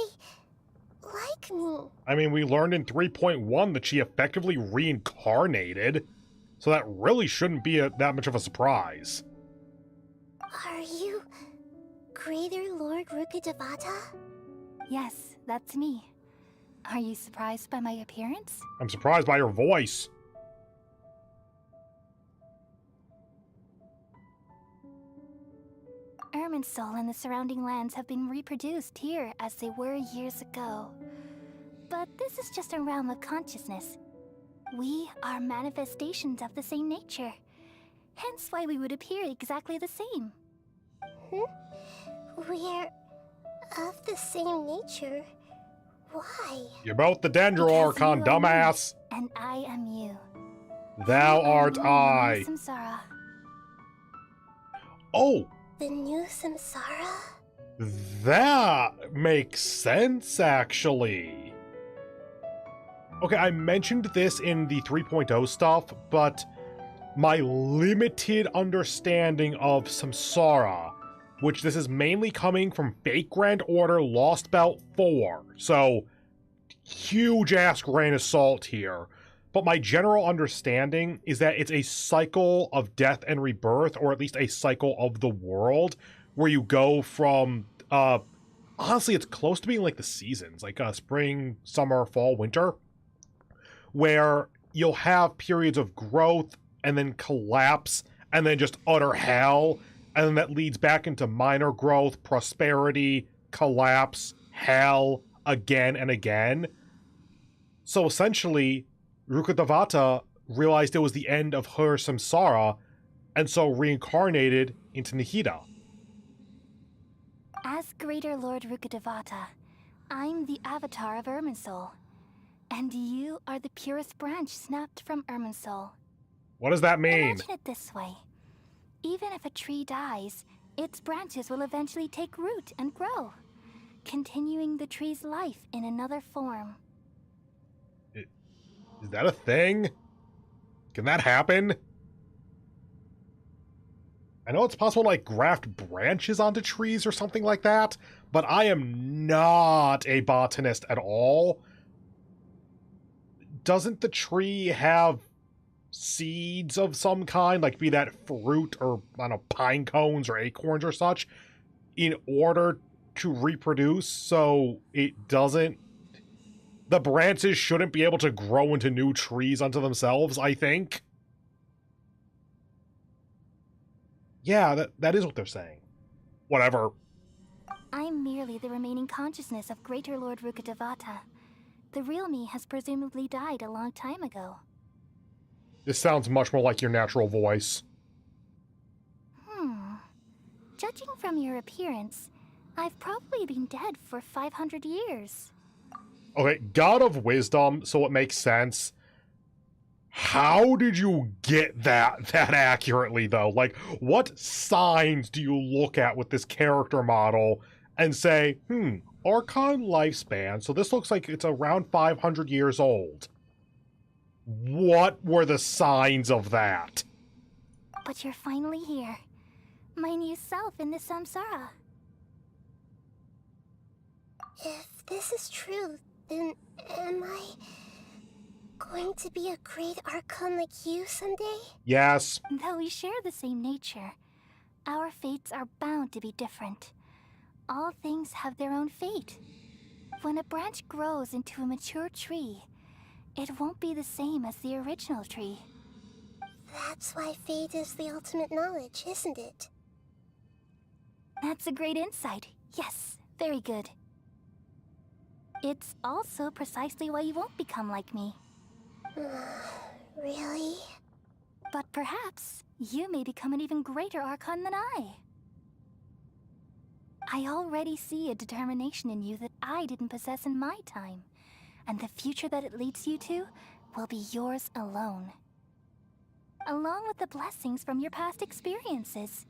like me. I mean, we learned in 3.1 that she effectively reincarnated, so that really shouldn't be that much of a surprise. Are you Greater Lord Rukkhadevata? Yes, that's me. Are you surprised by my appearance? I'm surprised by her voice. Irminsul and the surrounding lands have been reproduced here as they were years ago. But this is just a realm of consciousness. We are manifestations of the same nature. Hence why we would appear exactly the same. We're of the same nature. Why? You're both the Dendro Archon, You are me, dumbass. and I am you. Thou art You are I. Samsara. Oh, The new Samsara? that makes sense, actually. Okay, I mentioned this in the 3.0 stuff, but my limited understanding of Samsara, which this is mainly coming from Fate Grand Order Lost Belt 4, so huge-ass grain of salt here. But my general understanding is that it's a cycle of death and rebirth, or at least a cycle of the world, where you go from, honestly, it's close to being like the seasons, like spring, summer, fall, winter, where you'll have periods of growth, and then collapse, and then just utter hell, and then that leads back into minor growth, prosperity, collapse, hell, again and again. So essentially, Rukkhadevata realized it was the end of her samsara, and so reincarnated into Nahida. As Greater Lord Rukkhadevata, I'm the avatar of Irminsul. And you are the purest branch snapped from Irminsul. What does that mean? Imagine it this way. Even if a tree dies, its branches will eventually take root and grow, continuing the tree's life in another form. Is that a thing? Can that happen? I know it's possible to, like, graft branches onto trees or something like that, but I am not a botanist at all. Doesn't the tree have seeds of some kind, like be that fruit or, I don't know, pine cones or acorns or such, in order to reproduce so it doesn't the branches shouldn't be able to grow into new trees unto themselves, I think. Yeah, that is what they're saying. Whatever. I'm merely the remaining consciousness of Greater Lord Rukkhadevata. The real me has presumably died a long time ago. This sounds much more like your natural voice. Judging from your appearance, I've probably been dead for 500 years. Okay, God of Wisdom, so it makes sense. How did you get that accurately, though? Like, what signs do you look at with this character model and say, Archon lifespan, so this looks like it's around 500 years old. What were the signs of that? But you're finally here. My new self in the samsara. If this is true, then am I going to be a great Archon like you someday? Yes. Though we share the same nature, our fates are bound to be different. All things have their own fate. When a branch grows into a mature tree, it won't be the same as the original tree. That's why fate is the ultimate knowledge, isn't it? That's a great insight. Yes, very good. It's also precisely why you won't become like me. Really? But perhaps you may become an even greater Archon than I. I already see a determination in you that I didn't possess in my time, and the future that it leads you to will be yours alone. Along with the blessings from your past experiences.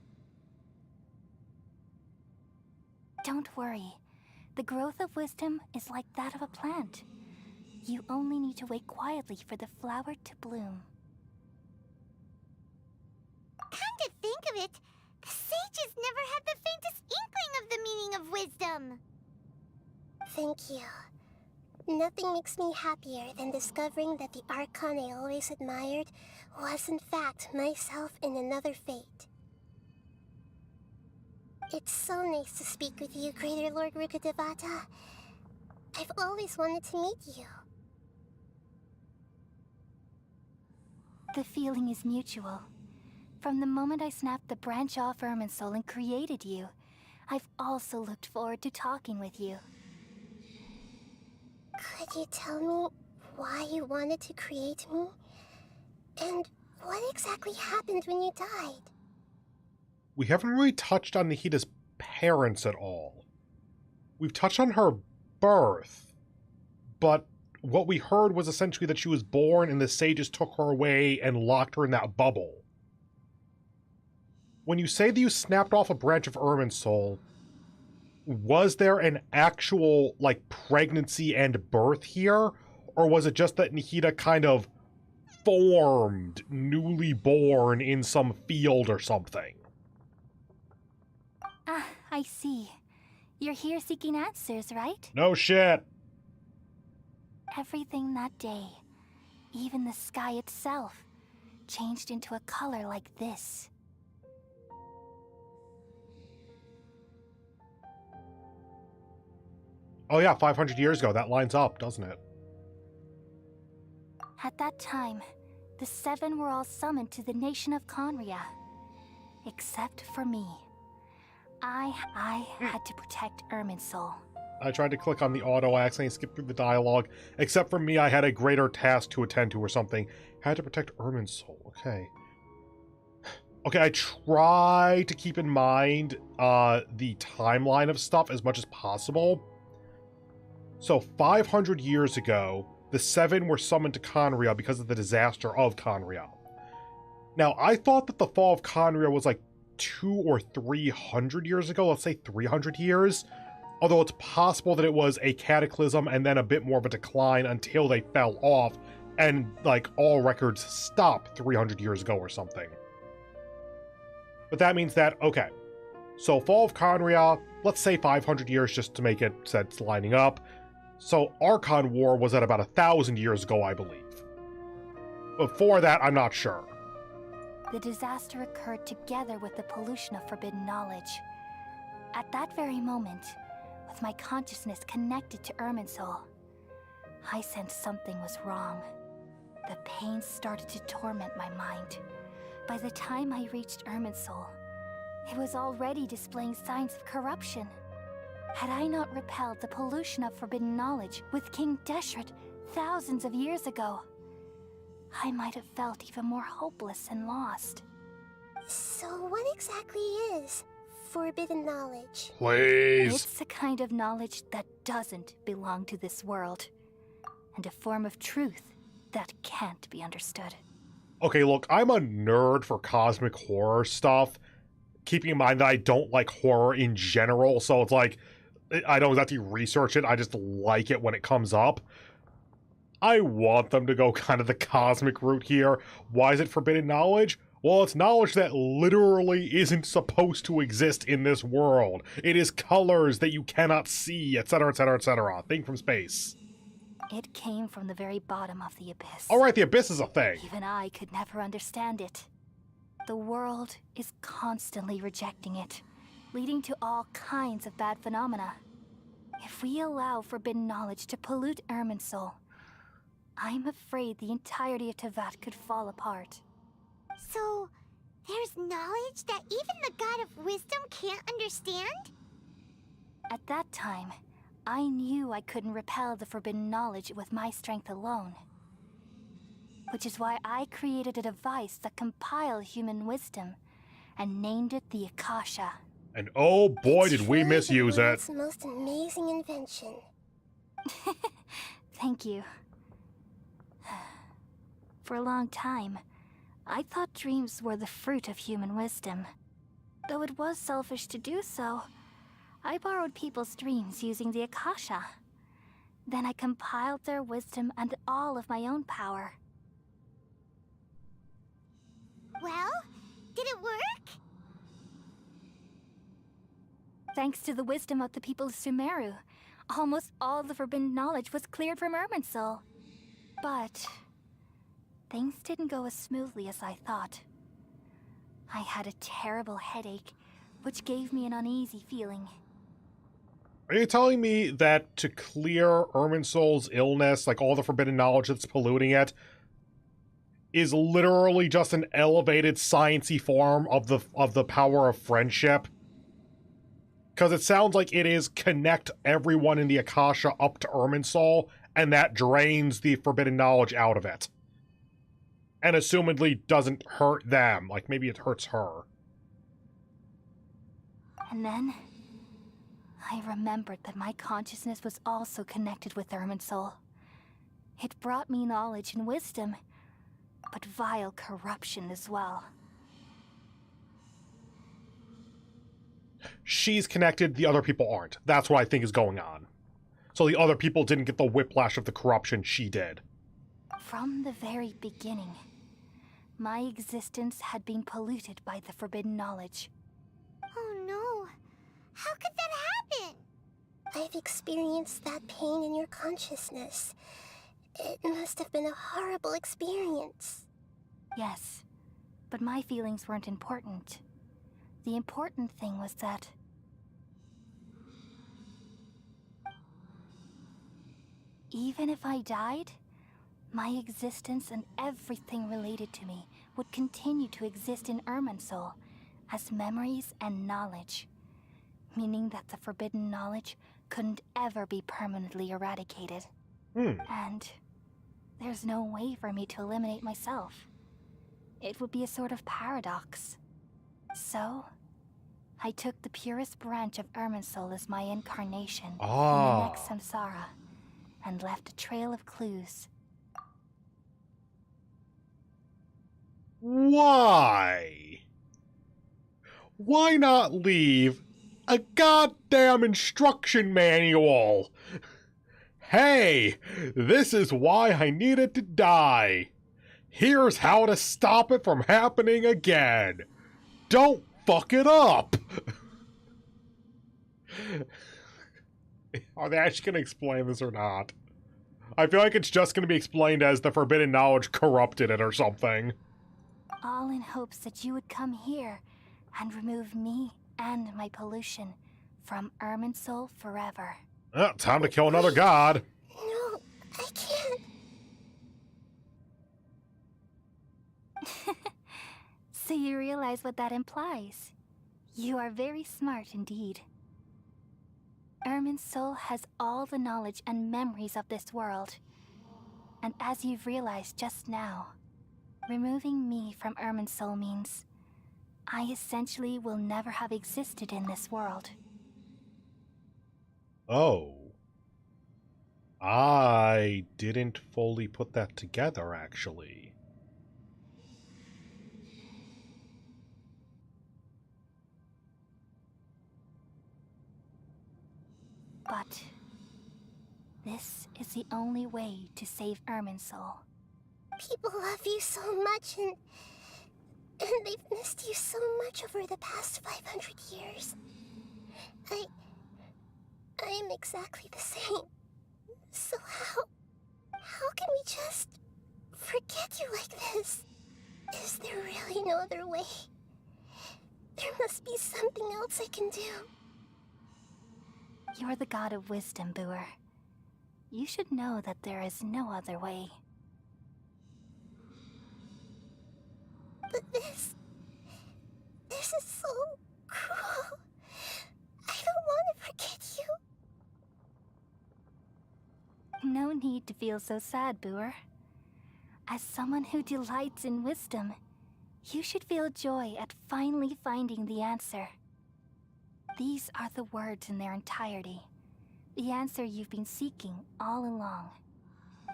Don't worry. The growth of wisdom is like that of a plant. You only need to wait quietly for the flower to bloom. Come to think of it, the sages never had the faintest inkling of the meaning of wisdom. Thank you. Nothing makes me happier than discovering that the Archon I always admired was in fact myself in another fate. It's so nice to speak with you, Greater Lord Rukkhadevata. I've always wanted to meet you. The feeling is mutual. From the moment I snapped the branch off Irminsul and created you, I've also looked forward to talking with you. Could you tell me why you wanted to create me? And what exactly happened when you died? We haven't really touched on Nihida's parents at all. We've touched on her birth, but what we heard was essentially that she was born and the sages took her away and locked her in that bubble. When you say that you snapped off a branch of Irminsul, was there an actual, like, pregnancy and birth here? Or was it just that Nihida kind of formed, newly born in some field or something? Ah, I see. You're here seeking answers, right? No shit. Everything that day, even the sky itself, changed into a color like this. Oh yeah, 500 years ago. That lines up, doesn't it? At that time, the seven were all summoned to the nation of Conria. Except for me. I had to protect Irminsul. I tried to click on the auto, I accidentally skipped through the dialogue. Except for me, I had a greater task to attend to or something. Had to protect Irminsul. Okay. Okay, I try to keep in mind the timeline of stuff as much as possible. So 500 years ago, the Seven were summoned to Conria because of the disaster of Conria. Now, I thought that the fall of Conria was like 200 or 300 years ago. Let's say 300 years. Although it's possible that it was a cataclysm and then a bit more of a decline until they fell off and, like, all records stopped 300 years ago or something. But that means that, okay, so fall of Conria, let's say 500 years just to make it sense lining up. So Archon War was at about 1,000 years ago, I believe. Before that, I'm not sure. The disaster occurred together with the pollution of forbidden knowledge. At that very moment, with my consciousness connected to Irminsul, I sensed something was wrong. The pain started to torment my mind. By the time I reached Irminsul, it was already displaying signs of corruption. Had I not repelled the pollution of forbidden knowledge with King Deshret thousands of years ago, I might have felt even more hopeless and lost. So what exactly is forbidden knowledge? Please. It's a kind of knowledge that doesn't belong to this world, and a form of truth that can't be understood. Okay, look, I'm a nerd for cosmic horror stuff, keeping in mind that I don't like horror in general, so it's like, I don't exactly research it, I just like it when it comes up. I want them to go kind of the cosmic route here. Why is it forbidden knowledge? Well, it's knowledge that literally isn't supposed to exist in this world. It is colors that you cannot see, etc., etc., etc. Thing from space. It came from the very bottom of the abyss. Alright, the abyss is a thing. Even I could never understand it. The world is constantly rejecting it, leading to all kinds of bad phenomena. If we allow forbidden knowledge to pollute Irminsul, I'm afraid the entirety of Tevat could fall apart. So, there's knowledge that even the God of Wisdom can't understand? At that time, I knew I couldn't repel the forbidden knowledge with my strength alone. Which is why I created a device that compiled human wisdom and named it the Akasha. And oh boy, did we misuse it. It's the most amazing invention. Thank you. For a long time, I thought dreams were the fruit of human wisdom. Though it was selfish to do so, I borrowed people's dreams using the Akasha. Then I compiled their wisdom and all of my own power. Well, did it work? Thanks to the wisdom of the people of Sumeru, almost all the forbidden knowledge was cleared from Irminsul. But things didn't go as smoothly as I thought. I had a terrible headache, which gave me an uneasy feeling. Are you telling me that to clear Irminsul's illness, like all the forbidden knowledge that's polluting it, is literally just an elevated science-y form of the power of friendship? Because it sounds like it is connect everyone in the Akasha up to Irminsul, and that drains the forbidden knowledge out of it. And assumedly doesn't hurt them, like maybe it hurts her. And then I remembered that my consciousness was also connected with Irminsul. It brought me knowledge and wisdom, but vile corruption as well. She's connected, the other people aren't. That's what I think is going on. So the other people didn't get the whiplash of the corruption she did. From the very beginning, my existence had been polluted by the forbidden knowledge. Oh no. How could that happen? I've experienced that pain in your consciousness. It must have been a horrible experience. Yes, but my feelings weren't important. The important thing was that even if I died, my existence and everything related to me would continue to exist in Irminsul as memories and knowledge, meaning that the forbidden knowledge couldn't ever be permanently eradicated. And there's no way for me to eliminate myself. It would be a sort of paradox. So, I took the purest branch of Irminsul as my incarnation in the next samsara, and left a trail of clues. Why? Why not leave a goddamn instruction manual? Hey, this is why I needed to die. Here's how to stop it from happening again. Don't fuck it up. Are they actually going to explain this or not? I feel like it's just going to be explained as the forbidden knowledge corrupted it or something. All in hopes that you would come here and remove me and my pollution from Irminsul forever. Time to kill another god. No, I can't. So you realize what that implies. You are very smart indeed. Irminsul has all the knowledge and memories of this world. And as you've realized just now, removing me from Irminsul means I essentially will never have existed in this world. Oh. I didn't fully put that together, actually. But this is the only way to save Irminsul. People love you so much, and they've missed you so much over the past 500 years. I am exactly the same. So how can we just forget you like this? Is there really no other way? There must be something else I can do. You're the god of wisdom, Booer. You should know that there is no other way. But this is so cruel. I don't want to forget you. No need to feel so sad, Booer. As someone who delights in wisdom, you should feel joy at finally finding the answer. These are the words in their entirety. The answer you've been seeking all along.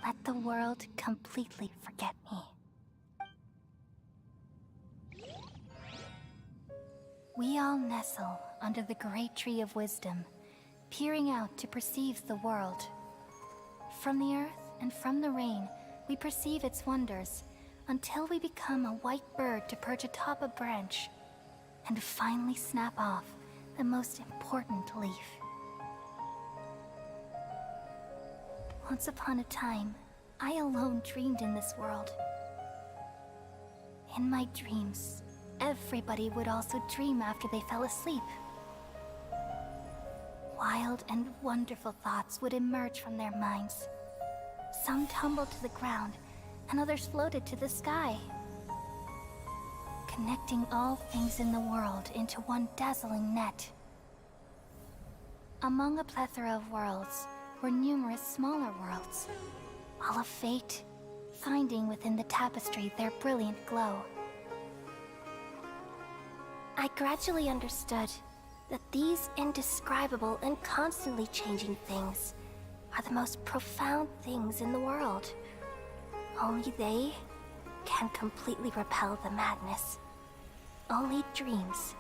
Let the world completely forget me. We all nestle under the great tree of wisdom, peering out to perceive the world. From the earth and from the rain, we perceive its wonders, until we become a white bird to perch atop a branch, and finally snap off the most important leaf. Once upon a time, I alone dreamed in this world. In my dreams, everybody would also dream after they fell asleep. Wild and wonderful thoughts would emerge from their minds. Some tumbled to the ground, and others floated to the sky, connecting all things in the world into one dazzling net. Among a plethora of worlds were numerous smaller worlds, all of fate, finding within the tapestry their brilliant glow. I gradually understood that these indescribable and constantly changing things are the most profound things in the world. Only they can completely repel the madness. Only dreams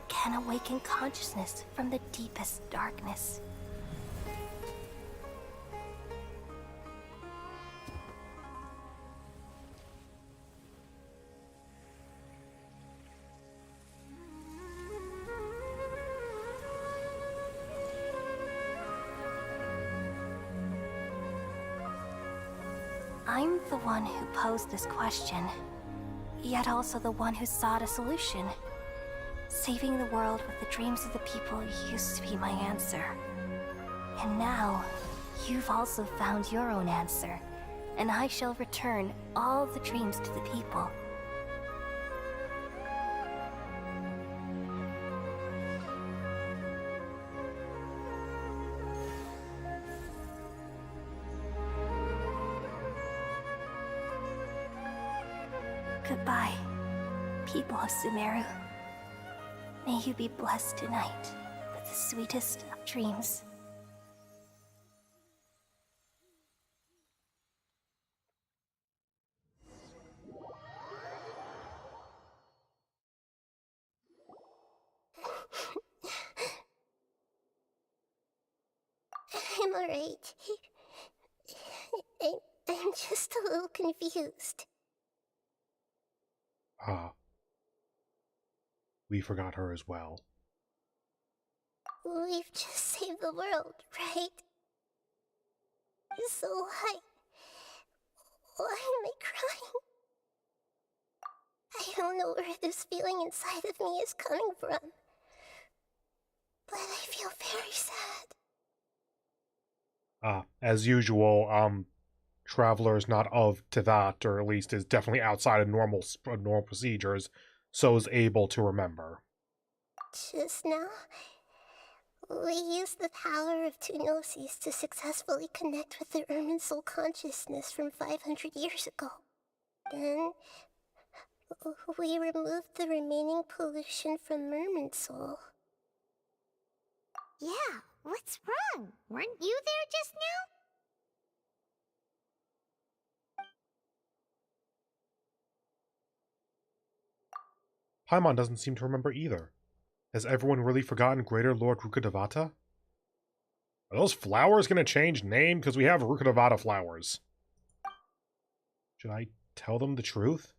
can awaken consciousness from the deepest darkness. I'm the one who posed this question, yet also the one who sought a solution. Saving the world with the dreams of the people used to be my answer. And now, you've also found your own answer, and I shall return all the dreams to the people. Goodbye, people of Sumeru. May you be blessed tonight with the sweetest of dreams. I'm alright. I'm just a little confused. We forgot her as well. We've just saved the world, right? So why am I crying? I don't know where this feeling inside of me is coming from, but I feel very sad. As usual, Traveler is not of to that, or at least is definitely outside of normal procedures, so is able to remember. Just now, we used the power of two gnosis to successfully connect with the Ermin soul consciousness from 500 years ago. Then, we removed the remaining pollution from Merman soul. Yeah, what's wrong? Weren't you there just now? Paimon doesn't seem to remember either. Has everyone really forgotten Greater Lord Rukkhadevata? Are those flowers going to change name? Because we have Rukkhadevata flowers. Should I tell them the truth?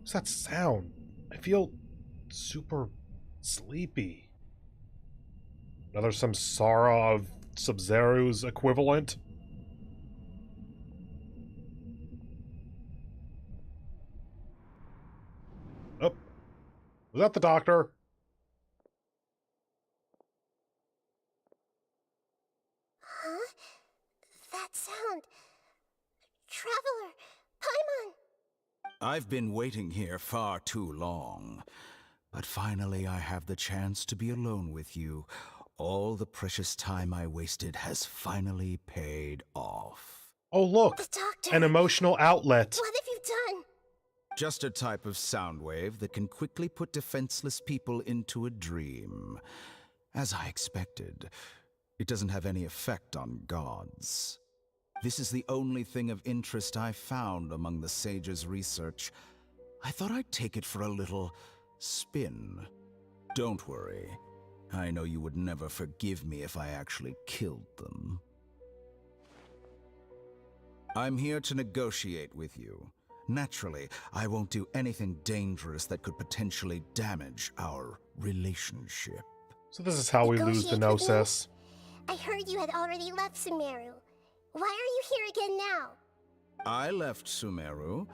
What's that sound? I feel super sleepy. Another Samsara of Sub-Zero's equivalent? Oh. Was that the doctor? Huh? That sound. Traveler! Paimon! I've been waiting here far too long. But finally I have the chance to be alone with you. All the precious time I wasted has finally paid off. Oh look! The doctor! An emotional outlet! What have you done? Just a type of sound wave that can quickly put defenseless people into a dream. As I expected, it doesn't have any effect on gods. This is the only thing of interest I found among the sage's research. I thought I'd take it for a little spin. Don't worry. I know you would never forgive me if I actually killed them. I'm here to negotiate with you. Naturally, I won't do anything dangerous that could potentially damage our relationship. So this is how we lose the Gnosis. I heard you had already left Sumeru. Why are you here again now? I left Sumeru,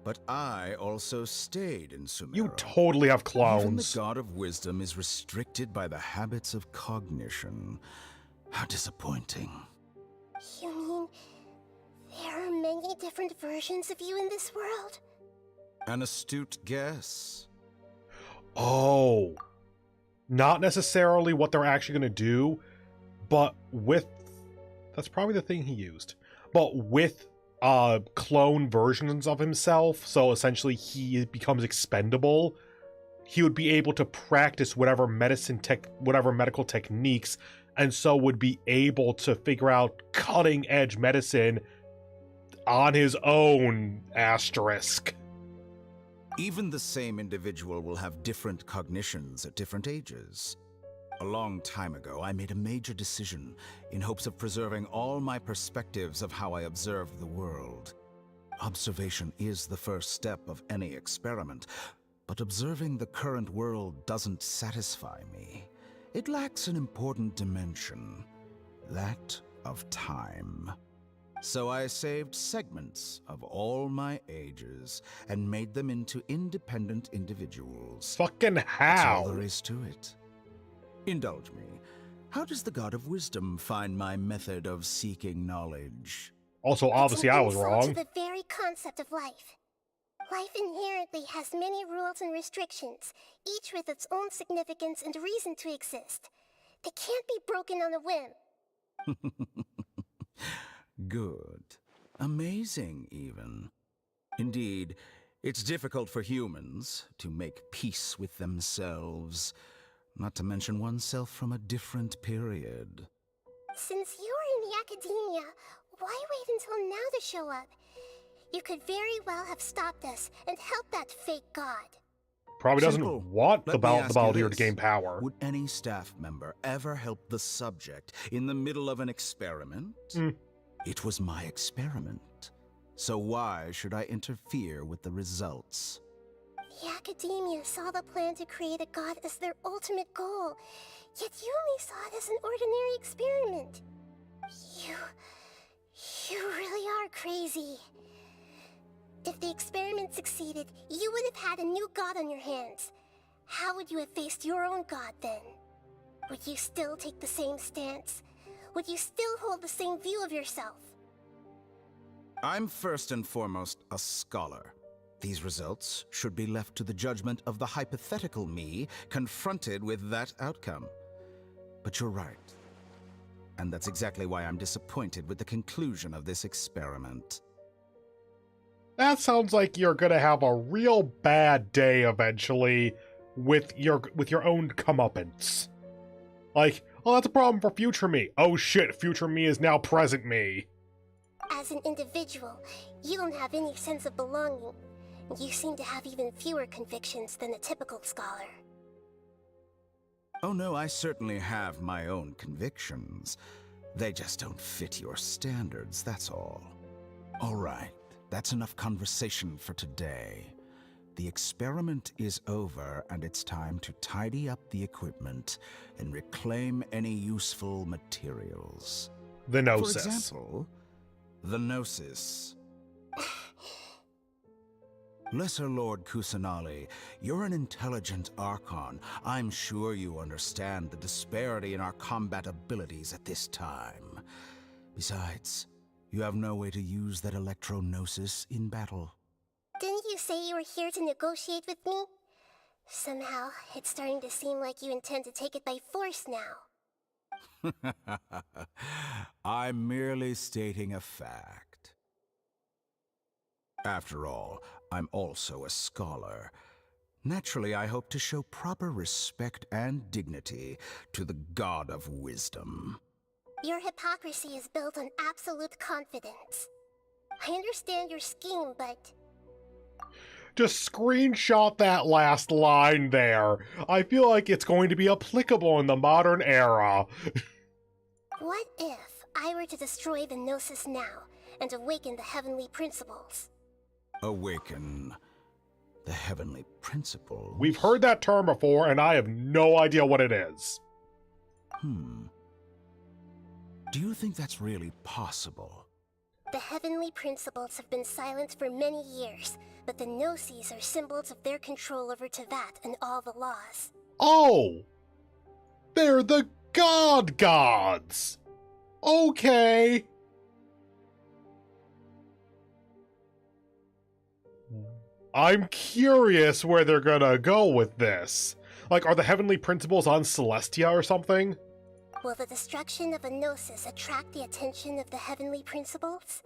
but I also stayed in Sumeru. You totally have clones. Even the God of Wisdom is restricted by the habits of cognition. How disappointing. You mean there are many different versions of you in this world? An astute guess. Oh. Not necessarily what they're actually going to do, but with... That's probably the thing he used. But with clone versions of himself, so essentially he becomes expendable, he would be able to practice whatever medical techniques, and so would be able to figure out cutting-edge medicine on his own, asterisk. Even the same individual will have different cognitions at different ages. A long time ago, I made a major decision in hopes of preserving all my perspectives of how I observed the world. Observation is the first step of any experiment, but observing the current world doesn't satisfy me. It lacks an important dimension, that of time. So I saved segments of all my ages and made them into independent individuals. Fucking how? That's all there is to it. Indulge me. How does the God of Wisdom find my method of seeking knowledge? Also, obviously I was wrong. To the very concept of life. Life inherently has many rules and restrictions, each with its own significance and reason to exist. They can't be broken on a whim. Good. Amazing, even. Indeed, it's difficult for humans to make peace with themselves, not to mention oneself from a different period. Since you were in the academia, why wait until now to show up? You could very well have stopped us and helped that fake god. Probably doesn't Simple. want the Let me ask you Baldir to this. gain power. Would any staff member ever help the subject in the middle of an experiment? It was my experiment. So why should I interfere with the results? The academia saw the plan to create a god as their ultimate goal, yet you only saw it as an ordinary experiment. You really are crazy. If the experiment succeeded, you would have had a new god on your hands. How would you have faced your own god then? Would you still take the same stance? Would you still hold the same view of yourself? I'm first and foremost a scholar. These results should be left to the judgment of the hypothetical me confronted with that outcome. But you're right. And that's exactly why I'm disappointed with the conclusion of this experiment. That sounds like you're gonna have a real bad day eventually with your own comeuppance. Like, oh, that's a problem for future me. Oh shit, future me is now present me. As an individual, you don't have any sense of belonging. You seem to have even fewer convictions than a typical scholar. Oh no, I certainly have my own convictions. They just don't fit your standards, that's all. All right, that's enough conversation for today. The experiment is over, and it's time to tidy up the equipment and reclaim any useful materials. The Gnosis. For example, the Gnosis. Lesser Lord Kusanali, you're an intelligent Archon. I'm sure you understand the disparity in our combat abilities at this time. Besides, you have no way to use that Electro-Gnosis in battle. Didn't you say you were here to negotiate with me? Somehow, it's starting to seem like you intend to take it by force now. I'm merely stating a fact. After all, I'm also a scholar. Naturally, I hope to show proper respect and dignity to the God of Wisdom. Your hypocrisy is built on absolute confidence. I understand your scheme, but... Just screenshot that last line there. I feel like it's going to be applicable in the modern era. What if I were to destroy the Gnosis now and awaken the heavenly principles? Awaken the heavenly principles? We've heard that term before, and I have no idea what it is. Do you think that's really possible? The heavenly principles have been silent for many years, but the Gnosis are symbols of their control over Tevat and all the laws. Oh! They're the gods! Okay! I'm curious where they're gonna go with this. Like, are the heavenly principles on Celestia or something? Will the destruction of a Gnosis attract the attention of the heavenly principles?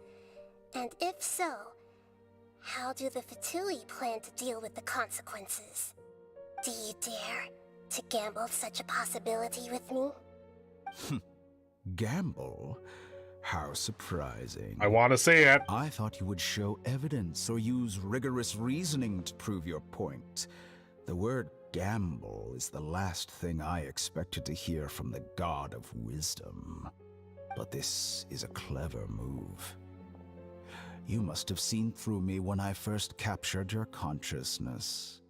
And if so, how do the Fatui plan to deal with the consequences? Do you dare to gamble such a possibility with me? Gamble? How surprising. I want to see it. I thought you would show evidence or use rigorous reasoning to prove your point. The word gamble is the last thing I expected to hear from the God of Wisdom. But this is a clever move. You must have seen through me when I first captured your consciousness.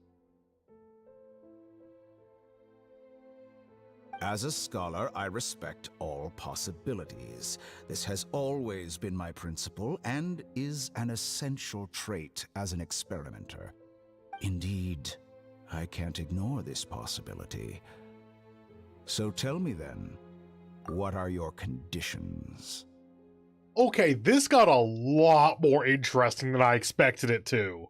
As a scholar, I respect all possibilities. This has always been my principle and is an essential trait as an experimenter. Indeed, I can't ignore this possibility. So tell me then, what are your conditions? Okay, this got a lot more interesting than I expected it to.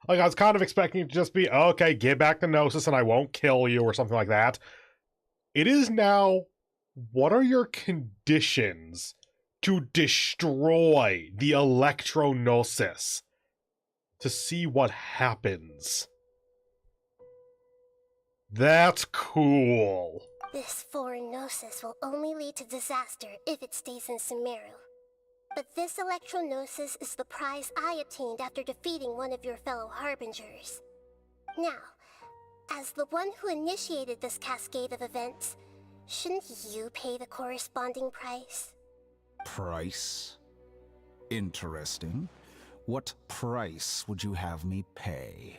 Like, I was kind of expecting it to just be, okay, give back the Gnosis and I won't kill you or something like that. It is now, what are your conditions to destroy the Electro-Gnosis? To see what happens. That's cool. This foreign Gnosis will only lead to disaster if it stays in Sumeru. But this Electro-Gnosis is the prize I obtained after defeating one of your fellow Harbingers. Now, as the one who initiated this cascade of events, shouldn't you pay the corresponding price? Price? Interesting. What price would you have me pay?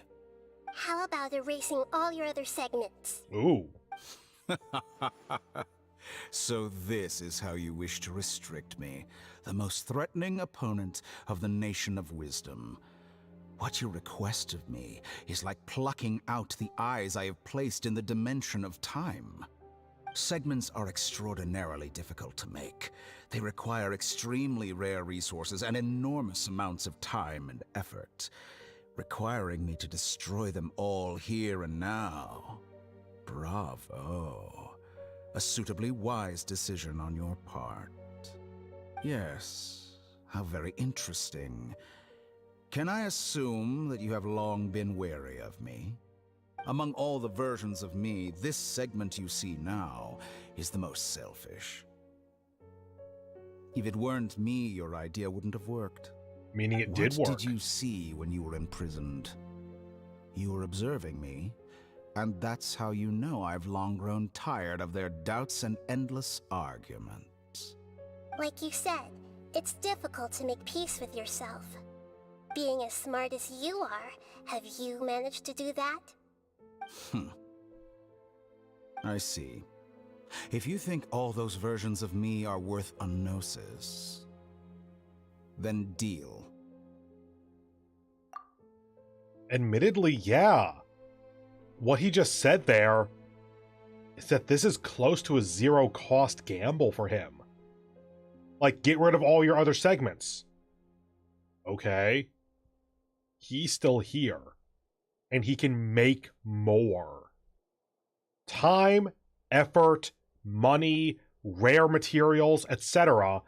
How about erasing all your other segments? Ooh. So this is how you wish to restrict me, the most threatening opponent of the Nation of Wisdom. What you request of me is like plucking out the eyes I have placed in the dimension of time. Segments are extraordinarily difficult to make. They require extremely rare resources and enormous amounts of time and effort, requiring me to destroy them all here and now. Bravo. A suitably wise decision on your part. Yes, how very interesting. Can I assume that you have long been wary of me? Among all the versions of me, this segment you see now is the most selfish. If it weren't me, your idea wouldn't have worked. Meaning it did work. What did you see when you were imprisoned? You were observing me, and that's how you know I've long grown tired of their doubts and endless arguments. Like you said, it's difficult to make peace with yourself. Being as smart as you are, have you managed to do that? I see. If you think all those versions of me are worth a gnosis, then deal. Admittedly, yeah. What he just said there is that this is close to a zero-cost gamble for him. Like, get rid of all your other segments. Okay. He's still here. And he can make more. Time, effort, money, rare materials, etc.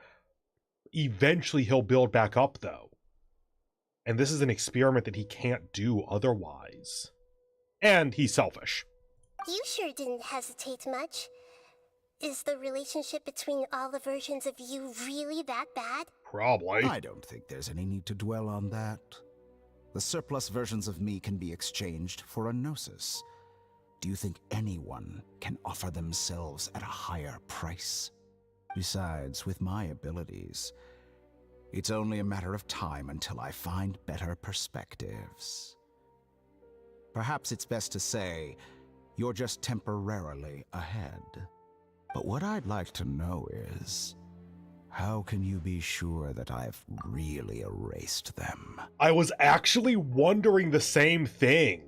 Eventually he'll build back up, though. And this is an experiment that he can't do otherwise. And he's selfish. You sure didn't hesitate much. Is the relationship between all the versions of you really that bad? Probably. I don't think there's any need to dwell on that. The surplus versions of me can be exchanged for a gnosis. Do you think anyone can offer themselves at a higher price? Besides, with my abilities, it's only a matter of time until I find better perspectives. Perhaps it's best to say, you're just temporarily ahead. But what I'd like to know is, how can you be sure that I've really erased them? I was actually wondering the same thing.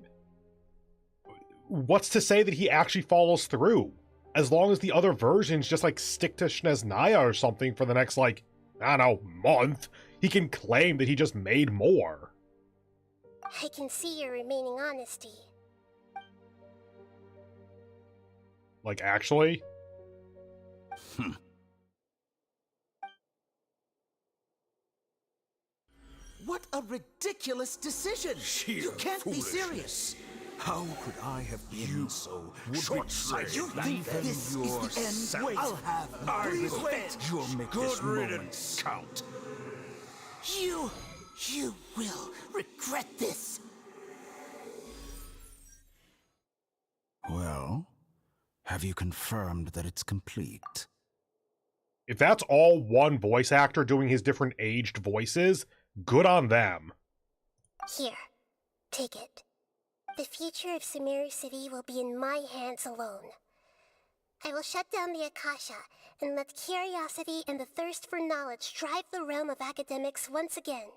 What's to say that he actually follows through? As long as the other versions just, like, stick to Snezhnaya or something for the next, like, I don't know, month, he can claim that he just made more. I can see your remaining honesty. Like, actually? What a ridiculous decision! You can't be serious! How could I have been so short-sighted? You think this is the end? Wait, I'll have my revenge. You'll make this moment count. You will regret this. Well, have you confirmed that it's complete? If that's all one voice actor doing his different aged voices, good on them. Here, take it. The future of Sumeru City will be in my hands alone. I will shut down the Akasha and let curiosity and the thirst for knowledge drive the realm of academics once again.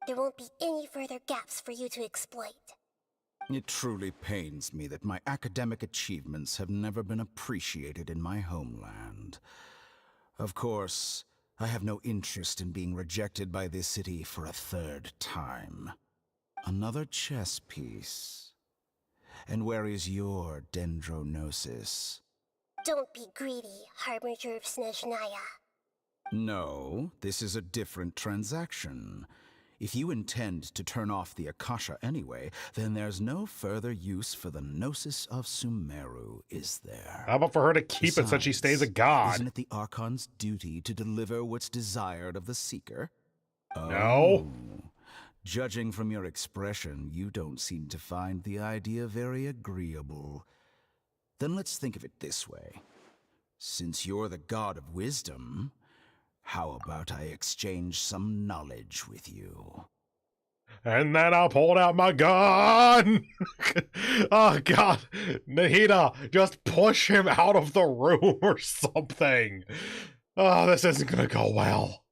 There won't be any further gaps for you to exploit. It truly pains me that my academic achievements have never been appreciated in my homeland. Of course, I have no interest in being rejected by this city for a third time. Another chess piece. And where is your dendronosis? Don't be greedy, Harbinger of Snezhnaya. No, this is a different transaction. If you intend to turn off the Akasha anyway, then there's no further use for the Gnosis of Sumeru, is there? How about for her to keep it since she stays a god? Isn't it the Archon's duty to deliver what's desired of the Seeker? No. Judging from your expression, you don't seem to find the idea very agreeable. Then let's think of it this way. Since you're the god of wisdom, how about I exchange some knowledge with you? And then I pulled out my gun! Oh god, Nahida, just push him out of the room or something. Oh, this isn't gonna go well.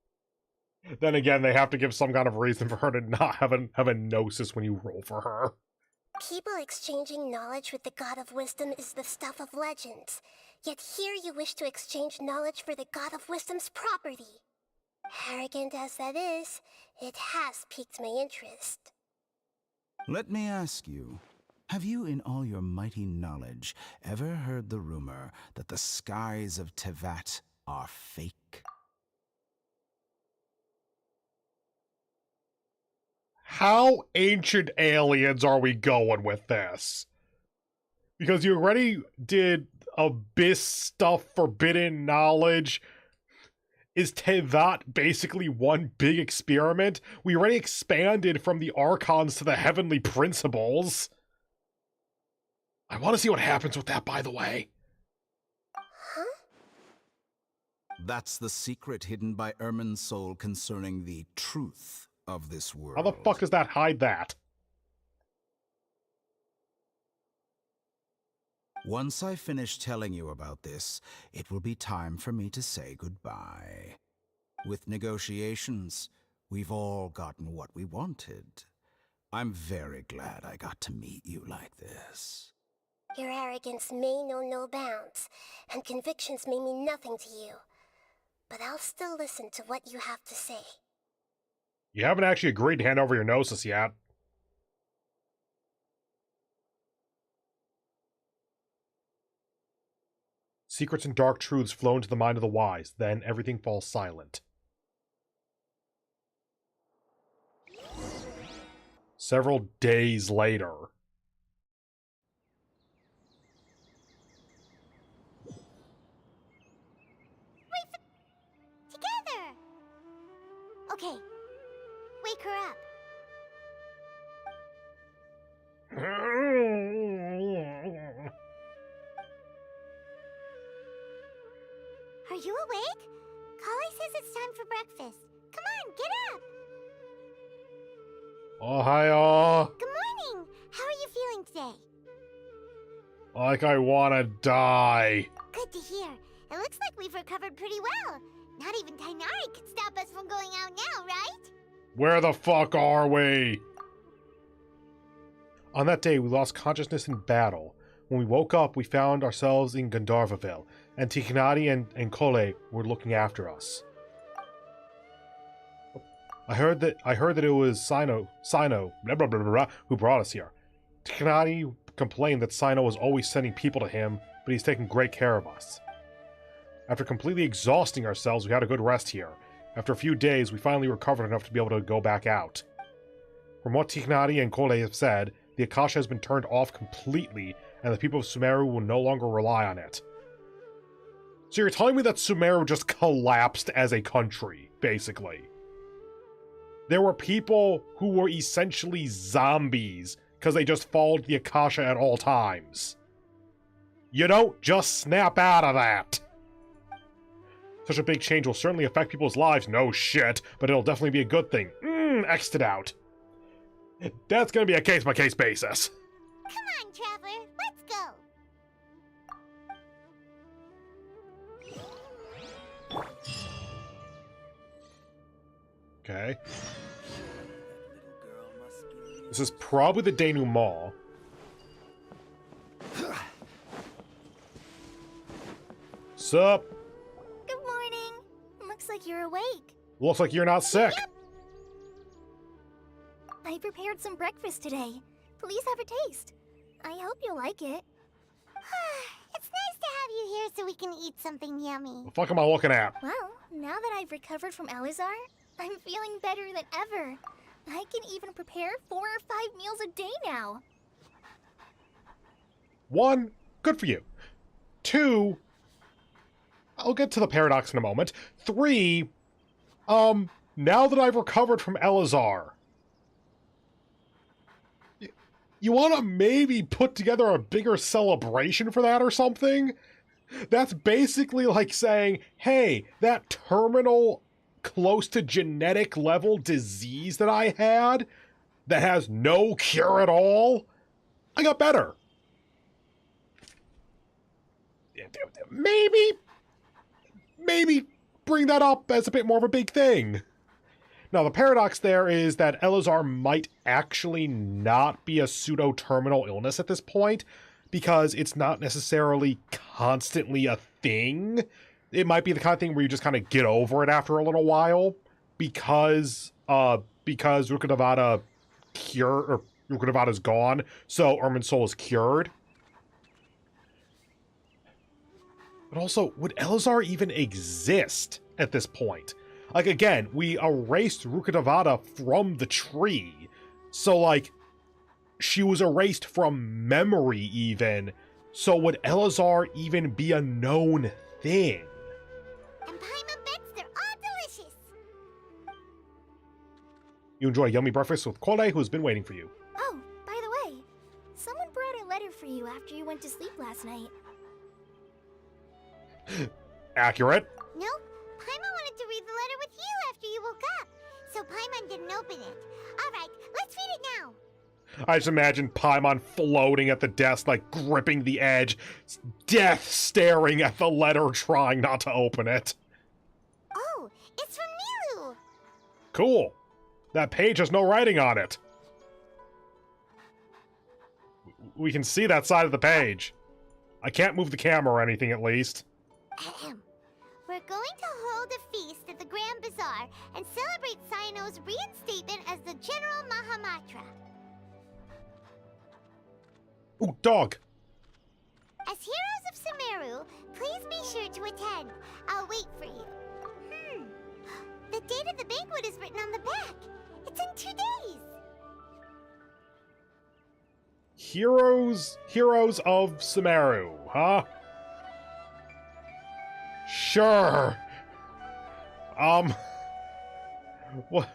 Then again, they have to give some kind of reason for her to not have a gnosis when you roll for her. People exchanging knowledge with the god of wisdom is the stuff of legends. Yet here you wish to exchange knowledge for the God of Wisdom's property. Arrogant as that is, it has piqued my interest. Let me ask you, have you in all your mighty knowledge ever heard the rumor that the skies of Tevat are fake? How ancient aliens are we going with this? Because you already did Abyss stuff, forbidden knowledge. Is Tevat basically one big experiment? We already expanded from the Archons to the Heavenly Principles. I want to see what happens with that, by the way. That's the secret hidden by Ermin's soul concerning the truth of this world. How the fuck does that hide that? Once I finish telling you about this, it will be time for me to say goodbye. With negotiations, we've all gotten what we wanted. I'm very glad I got to meet you like this. Your arrogance may know no bounds, and convictions may mean nothing to you. But I'll still listen to what you have to say. You haven't actually agreed to hand over your Gnosis yet. Secrets and dark truths flow into the mind of the wise. Then everything falls silent. Several days later. Together! Okay. Wake her up. Are you awake? Kali says it's time for breakfast. Come on, get up! Oh, hi, Good morning! How are you feeling today? like I wanna die. Good to hear. It looks like we've recovered pretty well. Not even Tainari could stop us from going out now, right? Where the fuck are we? On that day, we lost consciousness in battle. When we woke up, we found ourselves in Gandharvaville, and Tikanati and Kole were looking after us. I heard that it was Sino, blah, blah, blah, blah, who brought us here. Tikanati complained that Sino was always sending people to him, but he's taking great care of us. After completely exhausting ourselves, we had a good rest here. After a few days, we finally recovered enough to be able to go back out. From what Tikanati and Kole have said, the Akasha has been turned off completely, and the people of Sumeru will no longer rely on it. So you're telling me that Sumeru just collapsed as a country, basically? There were people who were essentially zombies because they just followed the Akasha at all times. You don't just snap out of that! Such a big change will certainly affect people's lives, no shit, but it'll definitely be a good thing. X'd it out. That's gonna be a case-by-case basis. Come on, Traveler, let's go! Okay. This is probably the denouement. Sup? Good morning. Looks like you're awake. Looks like you're not sick. Yep. I prepared some breakfast today. Please have a taste. I hope you'll like it. It's nice to have you here so we can eat something yummy. The fuck am I looking at? Well, now that I've recovered from Elazar, I'm feeling better than ever. I can even prepare 4 or 5 meals a day now. 1, good for you. 2, I'll get to the paradox in a moment. 3, now that I've recovered from Elazar, you want to maybe put together a bigger celebration for that or something? That's basically like saying, hey, that terminal, close to genetic level disease that I had, that has no cure at all, I got better. Maybe bring that up as a bit more of a big thing. Now, the paradox there is that Elazar might actually not be a pseudo-terminal illness at this point, because it's not necessarily constantly a thing. It might be the kind of thing where you just kind of get over it after a little while, because Rukkhadevata Rukkhadevata's gone, so Irminsul is cured. But also, would Elazar even exist at this point? Like, again, we erased Rukkhadevata from the tree, so, like, she was erased from memory, even. So would Elazar even be a known thing? And Paimon bets they're all delicious. You enjoy a yummy breakfast with Kore, who's been waiting for you. Oh, by the way, someone brought a letter for you after you went to sleep last night. Accurate. Nope. Paimon wanted to read the letter with you after you woke up, so Paimon didn't open it. Alright, let's read it now. I just imagine Paimon floating at the desk, like gripping the edge, death staring at the letter, trying not to open it. Oh, it's from Nilou. Cool. That page has no writing on it. We can see that side of the page. I can't move the camera or anything, at least. We're going to hold a feast at the Grand Bazaar and celebrate Cyano's reinstatement as the General Mahamatra. Ooh, dog. As heroes of Sumeru, please be sure to attend. I'll wait for you. The date of the banquet is written on the back. It's in 2 days. Heroes of Sumeru, huh? Sure. What?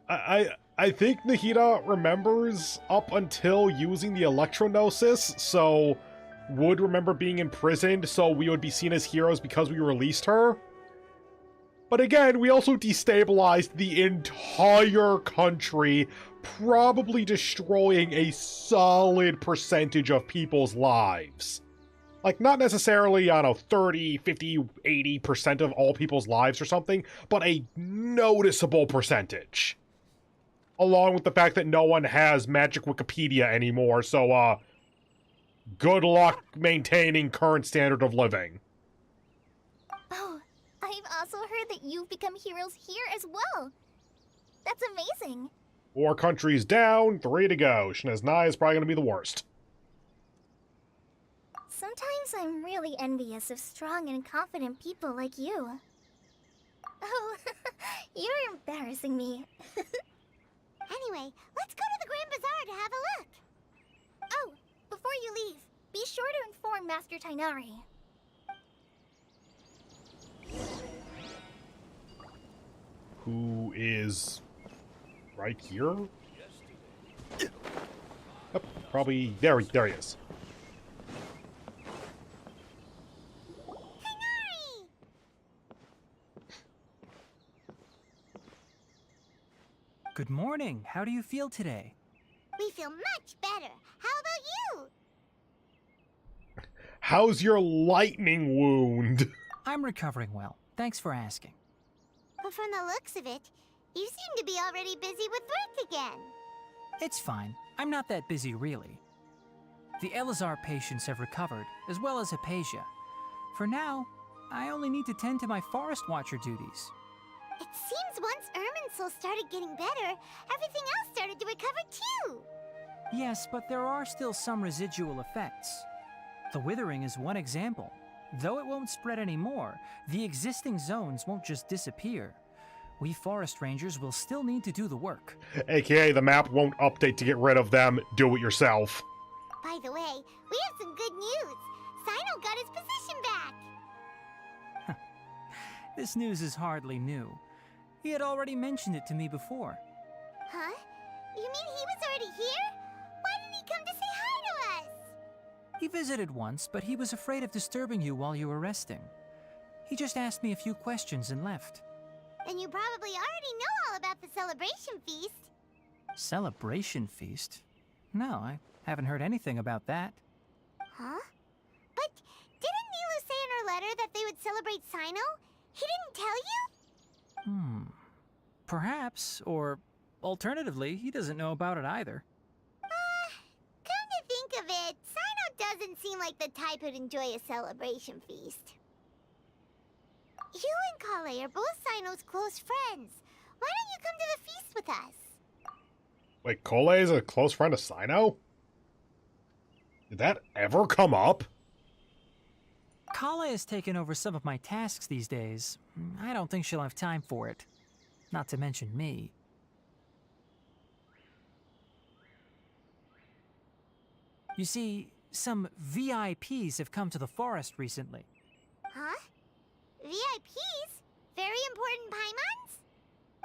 I think Nahida remembers up until using the Electronosis, so would remember being imprisoned, so we would be seen as heroes because we released her. But again, we also destabilized the entire country, probably destroying a solid percentage of people's lives. Like, not necessarily, I don't know, 30, 50, 80% of all people's lives or something, but a noticeable percentage. Along with the fact that no one has Magic Wikipedia anymore, so, good luck maintaining current standard of living. Oh, I've also heard that you've become heroes here as well. That's amazing. 4 countries down, 3 to go. Shneznai is probably going to be the worst. Sometimes I'm really envious of strong and confident people like you. Oh, you're embarrassing me. Anyway, let's go to the Grand Bazaar to have a look. Oh, before you leave, be sure to inform Master Tainari. Who is right here? Oh, probably there he is. Good morning. How do you feel today? We feel much better. How about you? How's your lightning wound? I'm recovering well. Thanks for asking. But from the looks of it, you seem to be already busy with work again. It's fine. I'm not that busy, really. The Elazar patients have recovered, as well as Hypatia. For now, I only need to tend to my Forest Watcher duties. It seems once Irminsul started getting better, everything else started to recover too. Yes, but there are still some residual effects. The withering is one example. Though it won't spread anymore, the existing zones won't just disappear. We forest rangers will still need to do the work. AKA, the map won't update to get rid of them. Do it yourself. By the way, we have some good news. Cyno got his position back. This news is hardly new. He had already mentioned it to me before. Huh? You mean he was already here? Why didn't he come to say hi to us? He visited once, but he was afraid of disturbing you while you were resting. He just asked me a few questions and left. Then you probably already know all about the celebration feast. Celebration feast? No, I haven't heard anything about that. Huh? But didn't Nilou say in her letter that they would celebrate Cyno? He didn't tell you? Perhaps, or alternatively, he doesn't know about it either. Come to think of it, Cyno seem like the type who'd enjoy a celebration feast. You and Kale are both Sino's close friends. Why don't you come to the feast with us? Wait, Cole is a close friend of Sino? Did that ever come up? Kale has taken over some of my tasks these days. I don't think she'll have time for it. Not to mention me. You see, some VIPs have come to the forest recently. Huh? VIPs? Very important Paimons?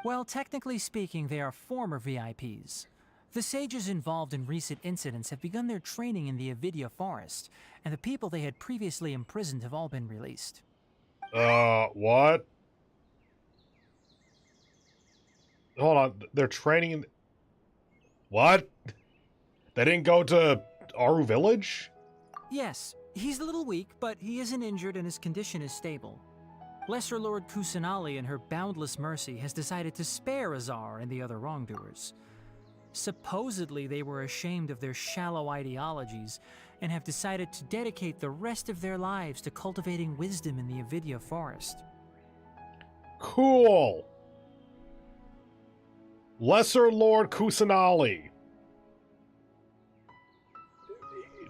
Well, technically speaking, they are former VIPs. The sages involved in recent incidents have begun their training in the Avidia forest, and the people they had previously imprisoned have all been released. What? Hold on, they're training in... What? They didn't go to Aru village? Yes, he's a little weak, but he isn't injured and his condition is stable. Lesser Lord Kusanali, in her boundless mercy, has decided to spare Azar and the other wrongdoers. Supposedly, they were ashamed of their shallow ideologies and have decided to dedicate the rest of their lives to cultivating wisdom in the Avidia forest. Cool! Lesser Lord Kusanali.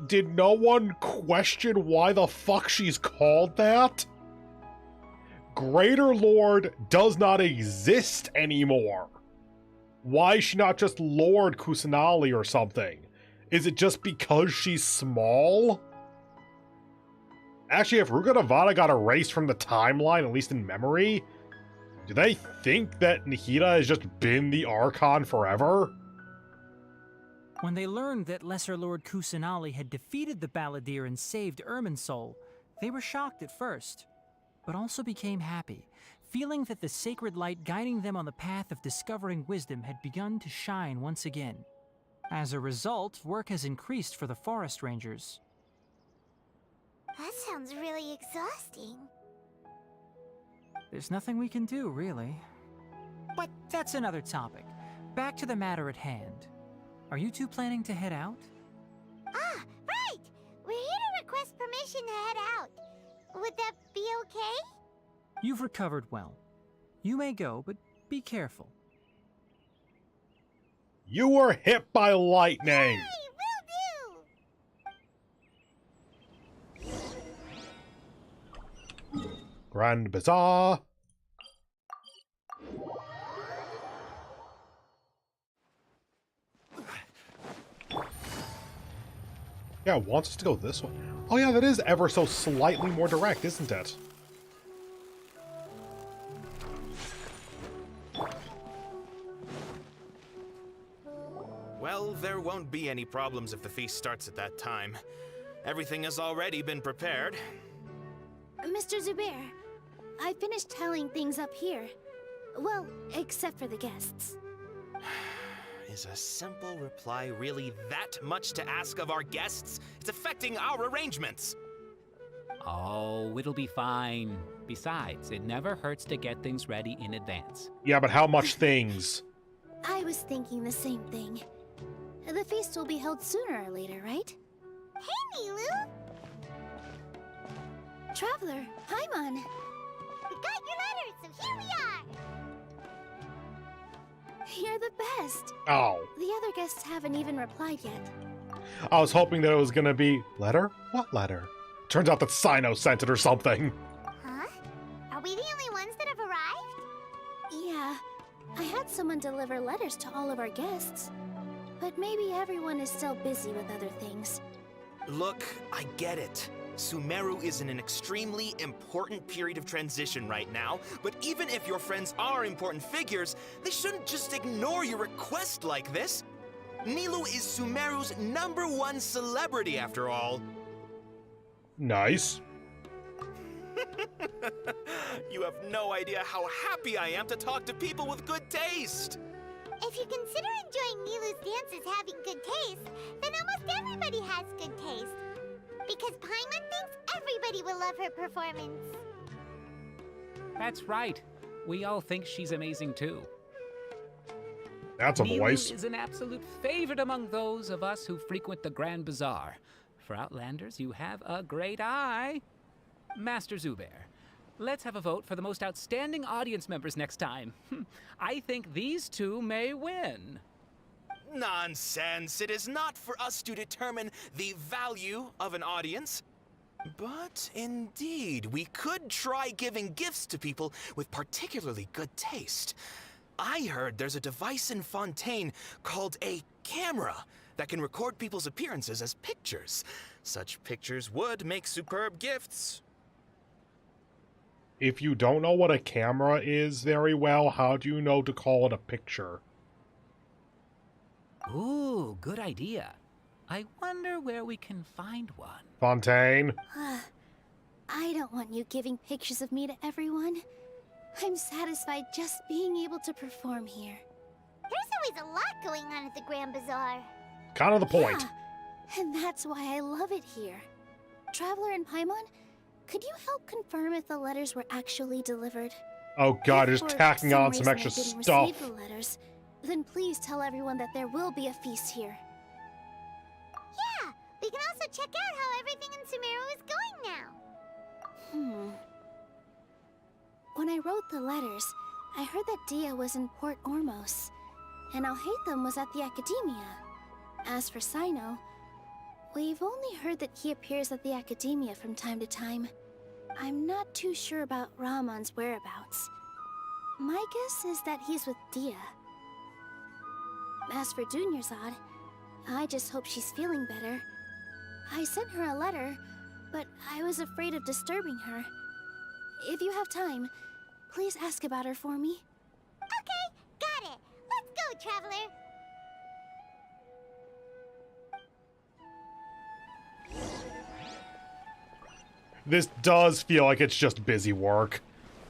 Did no one question why the fuck she's called that? Greater Lord does not exist anymore. Why is she not just Lord Kusanali or something? Is it just because she's small? Actually, if Ruga Nevada got erased from the timeline, at least in memory, do they think that Nihida has just been the Archon forever? When they learned that Lesser Lord Kusanali had defeated the Balladeer and saved Irminsul, they were shocked at first, but also became happy, feeling that the sacred light guiding them on the path of discovering wisdom had begun to shine once again. As a result, work has increased for the forest rangers. That sounds really exhausting. There's nothing we can do, really. But that's another topic. Back to the matter at hand. Are you two planning to head out? Ah, right! We're here to request permission to head out. Would that be okay? You've recovered well. You may go, but be careful. You were hit by lightning! Hey, will do! Grand Bazaar. Yeah, it wants us to go this way. Oh yeah, that is ever so slightly more direct, isn't it? Well, there won't be any problems if the feast starts at that time. Everything has already been prepared. Mr. Zubair, I finished tallying things up here. Well, except for the guests. Is a simple reply really that much to ask of our guests? It's affecting our arrangements. Oh, it'll be fine. Besides, it never hurts to get things ready in advance. Yeah, but how much things? I was thinking the same thing. The feast will be held sooner or later, right? Hey, Nilu! Traveler, Paimon! We got your letter, so here we are! You're the best! Oh. The other guests haven't even replied yet. I was hoping that it was gonna be... Letter? What letter? Turns out that Sino sent it or something. Huh? Are we the only ones that have arrived? Yeah. I had someone deliver letters to all of our guests. But maybe everyone is still busy with other things. Look, I get it. Sumeru is in an extremely important period of transition right now, but even if your friends are important figures, they shouldn't just ignore your request like this. Nilu is Sumeru's #1 celebrity after all. Nice. You have no idea how happy I am to talk to people with good taste. If you consider enjoying Nilu's dances having good taste, then almost everybody has good taste. Because Paimon thinks everybody will love her performance. That's right. We all think she's amazing too. That's a voice. Nilu is an absolute favorite among those of us who frequent the Grand Bazaar. For Outlanders, you have a great eye. Master Zubair, let's have a vote for the most outstanding audience members next time. I think these two may win. Nonsense. It is not for us to determine the value of an audience. But indeed, we could try giving gifts to people with particularly good taste. I heard there's a device in Fontaine called a camera that can record people's appearances as pictures. Such pictures would make superb gifts. If you don't know what a camera is very well, how do you know to call it a picture? Ooh, good idea. I wonder where we can find one. Fontaine? I don't want you giving pictures of me to everyone. I'm satisfied just being able to perform here. There's always a lot going on at the Grand Bazaar. Kind of the point. Yeah, and that's why I love it here. Traveler and Paimon, could you help confirm if the letters were actually delivered? Oh god, If just for tacking on some reason extra I didn't stuff. receive the letters, then please tell everyone that there will be a feast here. Yeah, we can also check out how everything in Sumeru is going now. When I wrote the letters, I heard that Dia was in Port Ormos, and Alhaitham was at the Academia. As for Sino, we've only heard that he appears at the Academia from time to time. I'm not too sure about Ramon's whereabouts. My guess is that he's with Dia. As for Dunyarzad, I just hope she's feeling better. I sent her a letter, but I was afraid of disturbing her. If you have time, please ask about her for me. Okay, got it. Let's go, Traveler. This does feel like it's just busy work.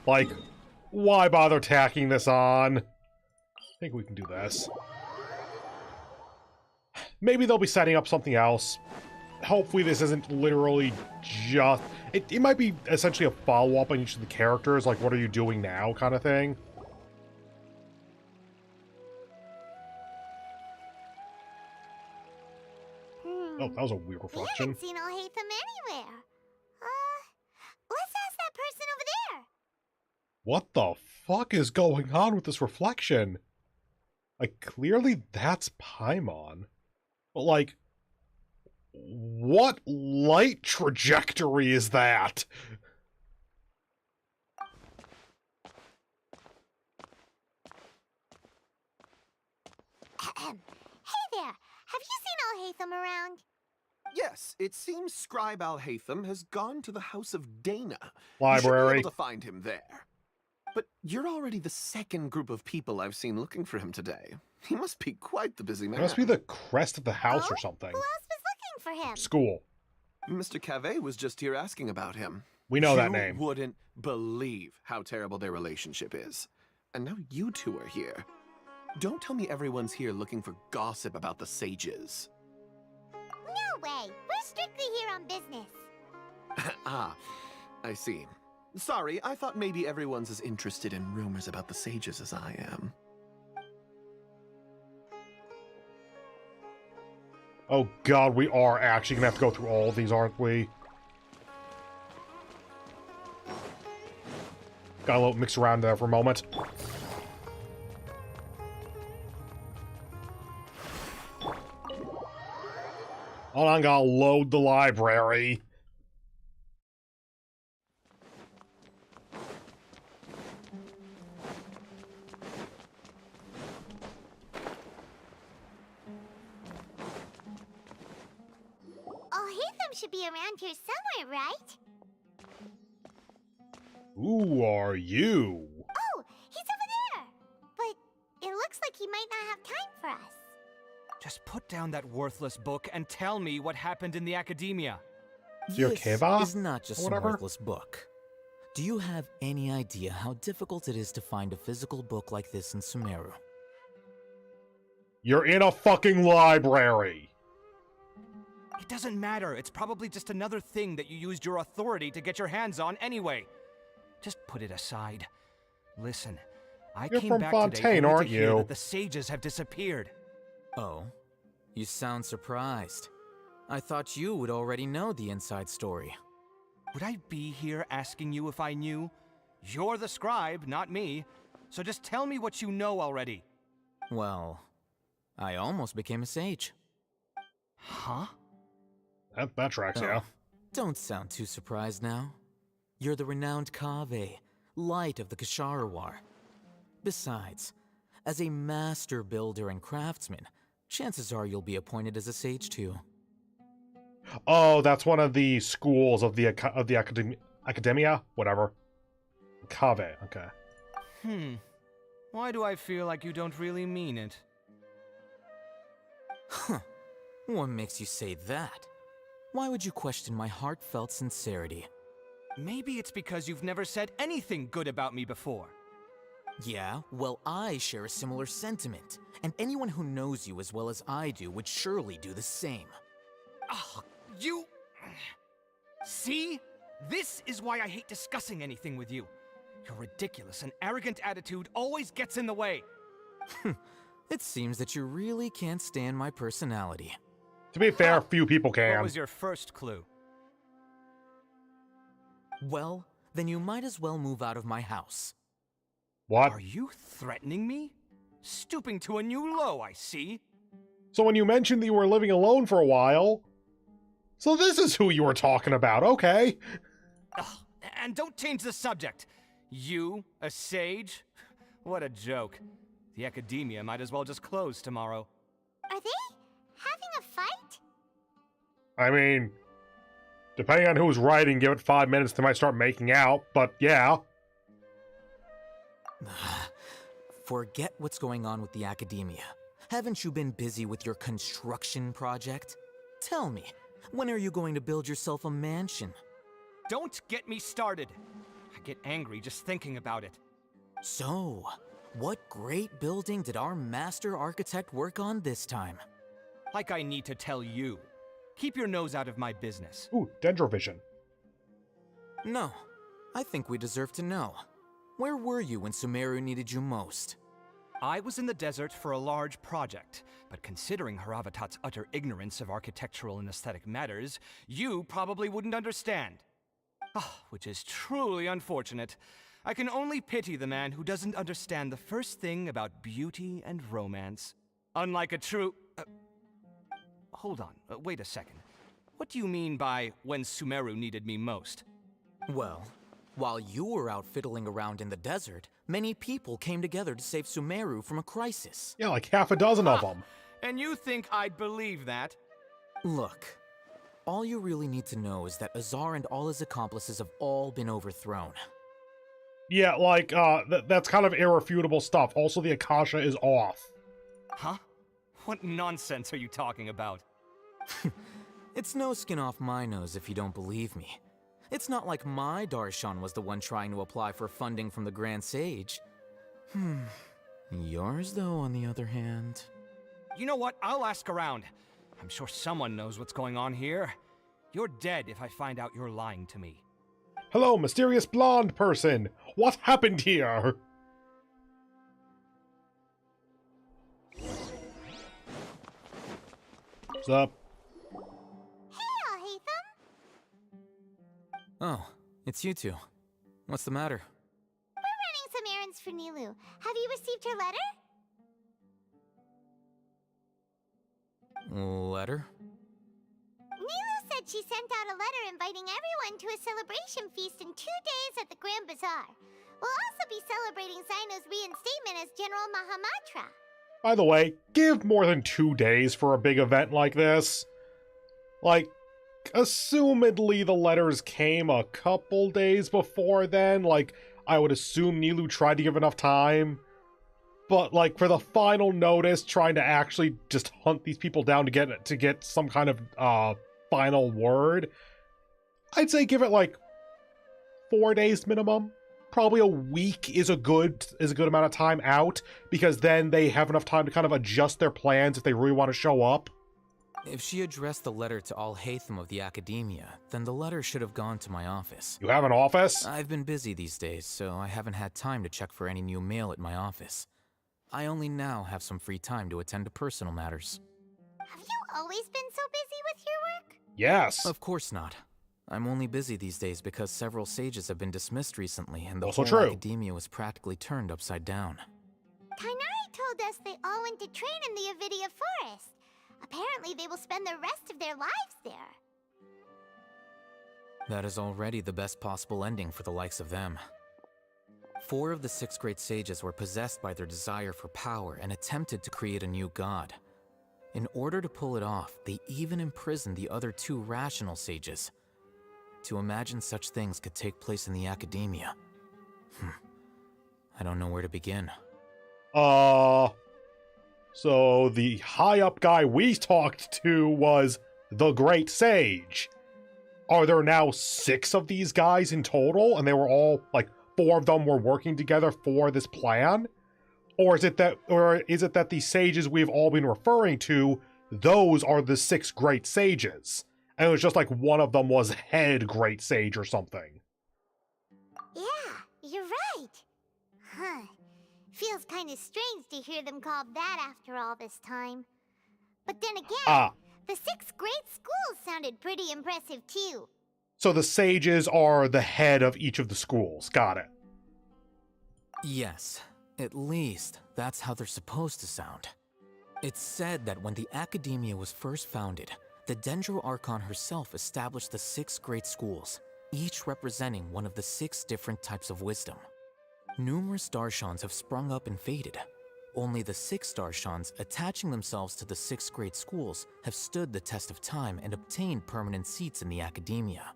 Like, why bother tacking this on? I think we can do this. Maybe they'll be setting up something else. Hopefully this isn't literally just... It might be essentially a follow-up on each of the characters, like, what are you doing now kind of thing. Oh, that was a weird We reflection. haven't seen Alhaitham anywhere. Let's ask that person over there. What the fuck is going on with this reflection? Like, clearly that's Paimon. But, like, what light trajectory is that? Hey there, have you seen Alhaitham around? Yes, it seems Scribe Alhaitham has gone to the House of Dana. Library. You should be able to find him there. But you're already the second group of people I've seen looking for him today. He must be quite the busy man. It must be the crest of the house or something. Who else was looking for him? School. Mr. Cave was just here asking about him. We know that name. You wouldn't believe how terrible their relationship is. And now you two are here. Don't tell me everyone's here looking for gossip about the sages. No way. We're strictly here on business. Ah, I see. Sorry, I thought maybe everyone's as interested in rumors about the sages as I am. Oh god, we are actually gonna have to go through all of these, aren't we? Got a little mix around there for a moment. Hold on, gotta load the library. Alhaitham should be around here somewhere, right? Who are you? Oh, he's over there. But it looks like he might not have time for us. Just put down that worthless book and tell me what happened in the academia. This is not just some worthless book. Do you have any idea how difficult it is to find a physical book like this in Sumeru? You're in a fucking library. It doesn't matter. It's probably just another thing that you used your authority to get your hands on anyway. Just put it aside. Listen, I You're came from back Fontaine, today only aren't to hear you? that the sages have disappeared. Oh, you sound surprised. I thought you would already know the inside story. Would I be here asking you if I knew? You're the scribe, not me. So just tell me what you know already. Well, I almost became a sage. Huh? That tracks, yeah. Don't sound too surprised now. You're the renowned Kaveh, light of the Ksharawar. Besides, as a master builder and craftsman, chances are you'll be appointed as a sage too. Oh, that's one of the schools of the Academia? Whatever. Kaveh, okay. Why do I feel like you don't really mean it? Huh. What makes you say that? Why would you question my heartfelt sincerity? Maybe it's because you've never said anything good about me before. Yeah, well, I share a similar sentiment, and anyone who knows you as well as I do would surely do the same. Oh, you... See? This is why I hate discussing anything with you. Your ridiculous and arrogant attitude always gets in the way. It seems that you really can't stand my personality. To be fair, few people can. What was your first clue? Well, then you might as well move out of my house. What? Are you threatening me? Stooping to a new low, I see. So when you mentioned that you were living alone for a while... So this is who you were talking about, okay. Ugh, and don't change the subject. You, a sage? What a joke. The Academia might as well just close tomorrow. Are they having a fight? I mean, depending on who's writing, give it 5 minutes, they might start making out, but yeah. Forget what's going on with the Academia. Haven't you been busy with your construction project? Tell me, when are you going to build yourself a mansion? Don't get me started. I get angry just thinking about it. So, what great building did our master architect work on this time? Like I need to tell you. Keep your nose out of my business. Ooh, Dendrovision. No, I think we deserve to know. Where were you when Sumeru needed you most? I was in the desert for a large project, but considering Haravatat's utter ignorance of architectural and aesthetic matters, you probably wouldn't understand. Which is truly unfortunate. I can only pity the man who doesn't understand the first thing about beauty and romance. Unlike a true... hold on, wait a second. What do you mean by when Sumeru needed me most? Well, while you were out fiddling around in the desert, many people came together to save Sumeru from a crisis. Yeah, like half a dozen of them. And you think I'd believe that? Look, all you really need to know is that Azar and all his accomplices have all been overthrown. Yeah, like, that's kind of irrefutable stuff. Also, the Akasha is off. Huh? What nonsense are you talking about? It's no skin off my nose if you don't believe me. It's not like my Darshan was the one trying to apply for funding from the Grand Sage. Yours, though, on the other hand... You know what? I'll ask around. I'm sure someone knows what's going on here. You're dead if I find out you're lying to me. Hello, mysterious blonde person. What happened here? What's up? Hey, Alhaitham. Oh, it's you two. What's the matter? We're running some errands for Nilu. Have you received her letter? Letter? Nilu said she sent out a letter inviting everyone to a celebration feast in 2 days at the Grand Bazaar. We'll also be celebrating Zaino's reinstatement as General Mahamatra. By the way, give more than 2 days for a big event like this. Like, assumedly the letters came a couple days before then. Like, I would assume Nilu tried to give enough time. But, like, for the final notice, trying to actually just hunt these people down to get some kind of, final word, I'd say give it, like, 4 days minimum. Probably a week is a good amount of time out, because then they have enough time to kind of adjust their plans if they really want to show up. If she addressed the letter to Alhaitham of the Academia, then the letter should have gone to my office. You have an office? I've been busy these days, so I haven't had time to check for any new mail at my office. I only now have some free time to attend to personal matters. Have you always been so busy with your work? Yes. Of course not. I'm only busy these days because several sages have been dismissed recently, and the Also whole true. academia was practically turned upside down. Kainari told us they all went to train in the Avidia Forest. Apparently they will spend the rest of their lives there. That is already the best possible ending for the likes of them. 4 of the 6 great sages were possessed by their desire for power and attempted to create a new god. In order to pull it off, they even imprisoned the other 2 rational sages. To imagine such things could take place in the academia. I don't know where to begin. So the high-up guy we talked to was the Great Sage. Are there now 6 of these guys in total, and they were all, like, 4 of them were working together for this plan? Or is it that the sages we've all been referring to, those are the 6 great sages? And it was just like one of them was head great sage or something. Yeah, you're right. Huh. Feels kind of strange to hear them called that after all this time. But then again, the 6 great schools sounded pretty impressive too. So the sages are the head of each of the schools. Got it. Yes, at least that's how they're supposed to sound. It's said that when the academia was first founded, the Dendro Archon herself established the 6 great schools, each representing one of the 6 different types of wisdom. Numerous Darshans have sprung up and faded. Only the 6 Darshans, attaching themselves to the 6 great schools, have stood the test of time and obtained permanent seats in the academia.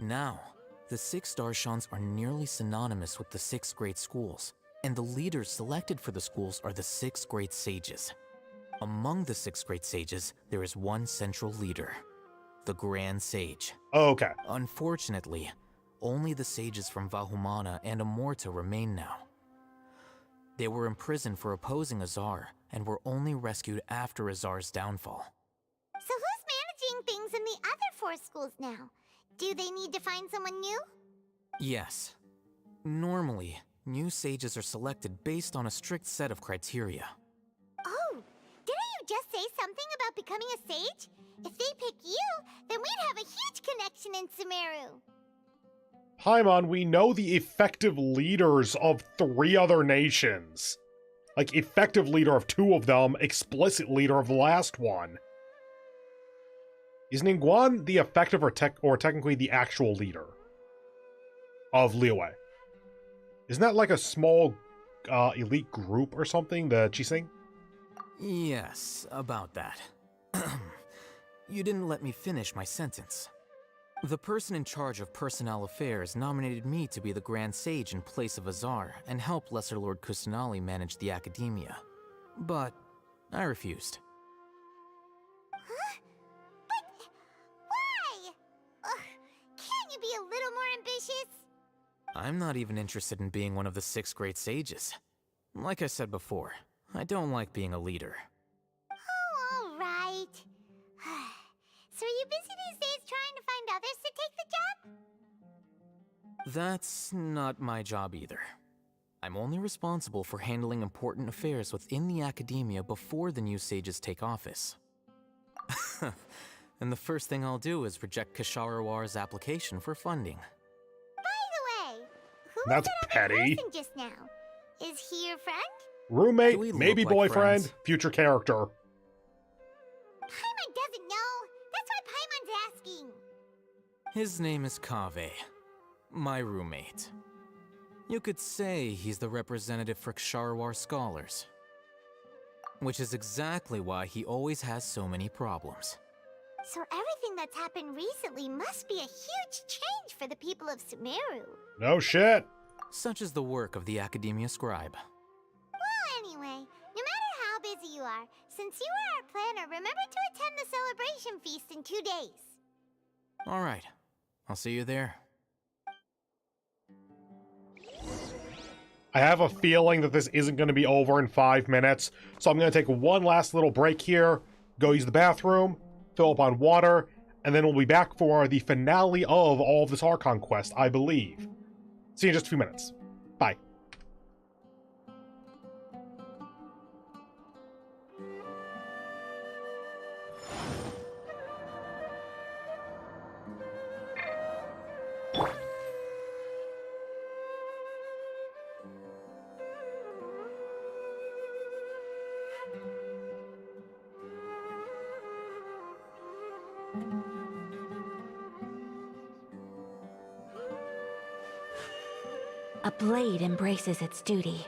Now, the 6 Darshans are nearly synonymous with the 6 great schools, and the leaders selected for the schools are the 6 great sages. Among the 6 great sages, there is one central leader, the Grand Sage. Okay. Unfortunately, only the sages from Vahumana and Amorta remain now. They were imprisoned for opposing Azar, and were only rescued after Azar's downfall. So who's managing things in the other 4 schools now? Do they need to find someone new? Yes. Normally, new sages are selected based on a strict set of criteria. Oh, didn't you just say something about becoming a sage? If they pick you, then we'd have a huge connection in Sumeru. Paimon, we know the effective leaders of 3 other nations. Like, effective leader of 2 of them, explicit leader of the last one. Is Ningguang the effective or technically the actual leader of Liyue? Isn't that like a small elite group or something, the Qixing? Yes, about that. You didn't let me finish my sentence. The person in charge of personnel affairs nominated me to be the Grand Sage in place of Azar and help Lesser Lord Kusanali manage the academia. But I refused. Huh? But why? Can't you be a little more ambitious? I'm not even interested in being one of the 6 great sages. Like I said before, I don't like being a leader. Oh, all right. So are you busy these days trying to find others to take the job? That's not my job either. I'm only responsible for handling important affairs within the academia before the new sages take office. And the first thing I'll do is reject Kasharawar's application for funding. By the way, who That's was that other petty. person just now? Is he your friend? Roommate, Do we maybe look like boyfriend, friends? future character. Paimon doesn't know. That's why Paimon's asking. His name is Kaveh, my roommate. You could say he's the representative for Ksharawar scholars. Which is exactly why he always has so many problems. So everything that's happened recently must be a huge change for the people of Sumeru. No shit. Such is the work of the Academia Scribe. Well, anyway, no matter how busy you are, since you are our planner, remember to attend the celebration feast in 2 days. Alright, I'll see you there. I have a feeling that this isn't going to be over in 5 minutes, so I'm going to take one last little break here, go use the bathroom, fill up on water, and then we'll be back for the finale of all of this Archon quest, I believe. See you in just a few minutes. Bye. A blade embraces its duty,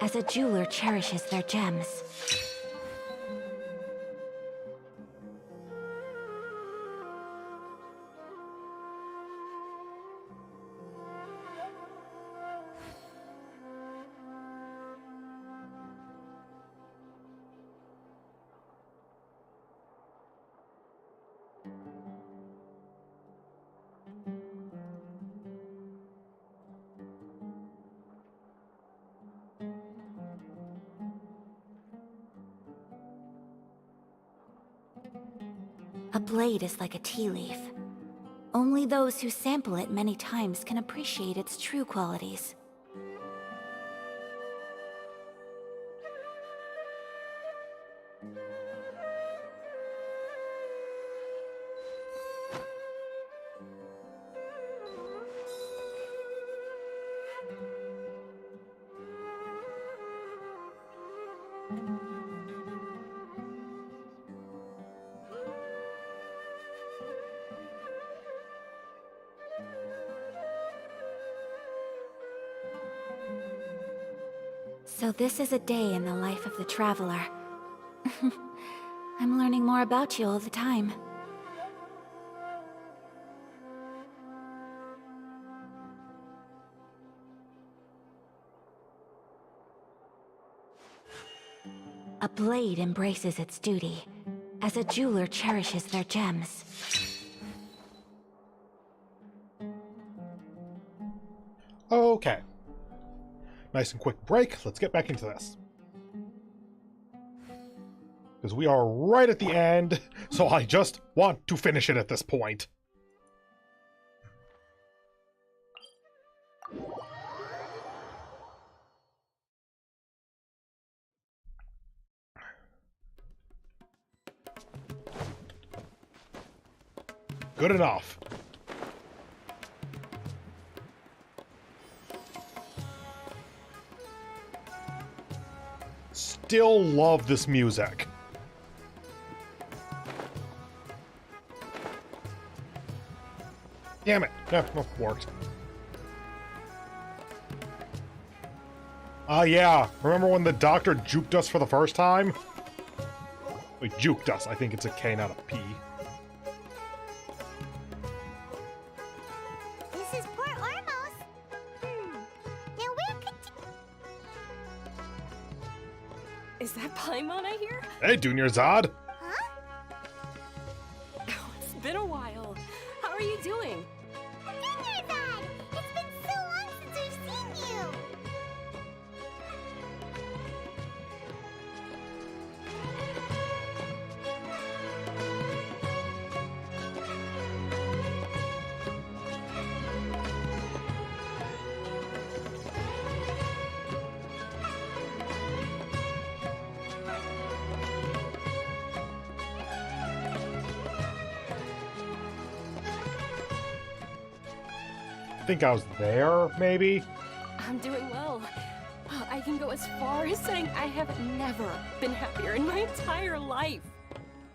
as a jeweler cherishes their gems. A blade is like a tea leaf. Only those who sample it many times can appreciate its true qualities. So this is a day in the life of the Traveler. I'm learning more about you all the time. A blade embraces its duty, as a jeweler cherishes their gems. Okay. Nice and quick break. Let's get back into this. Because we are right at the end, so I just want to finish it at this point. Good enough. Still love this music. Damn it. No, worked. Yeah. Remember when the doctor juked us for the first time? Wait, juked us. I think it's a K, not a P. This is Port Ormos. Now where could Is that Paimon I hear? Hey, Junior Zod. Huh? Oh, it's been a while. How are you doing? Junior Zod! It's been so long since we've seen you! I think I was there, maybe? I'm doing well. I can go as far as saying I have never been happier in my entire life.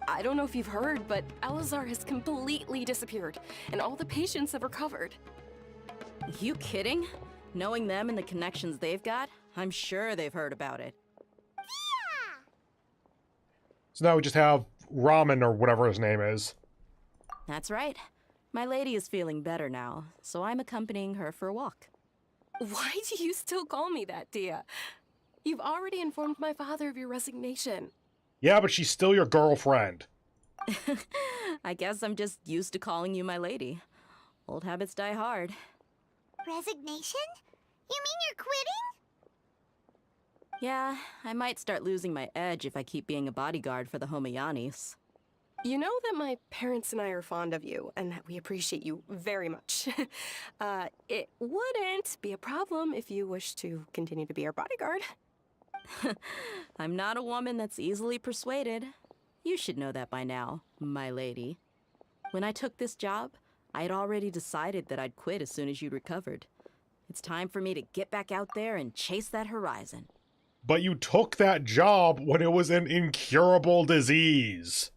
I don't know if you've heard, but Elazar has completely disappeared, and all the patients have recovered. You kidding? Knowing them and the connections they've got, I'm sure they've heard about it. So now we just have Ramen, or whatever his name is. That's right. My lady is feeling better now, so I'm accompanying her for a walk. Why do you still call me that, Dia? You've already informed my father of your resignation. Yeah, but she's still your girlfriend. I guess I'm just used to calling you my lady. Old habits die hard. Resignation? You mean you're quitting? Yeah, I might start losing my edge if I keep being a bodyguard for the Homayanis. You know that my parents and I are fond of you, and that we appreciate you very much. It wouldn't be a problem if you wish to continue to be our bodyguard. I'm not a woman that's easily persuaded. You should know that by now, my lady. When I took this job, I had already decided that I'd quit as soon as you'd recovered. It's time for me to get back out there and chase that horizon. But you took that job when it was an incurable disease.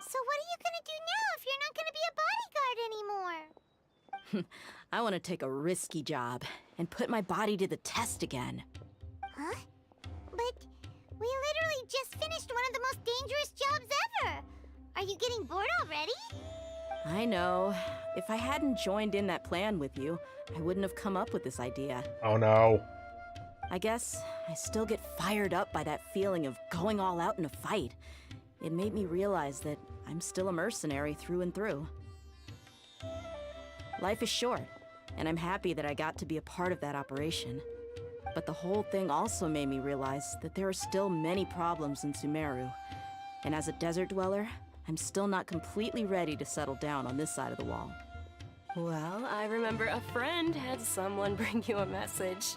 So what are you gonna do now if you're not gonna be a bodyguard anymore? I want to take a risky job and put my body to the test again. Huh? But we literally just finished one of the most dangerous jobs ever! Are you getting bored already? I know. If I hadn't joined in that plan with you, I wouldn't have come up with this idea. Oh no. I guess I still get fired up by that feeling of going all out in a fight. It made me realize that I'm still a mercenary through and through. Life is short, and I'm happy that I got to be a part of that operation. But the whole thing also made me realize that there are still many problems in Sumeru. And as a desert dweller, I'm still not completely ready to settle down on this side of the wall. Well, I remember a friend had someone bring you a message.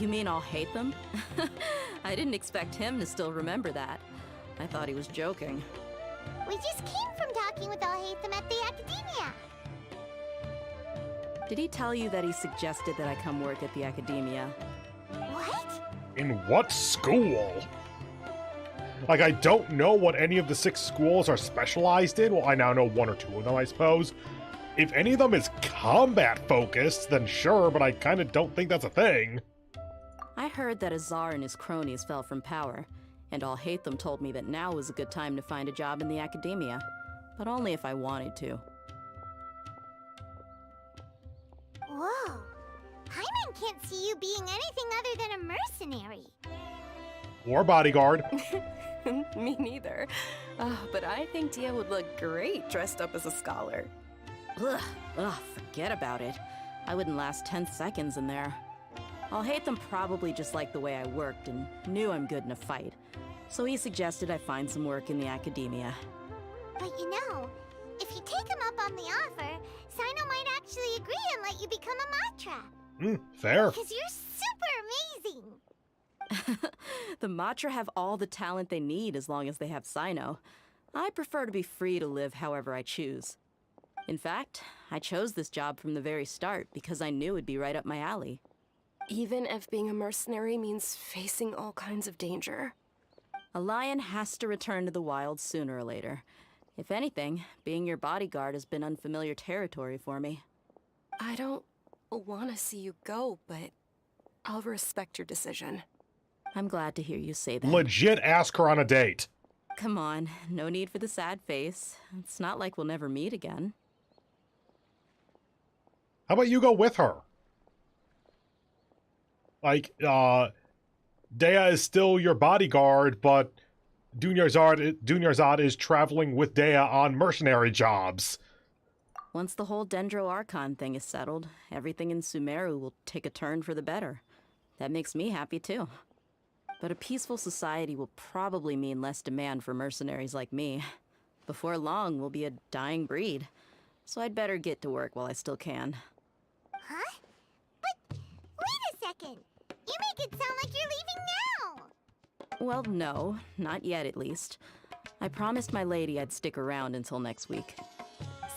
You mean I'll hate them? I didn't expect him to still remember that. I thought he was joking. We just came from talking with Alhaitham at the Academia. Did he tell you that he suggested that I come work at the Academia? What? In what school? Like, I don't know what any of the 6 schools are specialized in. Well, I now know 1 or 2 of them, I suppose. If any of them is combat-focused, then sure, but I kind of don't think that's a thing. I heard that Azar and his cronies fell from power, and Alhaitham told me that now was a good time to find a job in the Academia, but only if I wanted to. Whoa. Paimon can't see you being anything other than a mercenary. Or bodyguard. Me neither. But I think Dia would look great dressed up as a scholar. Ugh, forget about it. I wouldn't last 10 seconds in there. Alhaitham probably just liked the way I worked and knew I'm good in a fight, so he suggested I find some work in the Academia. But you know, if you take him up on the offer, Sino might actually agree and let you become a Matra. Fair. Because you're super amazing. The Matra have all the talent they need as long as they have Sino. I prefer to be free to live however I choose. In fact, I chose this job from the very start because I knew it'd be right up my alley. Even if being a mercenary means facing all kinds of danger. A lion has to return to the wild sooner or later. If anything, being your bodyguard has been unfamiliar territory for me. I don't want to see you go, but I'll respect your decision. I'm glad to hear you say that. Legit ask her on a date. Come on, no need for the sad face. It's not like we'll never meet again. How about you go with her? Like, Dea is still your bodyguard, but Dunyarzad is traveling with Dea on mercenary jobs. Once the whole Dendro Archon thing is settled, everything in Sumeru will take a turn for the better. That makes me happy too. But a peaceful society will probably mean less demand for mercenaries like me. Before long, we'll be a dying breed. So I'd better get to work while I still can. Huh? But wait a second. You make it sound like you're leaving now. Well, no, not yet at least. I promised my lady I'd stick around until next week.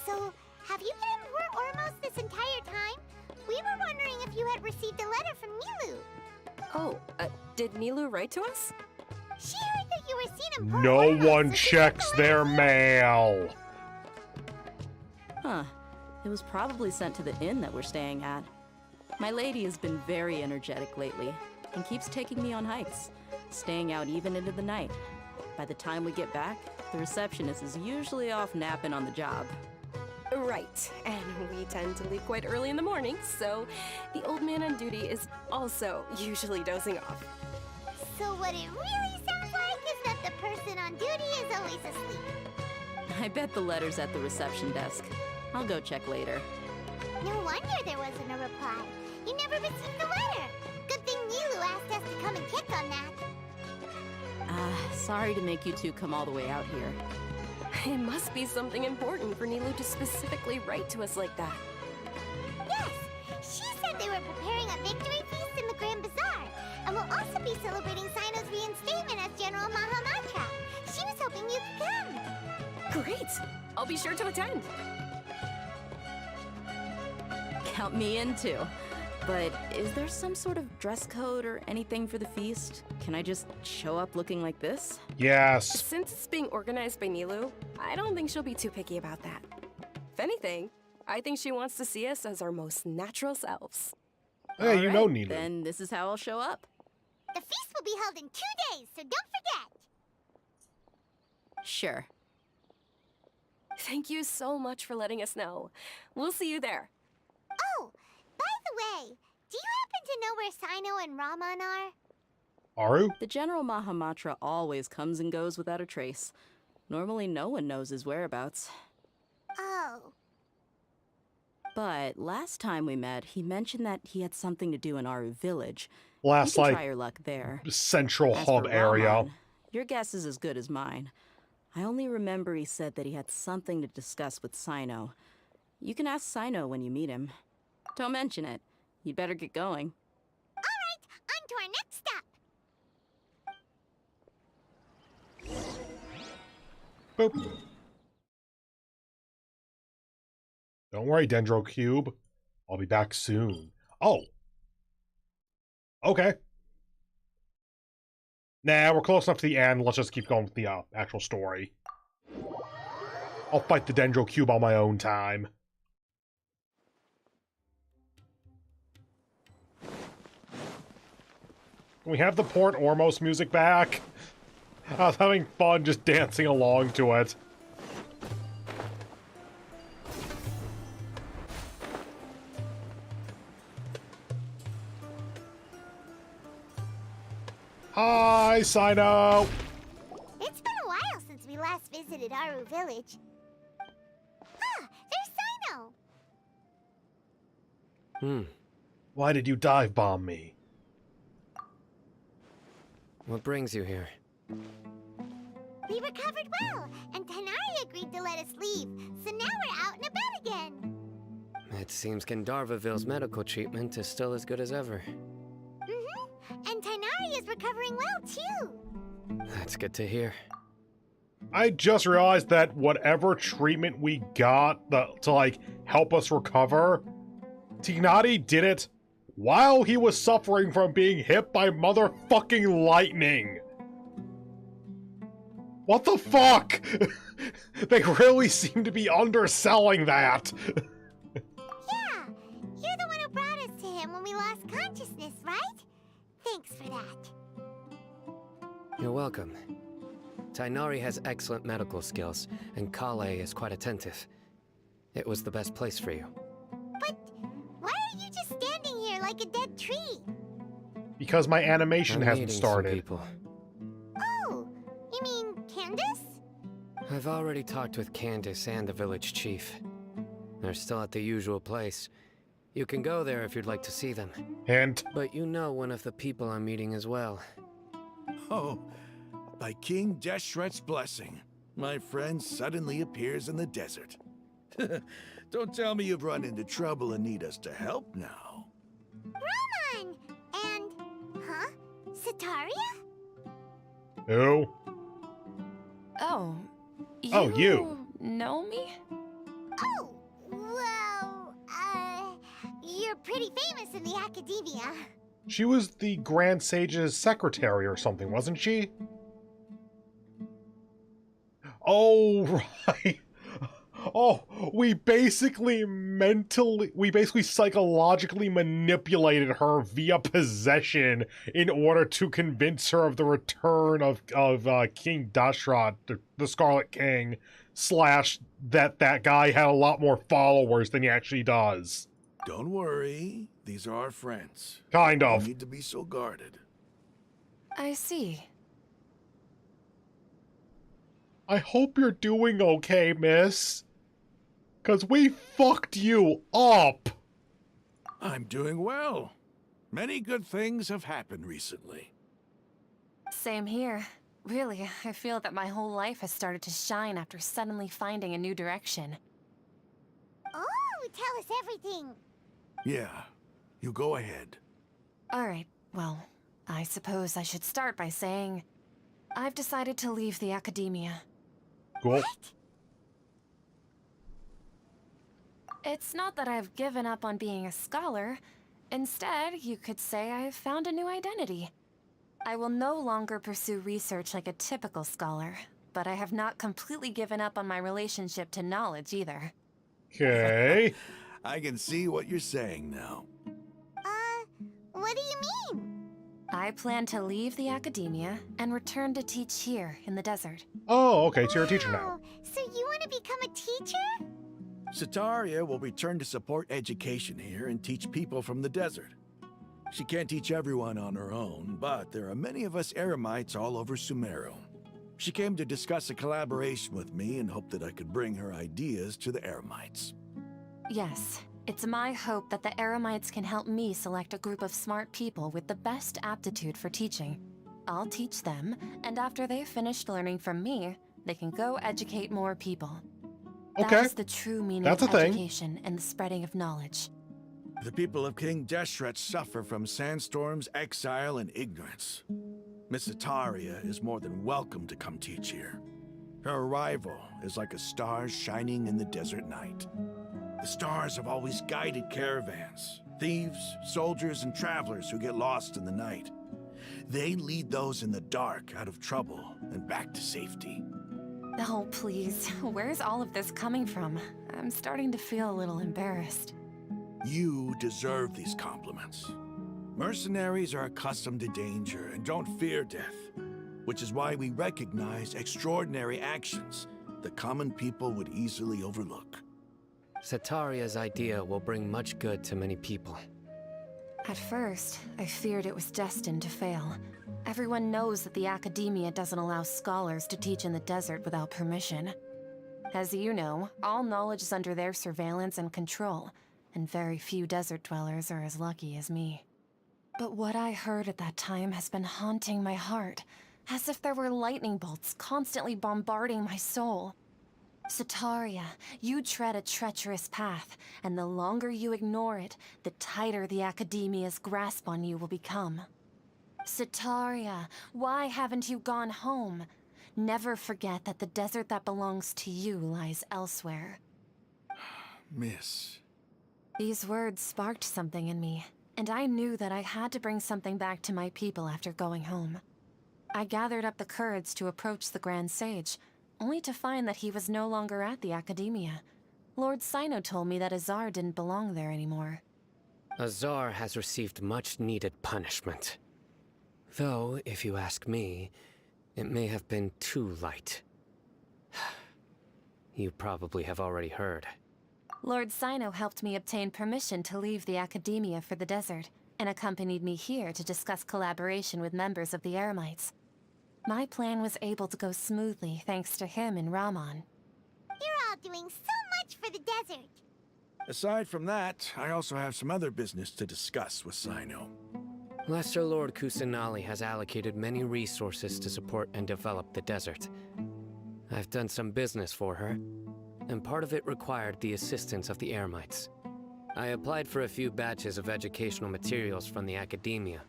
So, have you been in Port Ormos this entire time? We were wondering if you had received a letter from Nilu. Oh, did Nilu write to us? She heard that you were seen in Port No Ormos, one so checks their mail. Huh. It was probably sent to the inn that we're staying at. My lady has been very energetic lately and keeps taking me on hikes, staying out even into the night. By the time we get back, the receptionist is usually off napping on the job. Right, and we tend to leave quite early in the morning, so the old man on duty is also usually dozing off. So what it really sounds like is that the person on duty is always asleep. I bet the letter's at the reception desk. I'll go check later. No wonder there wasn't a reply. You never received the letter. Good thing Nilu asked us to come and check on that. Sorry to make you two come all the way out here. It must be something important for Nilu to specifically write to us like that. Yes, she said they were preparing a victory feast in the Grand Bazaar, and will also be celebrating Sino's reinstatement as General Mahamatra. She was hoping you could come. Great! I'll be sure to attend. Count me in too. But is there some sort of dress code or anything for the feast? Can I just show up looking like this? Yes. Since it's being organized by Nilu, I don't think she'll be too picky about that. If anything, I think she wants to see us as our most natural selves. Hey, you know Alright, Nina. then this is how I'll show up. The feast will be held in 2 days, so don't forget. Sure. Thank you so much for letting us know. We'll see you there. Oh, by the way, do you happen to know where Sino and Raman are? Aru? The General Mahamatra always comes and goes without a trace. Normally no one knows his whereabouts. Oh. But last time we met, he mentioned that he had something to do in Aru village. Last, you can like, try your luck there. central As hub for area. Raman, your guess is as good as mine. I only remember he said that he had something to discuss with Sino. You can ask Sino when you meet him. Don't mention it. You'd better get going. Alright, on to our next stop. Boop. Don't worry, Dendro Cube. I'll be back soon. Oh. Okay. Nah, we're close enough to the end. Let's just keep going with the actual story. I'll fight the Dendro Cube on my own time. Can we have the Port Ormos music back? I was having fun just dancing along to it. Hi, Sino! It's been a while since we last visited Aru village. Ah, there's Sino! Why did you dive bomb me? What brings you here? We recovered well, and Tanari agreed to let us leave, so now we're out and about again. It seems Gandharvaville's medical treatment is still as good as ever. And Tanari is recovering well, too. That's good to hear. I just realized that whatever treatment we got to, like, help us recover, Tignati did it while he was suffering from being hit by motherfucking lightning. What the fuck? They really seem to be underselling that. Yeah, you're the one who brought us to him when we lost consciousness, right? Thanks for that. You're welcome. Tainari has excellent medical skills, and Kale is quite attentive. It was the best place for you. But why are you just standing here like a dead tree? Because my animation I'm hasn't meeting started. some people. Oh, you mean Candace? I've already talked with Candace and the village chief. They're still at the usual place. You can go there if you'd like to see them. Hint. But you know one of the people I'm meeting as well. Oh, by King Deshret's blessing, my friend suddenly appears in the desert. Don't tell me you've run into trouble and need us to help now. Raman! And... huh? Sataria? Who? Oh. You know me? Oh, well, you're pretty famous in the academia. She was the Grand Sage's secretary or something, wasn't she? Oh, right. Oh, we basically psychologically manipulated her via possession in order to convince her of the return of King Dashrat, the Scarlet King, / that guy had a lot more followers than he actually does. Don't worry, these are our friends. Kind of. You need to be so guarded. I see. I hope you're doing okay, miss. 'Cause we fucked you up. I'm doing well. Many good things have happened recently. Same here. Really, I feel that my whole life has started to shine after suddenly finding a new direction. Oh, tell us everything. Yeah, you go ahead. Alright, well, I suppose I should start by saying I've decided to leave the academia. Cool. It's not that I've given up on being a scholar. Instead, you could say I've found a new identity. I will no longer pursue research like a typical scholar, but I have not completely given up on my relationship to knowledge either. Okay. I can see what you're saying now. What do you mean? I plan to leave the academia and return to teach here in the desert. Oh, okay, so you're a teacher now. Oh, so you want to become a teacher? Sataria will return to support education here and teach people from the desert. She can't teach everyone on her own, but there are many of us Eremites all over Sumeru. She came to discuss a collaboration with me and hoped that I could bring her ideas to the Eremites. Yes, it's my hope that the Eremites can help me select a group of smart people with the best aptitude for teaching. I'll teach them, and after they've finished learning from me, they can go educate more people. Okay. That is the true meaning That's of a thing. education and the spreading of knowledge. The people of King Deshret suffer from sandstorms, exile, and ignorance. Miss Sataria is more than welcome to come teach here. Her arrival is like a star shining in the desert night. The stars have always guided caravans, thieves, soldiers, and travelers who get lost in the night. They lead those in the dark out of trouble and back to safety. Oh, please. Where's all of this coming from? I'm starting to feel a little embarrassed. You deserve these compliments. Mercenaries are accustomed to danger and don't fear death, which is why we recognize extraordinary actions that common people would easily overlook. Sataria's idea will bring much good to many people. At first, I feared it was destined to fail. Everyone knows that the academia doesn't allow scholars to teach in the desert without permission. As you know, all knowledge is under their surveillance and control, and very few desert dwellers are as lucky as me. But what I heard at that time has been haunting my heart, as if there were lightning bolts constantly bombarding my soul. Sataria, you tread a treacherous path, and the longer you ignore it, the tighter the academia's grasp on you will become. Sataria, why haven't you gone home? Never forget that the desert that belongs to you lies elsewhere. Miss. These words sparked something in me, and I knew that I had to bring something back to my people after going home. I gathered up the courage to approach the Grand Sage, only to find that he was no longer at the Academia. Lord Sino told me that Azar didn't belong there anymore. Azar has received much-needed punishment. Though, if you ask me, it may have been too light. You probably have already heard. Lord Sino helped me obtain permission to leave the Academia for the desert, and accompanied me here to discuss collaboration with members of the Eremites. My plan was able to go smoothly thanks to him and Rahman. You're all doing so much for the desert. Aside from that, I also have some other business to discuss with Sino. Lesser Lord Kusanali has allocated many resources to support and develop the desert. I've done some business for her, and part of it required the assistance of the Eremites. I applied for a few batches of educational materials from the Academia,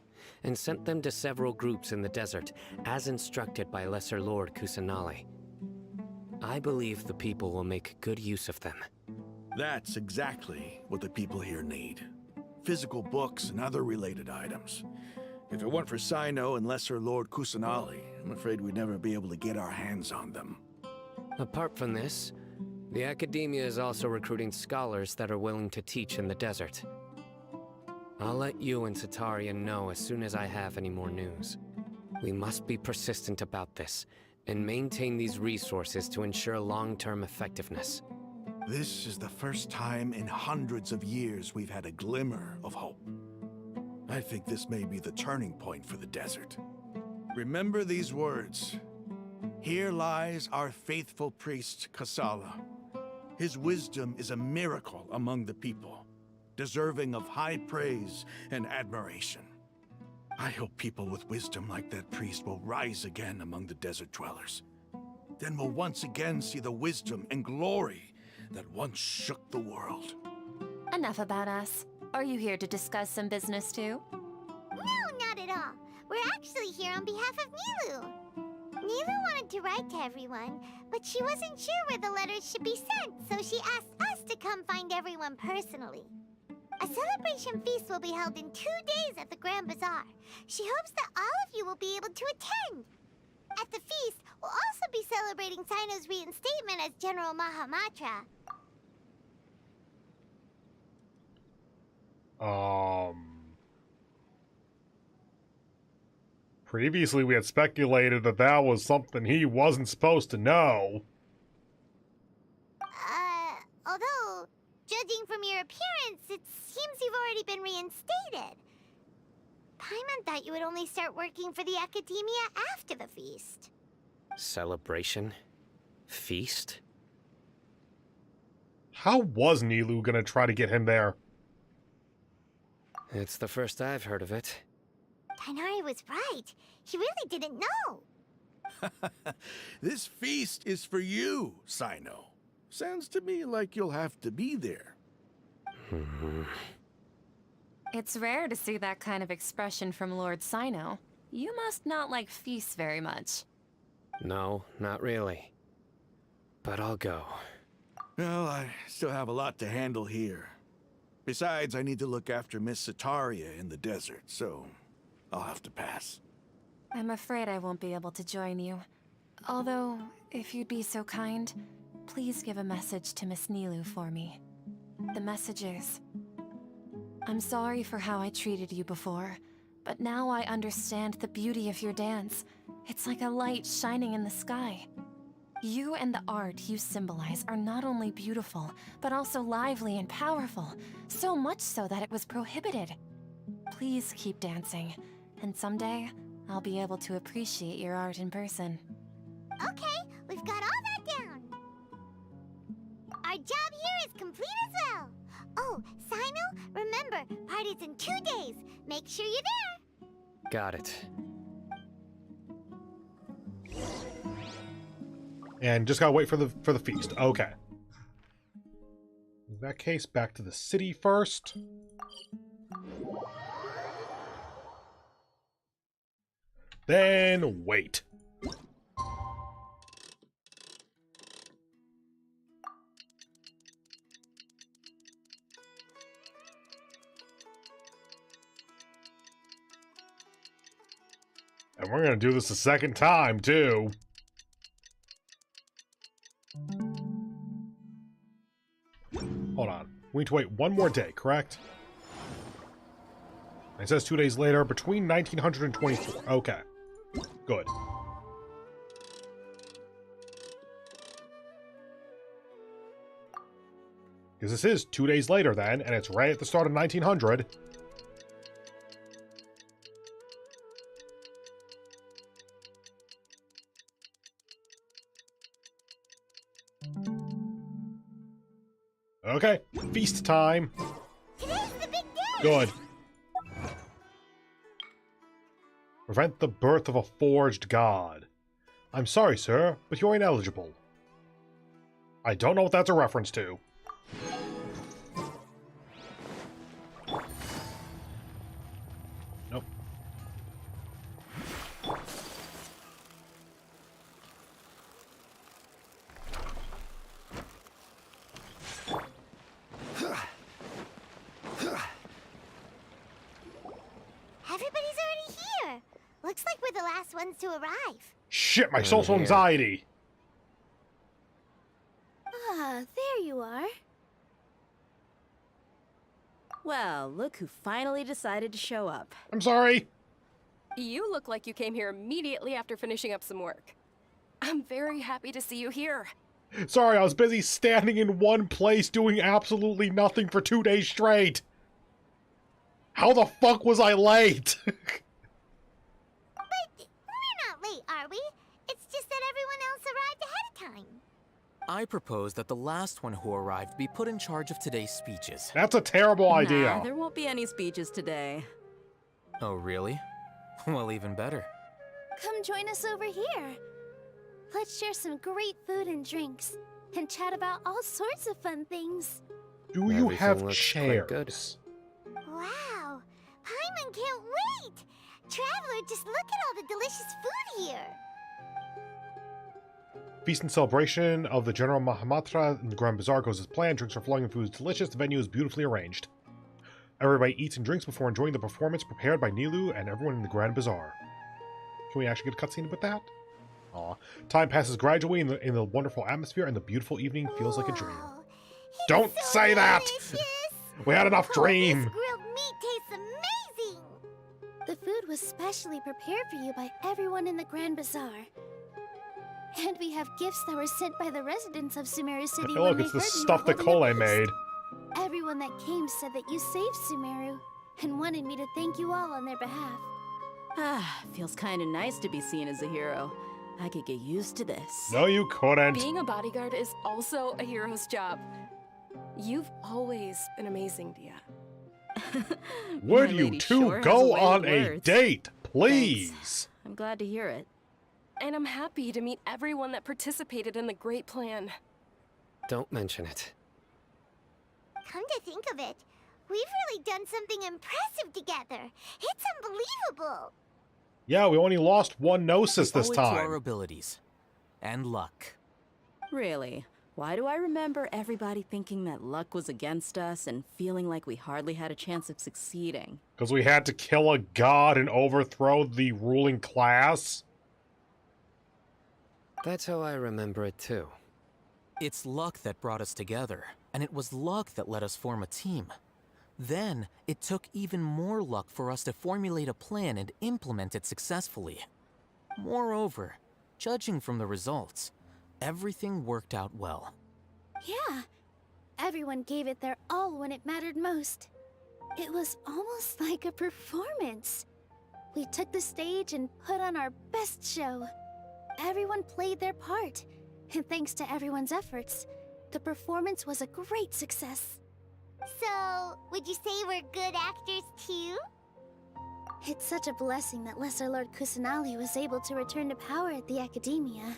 and sent them to several groups in the desert, as instructed by Lesser Lord Kusanali. I believe the people will make good use of them. That's exactly what the people here need. Physical books and other related items. If it weren't for Sino and Lesser Lord Kusanali, I'm afraid we'd never be able to get our hands on them. Apart from this, the Academia is also recruiting scholars that are willing to teach in the desert. I'll let you and Sataria know as soon as I have any more news. We must be persistent about this, and maintain these resources to ensure long-term effectiveness. This is the first time in hundreds of years we've had a glimmer of hope. I think this may be the turning point for the desert. Remember these words. Here lies our faithful priest, Kasala. His wisdom is a miracle among the people, deserving of high praise and admiration. I hope people with wisdom like that priest will rise again among the desert dwellers. Then we'll once again see the wisdom and glory that once shook the world. Enough about us. Are you here to discuss some business too? No, not at all. We're actually here on behalf of Nilu. Nilu wanted to write to everyone, but she wasn't sure where the letters should be sent, so she asked us to come find everyone personally. A celebration feast will be held in 2 days at the Grand Bazaar. She hopes that all of you will be able to attend. At the feast, we'll also be celebrating Sino's reinstatement as General Mahamatra. Previously, we had speculated that that was something he wasn't supposed to know. Although, judging from your appearance, it seems you've already been reinstated. Paimon thought you would only start working for the Academia after the feast. Celebration? Feast? How was Nilou gonna try to get him there? It's the first I've heard of it. Tighnari was right. He really didn't know. This feast is for you, Sino. Sounds to me like you'll have to be there. It's rare to see that kind of expression from Lord Sino. You must not like feasts very much. No, not really. But I'll go. Well, I still have a lot to handle here. Besides, I need to look after Miss Sataria in the desert, so I'll have to pass. I'm afraid I won't be able to join you. Although, if you'd be so kind, please give a message to Miss Nilou for me. The message is, I'm sorry for how I treated you before, but now I understand the beauty of your dance. It's like a light shining in the sky. You and the art you symbolize are not only beautiful, but also lively and powerful, so much so that it was prohibited. Please keep dancing, and someday, I'll be able to appreciate your art in person. Okay, we've got all that down. Our job here is complete as well. Oh, Sino, remember, party's in 2 days. Make sure you're there. Got it. And just gotta wait for the feast. Okay. In that case, back to the city first. Then wait. And we're gonna do this a second time, too. Hold on. We need to wait one more day, correct? It says 2 days later, between 1900 and 24. Okay. Good. Because this is 2 days later then, and it's right at the start of 1900. Okay, feast time. Today's the big day. Good. Prevent the birth of a forged god. I'm sorry, sir, but you're ineligible. I don't know what that's a reference to. Nope. Everybody's already here. Looks like we're the last ones to arrive. Shit, my social anxiety. Ah, there you are. Well, look who finally decided to show up. I'm sorry. You look like you came here immediately after finishing up some work. I'm very happy to see you here. Sorry, I was busy standing in one place doing absolutely nothing for 2 days straight. How the fuck was I late? But we're not late, are we? It's just that everyone else arrived ahead of time. I propose that the last one who arrived be put in charge of today's speeches. That's a terrible idea. Nah, there won't be any speeches today. Oh, really? Well, even better. Come join us over here. Let's share some great food and drinks, and chat about all sorts of fun things. Do you Everything have looks quite good. chairs? Wow, Paimon can't wait. Traveler, just look at all the delicious food here. Feast and celebration of the General Mahamatra in the Grand Bazaar goes as planned. Drinks are flowing and food is delicious. The venue is beautifully arranged. Everybody eats and drinks before enjoying the performance prepared by Nilou and everyone in the Grand Bazaar. Can we actually get a cutscene with that? Aw. Time passes gradually in the wonderful atmosphere, and the beautiful evening feels like a dream. Don't say that! We had enough dream! This grilled meat tastes amazing! The food was specially prepared for you by everyone in the Grand Bazaar. And we have gifts that were sent by the residents of Sumeru City Oh, when look, they it's the heard you stuff were that holding a Cole feast. made. Everyone that came said that you saved Sumeru and wanted me to thank you all on their behalf. Ah, feels kind of nice to be seen as a hero. I could get used to this. No, you couldn't. Being a bodyguard is also a hero's job. You've always been amazing, Dia. Would My you lady two sure has go a way on with a words. date, please? Thanks. I'm glad to hear it. And I'm happy to meet everyone that participated in the great plan. Don't mention it. Come to think of it, we've really done something impressive together. It's unbelievable. Yeah, we only lost one Gnosis We this owe it to our time. abilities. And luck. Really? Why do I remember everybody thinking that luck was against us and feeling like we hardly had a chance of succeeding? Because we had to kill a god and overthrow the ruling class? That's how I remember it too. It's luck that brought us together, and it was luck that let us form a team. Then, it took even more luck for us to formulate a plan and implement it successfully. Moreover, judging from the results, everything worked out well. Yeah, everyone gave it their all when it mattered most. It was almost like a performance. We took the stage and put on our best show. Everyone played their part, and thanks to everyone's efforts, the performance was a great success. So, would you say we're good actors too? It's such a blessing that Lesser Lord Kusanali was able to return to power at the Academia.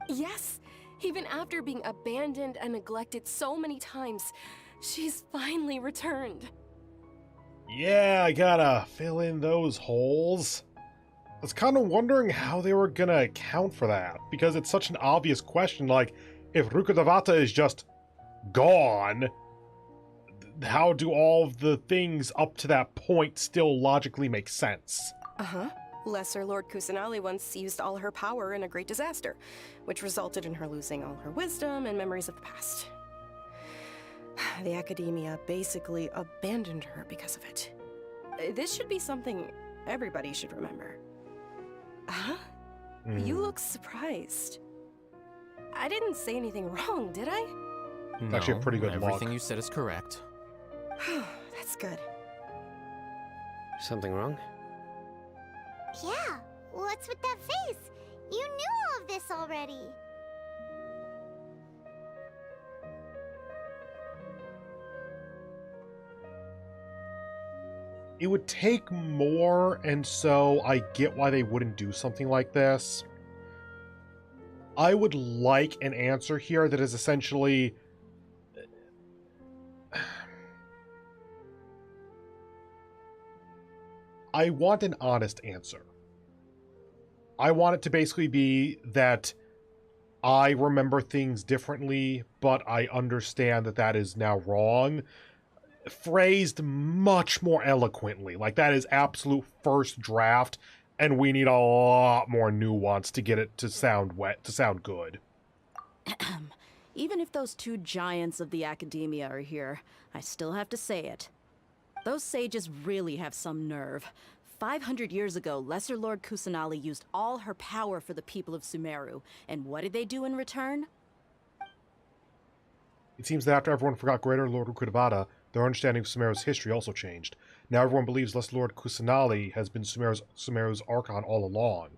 Yes, even after being abandoned and neglected so many times, she's finally returned. Yeah, I gotta fill in those holes. I was kind of wondering how they were gonna account for that, because it's such an obvious question, like, if Rukkhadevata is just gone, how do all of the things up to that point still logically make sense? Uh-huh. Lesser Lord Kusanali once used all her power in a great disaster, which resulted in her losing all her wisdom and memories of the past. The Academia basically abandoned her because of it. This should be something everybody should remember. Huh? You look surprised. I didn't say anything wrong, did I? It's actually a pretty good everything look. you said is correct. That's good. Something wrong? Yeah, what's with that face? You knew all of this already. It would take more, and so I get why they wouldn't do something like this. I would like an answer here that is essentially... I want an honest answer. I want it to basically be that I remember things differently, but I understand that that is now wrong. Phrased much more eloquently. Like, that is absolute first draft, and we need a lot more nuance to get it to sound good. Even if those two giants of the Academia are here, I still have to say it. Those sages really have some nerve. 500 years ago, Lesser Lord Kusanali used all her power for the people of Sumeru, and what did they do in return? It seems that after everyone forgot Greater Lord Rukkhadevata, their understanding of Sumeru's history also changed. Now everyone believes Lesser Lord Kusanali has been Sumeru's Archon all along.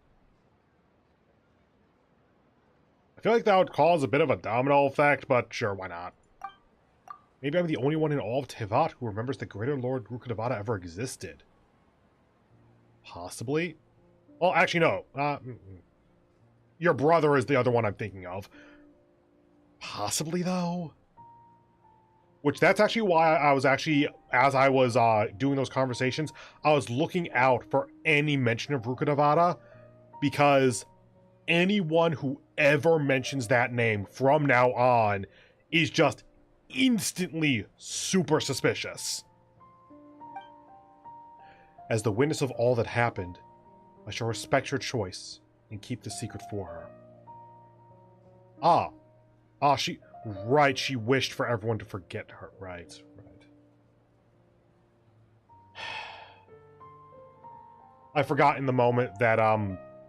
I feel like that would cause a bit of a domino effect, but sure, why not? Maybe I'm the only one in all of Tevat who remembers that Greater Lord Rukkhadevata ever existed. Possibly? Well, actually, no. Your brother is the other one I'm thinking of. Possibly, though? Which, that's actually why I was actually, as I was doing those conversations, I was looking out for any mention of Rukkhadevata, because anyone who ever mentions that name from now on is just instantly super suspicious. As the witness of all that happened, I shall respect your choice and keep the secret for her. She wished for everyone to forget her. Right. I forgot in the moment that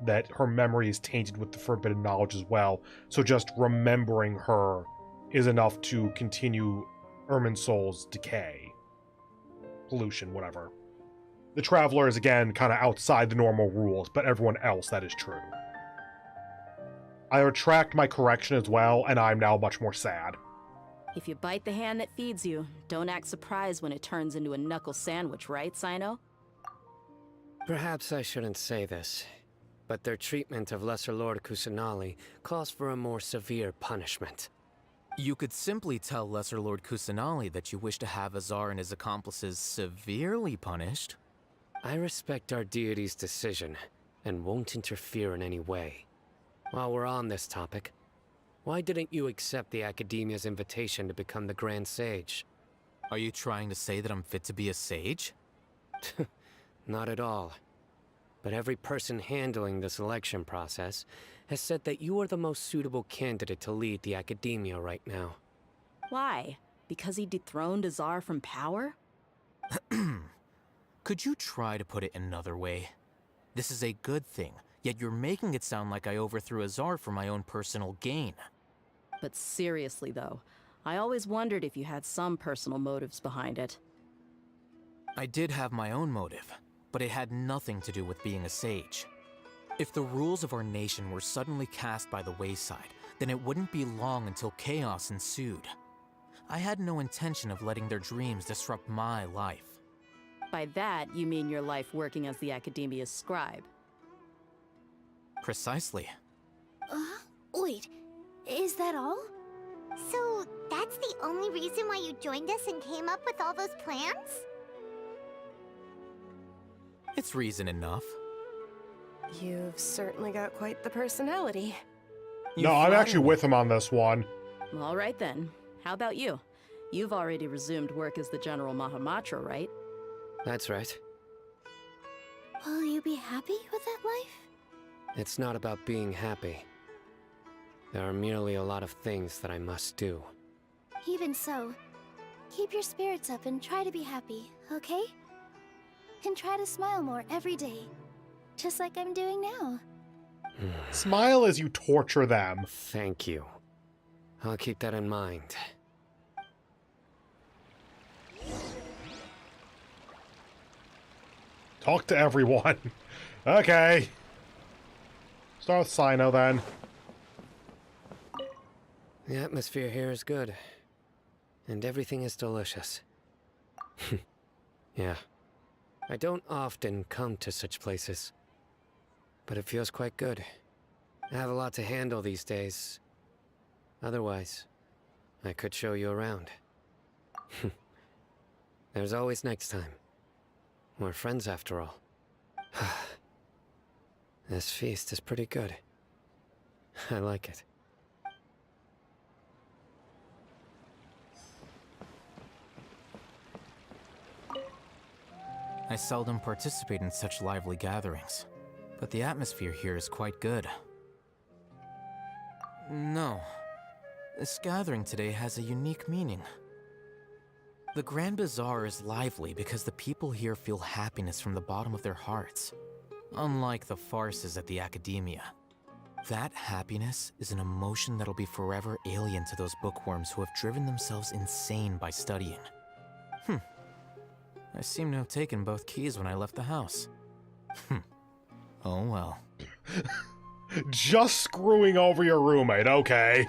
that her memory is tainted with the forbidden knowledge as well. So just remembering her is enough to continue Irminsul's decay. Pollution, whatever. The Traveler is again kind of outside the normal rules, but everyone else, that is true. I retract my correction as well, and I'm now much more sad. If you bite the hand that feeds you, don't act surprised when it turns into a knuckle sandwich, right, Sino? Perhaps I shouldn't say this, but their treatment of Lesser Lord Kusanali calls for a more severe punishment. You could simply tell Lesser Lord Kusanali that you wish to have Azar and his accomplices severely punished. I respect our deity's decision, and won't interfere in any way. While we're on this topic, why didn't you accept the Academia's invitation to become the Grand Sage? Are you trying to say that I'm fit to be a sage? Not at all. But every person handling the selection process has said that you are the most suitable candidate to lead the Academia right now. Why? Because he dethroned Azar from power? Could you try to put it another way? This is a good thing, yet you're making it sound like I overthrew Azar for my own personal gain. But seriously though, I always wondered if you had some personal motives behind it. I did have my own motive, but it had nothing to do with being a sage. If the rules of our nation were suddenly cast by the wayside, then it wouldn't be long until chaos ensued. I had no intention of letting their dreams disrupt my life. By that, you mean your life working as the Academia's scribe. Precisely. Wait, is that all? So, that's the only reason why you joined us and came up with all those plans? It's reason enough. You've certainly got quite the personality. No, I'm actually with him on this one. All right then. How about you? You've already resumed work as the General Mahamatra, right? That's right. Will you be happy with that life? It's not about being happy. There are merely a lot of things that I must do. Even so, keep your spirits up and try to be happy, okay? And try to smile more every day, just like I'm doing now. Smile as you torture them. Thank you. I'll keep that in mind. Talk to everyone. Okay. Start with Sino then. The atmosphere here is good. And everything is delicious. Yeah. I don't often come to such places. But it feels quite good. I have a lot to handle these days. Otherwise, I could show you around. There's always next time. We're friends after all. This feast is pretty good. I like it. I seldom participate in such lively gatherings, but the atmosphere here is quite good. No, this gathering today has a unique meaning. The Grand Bazaar is lively because the people here feel happiness from the bottom of their hearts, unlike the farces at the Academia. That happiness is an emotion that'll be forever alien to those bookworms who have driven themselves insane by studying. I seem to have taken both keys when I left the house. Oh well. Just screwing over your roommate, okay.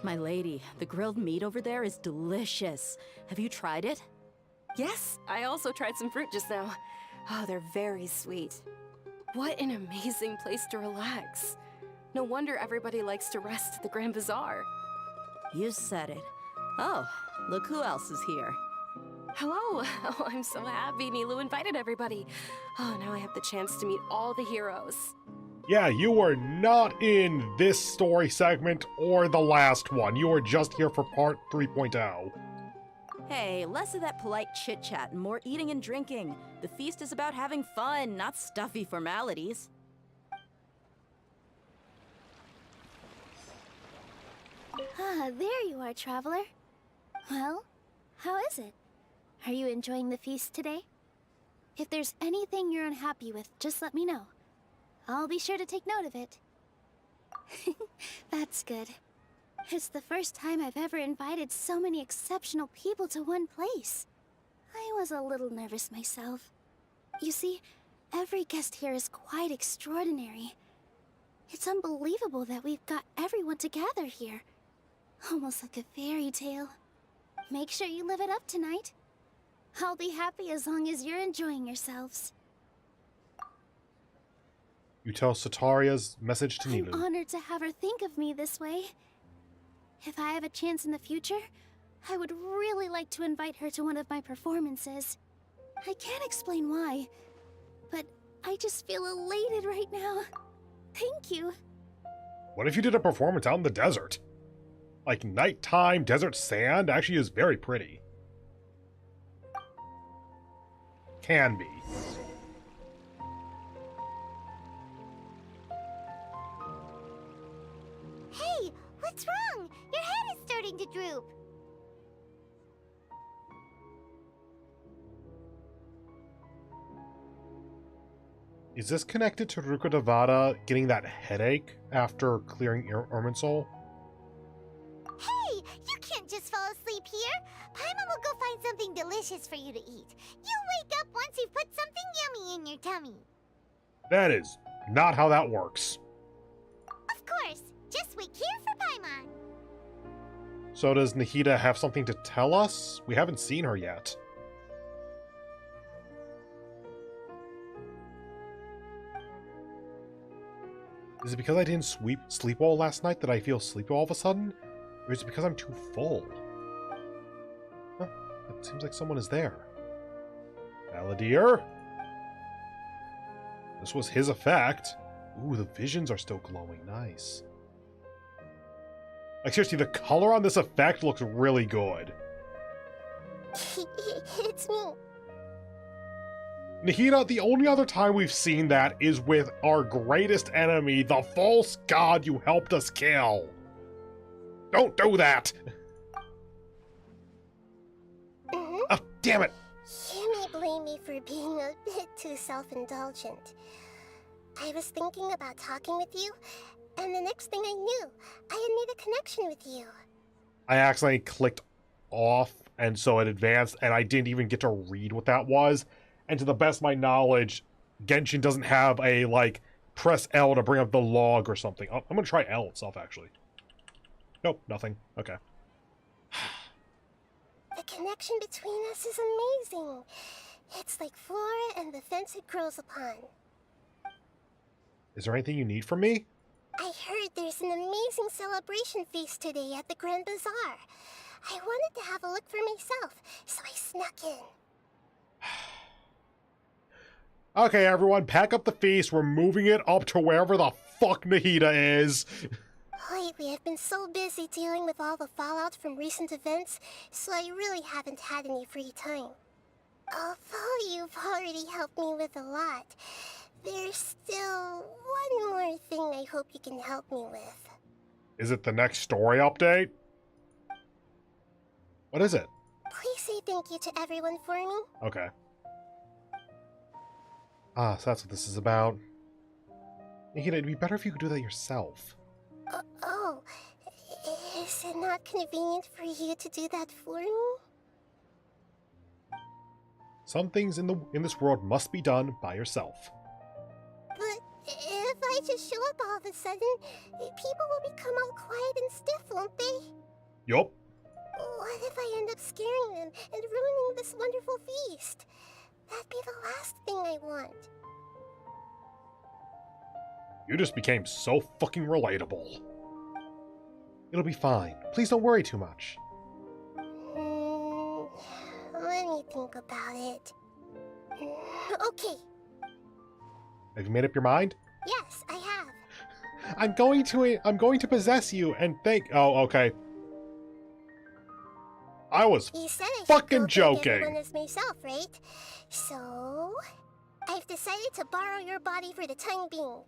My lady, the grilled meat over there is delicious. Have you tried it? Yes, I also tried some fruit just now. Oh, they're very sweet. What an amazing place to relax. No wonder everybody likes to rest at the Grand Bazaar. You said it. Oh, look who else is here. Hello! Oh, I'm so happy Nilu invited everybody. Oh, now I have the chance to meet all the heroes. Yeah, you were not in this story segment or the last one. You were just here for part 3.0. Hey, less of that polite chit-chat and more eating and drinking. The feast is about having fun, not stuffy formalities. Ah, there you are, traveler. Well, how is it? Are you enjoying the feast today? If there's anything you're unhappy with, just let me know. I'll be sure to take note of it. That's good. It's the first time I've ever invited so many exceptional people to one place. I was a little nervous myself. You see, every guest here is quite extraordinary. It's unbelievable that we've got everyone together here. Almost like a fairy tale. Make sure you live it up tonight. I'll be happy as long as you're enjoying yourselves. You tell Sataria's message to I'm Ninu. honored to have her think of me this way. If I have a chance in the future, I would really like to invite her to one of my performances. I can't explain why, but I just feel elated right now. Thank you. What if you did a performance out in the desert? Like nighttime desert sand actually is very pretty. Can be. Hey, what's wrong? Your head is starting to droop. Is this connected to Rukadavada getting that headache after clearing Irminsul? Hey, you can't just fall asleep here. Paimon will go find something delicious for you to eat. You'll wake up once you've put something yummy in your tummy. That is not how that works. Of course, just wait here for Paimon. So does Nahida have something to tell us? We haven't seen her yet. Is it because I didn't sleep well last night that I feel sleepy all of a sudden? Or is it because I'm too full? Huh, it seems like someone is there. Aladir? This was his effect. Ooh, the visions are still glowing. Nice. Like, seriously, the color on this effect looks really good. It's me. Nahida, the only other time we've seen that is with our greatest enemy, the false god you helped us kill. Don't do that! Oh, damn it! You may blame me for being a bit too self-indulgent. I was thinking about talking with you, and the next thing I knew, I had made a connection with you. I accidentally clicked off, and so it advanced, and I didn't even get to read what that was. And to the best of my knowledge, Genshin doesn't have a, like, press L to bring up the log or something. Oh, I'm gonna try L itself, actually. Nope, nothing. Okay. The connection between us is amazing. It's like flora and the fence it grows upon. Is there anything you need from me? I heard there's an amazing celebration feast today at the Grand Bazaar. I wanted to have a look for myself, so I snuck in. Okay, everyone, pack up the feast. We're moving it up to wherever the fuck Nahida is. Lately, I've been so busy dealing with all the fallout from recent events, so I really haven't had any free time. Although you've already helped me with a lot, there's still one more thing I hope you can help me with. Is it the next story update? What is it? Please say thank you to everyone for me. Okay. Ah, so that's what this is about. Nahida, it'd be better if you could do that yourself. Oh, is it not convenient for you to do that for me? Some things in this world must be done by yourself. But if I just show up all of a sudden, people will become all quiet and stiff, won't they? Yup. What if I end up scaring them and ruining this wonderful feast? That'd be the last thing I want. You just became so fucking relatable. It'll be fine. Please don't worry too much. Let me think about it. Okay. Have you made up your mind? Yes, I have. I'm going to possess you and think. Oh, okay. I was fucking joking. Everyone is myself, right? So, I've decided to borrow your body for the time being.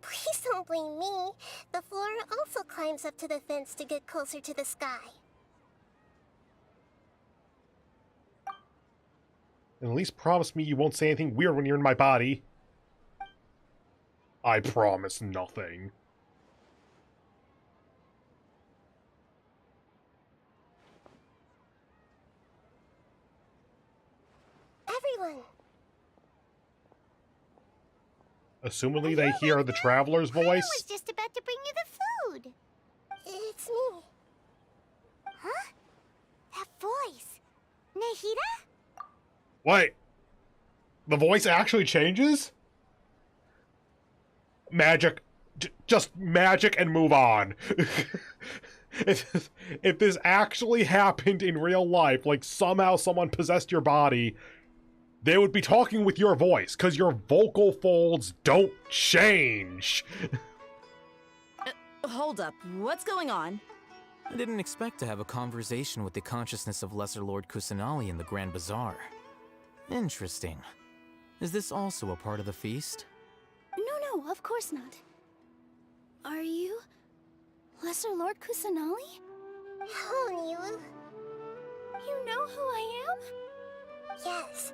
Please don't blame me. The flora also climbs up to the fence to get closer to the sky. And at least promise me you won't say anything weird when you're in my body. I promise nothing. Everyone! Assumedly they hear the traveler's voice. I was just about to bring you the food. It's me. Huh? That voice. Nahida? Wait. The voice actually changes? Magic. Just magic and move on. If this actually happened in real life, like somehow someone possessed your body, they would be talking with your voice, because your vocal folds don't change. Hold up, what's going on? I didn't expect to have a conversation with the consciousness of Lesser Lord Kusanali in the Grand Bazaar. Interesting. Is this also a part of the feast? No, of course not. Are you Lesser Lord Kusanali? Hello, Nilu. You know who I am? Yes.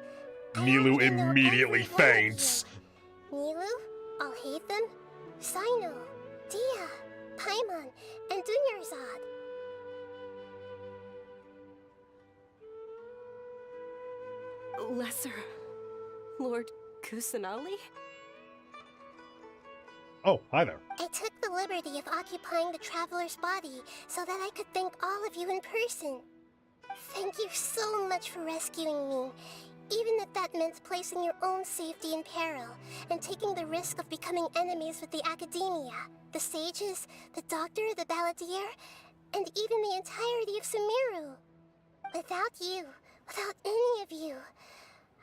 Nilu immediately faints. Nilu, Alhaitham, Sino, Dia, Paimon, and Dunyarzad. Lesser Lord Kusanali? Oh, hi there. I took the liberty of occupying the traveler's body so that I could thank all of you in person. Thank you so much for rescuing me, even if that meant placing your own safety in peril and taking the risk of becoming enemies with the Academia, the sages, the doctor, the balladeer, and even the entirety of Sumeru. Without you, without any of you,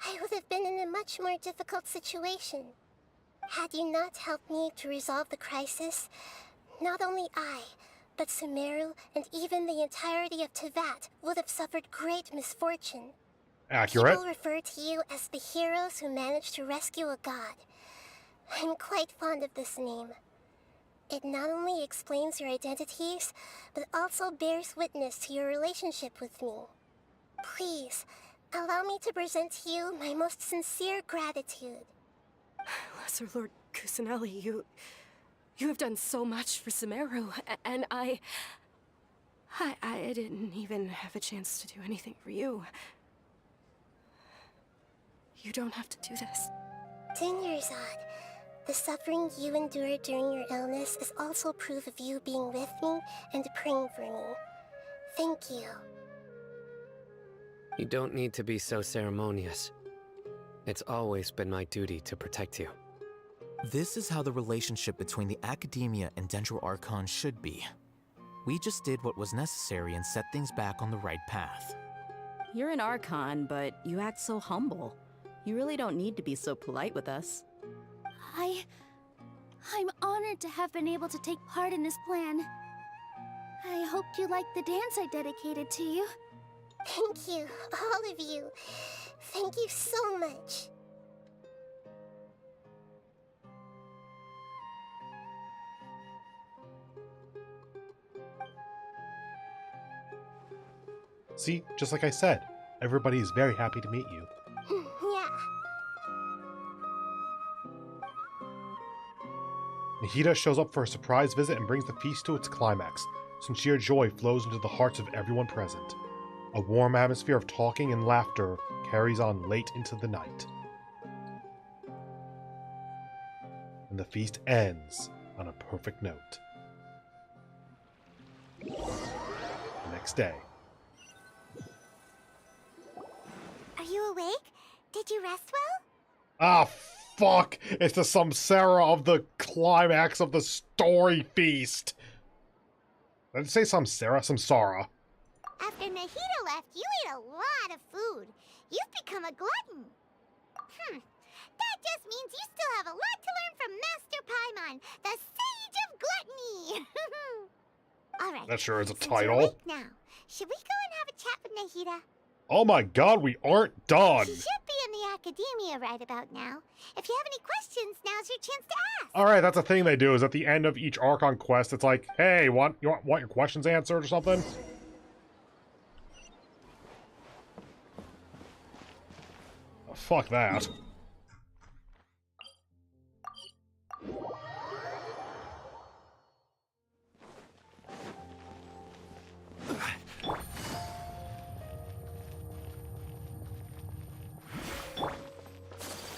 I would have been in a much more difficult situation. Had you not helped me to resolve the crisis, not only I, but Sumeru and even the entirety of Tevat would have suffered great misfortune. Accurate. People refer to you as the heroes who managed to rescue a god. I'm quite fond of this name. It not only explains your identities, but also bears witness to your relationship with me. Please, allow me to present to you my most sincere gratitude. Lesser Lord Kusanali, you have done so much for Sumeru, and I didn't even have a chance to do anything for you. You don't have to do this. Dunyarzad, the suffering you endured during your illness is also proof of you being with me and praying for me. Thank you. You don't need to be so ceremonious. It's always been my duty to protect you. This is how the relationship between the Academia and Dendro Archon should be. We just did what was necessary and set things back on the right path. You're an Archon, but you act so humble. You really don't need to be so polite with us. I'm honored to have been able to take part in this plan. I hoped you liked the dance I dedicated to you. Thank you, all of you. Thank you so much. See, just like I said, everybody is very happy to meet you. Yeah. Nahida shows up for a surprise visit and brings the feast to its climax. Sincere joy flows into the hearts of everyone present. A warm atmosphere of talking and laughter carries on late into the night. And the feast ends on a perfect note. The next day. Are you awake? Did you rest well? Ah, fuck! It's the Samsara of the climax of the story feast! Did I say Samsara? Samsara. After Nahida left, you ate a lot of food. You've become a glutton. That just means you still have a lot to learn from Master Paimon, the Sage of Gluttony. Alright. That sure is a since you're title. awake now, should we go and have a chat with Nahida? Oh my god, we aren't done! She should be in the Academia right about now. If you have any questions, now's your chance to ask. Alright, that's a thing they do, is at the end of each Archon quest, it's like, hey, you want your questions answered or something? fuck that.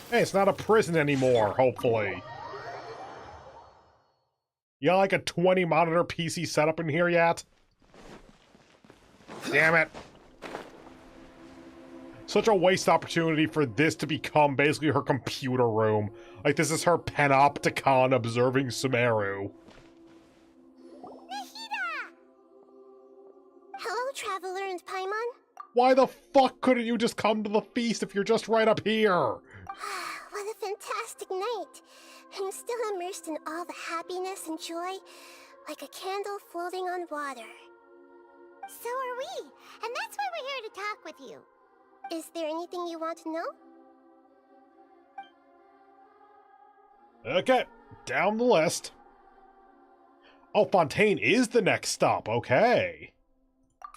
Hey, it's not a prison anymore, hopefully. You got like a 20 monitor PC setup in here yet? Damn it. Such a waste opportunity for this to become basically her computer room. Like, this is her panopticon observing Sumeru. Hello, Traveler and Paimon. Why the fuck couldn't you just come to the feast if you're just right up here? What a fantastic night. I'm still immersed in all the happiness and joy, like a candle floating on water. So are we, and that's why we're here to talk with you. Is there anything you want to know? Okay, down the list. Oh, Fontaine is the next stop, okay.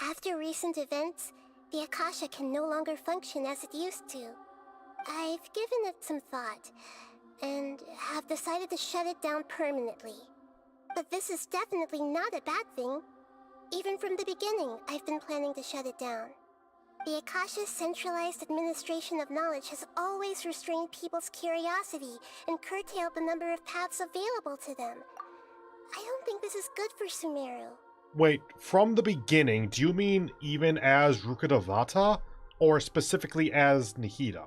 After recent events, the Akasha can no longer function as it used to. I've given it some thought, and have decided to shut it down permanently. But this is definitely not a bad thing. Even from the beginning, I've been planning to shut it down. The Akasha's centralized administration of knowledge has always restrained people's curiosity and curtailed the number of paths available to them. I don't think this is good for Sumeru. Wait, from the beginning, do you mean even as Rukkhadevata, or specifically as Nihida?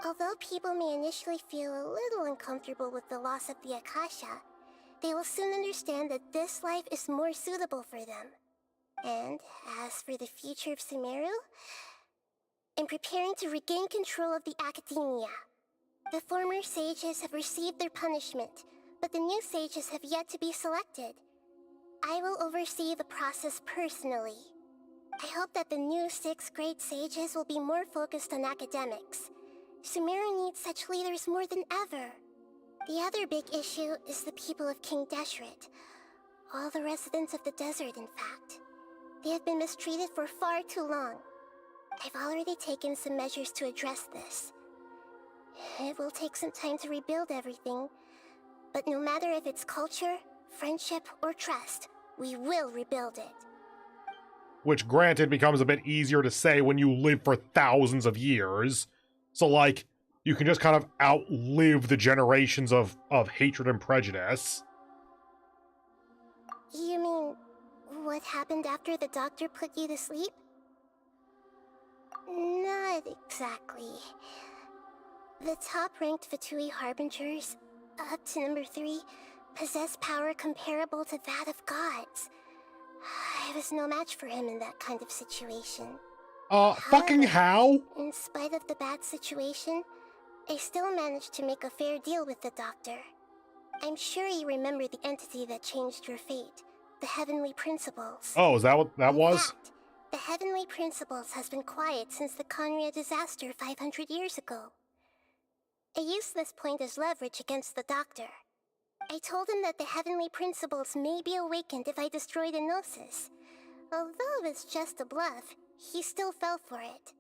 Although people may initially feel a little uncomfortable with the loss of the Akasha, they will soon understand that this life is more suitable for them. And as for the future of Sumeru, I'm preparing to regain control of the academia. The former sages have received their punishment, but the new sages have yet to be selected. I will oversee the process personally. I hope that the new 6th grade sages will be more focused on academics. Sumeru needs such leaders more than ever. The other big issue is the people of King Deshret. All the residents of the desert, in fact. They have been mistreated for far too long. I've already taken some measures to address this. It will take some time to rebuild everything, but no matter if it's culture, friendship, or trust, we will rebuild it. Which, granted, becomes a bit easier to say when you live for thousands of years. So, like, you can just kind of outlive the generations of hatred and prejudice. You mean, what happened after the doctor put you to sleep? Not exactly. The top-ranked Fatui Harbingers, up to number 3, possess power comparable to that of gods. I was no match for him in that kind of situation. Fucking how? In spite of the bad situation, I still managed to make a fair deal with the doctor. I'm sure you remember the entity that changed your fate, the Heavenly Principles. Oh, is that what that was? The Heavenly Principles has been quiet since the Conria disaster 500 years ago. I used this point as leverage against the doctor. I told him that the Heavenly Principles may be awakened if I destroy the Gnosis. Although it's just a bluff, he still fell for it.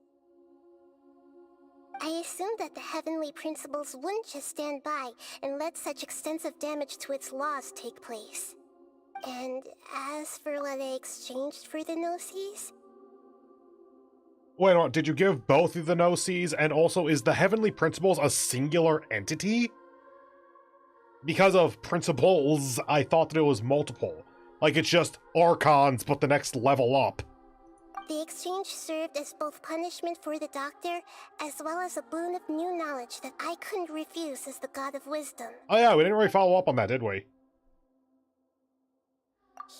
I assumed that the Heavenly Principles wouldn't just stand by and let such extensive damage to its laws take place. And as for what I exchanged for the Gnosis... Wait, did you give both of the Gnosis, and also is the Heavenly Principles a singular entity? Because of principles, I thought that it was multiple. Like it's just Archons, but the next level up. The exchange served as both punishment for the doctor, as well as a boon of new knowledge that I couldn't refuse as the God of Wisdom. Oh yeah, we didn't really follow up on that, did we?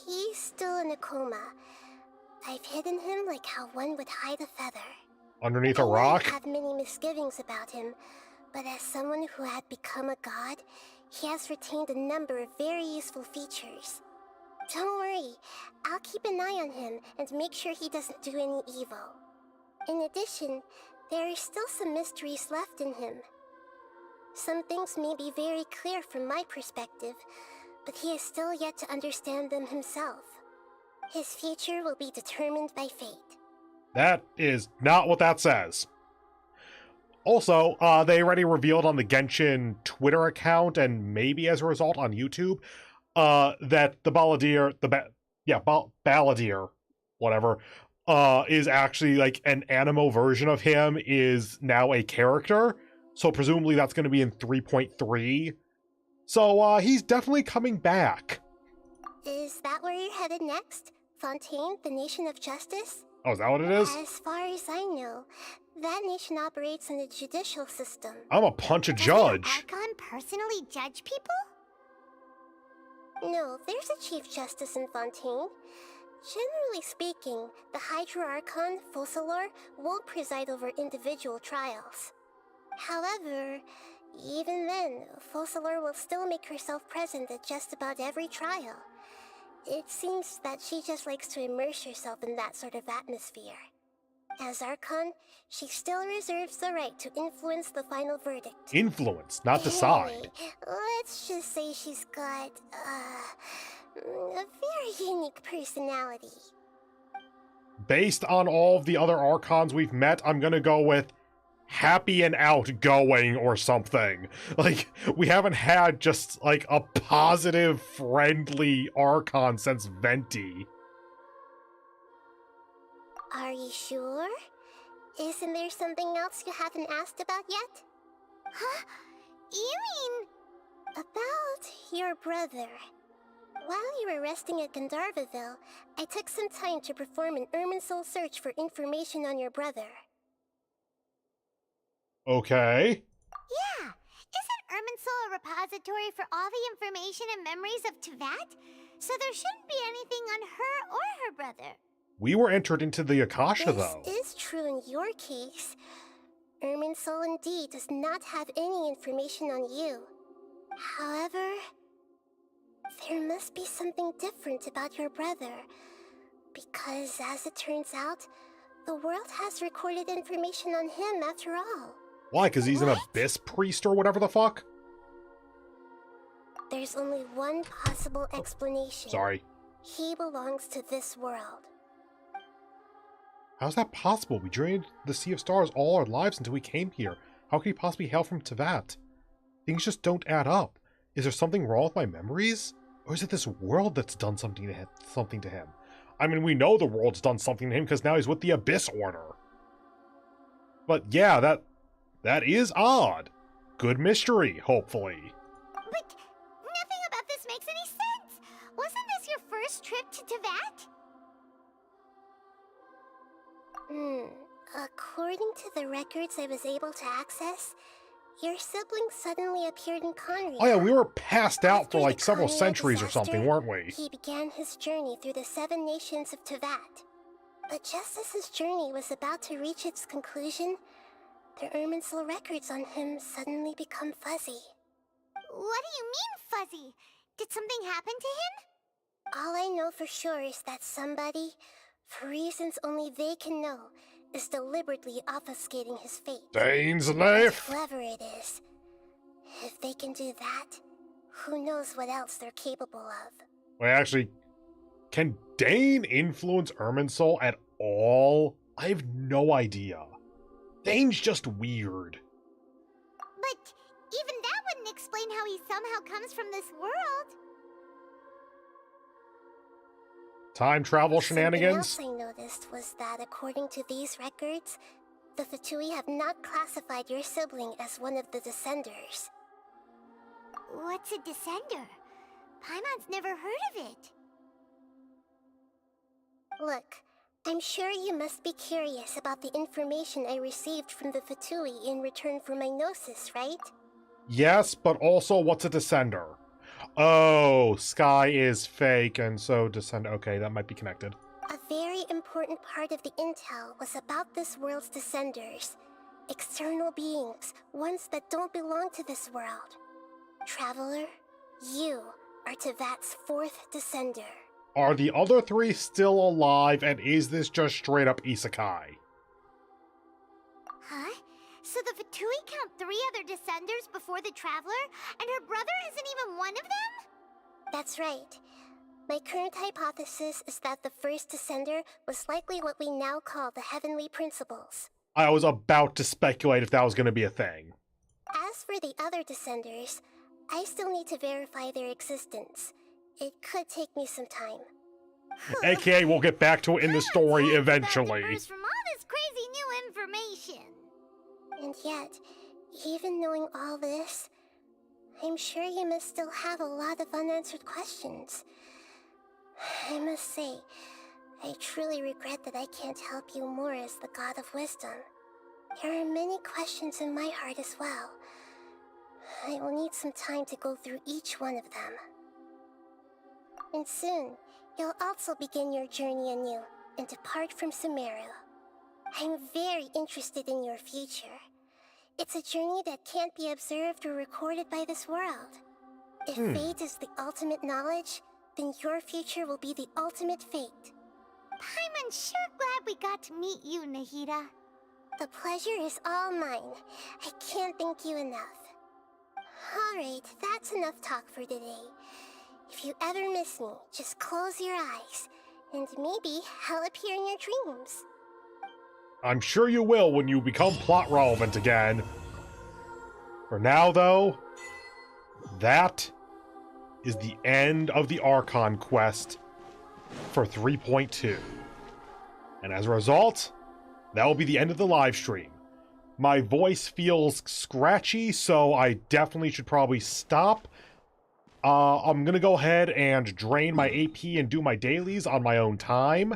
He's still in a coma. I've hidden him like how one would hide a feather. Underneath a rock? I have many misgivings about him, but as someone who had become a god, he has retained a number of very useful features. Don't worry, I'll keep an eye on him and make sure he doesn't do any evil. In addition, there are still some mysteries left in him. Some things may be very clear from my perspective, but he is still yet to understand them himself. His future will be determined by fate. That is not what that says. Also, they already revealed on the Genshin Twitter account, and maybe as a result on YouTube, that the Balladeer, Balladeer, whatever, is actually like an animo version of him, is now a character. So presumably that's going to be in 3.3. So he's definitely coming back. Is that where you're headed next? Fontaine, the Nation of Justice? Oh, is that what it is? As far as I know, that nation operates in a judicial system. I'm a punch a judge. Archon personally judge people? No, there's a Chief Justice in Fontaine. Generally speaking, the Hydra Archon, Focalor, won't preside over individual trials. However, even then, Focalor will still make herself present at just about every trial. It seems that she just likes to immerse herself in that sort of atmosphere. As Archon, she still reserves the right to influence the final verdict. Influence, not decide. Anyway, let's just say she's got, a very unique personality. Based on all of the other Archons we've met, I'm gonna go with happy and outgoing or something. Like, we haven't had just, like, a positive, friendly Archon since Venti. Are you sure? Isn't there something else you haven't asked about yet? Huh? You mean... About your brother. While you were resting at Gandharvaville, I took some time to perform an Irminsul search for information on your brother. Okay. Yeah! Isn't Irminsul a repository for all the information and memories of Teyvat? So there shouldn't be anything on her or her brother. We were entered into the Akasha, though. This is true in your case. Irminsul indeed does not have any information on you. However, there must be something different about your brother. Because, as it turns out, the world has recorded information on him after all. Why? Because he's an abyss priest or whatever the fuck? There's only one possible explanation. Sorry. He belongs to this world. How's that possible? We journeyed the Sea of Stars all our lives until we came here. How could he possibly hail from Teyvat? Things just don't add up. Is there something wrong with my memories? Or is it this world that's done something to him? I mean, we know the world's done something to him because now he's with the Abyss Order. But yeah, that is odd. Good mystery, hopefully. But nothing about this makes any sense! Wasn't this your first trip to Teyvat? According to the records I was able to access, your sibling suddenly appeared in Conria. Oh yeah, we were passed out for like several Conria centuries or disaster, something, weren't we? He began his journey through the 7 nations of Teyvat. But just as his journey was about to reach its conclusion, the Irminsul records on him suddenly become fuzzy. What do you mean, fuzzy? Did something happen to him? All I know for sure is that somebody, for reasons only they can know, is deliberately obfuscating his fate. Dane's life! Clever it is. If they can do that, who knows what else they're capable of. Wait, actually, can Dane influence Irminsul at all? I have no idea. Dane's just weird. But even that wouldn't explain how he somehow comes from this world. Time travel shenanigans? Something else I noticed was that according to these records, the Fatui have not classified your sibling as one of the Descenders. What's a Descender? Paimon's never heard of it. Look, I'm sure you must be curious about the information I received from the Fatui in return for my gnosis, right? Yes, but also what's a Descender? Oh, Sky is fake, and so Descender. Okay, that might be connected. A very important part of the intel was about this world's Descenders. External beings, ones that don't belong to this world. Traveler, you are Teyvat's 4th Descender. Are the other 3 still alive, and is this just straight up isekai? Huh? So the Fatui count 3 other Descenders before the Traveler, and her brother isn't even one of them? That's right. My current hypothesis is that the first Descender was likely what we now call the Heavenly Principles. I was about to speculate if that was going to be a thing. As for the other Descenders, I still need to verify their existence. It could take me some time. AKA, we'll get back to it in the story eventually. From all this crazy new information. And yet, even knowing all this, I'm sure you must still have a lot of unanswered questions. I must say, I truly regret that I can't help you more as the God of Wisdom. There are many questions in my heart as well. I will need some time to go through each one of them. And soon, you'll also begin your journey anew and depart from Sumeru. I'm very interested in your future. It's a journey that can't be observed or recorded by this world. If fate is the ultimate knowledge, then your future will be the ultimate fate. Paimon's sure glad we got to meet you, Nahida. The pleasure is all mine. I can't thank you enough. Alright, that's enough talk for today. If you ever miss me, just close your eyes, and maybe I'll appear in your dreams. I'm sure you will when you become plot relevant again. For now, though, that is the end of the Archon quest for 3.2. And as a result, that will be the end of the live stream. My voice feels scratchy, so I definitely should probably stop. I'm gonna go ahead and drain my AP and do my dailies on my own time.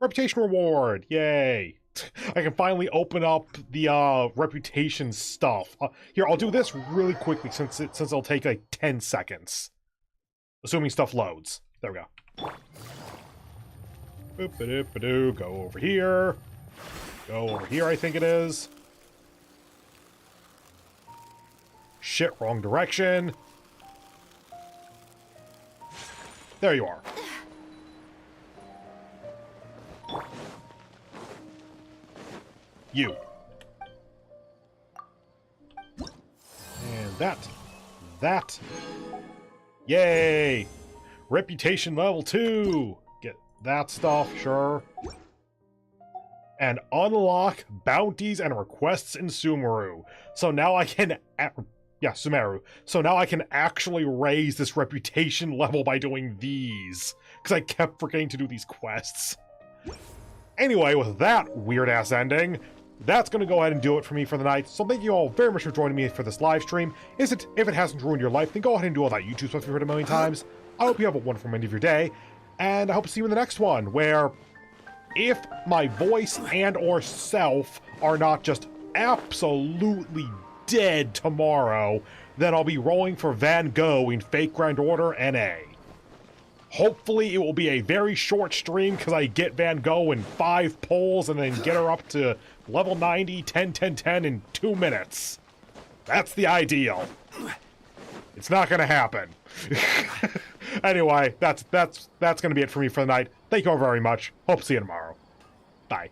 Reputation reward! Yay! I can finally open up the reputation stuff. Here, I'll do this really quickly since it'll take like 10 seconds. Assuming stuff loads. There we go. Boop-a-doop-a-doo. Go over here. Go over here, I think it is. Shit, wrong direction. There you are. You. And that. Yay! Reputation level 2! Get that stuff, sure. And unlock bounties and requests in Sumeru. So now I can... Sumeru. So now I can actually raise this reputation level by doing these. Because I kept forgetting to do these quests. Anyway, with that weird-ass ending, that's going to go ahead and do it for me for the night. So thank you all very much for joining me for this live stream. If it hasn't ruined your life, then go ahead and do all that YouTube stuff you've heard a million times. I hope you have a wonderful end of your day. And I hope to see you in the next one, where if my voice and or self are not just absolutely dead tomorrow, then I'll be rolling for Van Gogh in Fate Grand Order NA. Hopefully it will be a very short stream because I get Van Gogh in 5 pulls and then get her up to level 90, 10, 10, 10 in 2 minutes. That's the ideal. It's not going to happen. Anyway, that's going to be it for me for the night. Thank you all very much. Hope to see you tomorrow. Bye.